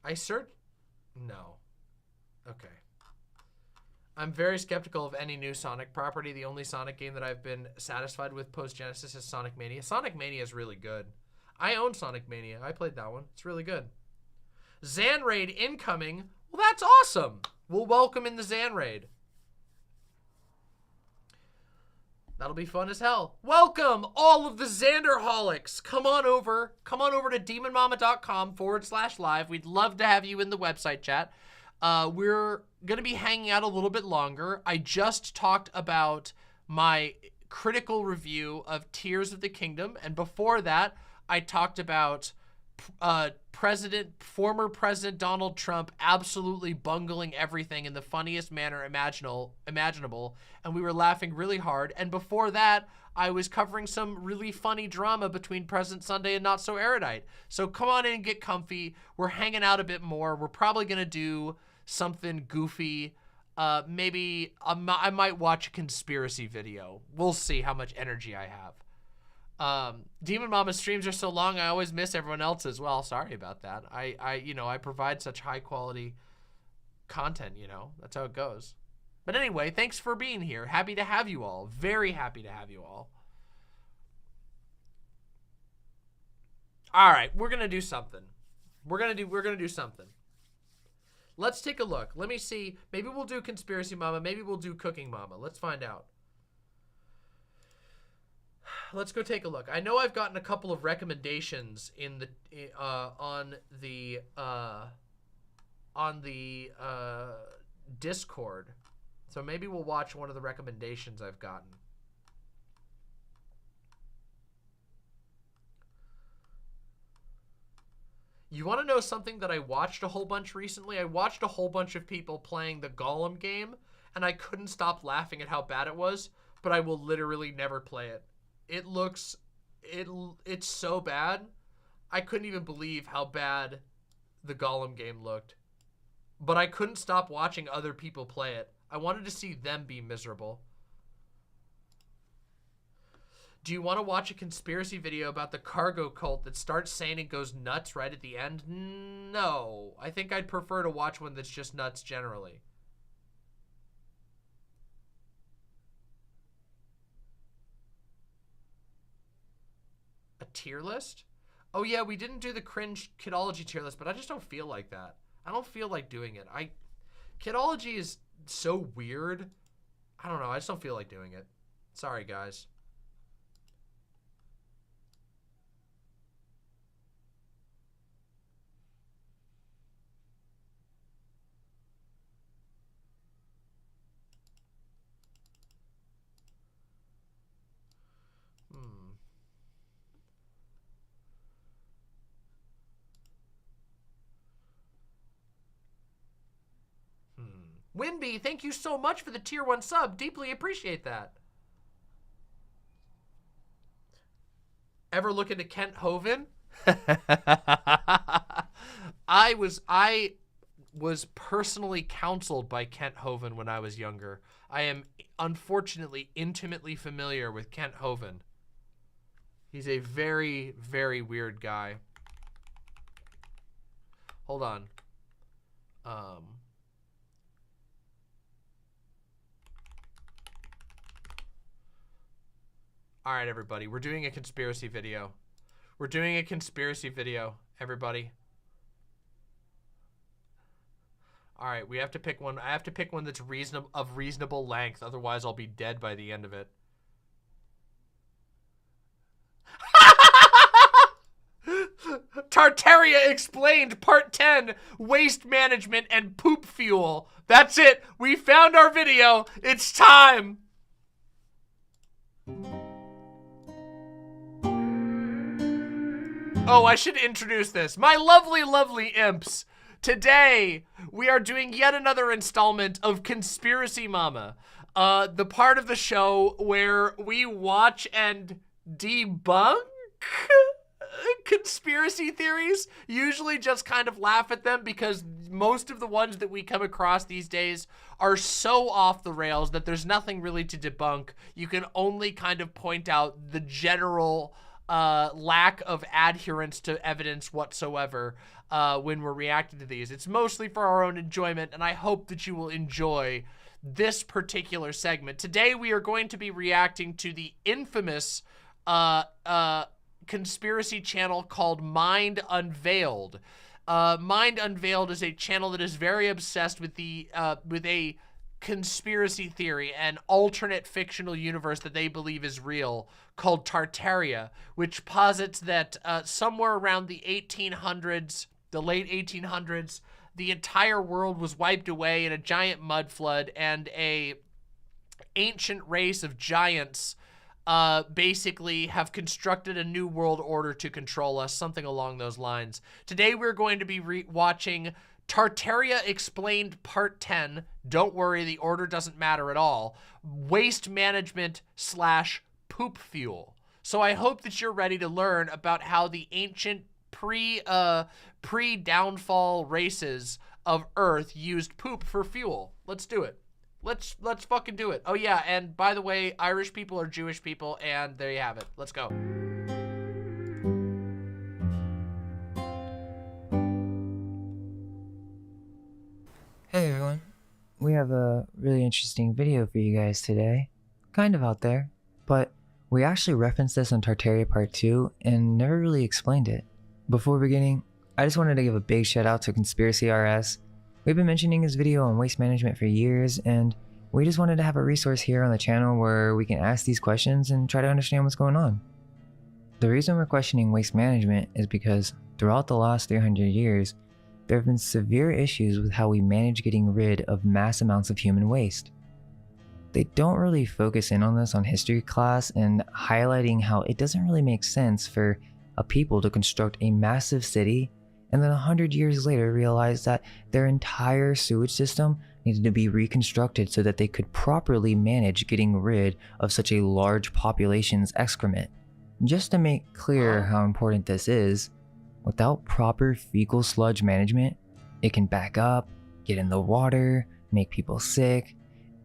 I searched... No. Okay. I'm very skeptical of any new Sonic property. The only Sonic game that I've been satisfied with post-Genesis is Sonic Mania. Sonic Mania is really good. I own Sonic Mania. I played that one. It's really good. Zan Raid incoming. Well, that's awesome. We'll welcome in the Zan Raid. That'll be fun as hell. Welcome, all of the Xanderholics. Come on over. Come on over to demonmama.com/live. We'd love to have you in the website chat. We're going to be hanging out a little bit longer. I just talked about my critical review of Tears of the Kingdom. And before that, I talked about former President Donald Trump absolutely bungling everything in the funniest manner imaginable, and we were laughing really hard. And before that, I was covering some really funny drama between President Sunday and notsoErudite. So come on in and get comfy. We're hanging out a bit more. We're probably gonna do something goofy. Maybe I might watch a conspiracy video. We'll see how much energy I have. Demon Mama streams are so long, I always miss everyone else as well. Sorry about that. I provide such high quality content, you know, that's how it goes. But anyway, thanks for being here. Happy to have you all. Very happy to have you all. All right, we're going to do something. We're going to do something. Let's take a look. Let me see. Maybe we'll do Conspiracy Mama. Maybe we'll do Cooking Mama. Let's find out. Let's go take a look. I know I've gotten a couple of recommendations in the on the Discord, so maybe we'll watch one of the recommendations I've gotten. You want to know something that I watched a whole bunch recently? I watched a whole bunch of people playing the Golem game, and I couldn't stop laughing at how bad it was. But I will literally never play it. It's so bad. I couldn't even believe how bad the Golem game looked. But I couldn't stop watching other people play it. I wanted to see them be miserable. Do you want to watch a conspiracy video about the cargo cult that starts saying it goes nuts right at the end? No. I think I'd prefer to watch one that's just nuts generally. A tier list? Oh yeah, we didn't do the cringe kidology tier list, but I just don't feel like that. I don't feel like doing it. Kidology is so weird. I don't know, I just don't feel like doing it. Sorry, guys. Winby, thank you so much for the tier 1 sub. Deeply appreciate that. Ever look into Kent Hovind? I was personally counseled by Kent Hovind when I was younger. I am unfortunately intimately familiar with Kent Hovind. He's a very, very weird guy. Hold on. All right, everybody. We're doing a conspiracy video. We're doing a conspiracy video, everybody. All right, we have to pick one. I have to pick one that's of reasonable length. Otherwise, I'll be dead by the end of it. Tartaria Explained Part 10, Waste Management and Poop Fuel. That's it. We found our video. It's time. Oh, I should introduce this. My lovely, lovely imps. Today, we are doing yet another installment of Conspiracy Mama. The part of the show where we watch and debunk conspiracy theories. Usually just kind of laugh at them because most of the ones that we come across these days are so off the rails that there's nothing really to debunk. You can only kind of point out the general lack of adherence to evidence whatsoever when we're reacting to these. It's mostly for our own enjoyment, and I hope that you will enjoy this particular segment. Today we are going to be reacting to the infamous conspiracy channel called Mind Unveiled. Mind Unveiled is a channel that is very obsessed with a conspiracy theory, an alternate fictional universe that they believe is real, called Tartaria, which posits that somewhere around the 1800s, the late 1800s, the entire world was wiped away in a giant mud flood, and a ancient race of giants basically have constructed a new world order to control us, something along those lines. Today we're going to be watching Tartaria Explained Part 10. Don't worry, the order doesn't matter at all. Waste Management / Poop Fuel. So I hope that you're ready to learn about how the ancient pre-downfall races of Earth used poop for fuel. Let's do it. Let's fucking do it. Oh yeah, and by the way, Irish people are Jewish people, and there you have it. Let's go. Hey everyone, we have a really interesting video for you guys today. Kind of out there, but we actually referenced this on Tartaria Part 2 and never really explained it. Before beginning, I just wanted to give a big shout out to Conspiracy RS. We've been mentioning his video on waste management for years, and we just wanted to have a resource here on the channel where we can ask these questions and try to understand what's going on. The reason we're questioning waste management is because throughout the last 300 years, there have been severe issues with how we manage getting rid of mass amounts of human waste. They don't really focus in on this on history class and highlighting how it doesn't really make sense for a people to construct a massive city and then 100 years later realize that their entire sewage system needed to be reconstructed so that they could properly manage getting rid of such a large population's excrement. Just to make clear how important this is, without proper fecal sludge management, it can back up, get in the water, make people sick,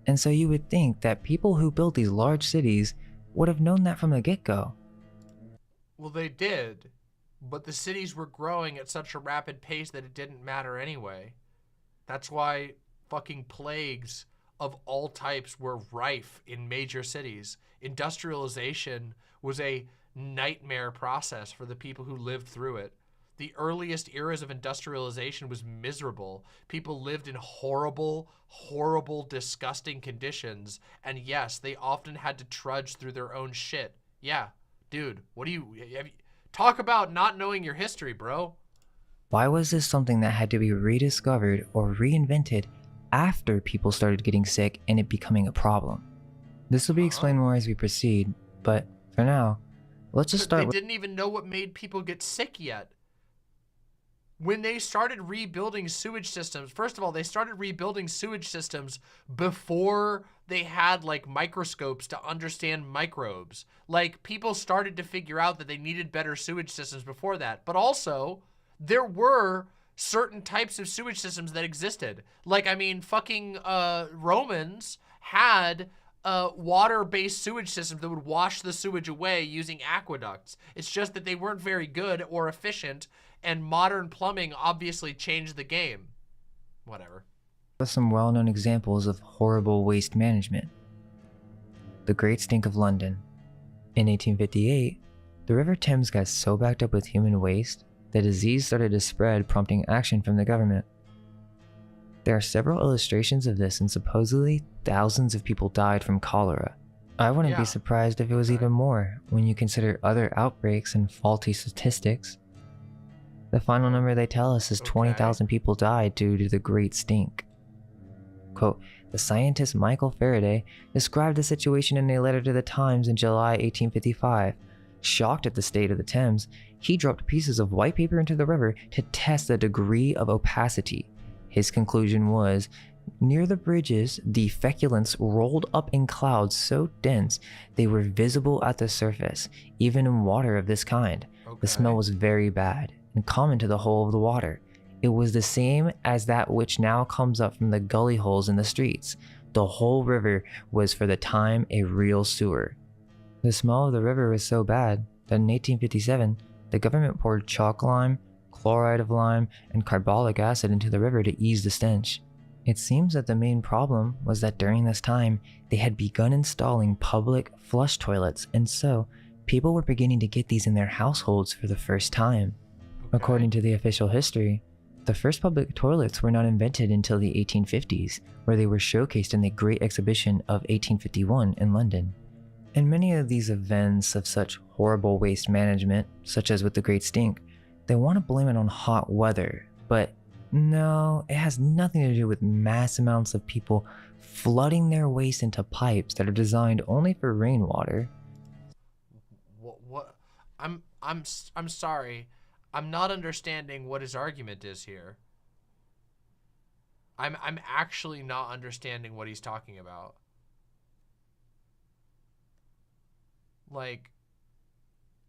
and so you would think that people who built these large cities would have known that from the get-go. Well, they did, but the cities were growing at such a rapid pace that it didn't matter anyway. That's why fucking plagues of all types were rife in major cities. Industrialization was a nightmare process for the people who lived through it. The earliest eras of industrialization was miserable. People lived in horrible, horrible, disgusting conditions. And yes, they often had to trudge through their own shit. Yeah, dude, talk about not knowing your history, bro. Why was this something that had to be rediscovered or reinvented after people started getting sick and it becoming a problem? This will be explained more as we proceed, but for now, let's just start with— They didn't even know what made people get sick yet. When they started rebuilding sewage systems, first of all, they started rebuilding sewage systems before they had like microscopes to understand microbes. Like, people started to figure out that they needed better sewage systems before that. But also, there were certain types of sewage systems that existed. Like, I mean, fucking Romans had water-based sewage systems that would wash the sewage away using aqueducts. It's just that they weren't very good or efficient, and modern plumbing obviously changed the game. Whatever. Some well-known examples of horrible waste management. The Great Stink of London. In 1858, the River Thames got so backed up with human waste that disease started to spread, prompting action from the government. There are several illustrations of this, and supposedly thousands of people died from cholera. I wouldn't be surprised if it was even more when you consider other outbreaks and faulty statistics. The The final number they tell us is 20,000 people died due to the Great Stink. Quote, the scientist Michael Faraday described the situation in a letter to the Times in July 1855. Shocked at the state of the Thames, he dropped pieces of white paper into the river to test the degree of opacity. His conclusion was, near the bridges, the feculence rolled up in clouds so dense they were visible at the surface, even in water of this kind. The smell was very bad and common to the whole of the water. It was the same as that which now comes up from the gully holes in the streets. The whole river was for the time a real sewer. The smell of the river was so bad that in 1857, the government poured chalk lime, chloride of lime, and carbolic acid into the river to ease the stench. It seems that the main problem was that during this time, they had begun installing public flush toilets, and so people were beginning to get these in their households for the first time. According to the official history, the first public toilets were not invented until the 1850s, where they were showcased in the Great Exhibition of 1851 in London. In many of these events of such horrible waste management, such as with the Great Stink, they want to blame it on hot weather, but no, it has nothing to do with mass amounts of people flooding their waste into pipes that are designed only for rainwater. What? I'm sorry. I'm not understanding what his argument is here. I'm actually not understanding what he's talking about. Like,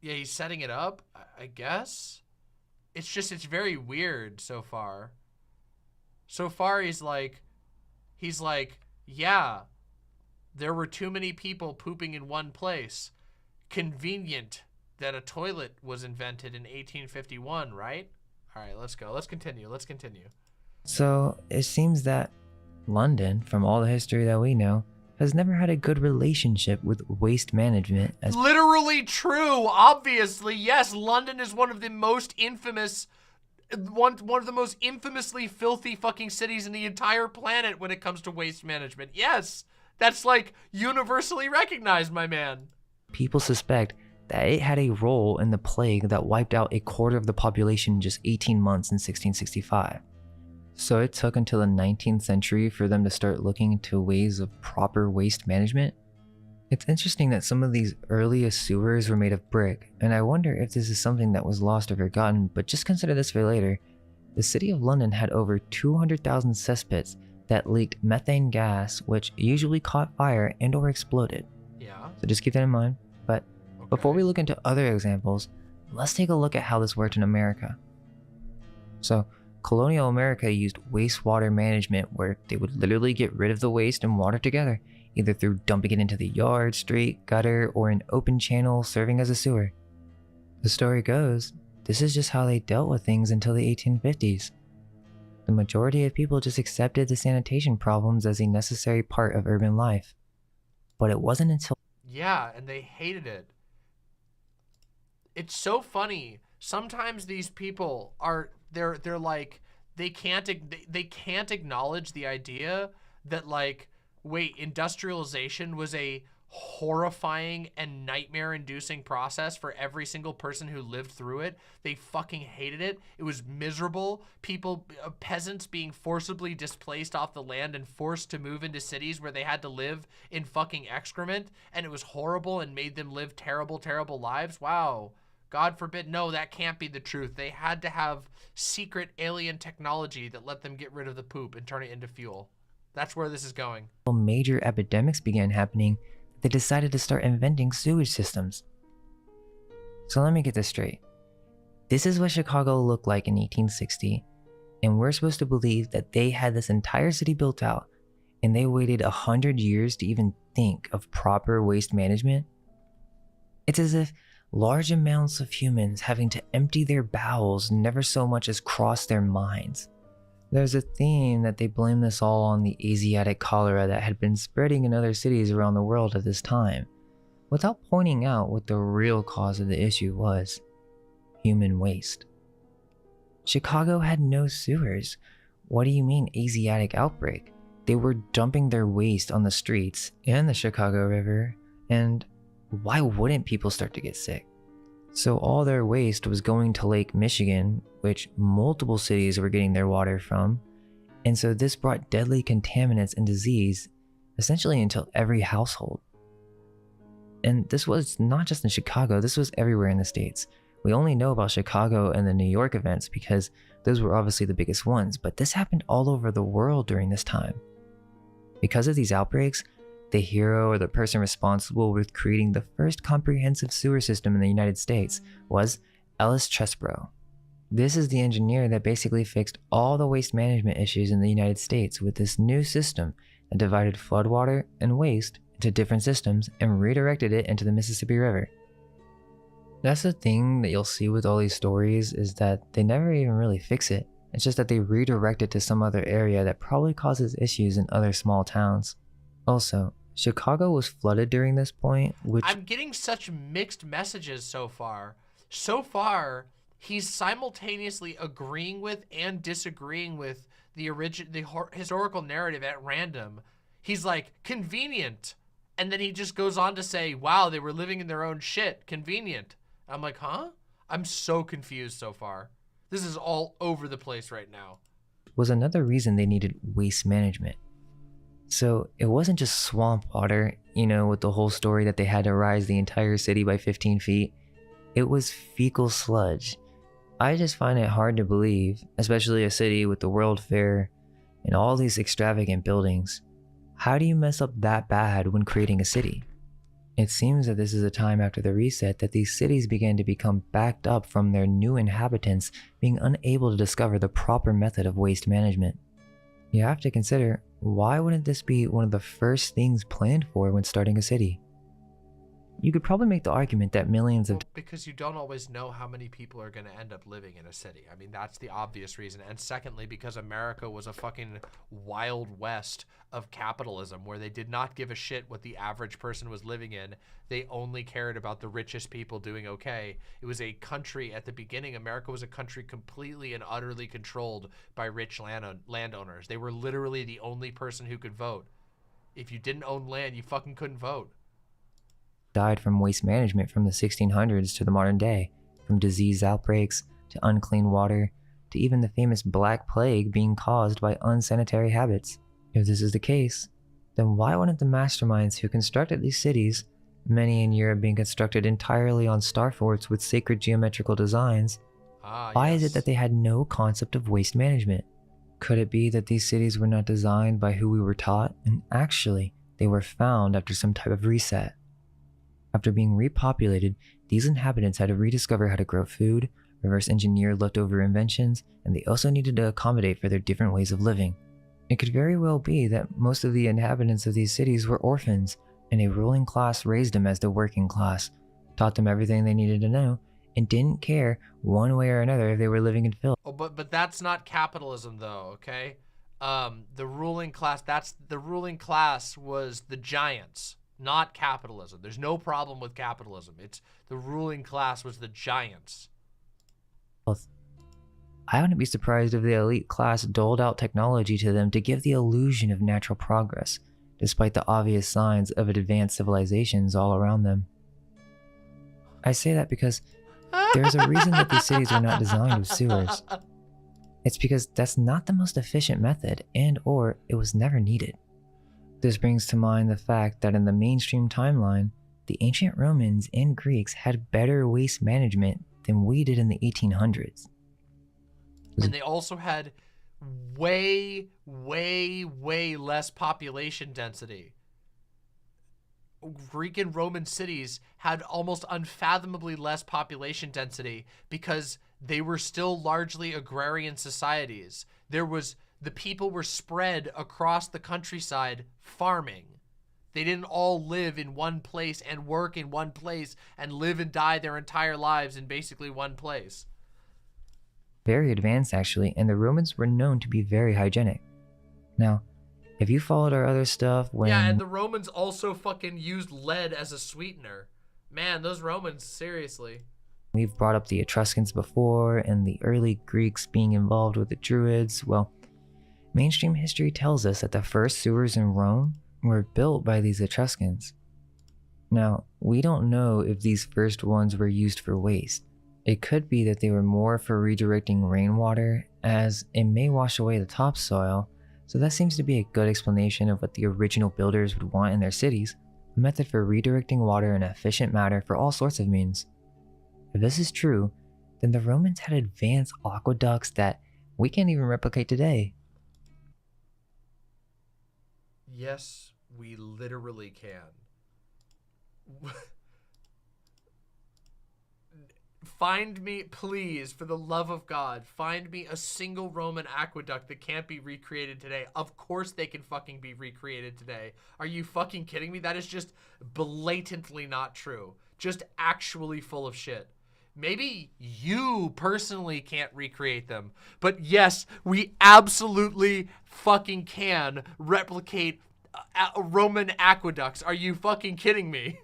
yeah, he's setting it up, I guess. It's just, it's very weird so far. So far, he's like, yeah, there were too many people pooping in one place. Convenient that a toilet was invented in 1851, right? All right, let's go. Let's continue. So it seems that London, from all the history that we know, has never had a good relationship with waste management. As literally true, obviously. Yes, London is one of the most infamous, one of the most infamously filthy fucking cities in the entire planet when it comes to waste management. Yes, that's like universally recognized, my man. People suspect that it had a role in the plague that wiped out a quarter of the population in just 18 months in 1665. So it took until the 19th century for them to start looking into ways of proper waste management. It's interesting that some of these earliest sewers were made of brick, and I wonder if this is something that was lost or forgotten, but just consider this for later. The city of London had over 200,000 cesspits that leaked methane gas, which usually caught fire and or exploded. Yeah. So just keep that in mind. But before we look into other examples, let's take a look at how this worked in America. So, colonial America used wastewater management where they would literally get rid of the waste and water together, either through dumping it into the yard, street, gutter, or an open channel serving as a sewer. The story goes, this is just how they dealt with things until the 1850s. The majority of people just accepted the sanitation problems as a necessary part of urban life. But it wasn't until... Yeah, and they hated it. It's so funny. Sometimes these people are... They're like, they can't acknowledge the idea that, like, wait, industrialization was a horrifying and nightmare-inducing process for every single person who lived through it. They fucking hated it. It was miserable. People, peasants being forcibly displaced off the land and forced to move into cities where they had to live in fucking excrement, and it was horrible and made them live terrible, terrible lives. Wow. God forbid. No, that can't be the truth. They had to have secret alien technology that let them get rid of the poop and turn it into fuel. That's where this is going. Major epidemics began happening, they decided to start inventing sewage systems. So let me get this straight. This is what Chicago looked like in 1860, and we're supposed to believe that they had this entire city built out, and they waited 100 years to even think of proper waste management? It's as if large amounts of humans having to empty their bowels never so much as cross their minds. There's a theme that they blame this all on the Asiatic cholera that had been spreading in other cities around the world at this time, without pointing out what the real cause of the issue was: human waste. Chicago had no sewers. What do you mean Asiatic outbreak? They were dumping their waste on the streets and the Chicago River, and why wouldn't people start to get sick? So all their waste was going to Lake Michigan, which multiple cities were getting their water from, and so this brought deadly contaminants and disease essentially into every household. And this was not just in Chicago, this was everywhere in the States. We only know about Chicago and the New York events because those were obviously the biggest ones, but this happened all over the world during this time. Because of these outbreaks, the hero or the person responsible with creating the first comprehensive sewer system in the United States was Ellis Chesbrough. This is the engineer that basically fixed all the waste management issues in the United States with this new system that divided floodwater and waste into different systems and redirected it into the Mississippi River. That's the thing that you'll see with all these stories, is that they never even really fix it. It's just that they redirect it to some other area that probably causes issues in other small towns. Also, Chicago was flooded during this point, which... I'm getting such mixed messages so far. So far, he's simultaneously agreeing with and disagreeing with the historical narrative at random. He's like, convenient. And then he just goes on to say, wow, they were living in their own shit. Convenient. I'm like, huh? I'm so confused so far. This is all over the place right now. Was another reason they needed waste management. So it wasn't just swamp water, you know, with the whole story that they had to rise the entire city by 15 feet. It was fecal sludge. I just find it hard to believe, especially a city with the World Fair and all these extravagant buildings. How do you mess up that bad when creating a city? It seems that this is a time after the reset that these cities began to become backed up from their new inhabitants being unable to discover the proper method of waste management. You have to consider, why wouldn't this be one of the first things planned for when starting a city? You could probably make the argument that millions of... Because you don't always know how many people are going to end up living in a city. I mean, that's the obvious reason. And secondly, because America was a fucking wild west of capitalism where they did not give a shit what the average person was living in. They only cared about the richest people doing okay. It was a country at the beginning. America was a country completely and utterly controlled by rich landowners. They were literally the only person who could vote. If you didn't own land, you fucking couldn't vote. Died from waste management from the 1600s to the modern day, from disease outbreaks to unclean water to even the famous Black Plague being caused by unsanitary habits. If this is the case, then why wouldn't the masterminds who constructed these cities, many in Europe being constructed entirely on star forts with sacred geometrical designs, why is it that they had no concept of waste management? Could it be that these cities were not designed by who we were taught, and actually they were found after some type of reset? After being repopulated, these inhabitants had to rediscover how to grow food, reverse engineer leftover inventions, and they also needed to accommodate for their different ways of living. It could very well be that most of the inhabitants of these cities were orphans, and a ruling class raised them as the working class, taught them everything they needed to know, and didn't care one way or another if they were living in filth. Oh, but that's not capitalism though, okay? The ruling class was the giants. Not capitalism. There's no problem with capitalism. It's the ruling class was the giants. I wouldn't be surprised if the elite class doled out technology to them to give the illusion of natural progress, despite the obvious signs of advanced civilizations all around them. I say that because there's a reason that these cities are not designed with sewers. It's because that's not the most efficient method, and/or it was never needed. This brings to mind the fact that in the mainstream timeline, the ancient Romans and Greeks had better waste management than we did in the 1800s. And they also had way, way, way less population density. Greek and Roman cities had almost unfathomably less population density because they were still largely agrarian societies. The people were spread across the countryside farming. They didn't all live in one place and work in one place and live and die their entire lives in basically one place. Very advanced actually, and the Romans were known to be very hygienic. Now, if you followed our other stuff when... Yeah, and the Romans also fucking used lead as a sweetener. Man, those Romans, seriously. We've brought up the Etruscans before, and the early Greeks being involved with the Druids. Well, mainstream history tells us that the first sewers in Rome were built by these Etruscans. Now, we don't know if these first ones were used for waste. It could be that they were more for redirecting rainwater, as it may wash away the topsoil, so that seems to be a good explanation of what the original builders would want in their cities, a method for redirecting water in an efficient manner for all sorts of means. If this is true, then the Romans had advanced aqueducts that we can't even replicate today. Yes, we literally can. Find me, please, for the love of God, find me a single Roman aqueduct that can't be recreated today. Of course they can fucking be recreated today. Are you fucking kidding me? That is just blatantly not true. Just actually full of shit. Maybe you personally can't recreate them, but yes, we absolutely fucking can replicate Roman aqueducts. Are you fucking kidding me?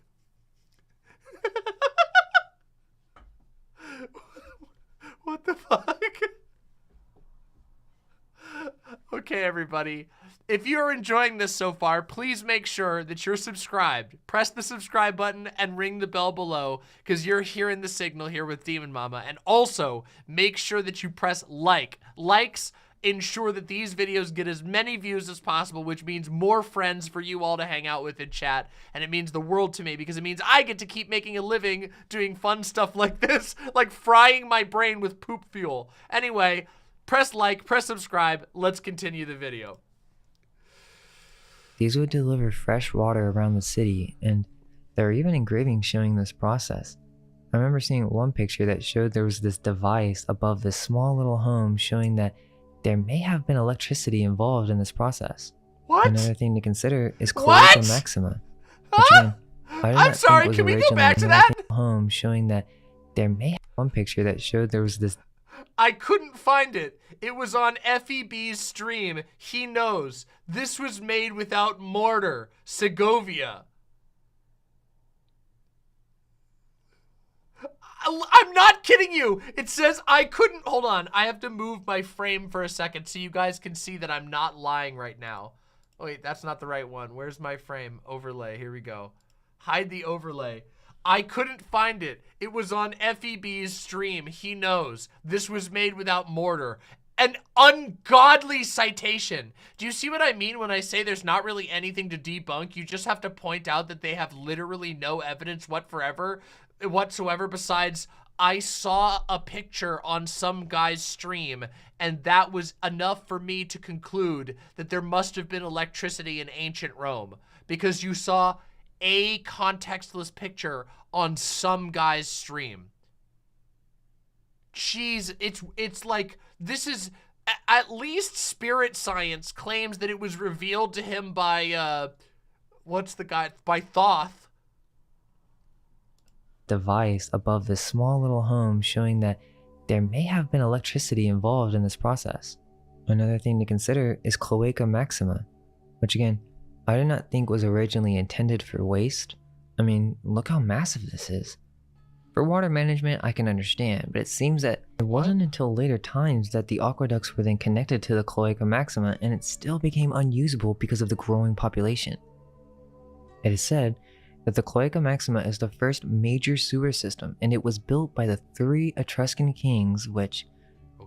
What the fuck? Okay, everybody. If you're enjoying this so far, please make sure that you're subscribed. Press the subscribe button and ring the bell below, because you're hearing the signal here with Demon Mama. And also, make sure that you press like. Likes ensure that these videos get as many views as possible, which means more friends for you all to hang out with and chat. And it means the world to me, because it means I get to keep making a living doing fun stuff like this, like frying my brain with poop fuel. Anyway, press like, press subscribe. Let's continue the video. These would deliver fresh water around the city, and there are even engravings showing this process. I remember seeing one picture that showed there was this device above this small little home showing that there may have been electricity involved in this process. What? Another thing to consider is Cloaca Maxima. Which again, I'm sorry, can we go back to that? Home showing that there may have one picture that showed there was this. I couldn't find it. It was on FEB's stream. He knows. This was made without mortar. Segovia. I'm not kidding you. It says I couldn't. Hold on. I have to move my frame for a second so you guys can see that I'm not lying right now. Oh, wait, that's not the right one. Where's my frame? Overlay. Here we go. Hide the overlay. I couldn't find it. It was on FEB's stream. He knows. This was made without mortar. An ungodly citation. Do you see what I mean when I say there's not really anything to debunk? You just have to point out that they have literally no evidence whatsoever besides I saw a picture on some guy's stream and that was enough for me to conclude that there must have been electricity in ancient Rome because you saw a contextless picture on some guy's stream. Jeez, it's like, this is, at least Spirit Science claims that it was revealed to him by, what's the guy, by Thoth. Device above this small little home showing that there may have been electricity involved in this process. Another thing to consider is Cloaca Maxima, which again, I do not think was originally intended for waste. I mean, look how massive this is. For water management, I can understand, but it seems that it wasn't until later times that the aqueducts were then connected to the Cloaca Maxima and it still became unusable because of the growing population. It is said that the Cloaca Maxima is the first major sewer system and it was built by the 3 Etruscan kings, which,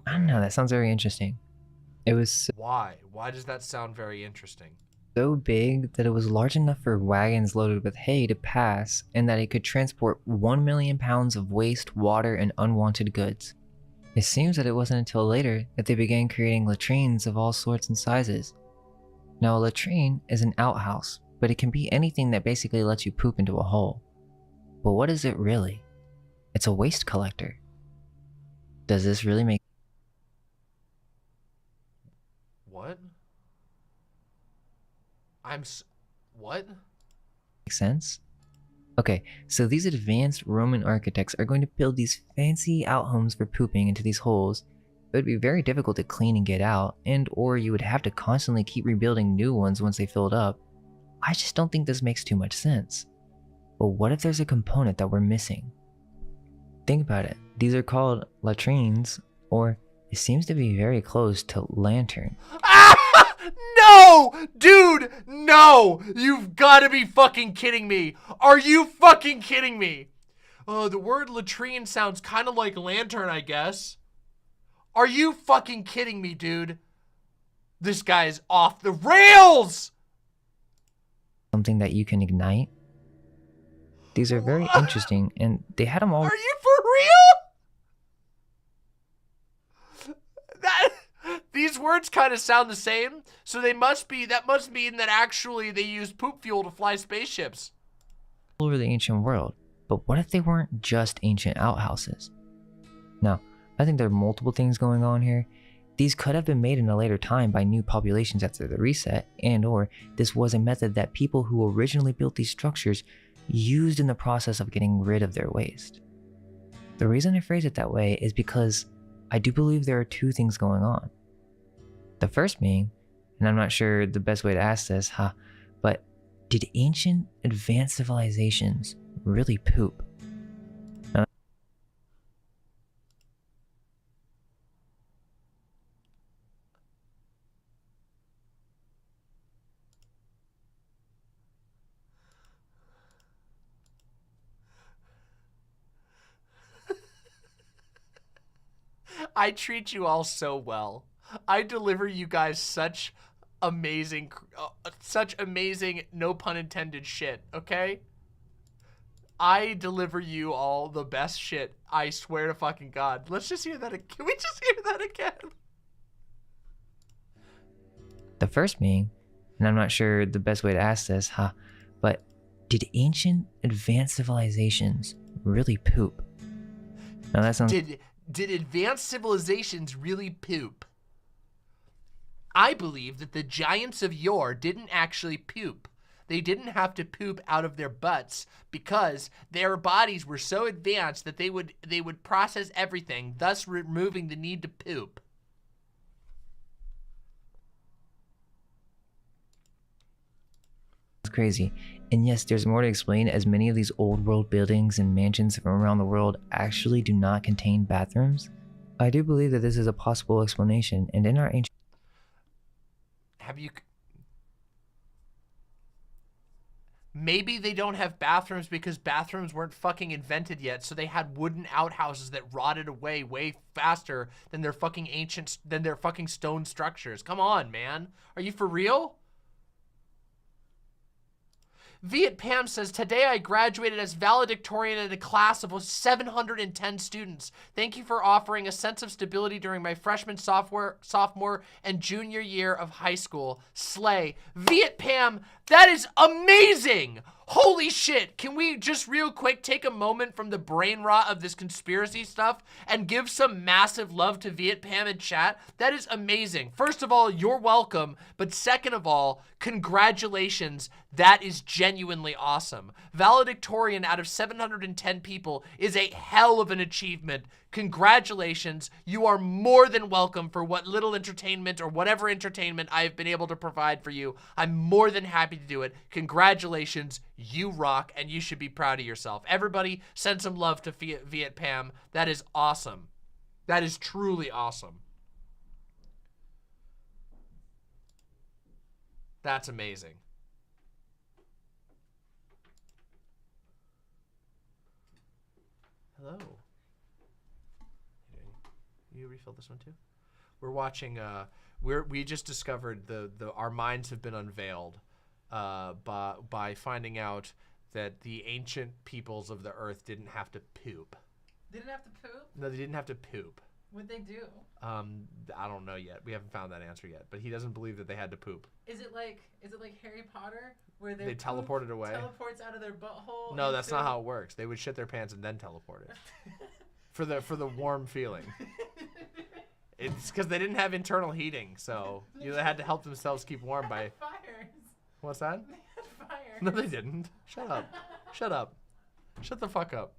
I don't know, that sounds very interesting. It was Why? Why does that sound very interesting? So big that it was large enough for wagons loaded with hay to pass and that it could transport 1 million pounds of waste, water, and unwanted goods. It seems that it wasn't until later that they began creating latrines of all sorts and sizes. Now a latrine is an outhouse, but it can be anything that basically lets you poop into a hole. But what is it really? It's a waste collector. Does this really make What? What? sense? Okay, so these advanced Roman architects are going to build these fancy outhomes for pooping into these holes. It would be very difficult to clean and get out, and or you would have to constantly keep rebuilding new ones once they filled up. I just don't think this makes too much sense. But what if there's a component that we're missing? Think about it. These are called latrines, or it seems to be very close to lantern. No! Dude, no! No! You've got to be fucking kidding me. Are you fucking kidding me? Oh, the word latrine sounds kind of like lantern, I guess. Are you fucking kidding me, dude? This guy's off the rails! Something that you can ignite. These are very interesting, and they had them all. Are you for real? These words kind of sound the same, so that must mean that actually they used poop fuel to fly spaceships. All over the ancient world. But what if they weren't just ancient outhouses? Now, I think there are multiple things going on here. These could have been made in a later time by new populations after the reset, and or this was a method that people who originally built these structures used in the process of getting rid of their waste. The reason I phrase it that way is because I do believe there are two things going on. The first being, and I'm not sure the best way to ask this, but did ancient advanced civilizations really poop? I treat you all so well. I deliver you guys such amazing, no pun intended shit, okay? I deliver you all the best shit. I swear to fucking God. Let's just hear that again. Can we just hear that again? The first being, and I'm not sure the best way to ask this, but did ancient advanced civilizations really poop? Now that sounds... Did advanced civilizations really poop? I believe that the giants of yore didn't actually poop. They didn't have to poop out of their butts because their bodies were so advanced that they would process everything, thus removing the need to poop. It's crazy. And yes, there's more to explain, as many of these old world buildings and mansions from around the world actually do not contain bathrooms. I do believe that this is a possible explanation, and in our ancient... Maybe they don't have bathrooms because bathrooms weren't fucking invented yet, so they had wooden outhouses that rotted away way faster than their fucking stone structures. Come on, man. Are you for real? Viet Pam says, today I graduated as valedictorian in a class of 710 students. Thank you for offering a sense of stability during my freshman, sophomore, and junior year of high school. Slay. Viet Pam, that is amazing! Holy shit, can we just real quick take a moment from the brain rot of this conspiracy stuff and give some massive love to Viet Pam in chat? That is amazing. First of all, you're welcome, but second of all, congratulations. That is genuinely awesome. Valedictorian out of 710 people is a hell of an achievement. Congratulations. You are more than welcome for what little entertainment or whatever entertainment I have been able to provide for you. I'm more than happy to do it. Congratulations. You rock, and you should be proud of yourself. Everybody send some love to Viet Pam. That is awesome. That is truly awesome. That's amazing. Hello. You refill this one too? We're watching, we just discovered our minds have been unveiled by finding out that the ancient peoples of the earth didn't have to poop. They didn't have to poop? No, they didn't have to poop. What'd they do? I don't know yet. We haven't found that answer yet, but he doesn't believe that they had to poop. Is it like Harry Potter where they teleported away? Teleports out of their butthole? No, that's not how it works. They would shit their pants and then teleport it. for the warm feeling. It's because they didn't have internal heating, so they had to help themselves keep warm by fires. What's that? They had fires. No, they didn't. Shut up. Shut up. Shut the fuck up.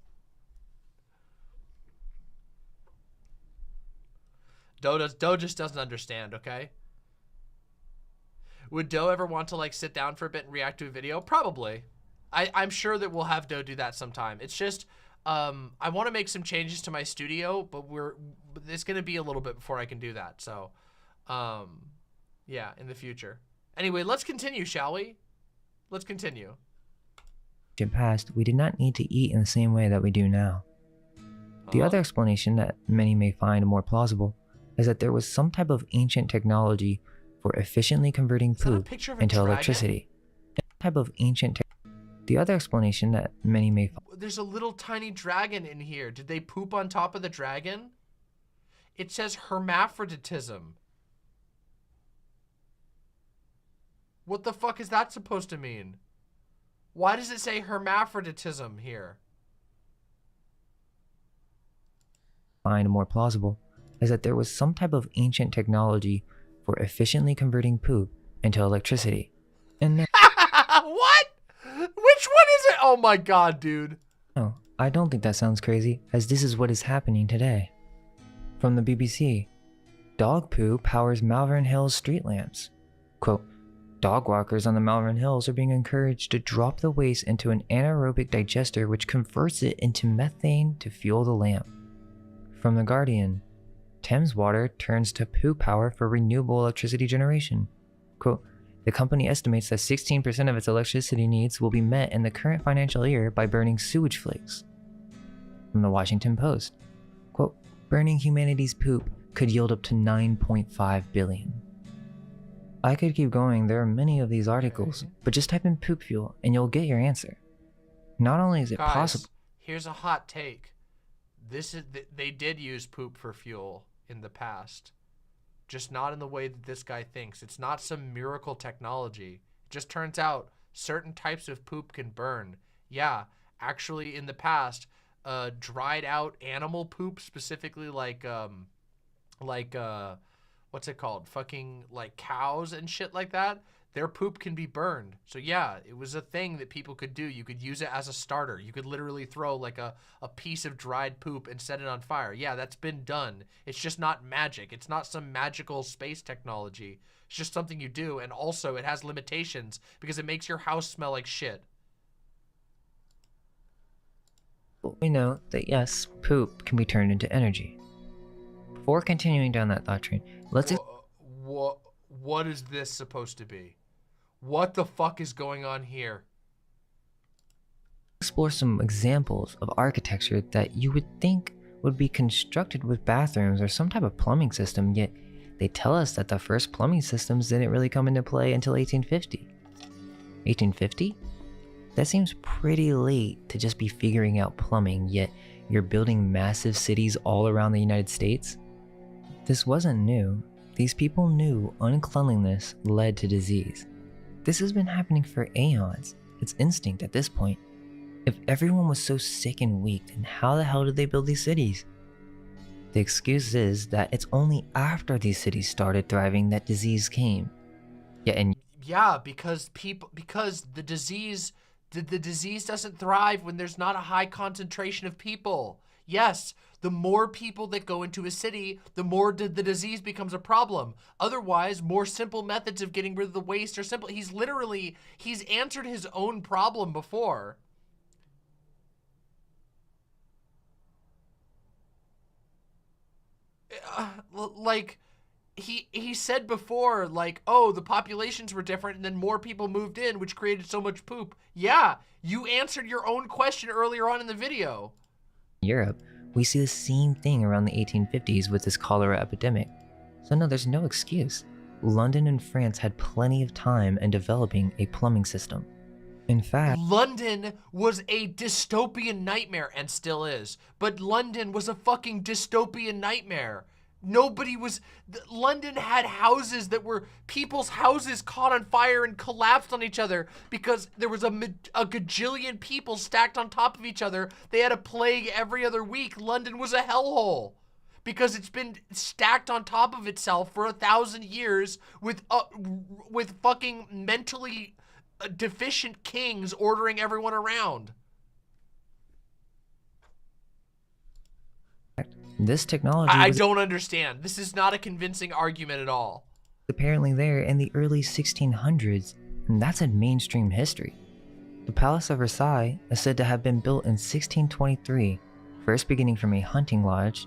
Doe just doesn't understand, okay? Would Doe ever want to like sit down for a bit and react to a video? Probably. I'm sure that we'll have Doe do that sometime. It's just I want to make some changes to my studio, but it's gonna be a little bit before I can do that. So yeah, in the future. Anyway, let's continue, shall we? Let's continue. In past, we did not need to eat in the same way that we do now. The other explanation that many may find more plausible is that there was some type of ancient technology for efficiently converting poop into electricity. The other explanation that many may find. There's a little tiny dragon in here. Did they poop on top of the dragon? It says hermaphroditism. What the fuck is that supposed to mean? Why does it say hermaphroditism here? Find more plausible is that there was some type of ancient technology for efficiently converting poop into electricity. And what? Which one is it? Oh my god, dude. No, I don't think that sounds crazy, as this is what is happening today. From the BBC, dog poo powers Malvern Hills street lamps. Quote, dog walkers on the Malvern Hills are being encouraged to drop the waste into an anaerobic digester which converts it into methane to fuel the lamp. From The Guardian, Thames Water turns to poo power for renewable electricity generation. Quote, the company estimates that 16% of its electricity needs will be met in the current financial year by burning sewage flakes. From The Washington Post, quote, burning humanity's poop could yield up to 9.5 billion. I could keep going, there are many of these articles, but just type in poop fuel and you'll get your answer. Not only is it possible. Here's a hot take. They did use poop for fuel in the past. Just not in the way that this guy thinks. It's not some miracle technology. It just turns out certain types of poop can burn. Yeah, actually in the past, dried out animal poop, specifically like what's it called? Fucking like cows and shit like that. Their poop can be burned. So yeah, it was a thing that people could do. You could use it as a starter. You could literally throw like a piece of dried poop and set it on fire. Yeah, that's been done. It's just not magic. It's not some magical space technology. It's just something you do. And also it has limitations because it makes your house smell like shit. We know that yes, poop can be turned into energy. Before continuing down that thought train, let's what is this supposed to be? What the fuck is going on here? Explore some examples of architecture that you would think would be constructed with bathrooms or some type of plumbing system, yet they tell us that the first plumbing systems didn't really come into play until 1850. 1850? That seems pretty late to just be figuring out plumbing, yet you're building massive cities all around the United States? This wasn't new. These people knew uncleanliness led to disease. This has been happening for aeons. It's instinct at this point. If everyone was so sick and weak, then how the hell did they build these cities? The excuse is that it's only after these cities started thriving that disease came. Yeah, because the disease doesn't thrive when there's not a high concentration of people. Yes, the more people that go into a city, the more the disease becomes a problem. Otherwise, more simple methods of getting rid of the waste are simple. He's answered his own problem before. Like, he said before, like, oh, the populations were different and then more people moved in, which created so much poop. Yeah, you answered your own question earlier on in the video. Europe, we see the same thing around the 1850s with this cholera epidemic. So no, there's no excuse. London and France had plenty of time in developing a plumbing system. In fact, London was a dystopian nightmare, and still is. But London was a fucking dystopian nightmare. London had houses that were, people's houses caught on fire and collapsed on each other because there was a gajillion people stacked on top of each other. They had a plague every other week. London was a hellhole because it's been stacked on top of itself for 1,000 years with fucking mentally deficient kings ordering everyone around. this technology I don't understand. This is not a convincing argument at all. Apparently there in the early 1600s, and that's in mainstream history. The Palace of Versailles is said to have been built in 1623, first beginning from a hunting lodge,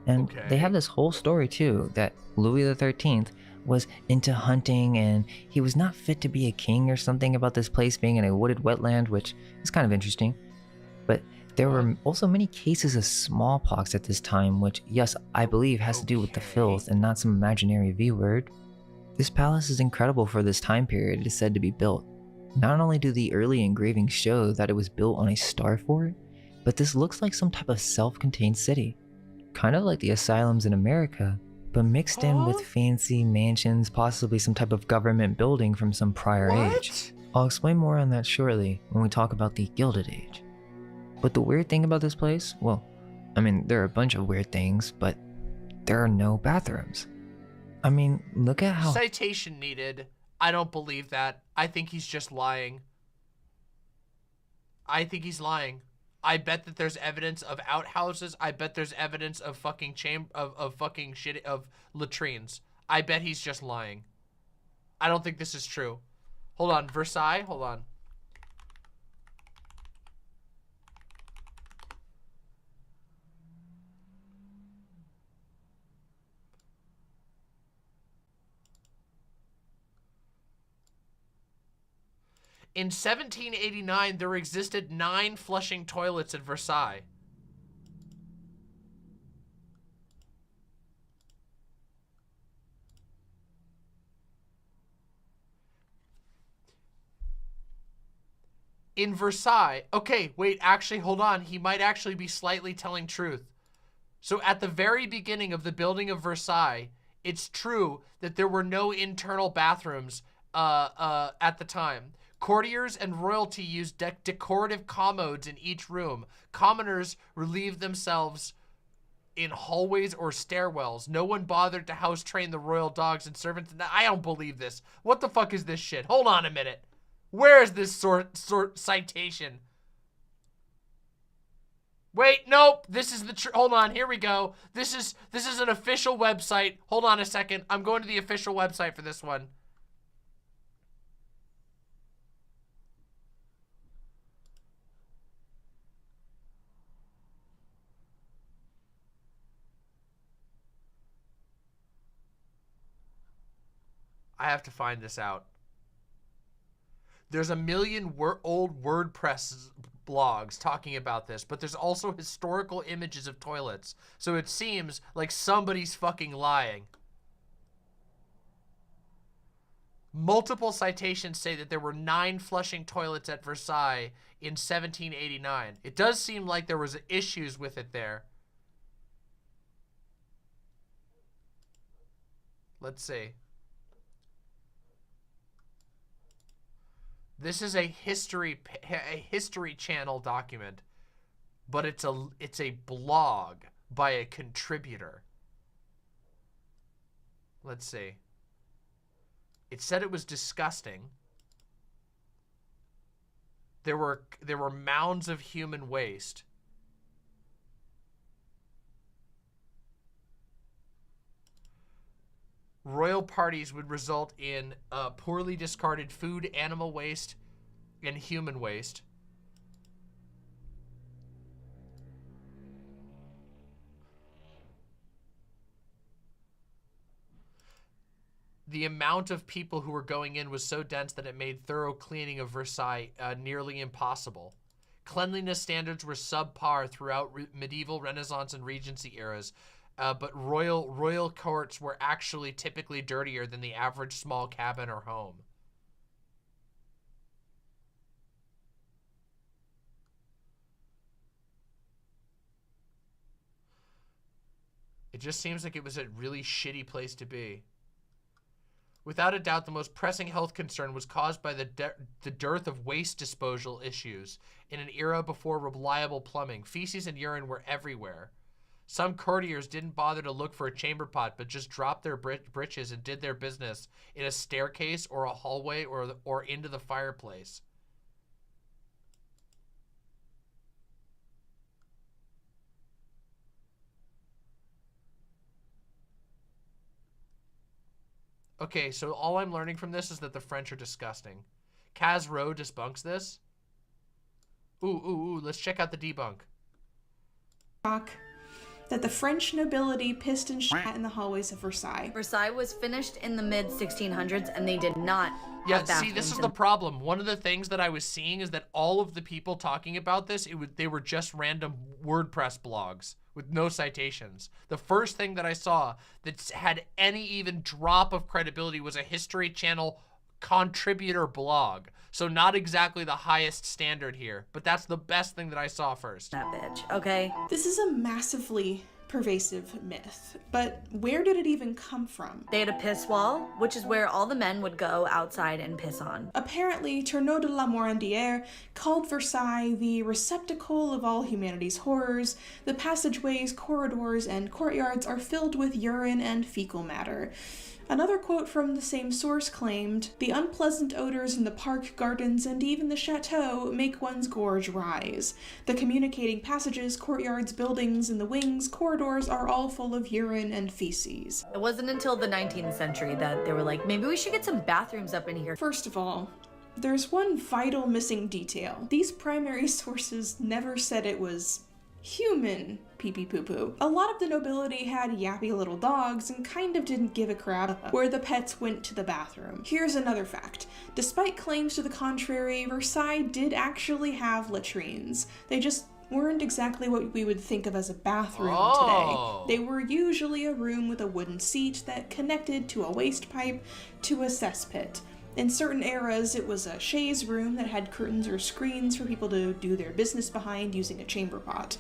and they have this whole story too, that Louis XIII was into hunting and he was not fit to be a king or something about this place being in a wooded wetland, which is kind of interesting. But there were also many cases of smallpox at this time, which, yes, I believe has to do with the filth and not some imaginary V word. This palace is incredible for this time period it is said to be built. Not only do the early engravings show that it was built on a star fort, but this looks like some type of self-contained city. Kind of like the asylums in America, but mixed in with fancy mansions, possibly some type of government building from some prior age. I'll explain more on that shortly when we talk about the Gilded Age. But the weird thing about this place, well, I mean, there are a bunch of weird things, but there are no bathrooms. I mean, look at how— Citation needed. I don't believe that. I think he's just lying. I think he's lying. I bet that there's evidence of outhouses. I bet there's evidence of fucking fucking shit, of latrines. I bet he's just lying. I don't think this is true. Hold on, Versailles, hold on. In 1789, there existed 9 flushing toilets at Versailles. In Versailles. Okay, wait, actually, hold on. He might actually be slightly telling truth. So at the very beginning of the building of Versailles, it's true that there were no internal bathrooms at the time. Courtiers and royalty used decorative commodes in each room. Commoners relieved themselves in hallways or stairwells. No one bothered to house train the royal dogs and servants. I don't believe this. What the fuck is this shit? Hold on a minute. Where is this sort citation? Wait, nope. This is the hold on, here we go. This is an official website. Hold on a second. I'm going to the official website for this one. I have to find this out. There's a million old WordPress blogs talking about this, but there's also historical images of toilets. So it seems like somebody's fucking lying. Multiple citations say that there were 9 flushing toilets at Versailles in 1789. It does seem like there was issues with it there. Let's see. This is a history channel document, but it's a blog by a contributor. Let's see. It said it was disgusting. There were mounds of human waste. Royal parties would result in poorly discarded food, animal waste, and human waste. The amount of people who were going in was so dense that it made thorough cleaning of Versailles nearly impossible. Cleanliness standards were subpar throughout medieval, Renaissance, and Regency eras. But royal courts were actually typically dirtier than the average small cabin or home. It just seems like it was a really shitty place to be. Without a doubt, the most pressing health concern was caused by the dearth of waste disposal issues in an era before reliable plumbing. Feces and urine were everywhere. Some courtiers didn't bother to look for a chamber pot, but just dropped their britches and did their business in a staircase or a hallway or into the fireplace. Okay, so all I'm learning from this is that the French are disgusting. Kaz Rowe debunks this. Ooh, let's check out the debunk. that the French nobility pissed and shat in the hallways of Versailles. Versailles was finished in the mid-1600s and they did not Yeah, have see, this is the problem. One of the things that I was seeing is that all of the people talking about this, they were just random WordPress blogs with no citations. The first thing that I saw that had any even drop of credibility was a History Channel contributor blog. So not exactly the highest standard here, but that's the best thing that I saw first. That bitch, okay? This is a massively pervasive myth, but where did it even come from? They had a piss wall, which is where all the men would go outside and piss on. Apparently, Tourneau de la Morandière called Versailles the receptacle of all humanity's horrors. The passageways, corridors, and courtyards are filled with urine and fecal matter. Another quote from the same source claimed, "The unpleasant odors in the park, gardens, and even the chateau make one's gorge rise. The communicating passages, courtyards, buildings, and the wings, corridors are all full of urine and feces." It wasn't until the 19th century that they were like, maybe we should get some bathrooms up in here. First of all, there's one vital missing detail. These primary sources never said it was human pee-pee poo-poo. A lot of the nobility had yappy little dogs and kind of didn't give a crap where the pets went to the bathroom. Here's another fact. Despite claims to the contrary, Versailles did actually have latrines. They just weren't exactly what we would think of as a bathroom today. They were usually a room with a wooden seat that connected to a waste pipe to a cesspit. In certain eras, it was a chaise room that had curtains or screens for people to do their business behind using a chamber pot.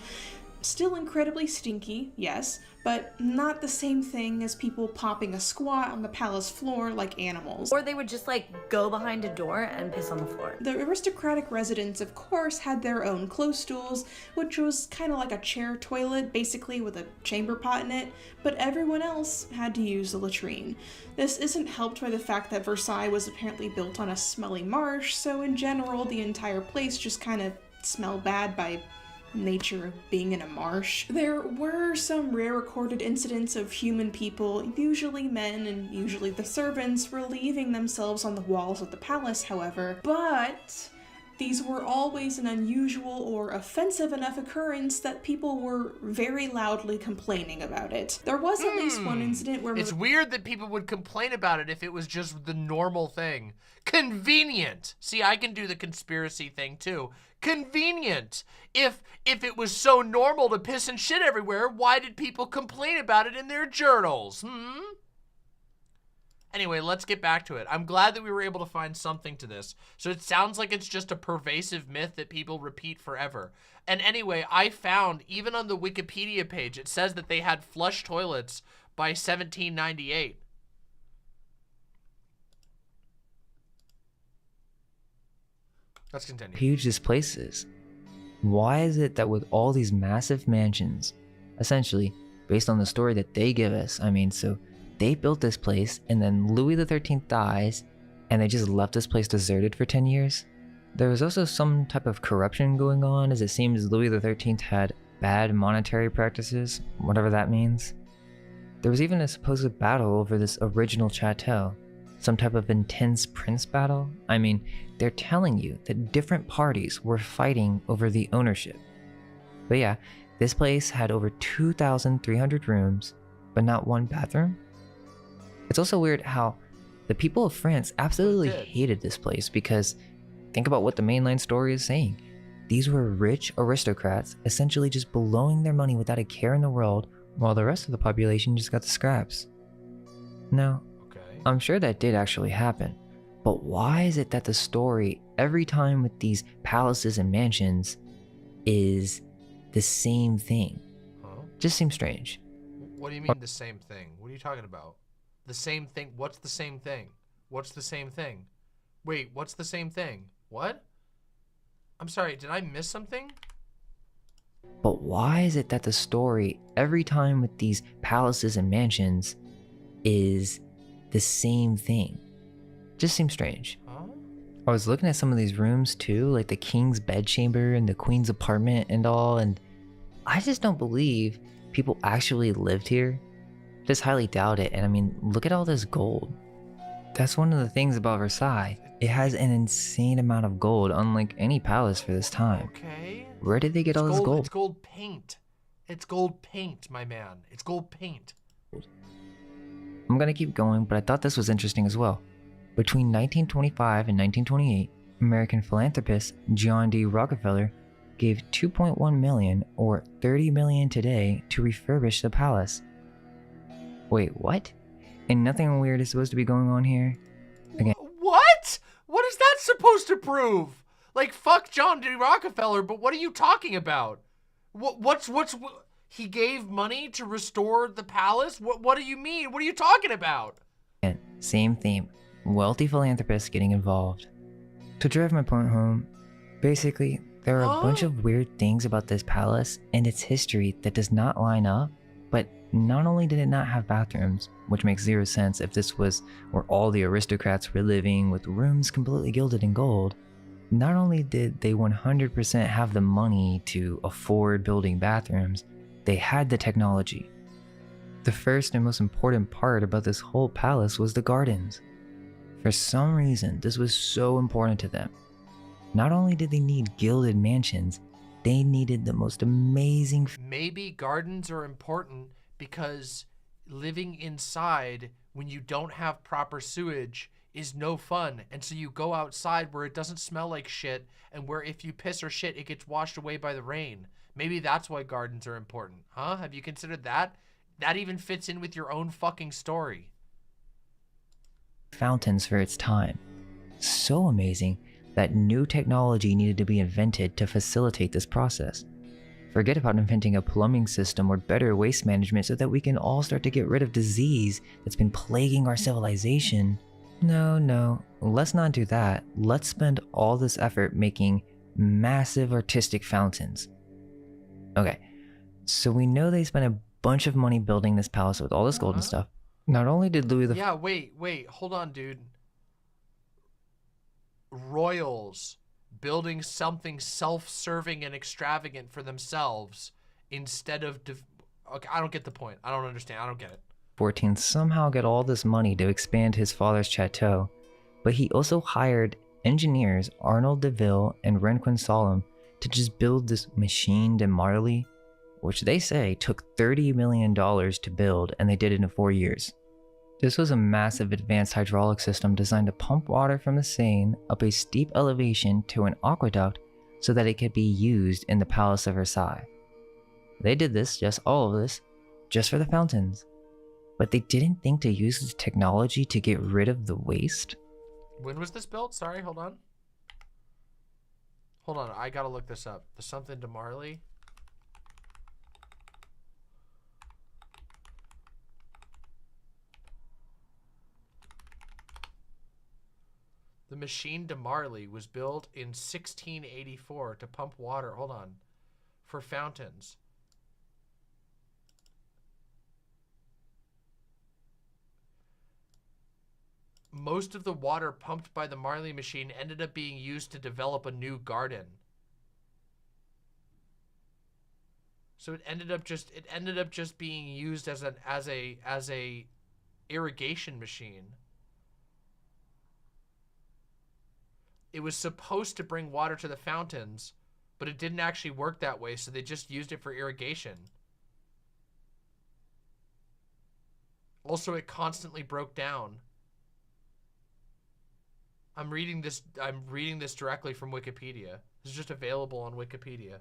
Still incredibly stinky, yes, but not the same thing as people popping a squat on the palace floor like animals. Or they would just like go behind a door and piss on the floor. The aristocratic residents, of course, had their own clothes stools, which was kind of like a chair toilet, basically with a chamber pot in it, but everyone else had to use the latrine. This isn't helped by the fact that Versailles was apparently built on a smelly marsh, so in general, the entire place just kind of smelled bad by nature of being in a marsh. There were some rare recorded incidents of human people, usually men and usually the servants, relieving themselves on the walls of the palace, however, but these were always an unusual or offensive enough occurrence that people were very loudly complaining about it. There was at least one incident where— It's weird that people would complain about it if it was just the normal thing. Convenient. See, I can do the conspiracy thing too. Convenient. If it was so normal to piss and shit everywhere, why did people complain about it in their journals? Anyway, let's get back to it. I'm glad that we were able to find something to this. So it sounds like it's just a pervasive myth that people repeat forever. And anyway, I found, even on the Wikipedia page, it says that they had flush toilets by 1798. Let's continue. Huge this place is. Why is it that with all these massive mansions, essentially, based on the story that they give us, I mean, so they built this place and then Louis XIII dies and they just left this place deserted for 10 years? There was also some type of corruption going on, as it seems Louis XIII had bad monetary practices, whatever that means. There was even a supposed battle over this original chateau. Some type of intense prince battle? I mean, they're telling you that different parties were fighting over the ownership. But yeah, this place had over 2,300 rooms, but not one bathroom. It's also weird how the people of France absolutely hated this place because think about what the mainline story is saying. These were rich aristocrats essentially just blowing their money without a care in the world while the rest of the population just got the scraps. Now, I'm sure that did actually happen, but why is it that the story every time with these palaces and mansions is the same thing? Just seems strange. What do you mean the same thing? What are you talking about? The same thing? What's the same thing? What's the same thing? Wait, what's the same thing? What? I'm sorry, did I miss something? But why is it that the story every time with these palaces and mansions is the same thing? Just seems strange. I was looking at some of these rooms too, like the king's bedchamber and the queen's apartment and all, and I just don't believe people actually lived here. Just highly doubt it. And I mean, look at all this gold. That's one of the things about Versailles. It has an insane amount of gold, unlike any palace for this time. Okay. Where did they get all this gold? It's gold paint. It's gold paint, my man. It's gold paint. I'm gonna keep going, but I thought this was interesting as well. Between 1925 and 1928, American philanthropist John D. Rockefeller gave $2.1 million, or $30 million today, to refurbish the palace. Wait, what? And nothing weird is supposed to be going on here? Again. What? What is that supposed to prove? Like, fuck John D. Rockefeller, but what are you talking about? What's he gave money to restore the palace? What do you mean? What are you talking about? And same theme. Wealthy philanthropists getting involved. To drive my point home, basically, there are a bunch of weird things about this palace and its history that does not line up, but not only did it not have bathrooms, which makes zero sense if this was where all the aristocrats were living with rooms completely gilded in gold, not only did they 100% have the money to afford building bathrooms, they had the technology. The first and most important part about this whole palace was the gardens. For some reason, this was so important to them. Not only did they need gilded mansions, they needed the most amazing... Maybe gardens are important because living inside when you don't have proper sewage is no fun. And so you go outside where it doesn't smell like shit and where if you piss or shit, it gets washed away by the rain. Maybe that's why gardens are important. Huh? Have you considered that? That even fits in with your own fucking story. Fountains for its time. So amazing that new technology needed to be invented to facilitate this process. Forget about inventing a plumbing system or better waste management so that we can all start to get rid of disease that's been plaguing our civilization. No, let's not do that. Let's spend all this effort making massive artistic fountains. Okay, so we know they spent a bunch of money building this palace with all this gold and stuff. Not only did Louis the... Yeah, wait, hold on, dude. Royals building something self-serving and extravagant for themselves instead of... Okay, I don't get the point. I don't understand. I don't get it. 14th somehow got all this money to expand his father's chateau, but he also hired engineers Arnold DeVille and Renquin Solom to just build this machine de Marly, which they say took $30 million to build, and they did it in 4 years. This was a massive advanced hydraulic system designed to pump water from the Seine up a steep elevation to an aqueduct so that it could be used in the Palace of Versailles. They did this, all of this, just for the fountains. But they didn't think to use this technology to get rid of the waste. When was this built? Sorry, hold on. Hold on, I gotta look this up. There's something to Marley. The machine de Marly was built in 1684 to pump water, hold on, for fountains. Most of the water pumped by the Marley machine ended up being used to develop a new garden. So it ended up just being used as a irrigation machine. It was supposed to bring water to the fountains, but it didn't actually work that way, so they just used it for irrigation. Also, it constantly broke down. I'm reading this directly from Wikipedia. This is just available on Wikipedia.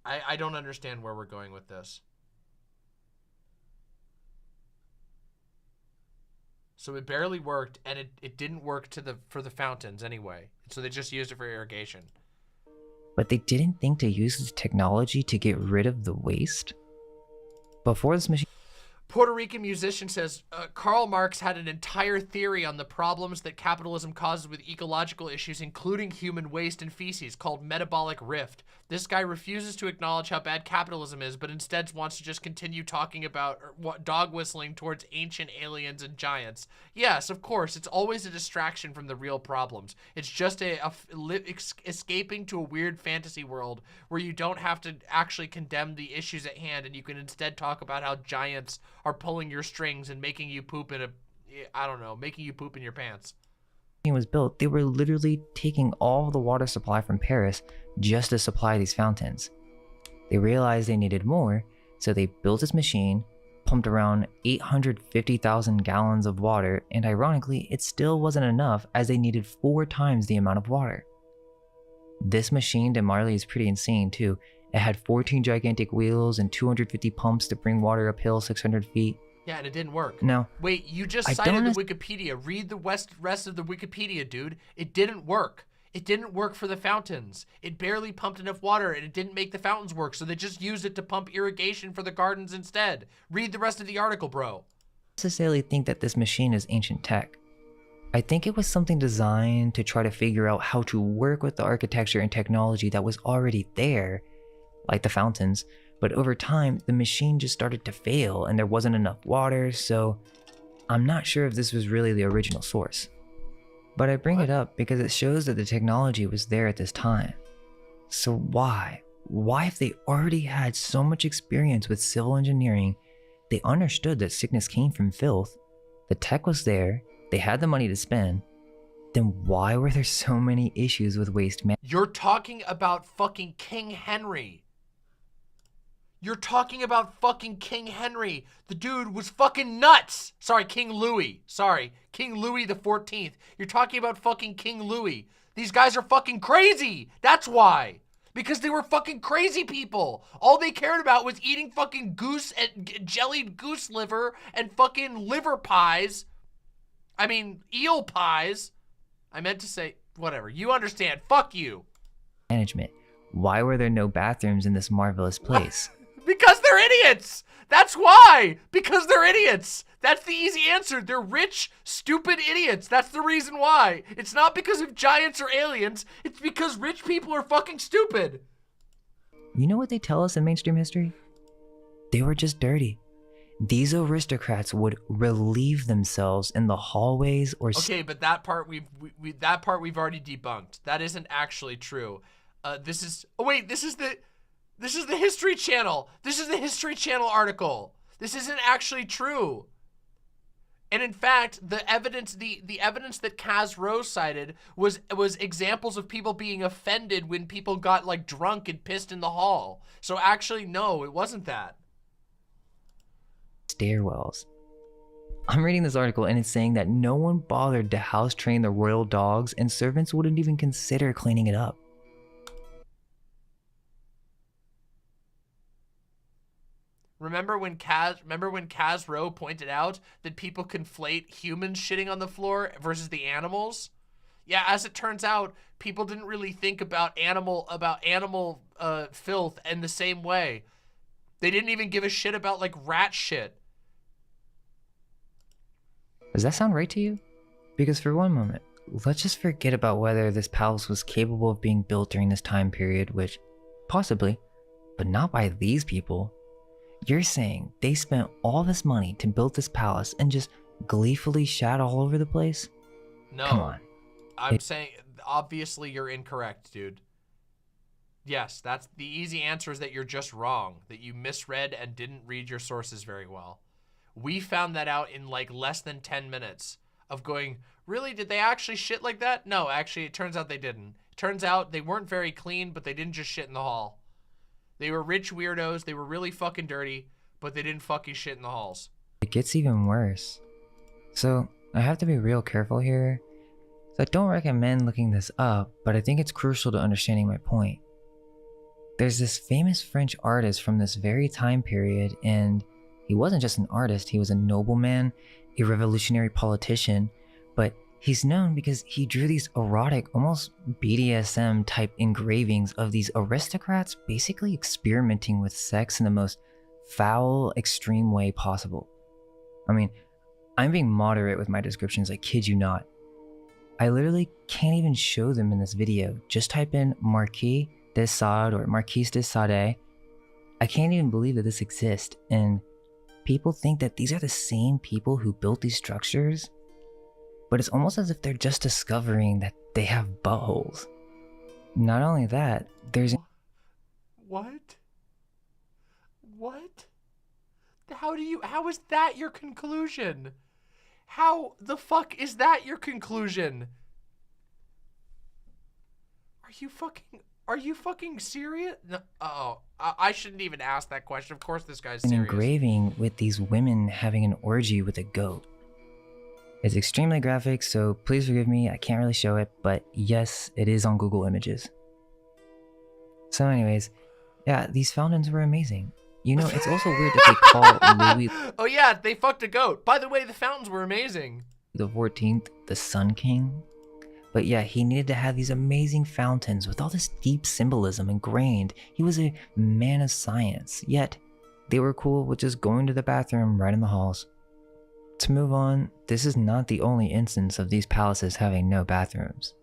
I don't understand where we're going with this. So it barely worked, and it didn't work for the fountains anyway. So they just used it for irrigation. But they didn't think to use this technology to get rid of the waste? Before this machine... Puerto Rican musician says, Karl Marx had an entire theory on the problems that capitalism causes with ecological issues, including human waste and feces, called metabolic rift. This guy refuses to acknowledge how bad capitalism is, but instead wants to just continue talking about dog whistling towards ancient aliens and giants. Yes, of course, it's always a distraction from the real problems. It's just escaping to a weird fantasy world where you don't have to actually condemn the issues at hand, and you can instead talk about how giants are pulling your strings and making you poop in making you poop in your pants. was built, they were literally taking all the water supply from Paris just to supply these fountains. They realized they needed more, so they built this machine, pumped around 850,000 gallons of water, and ironically, it still wasn't enough as they needed 4 times the amount of water. This machine to Marley is pretty insane too. It had 14 gigantic wheels and 250 pumps to bring water uphill 600 feet. Yeah, and it didn't work. No. Wait, you just cited the Wikipedia. Read the rest of the Wikipedia, dude. It didn't work. It didn't work for the fountains. It barely pumped enough water, and it didn't make the fountains work, so they just used it to pump irrigation for the gardens instead. Read the rest of the article, bro. I don't necessarily think that this machine is ancient tech. I think it was something designed to try to figure out how to work with the architecture and technology that was already there, like the fountains, but over time, the machine just started to fail and there wasn't enough water, so I'm not sure if this was really the original source. But I bring it up because it shows that the technology was there at this time. So why? Why, if they already had so much experience with civil engineering, they understood that sickness came from filth, the tech was there, they had the money to spend, then why were there so many issues with waste management? You're talking about fucking King Henry. You're talking about fucking King Henry. The dude was fucking nuts. Sorry, King Louis. Sorry, King Louis the 14th. You're talking about fucking King Louis. These guys are fucking crazy. That's why. Because they were fucking crazy people. All they cared about was eating fucking goose and jellied goose liver and fucking liver pies. I mean, eel pies. I meant to say, whatever. You understand. Fuck you. Management. Why were there no bathrooms in this marvelous place? Because they're idiots. That's why. Because they're idiots. That's the easy answer. They're rich, stupid idiots. That's the reason why. It's not because of giants or aliens. It's because rich people are fucking stupid. You know what they tell us in mainstream history? They were just dirty. These aristocrats would relieve themselves in the hallways or... Okay, but that part we've already debunked. That isn't actually true. This is... Oh wait, this is the History Channel. This is the History Channel article. This isn't actually true. And in fact, the evidence that Kaz Rose cited was examples of people being offended when people got like drunk and pissed in the hall. So actually, no, it wasn't that. Stairwells. I'm reading this article and it's saying that no one bothered to house train the royal dogs and servants wouldn't even consider cleaning it up. Remember when Kaz Rowe pointed out that people conflate humans shitting on the floor versus the animals? Yeah, as it turns out, people didn't really think about animal filth in the same way. They didn't even give a shit about like rat shit. Does that sound right to you? Because for one moment, let's just forget about whether this palace was capable of being built during this time period, which possibly, but not by these people. You're saying they spent all this money to build this palace and just gleefully shat all over the place? No. Come on. I'm saying, obviously you're incorrect, dude. Yes, that's the easy answer, is that you're just wrong, that you misread and didn't read your sources very well. We found that out in like less than 10 minutes of going, really, did they actually shit like that? No, actually, it turns out they didn't. It turns out they weren't very clean, but they didn't just shit in the hall. They were rich weirdos, they were really fucking dirty, but they didn't fucking shit in the halls. It gets even worse. So, I have to be real careful here. So I don't recommend looking this up, but I think it's crucial to understanding my point. There's this famous French artist from this very time period, and he wasn't just an artist, he was a nobleman, a revolutionary politician, but he's known because he drew these erotic, almost BDSM type engravings of these aristocrats basically experimenting with sex in the most foul, extreme way possible. I mean, I'm being moderate with my descriptions, I kid you not. I literally can't even show them in this video. Just type in Marquis de Sade or Marquise de Sade. I can't even believe that this exists, and people think that these are the same people who built these structures, but it's almost as if they're just discovering that they have buttholes. Not only that, there's... What? What? How is that your conclusion? How the fuck is that your conclusion? Are you fucking serious? No, I shouldn't even ask that question. Of course this guy's An serious. engraving with these women having an orgy with a goat. It's extremely graphic, so please forgive me, I can't really show it, but yes, it is on Google Images. So anyways, yeah, these fountains were amazing. You know, it's also weird that they call Louis Oh yeah, they fucked a goat. By the way, the fountains were amazing. the 14th the Sun King. But yeah, he needed to have these amazing fountains with all this deep symbolism ingrained. He was a man of science, yet they were cool with just going to the bathroom right in the halls. To move on, this is not the only instance of these palaces having no bathrooms.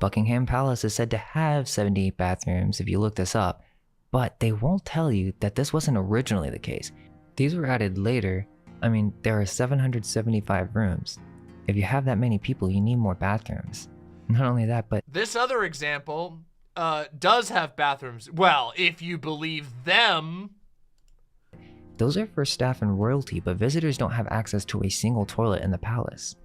Buckingham Palace is said to have 78 bathrooms if you look this up, but they won't tell you that this wasn't originally the case. These were added later. I mean, there are 775 rooms. If you have that many people, you need more bathrooms. Not only that, but This other example does have bathrooms. Well, if you believe them. those are for staff and royalty, but visitors don't have access to a single toilet in the palace.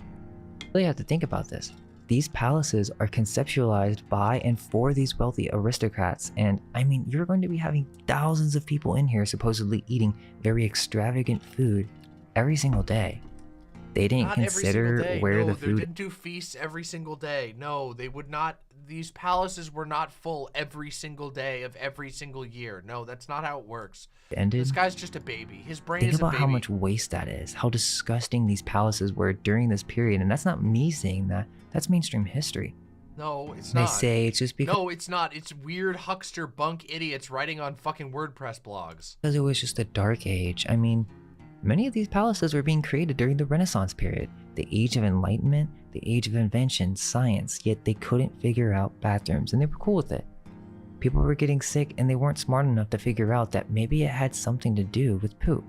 You really have to think about this. These palaces are conceptualized by and for these wealthy aristocrats, and I mean, you're going to be having thousands of people in here supposedly eating very extravagant food every single day. They didn't Not every consider single day. where No, the they food didn't do feasts every single day. No, they would not. These palaces were not full every single day of every single year. No, that's not how it works. ended. This guy's just a baby. His brain Think is a about baby. how much waste that is, how disgusting these palaces were during this period, and that's not me saying that, that's mainstream history. No, it's They not. say it's just because No, it's not. It's weird huckster bunk idiots writing on fucking WordPress blogs. it was just a dark age. I mean, many of these palaces were being created during the Renaissance period, the age of enlightenment, the age of invention, science, yet they couldn't figure out bathrooms, and they were cool with it. People were getting sick and they weren't smart enough to figure out that maybe it had something to do with poop.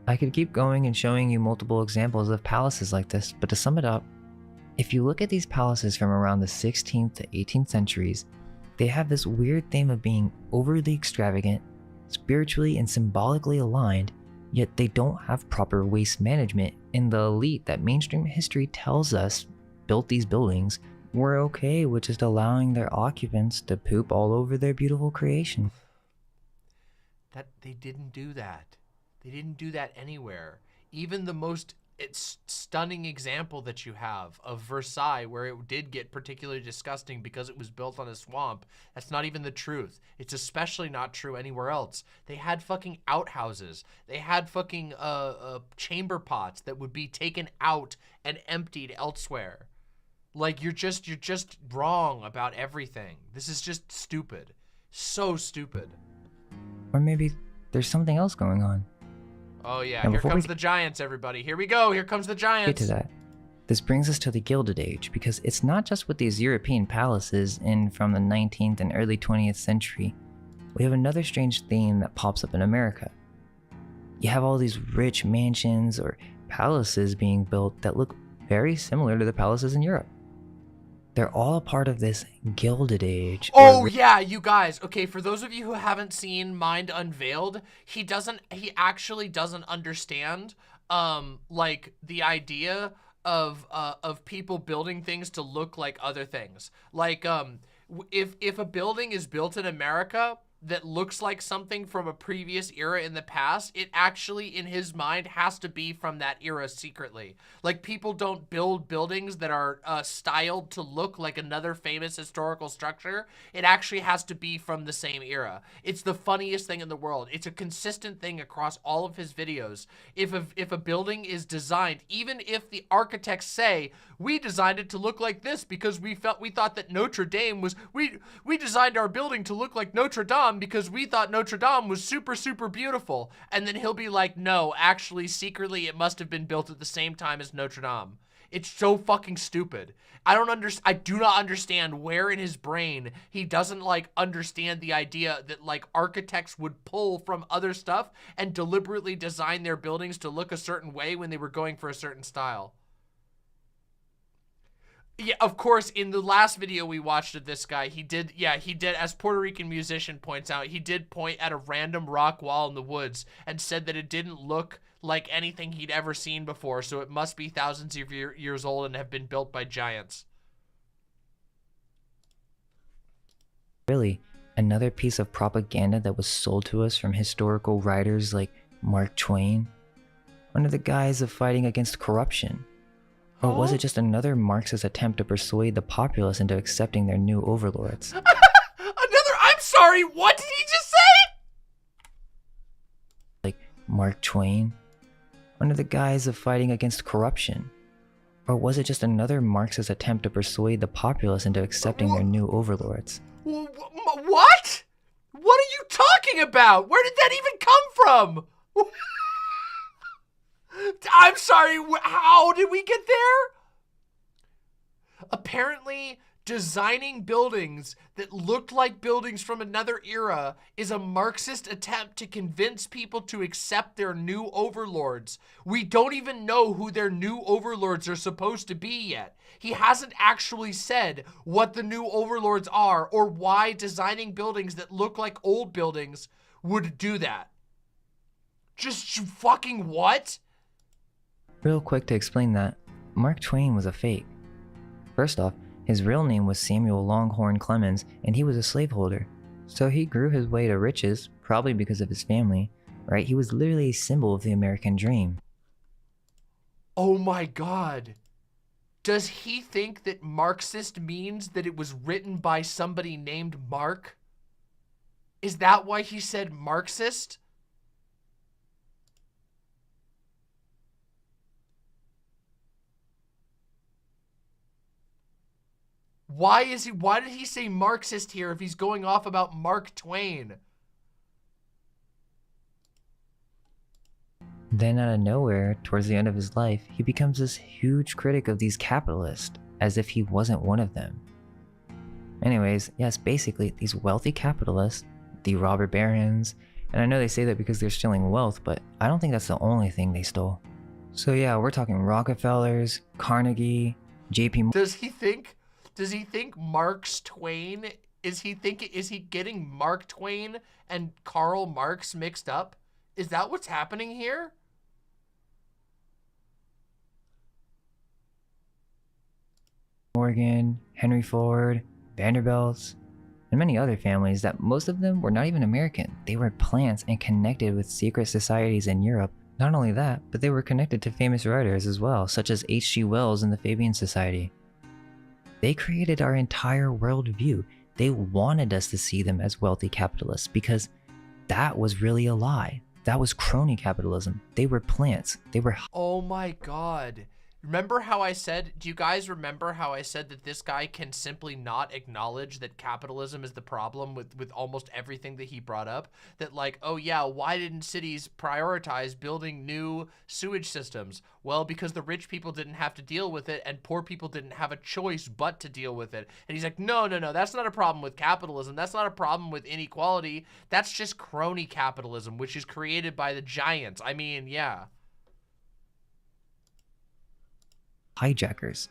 I could keep going and showing you multiple examples of palaces like this, but to sum it up, if you look at these palaces from around the 16th to 18th centuries, they have this weird theme of being overly extravagant, spiritually and symbolically aligned, yet they don't have proper waste management, and the elite that mainstream history tells us built these buildings were okay with just allowing their occupants to poop all over their beautiful creation. That they didn't do that. They didn't do that anywhere. Even the most stunning example that you have of Versailles, where it did get particularly disgusting because it was built on a swamp, that's not even the truth. It's especially not true anywhere else. They had fucking outhouses. They had fucking chamber pots that would be taken out and emptied elsewhere. Like, you're just wrong about everything. This is just stupid. So stupid. Or maybe there's something else going on. Oh yeah, Now, here before comes we the Giants, everybody. Here we go. Here comes the get Giants. to that. This brings us to the Gilded Age, because it's not just with these European palaces in from the 19th and early 20th century. We have another strange theme that pops up in America. You have all these rich mansions or palaces being built that look very similar to the palaces in Europe. They're all a part of this Gilded Age. Oh yeah, you guys. Okay, for those of you who haven't seen Mind Unveiled, he actually doesn't understand like the idea of people building things to look like other things. Like if a building is built in America that looks like something from a previous era in the past, it actually, in his mind, has to be from that era secretly. Like, people don't build buildings that are styled to look like another famous historical structure. It actually has to be from the same era. It's the funniest thing in the world. It's a consistent thing across all of his videos. If a building is designed, even if the architects say, we designed it to look like this because we thought that Notre Dame was, we designed our building to look like Notre Dame because we thought Notre Dame was super, super beautiful. And then he'll be like, no, actually, secretly, it must have been built at the same time as Notre Dame. It's so fucking stupid. I do not understand where in his brain he doesn't like understand the idea that like architects would pull from other stuff and deliberately design their buildings to look a certain way when they were going for a certain style. Yeah, of course, in the last video we watched of this guy, he did, as Puerto Rican musician points out, he did point at a random rock wall in the woods and said that it didn't look like anything he'd ever seen before, so it must be thousands of years old and have been built by giants. really another piece of propaganda that was sold to us from historical writers like Mark Twain under the guise of fighting against corruption? Or was it just another Marxist attempt to persuade the populace into accepting their new overlords? I'm sorry, what did he just say? Like Mark Twain under the guise of fighting against corruption? Or was it just another Marxist attempt to persuade the populace into accepting their new overlords? What? What are you talking about? Where did that even come from? I'm sorry, how did we get there? Apparently, designing buildings that looked like buildings from another era is a Marxist attempt to convince people to accept their new overlords. We don't even know who their new overlords are supposed to be yet. He hasn't actually said what the new overlords are or why designing buildings that look like old buildings would do that. Just fucking what? Real quick to explain that, Mark Twain was a fake. First off, his real name was Samuel Longhorn Clemens, and he was a slaveholder. So he grew his way to riches, probably because of his family, right? He was literally a symbol of the American dream. Oh my God. Does he think that Marxist means that it was written by somebody named Mark? Is that why he said Marxist? Why did he say Marxist here if he's going off about Mark Twain? Then out of nowhere, towards the end of his life, he becomes this huge critic of these capitalists, as if he wasn't one of them. Anyways, yes, basically, these wealthy capitalists, the robber barons, and I know they say that because they're stealing wealth, but I don't think that's the only thing they stole. So yeah, we're talking Rockefellers, Carnegie, JP Morgan. Does he think Marx Twain? Is he getting Mark Twain and Karl Marx mixed up? Is that what's happening here? Morgan, Henry Ford, Vanderbilts, and many other families that most of them were not even American. They were plants and connected with secret societies in Europe. Not only that, but they were connected to famous writers as well, such as H.G. Wells and the Fabian Society. They created our entire worldview. They wanted us to see them as wealthy capitalists because that was really a lie. That was crony capitalism. They were plants. They were... Oh my God. Remember how I said, do you guys remember how I said that this guy can simply not acknowledge that capitalism is the problem with almost everything that he brought up? That like, oh yeah, why didn't cities prioritize building new sewage systems? Well, because the rich people didn't have to deal with it and poor people didn't have a choice but to deal with it. And he's like, no, that's not a problem with capitalism. That's not a problem with inequality. That's just crony capitalism, which is created by the giants. I mean, yeah. Hijackers.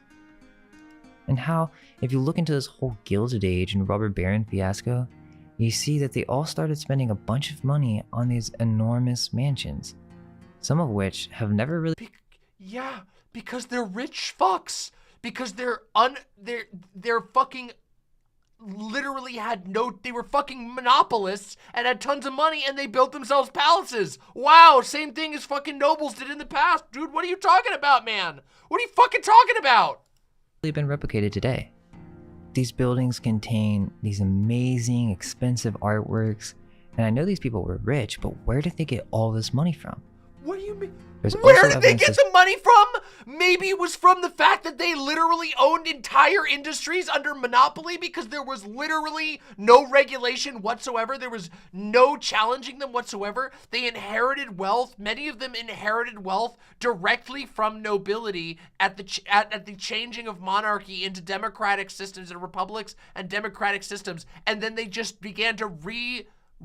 And how, if you look into this whole Gilded Age and robber baron fiasco, you see that they all started spending a bunch of money on these enormous mansions, some of which have never really... Yeah, because they're rich fucks. Because they're fucking literally they were fucking monopolists and had tons of money and they built themselves palaces. Wow, same thing as fucking nobles did in the past. Dude, what are you talking about, man? What are you fucking talking about? Been replicated today. These buildings contain these amazing, expensive artworks, and I know these people were rich, but where did they get all this money from? What do you mean? There's Where did they get the money from? Maybe it was from the fact that they literally owned entire industries under monopoly because there was literally no regulation whatsoever. There was no challenging them whatsoever. They inherited wealth. Many of them inherited wealth directly from nobility at the changing of monarchy into democratic systems and republics and democratic systems. And then they just began to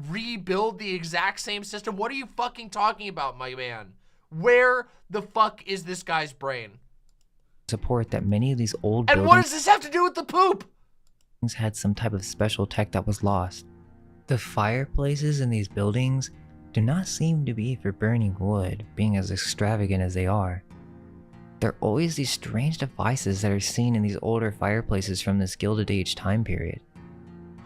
rebuild the exact same system. What are you fucking talking about, my man? Where the fuck is this guy's brain? Support that many of these old and buildings... what does this have to do with the poop? ...had some type of special tech that was lost. The fireplaces in these buildings do not seem to be for burning wood, being as extravagant as they are. There are always these strange devices that are seen in these older fireplaces from this Gilded Age time period.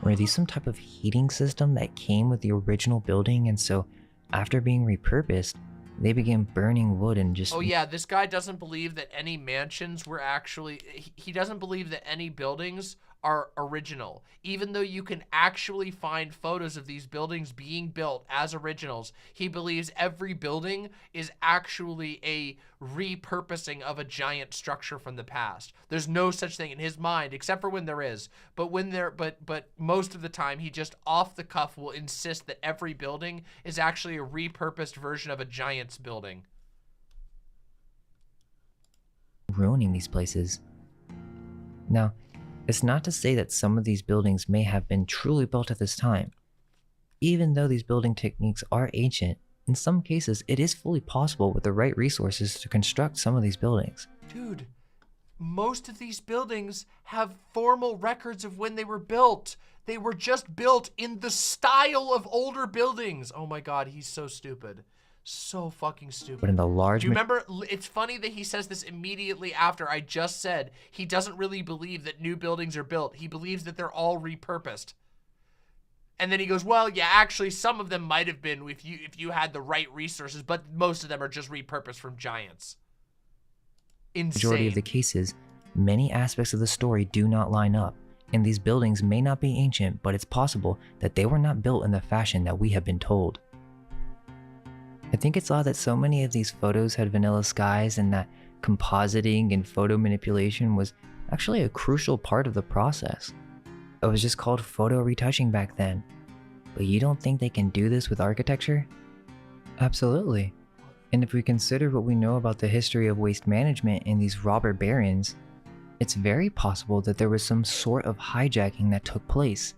Were these some type of heating system that came with the original building, and so after being repurposed, they began burning wood and just... Oh yeah, this guy doesn't believe that any mansions were actually... He doesn't believe that any buildings are original. Even though you can actually find photos of these buildings being built as originals, he believes every building is actually a repurposing of a giant structure from the past. There's no such thing in his mind, except for when there is. But most of the time, he just off the cuff will insist that every building is actually a repurposed version of a giant's building. Ruining these places. Now, it's not to say that some of these buildings may have been truly built at this time. Even though these building techniques are ancient, in some cases it is fully possible with the right resources to construct some of these buildings. Dude, most of these buildings have formal records of when they were built. They were just built in the style of older buildings. Oh my God, he's so stupid. So fucking stupid. But in the large... Do you remember? It's funny that he says this immediately after I just said he doesn't really believe that new buildings are built. He believes that they're all repurposed. And then he goes, well, yeah, actually, some of them might have been if you had the right resources, but most of them are just repurposed from giants. Insane. Majority of the cases, many aspects of the story do not line up, and these buildings may not be ancient, but it's possible that they were not built in the fashion that we have been told. I think it's odd that so many of these photos had vanilla skies, and that compositing and photo manipulation was actually a crucial part of the process. It was just called photo retouching back then. But you don't think they can do this with architecture? Absolutely. And if we consider what we know about the history of waste management in these robber barons, it's very possible that there was some sort of hijacking that took place.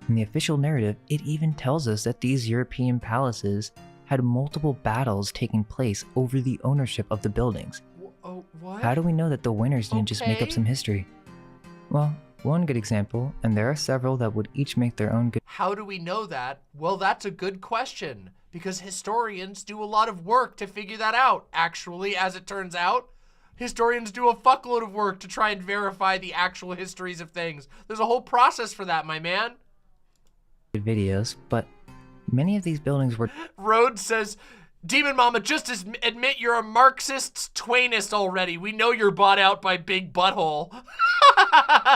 In the official narrative, it even tells us that these European palaces had multiple battles taking place over the ownership of the buildings. What? How do we know that the winners didn't just make up some history? Well, one good example, and there are several that would each make their own good... How do we know that? Well, that's a good question, because historians do a lot of work to figure that out. Actually, as it turns out, historians do a fuckload of work to try and verify the actual histories of things. There's a whole process for that, my man. Videos, but many of these buildings were... Rhodes says, Demon Mama, just admit you're a Marxist Twainist already. We know you're bought out by Big Butthole.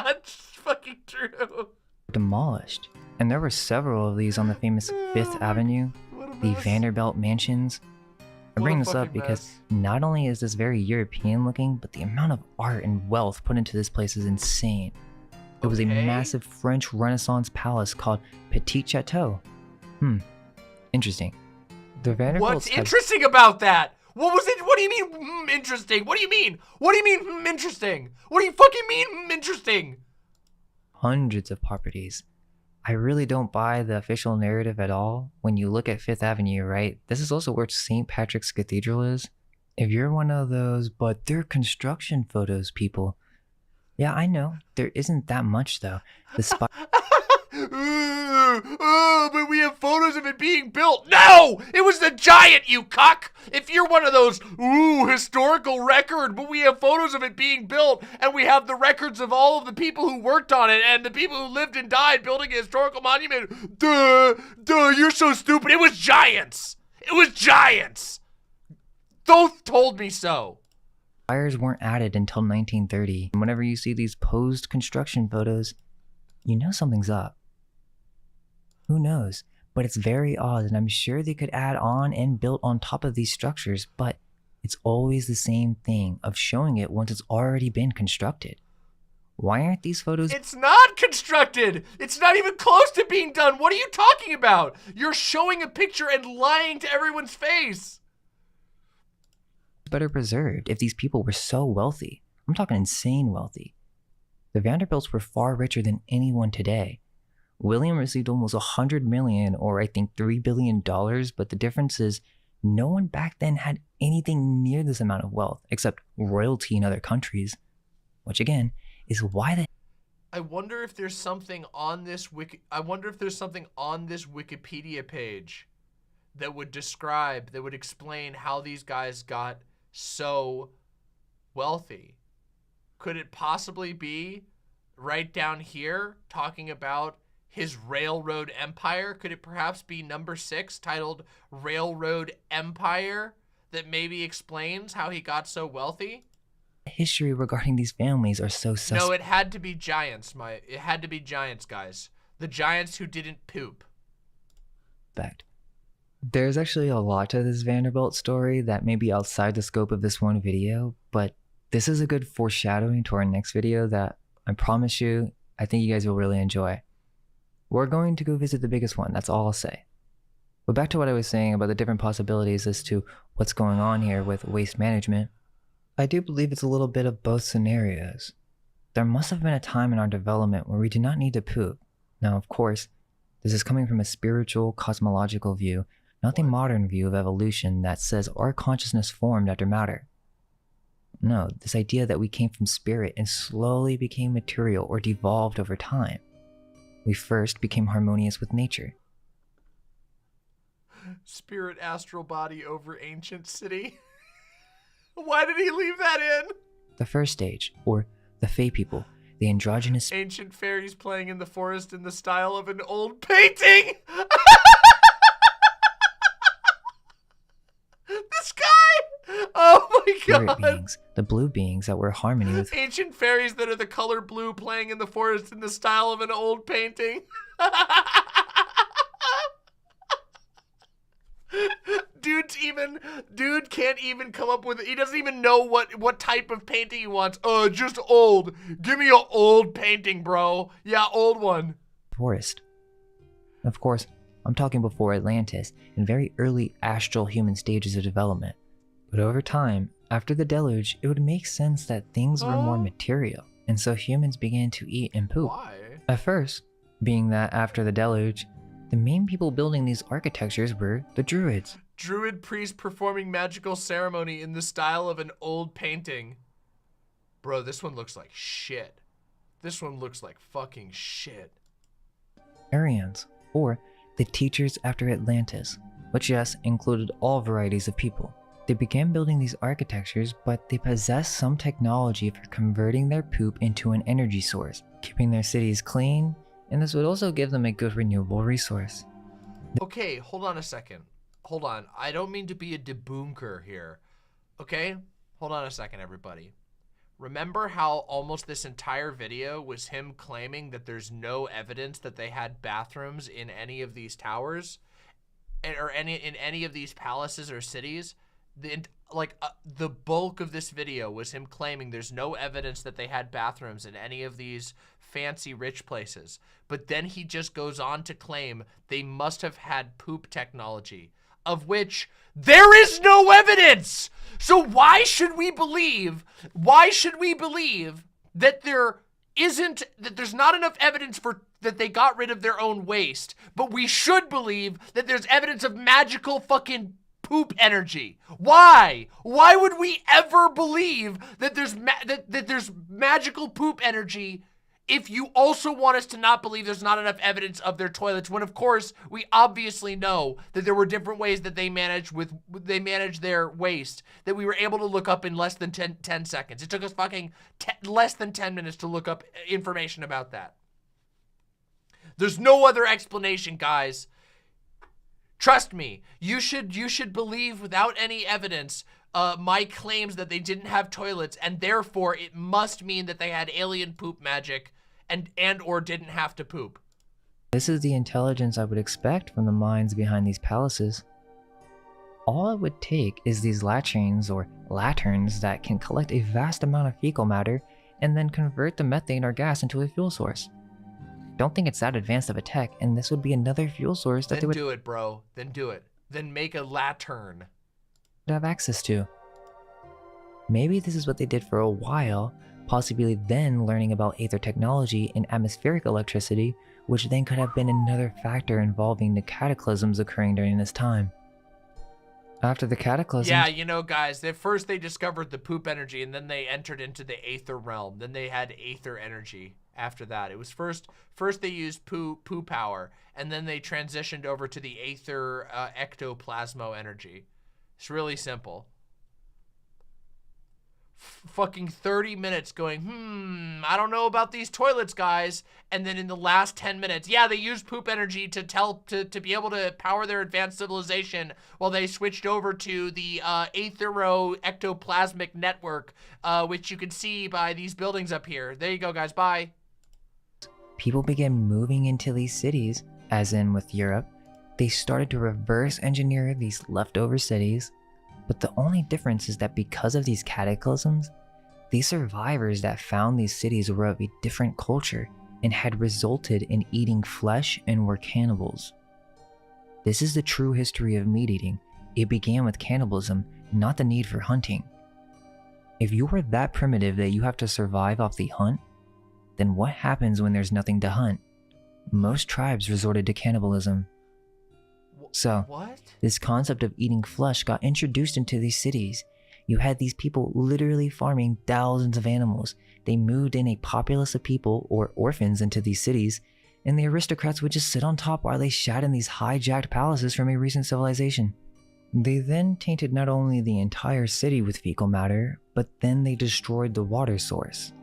It's fucking true. Demolished. And there were several of these on the famous 5th Avenue, the Vanderbilt mansions. I bring this up because not only is this very European looking, but the amount of art and wealth put into this place is insane. It was a massive French Renaissance palace called Petit Chateau. Interesting. The Vanderbilts What's interesting about that? What was it? What do you mean interesting? What do you mean? What do you mean interesting? What do you fucking mean interesting? Hundreds of properties. I really don't buy the official narrative at all. When you look at 5th Avenue, right? This is also where St. Patrick's Cathedral is. If you're one of those, but they're construction photos people. Yeah, I know. There isn't that much though. The but we have photos of it being built. No! It was the giant, you cuck! If you're one of those, historical record, but we have photos of it being built, and we have the records of all of the people who worked on it, and the people who lived and died building a historical monument. Duh, you're so stupid. It was giants! It was giants! Thoth told me so. Spires weren't added until 1930. And whenever you see these posed construction photos, you know something's up. Who knows? But it's very odd, and I'm sure they could add on and build on top of these structures, but it's always the same thing of showing it once it's already been constructed. Why aren't these photos... It's not constructed! It's not even close to being done! What are you talking about? You're showing a picture and lying to everyone's face! Better preserved if these people were so wealthy. I'm talking insane wealthy. The Vanderbilts were far richer than anyone today. William received almost $100 million, or I think $3 billion, but the difference is no one back then had anything near this amount of wealth, except royalty in other countries. Which again, is why the... I wonder if there's something on this Wikipedia page that would describe, that would explain how these guys got so wealthy. Could it possibly be right down here talking about his railroad empire? Could it perhaps be number 6, titled Railroad Empire, that maybe explains how he got so wealthy? History regarding these families are so suspect. No, it had to be giants, it had to be giants, guys. The giants who didn't poop. There's actually a lot to this Vanderbilt story that may be outside the scope of this one video, but this is a good foreshadowing to our next video that I promise you, I think you guys will really enjoy. We're going to go visit the biggest one, that's all I'll say. But back to what I was saying about the different possibilities as to what's going on here with waste management. I do believe it's a little bit of both scenarios. There must have been a time in our development where we did not need to poop. Now, of course, this is coming from a spiritual, cosmological view, not the modern view of evolution that says our consciousness formed after matter. No, this idea that we came from spirit and slowly became material or devolved over time. We first became harmonious with nature. Spirit astral body over ancient city. Why did he leave that in? The first stage, or the Fae people, the androgynous... Ancient fairies playing in the forest in the style of an old painting! This guy! Oh my god! Spirit beings, the blue beings that were in harmony with... Ancient fairies that are the color blue playing in the forest in the style of an old painting. Dude can't even come up with it. He doesn't even know what type of painting he wants. Just old. Give me an old painting, bro. Yeah, old one. Forest. Of course, I'm talking before Atlantis and very early astral human stages of development. But over time, after the deluge, it would make sense that things were more material, and so humans began to eat and poop. Why? At first, being that after the deluge, the main people building these architectures were the Druids. Druid priest performing magical ceremony in the style of an old painting. Bro, this one looks like shit. This one looks like fucking shit. Aryans, or the teachers after Atlantis, which yes, included all varieties of people. They began building these architectures, but they possessed some technology for converting their poop into an energy source, keeping their cities clean, and this would also give them a good renewable resource. Okay, hold on a second. Hold on. I don't mean to be a debunker here. Okay? Hold on a second, everybody. Remember how almost this entire video was him claiming that there's no evidence that they had bathrooms in any of these towers? Or in any of these palaces or cities? The bulk of this video was him claiming there's no evidence that they had bathrooms in any of these fancy rich places. But then he just goes on to claim they must have had poop technology, of which there is no evidence. So why should we believe that there's not enough evidence that they got rid of their own waste, but we should believe that there's evidence of magical fucking poop energy? Why? Why would we ever believe that there's magical poop energy if you also want us to not believe there's not enough evidence of their toilets, when of course we obviously know that there were different ways that they manage their waste that we were able to look up in less than 10 seconds. It took us fucking less than 10 minutes to look up information about that. There's no other explanation, guys. Trust me, you should believe without any evidence my claims that they didn't have toilets, and therefore it must mean that they had alien poop magic and or didn't have to poop. This is the intelligence I would expect from the minds behind these palaces. All it would take is these latrines or lanterns that can collect a vast amount of fecal matter and then convert the methane or gas into a fuel source. Don't think it's that advanced of a tech, and this would be another fuel source that they would do it, bro. Then do it. Then make a lantern. Have access to. Maybe this is what they did for a while, possibly then learning about aether technology and atmospheric electricity, which then could have been another factor involving the cataclysms occurring during this time. After the cataclysms... Yeah, you know, guys, first they discovered the poop energy, and then they entered into the aether realm. Then they had aether energy after that. It was first they used poo power, and then they transitioned over to the aether ectoplasmo energy. It's really simple. fucking 30 minutes going, I don't know about these toilets, guys. And then in the last 10 minutes, yeah, they used poop energy to be able to power their advanced civilization while they switched over to the aethero ectoplasmic network, which you can see by these buildings up here. There you go, guys. Bye. People began moving into these cities, as in with Europe. They started to reverse engineer these leftover cities. But the only difference is that because of these cataclysms, these survivors that found these cities were of a different culture and had resulted in eating flesh and were cannibals. This is the true history of meat eating. It began with cannibalism, not the need for hunting. If you are that primitive that you have to survive off the hunt, then what happens when there's nothing to hunt? Most tribes resorted to cannibalism. So, this concept of eating flesh got introduced into these cities. You had these people literally farming thousands of animals. They moved in a populace of people, or orphans, into these cities, and the aristocrats would just sit on top while they shat in these hijacked palaces from a recent civilization. They then tainted not only the entire city with fecal matter, but then they destroyed the water source.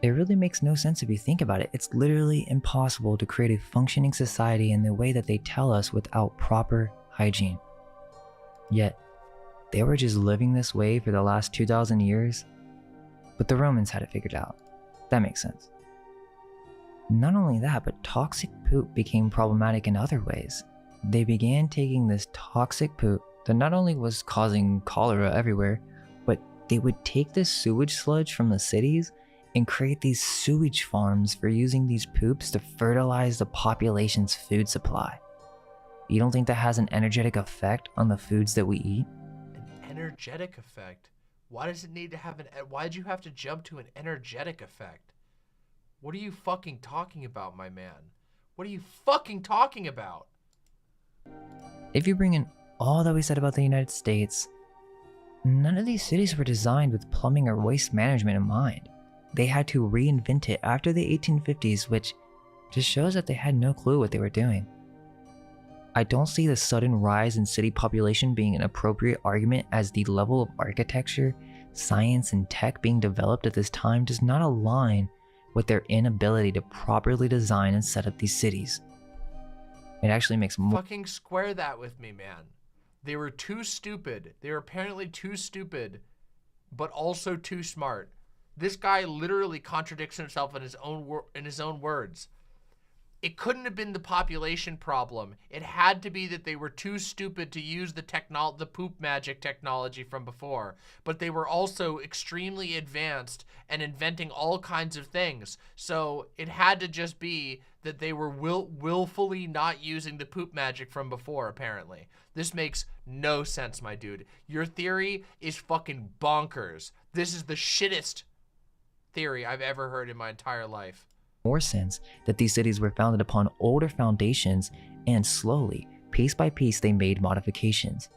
It really makes no sense if you think about it. It's literally impossible to create a functioning society in the way that they tell us without proper hygiene. Yet, they were just living this way for the last 2,000 years, but the Romans had it figured out. That makes sense. Not only that, but toxic poop became problematic in other ways. They began taking this toxic poop that not only was causing cholera everywhere, but they would take this sewage sludge from the cities and create these sewage farms for using these poops to fertilize the population's food supply. You don't think that has an energetic effect on the foods that we eat? An energetic effect? Why does it need to have why'd you have to jump to an energetic effect? What are you fucking talking about, my man? What are you fucking talking about? If you bring in all that we said about the United States, none of these cities were designed with plumbing or waste management in mind. They had to reinvent it after the 1850s, which just shows that they had no clue what they were doing. I don't see the sudden rise in city population being an appropriate argument, as the level of architecture, science, and tech being developed at this time does not align with their inability to properly design and set up these cities. It actually makes more— Fucking square that with me, man. They were too stupid. They were apparently too stupid, but also too smart. This guy literally contradicts himself in his own words. It couldn't have been the population problem. It had to be that they were too stupid to use the poop magic technology from before. But they were also extremely advanced and inventing all kinds of things. So it had to just be that they were willfully not using the poop magic from before, apparently. This makes no sense, my dude. Your theory is fucking bonkers. This is the shittest theory I've ever heard in my entire life. More sense that these cities were founded upon older foundations, and slowly, piece by piece, they made modifications.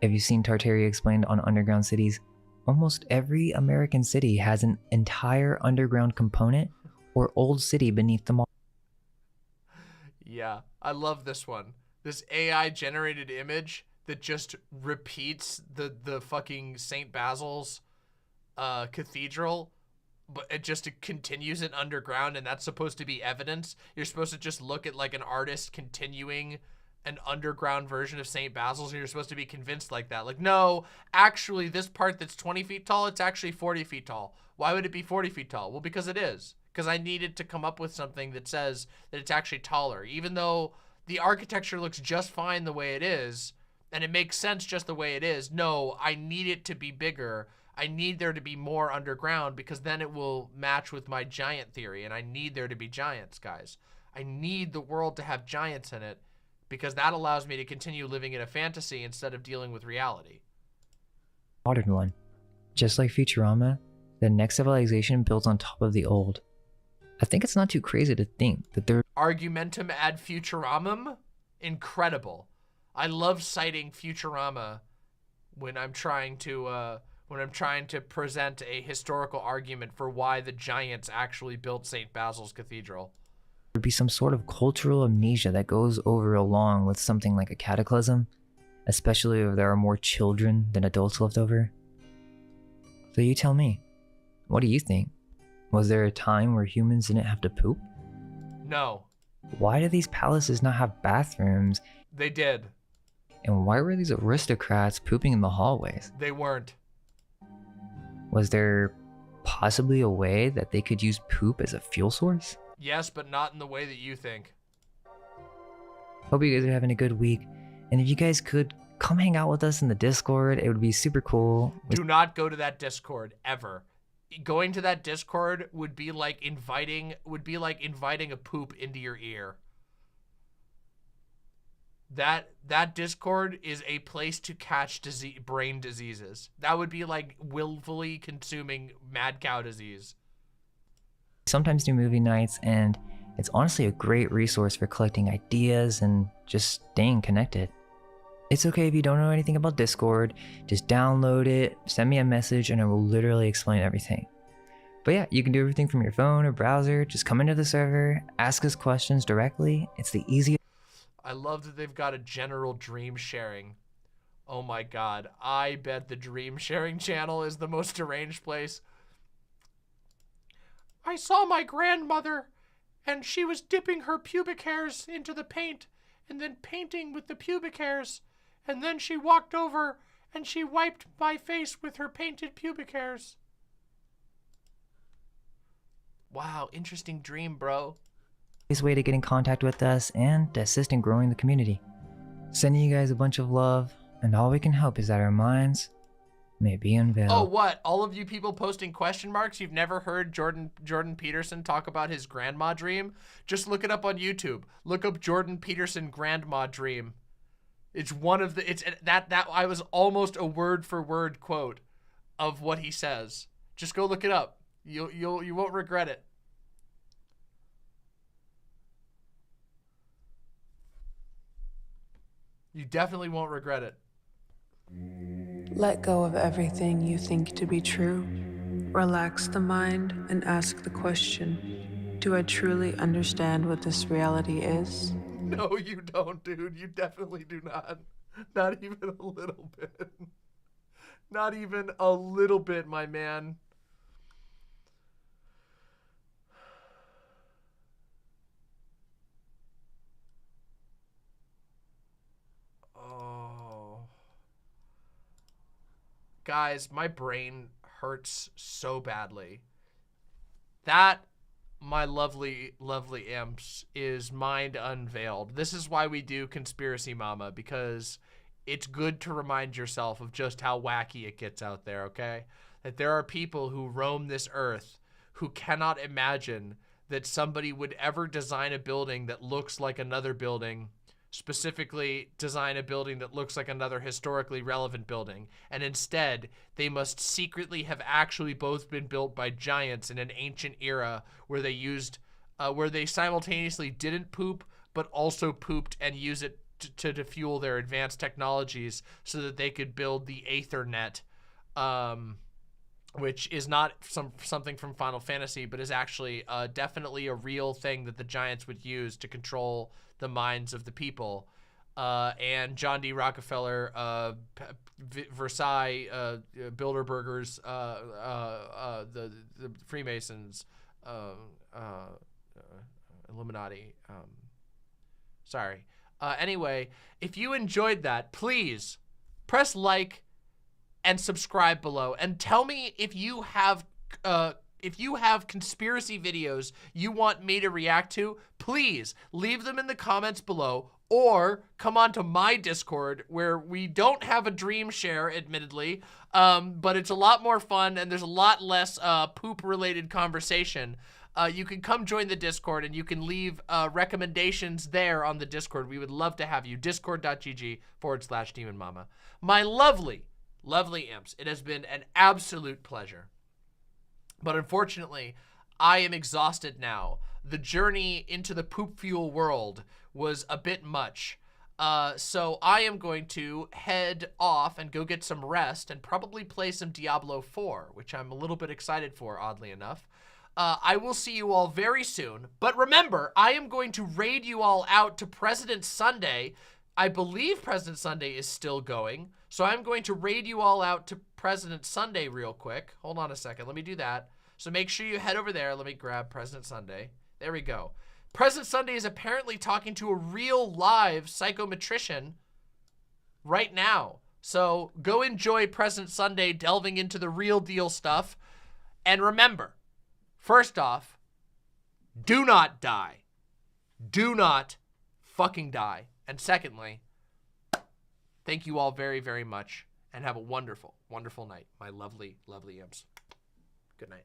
Have you seen Tartaria explained on underground cities? Almost every American city has an entire underground component or old city beneath them all. Yeah, I love this one. This AI generated image that just repeats the fucking St. Basil's cathedral, but it continues it underground, and that's supposed to be evidence. You're supposed to just look at like an artist continuing an underground version of St. Basil's, and you're supposed to be convinced like that. Like, no, actually this part that's 20 feet tall, it's actually 40 feet tall. Why would it be 40 feet tall? Well, because it is. Because I needed to come up with something that says that it's actually taller. Even though the architecture looks just fine the way it is, and it makes sense just the way it is, no, I need it to be bigger. I need there to be more underground, because then it will match with my giant theory, and I need there to be giants, guys. I need the world to have giants in it, because that allows me to continue living in a fantasy instead of dealing with reality. Modern one. Just like Futurama, the next civilization builds on top of the old. I think it's not too crazy to think that there— Argumentum ad Futuramum? Incredible. I love citing Futurama when I'm trying to present a historical argument for why the giants actually built St. Basil's Cathedral. would be some sort of cultural amnesia that goes over along with something like a cataclysm, especially if there are more children than adults left over. So you tell me, what do you think? Was there a time where humans didn't have to poop? No. Why do these palaces not have bathrooms? They did. And why were these aristocrats pooping in the hallways? They weren't. Was there possibly a way that they could use poop as a fuel source? Yes, but not in the way that you think. Hope you guys are having a good week. And if you guys could come hang out with us in the Discord, it would be super cool. Do not go to that Discord ever. Going to that Discord would be like inviting a poop into your ear. That Discord is a place to catch brain diseases. That would be like willfully consuming mad cow disease. Sometimes do movie nights, and it's honestly a great resource for collecting ideas and just staying connected. It's okay if you don't know anything about Discord, just download it, send me a message, and I will literally explain everything. But yeah, you can do everything from your phone or browser, just come into the server, ask us questions directly. It's the easiest. I love that they've got a general dream sharing. Oh my god, I bet the dream sharing channel is the most deranged place. I saw my grandmother, and she was dipping her pubic hairs into the paint, and then painting with the pubic hairs, and then she walked over, and she wiped my face with her painted pubic hairs. Wow, interesting dream, bro. Way to get in contact with us and to assist in growing the community. Sending you guys a bunch of love, and all we can hope is that our minds may be unveiled. Oh, what? All of you people posting question marks? You've never heard Jordan Peterson talk about his grandma dream? Just look it up on YouTube. Look up Jordan Peterson grandma dream. It's one of the that I was almost a word for word quote of what he says. Just go look it up. You won't regret it. You definitely won't regret it. Let go of everything you think to be true. Relax the mind and ask the question, do I truly understand what this reality is? No, you don't, dude. You definitely do not. Not even a little bit. Not even a little bit, my man. Guys, my brain hurts so badly. That, my lovely, lovely imps, is mind unveiled. This is why we do Conspiracy Mama, because it's good to remind yourself of just how wacky it gets out there, okay? That there are people who roam this earth who cannot imagine that somebody would ever design a building that looks like another building, specifically design a building that looks like another historically relevant building, and instead they must secretly have actually both been built by giants in an ancient era where they used where they simultaneously didn't poop but also pooped and use it to fuel their advanced technologies so that they could build the Aethernet, which is not something from Final Fantasy, but is actually definitely a real thing that the giants would use to control the minds of the people. And John D. Rockefeller, Versailles, Bilderbergers, the Freemasons, Illuminaughtii. Sorry. Anyway, if you enjoyed that, please press like and subscribe below, and tell me if you have conspiracy videos you want me to react to. Please leave them in the comments below, or come on to my Discord where we don't have a dream share, admittedly, but it's a lot more fun and there's a lot less poop related conversation. You can come join the Discord and you can leave recommendations there on the Discord. We would love to have you. Discord.gg/DemonMama. My lovely imps, it has been an absolute pleasure. But unfortunately, I am exhausted now. The journey into the poop fuel world was a bit much. So I am going to head off and go get some rest and probably play some Diablo 4, which I'm a little bit excited for, oddly enough. I will see you all very soon. But remember, I am going to raid you all out to President Sunday. I believe President Sunday is still going. So I'm going to raid you all out to President Sunday real quick. Hold on a second. Let me do that. So make sure you head over there. Let me grab President Sunday. There we go. President Sunday is apparently talking to a real live psychometrician right now. So go enjoy President Sunday delving into the real deal stuff. And remember, first off, do not die. Do not fucking die. And secondly, thank you all very, very much and have a wonderful, wonderful night, my lovely, lovely imps. Good night.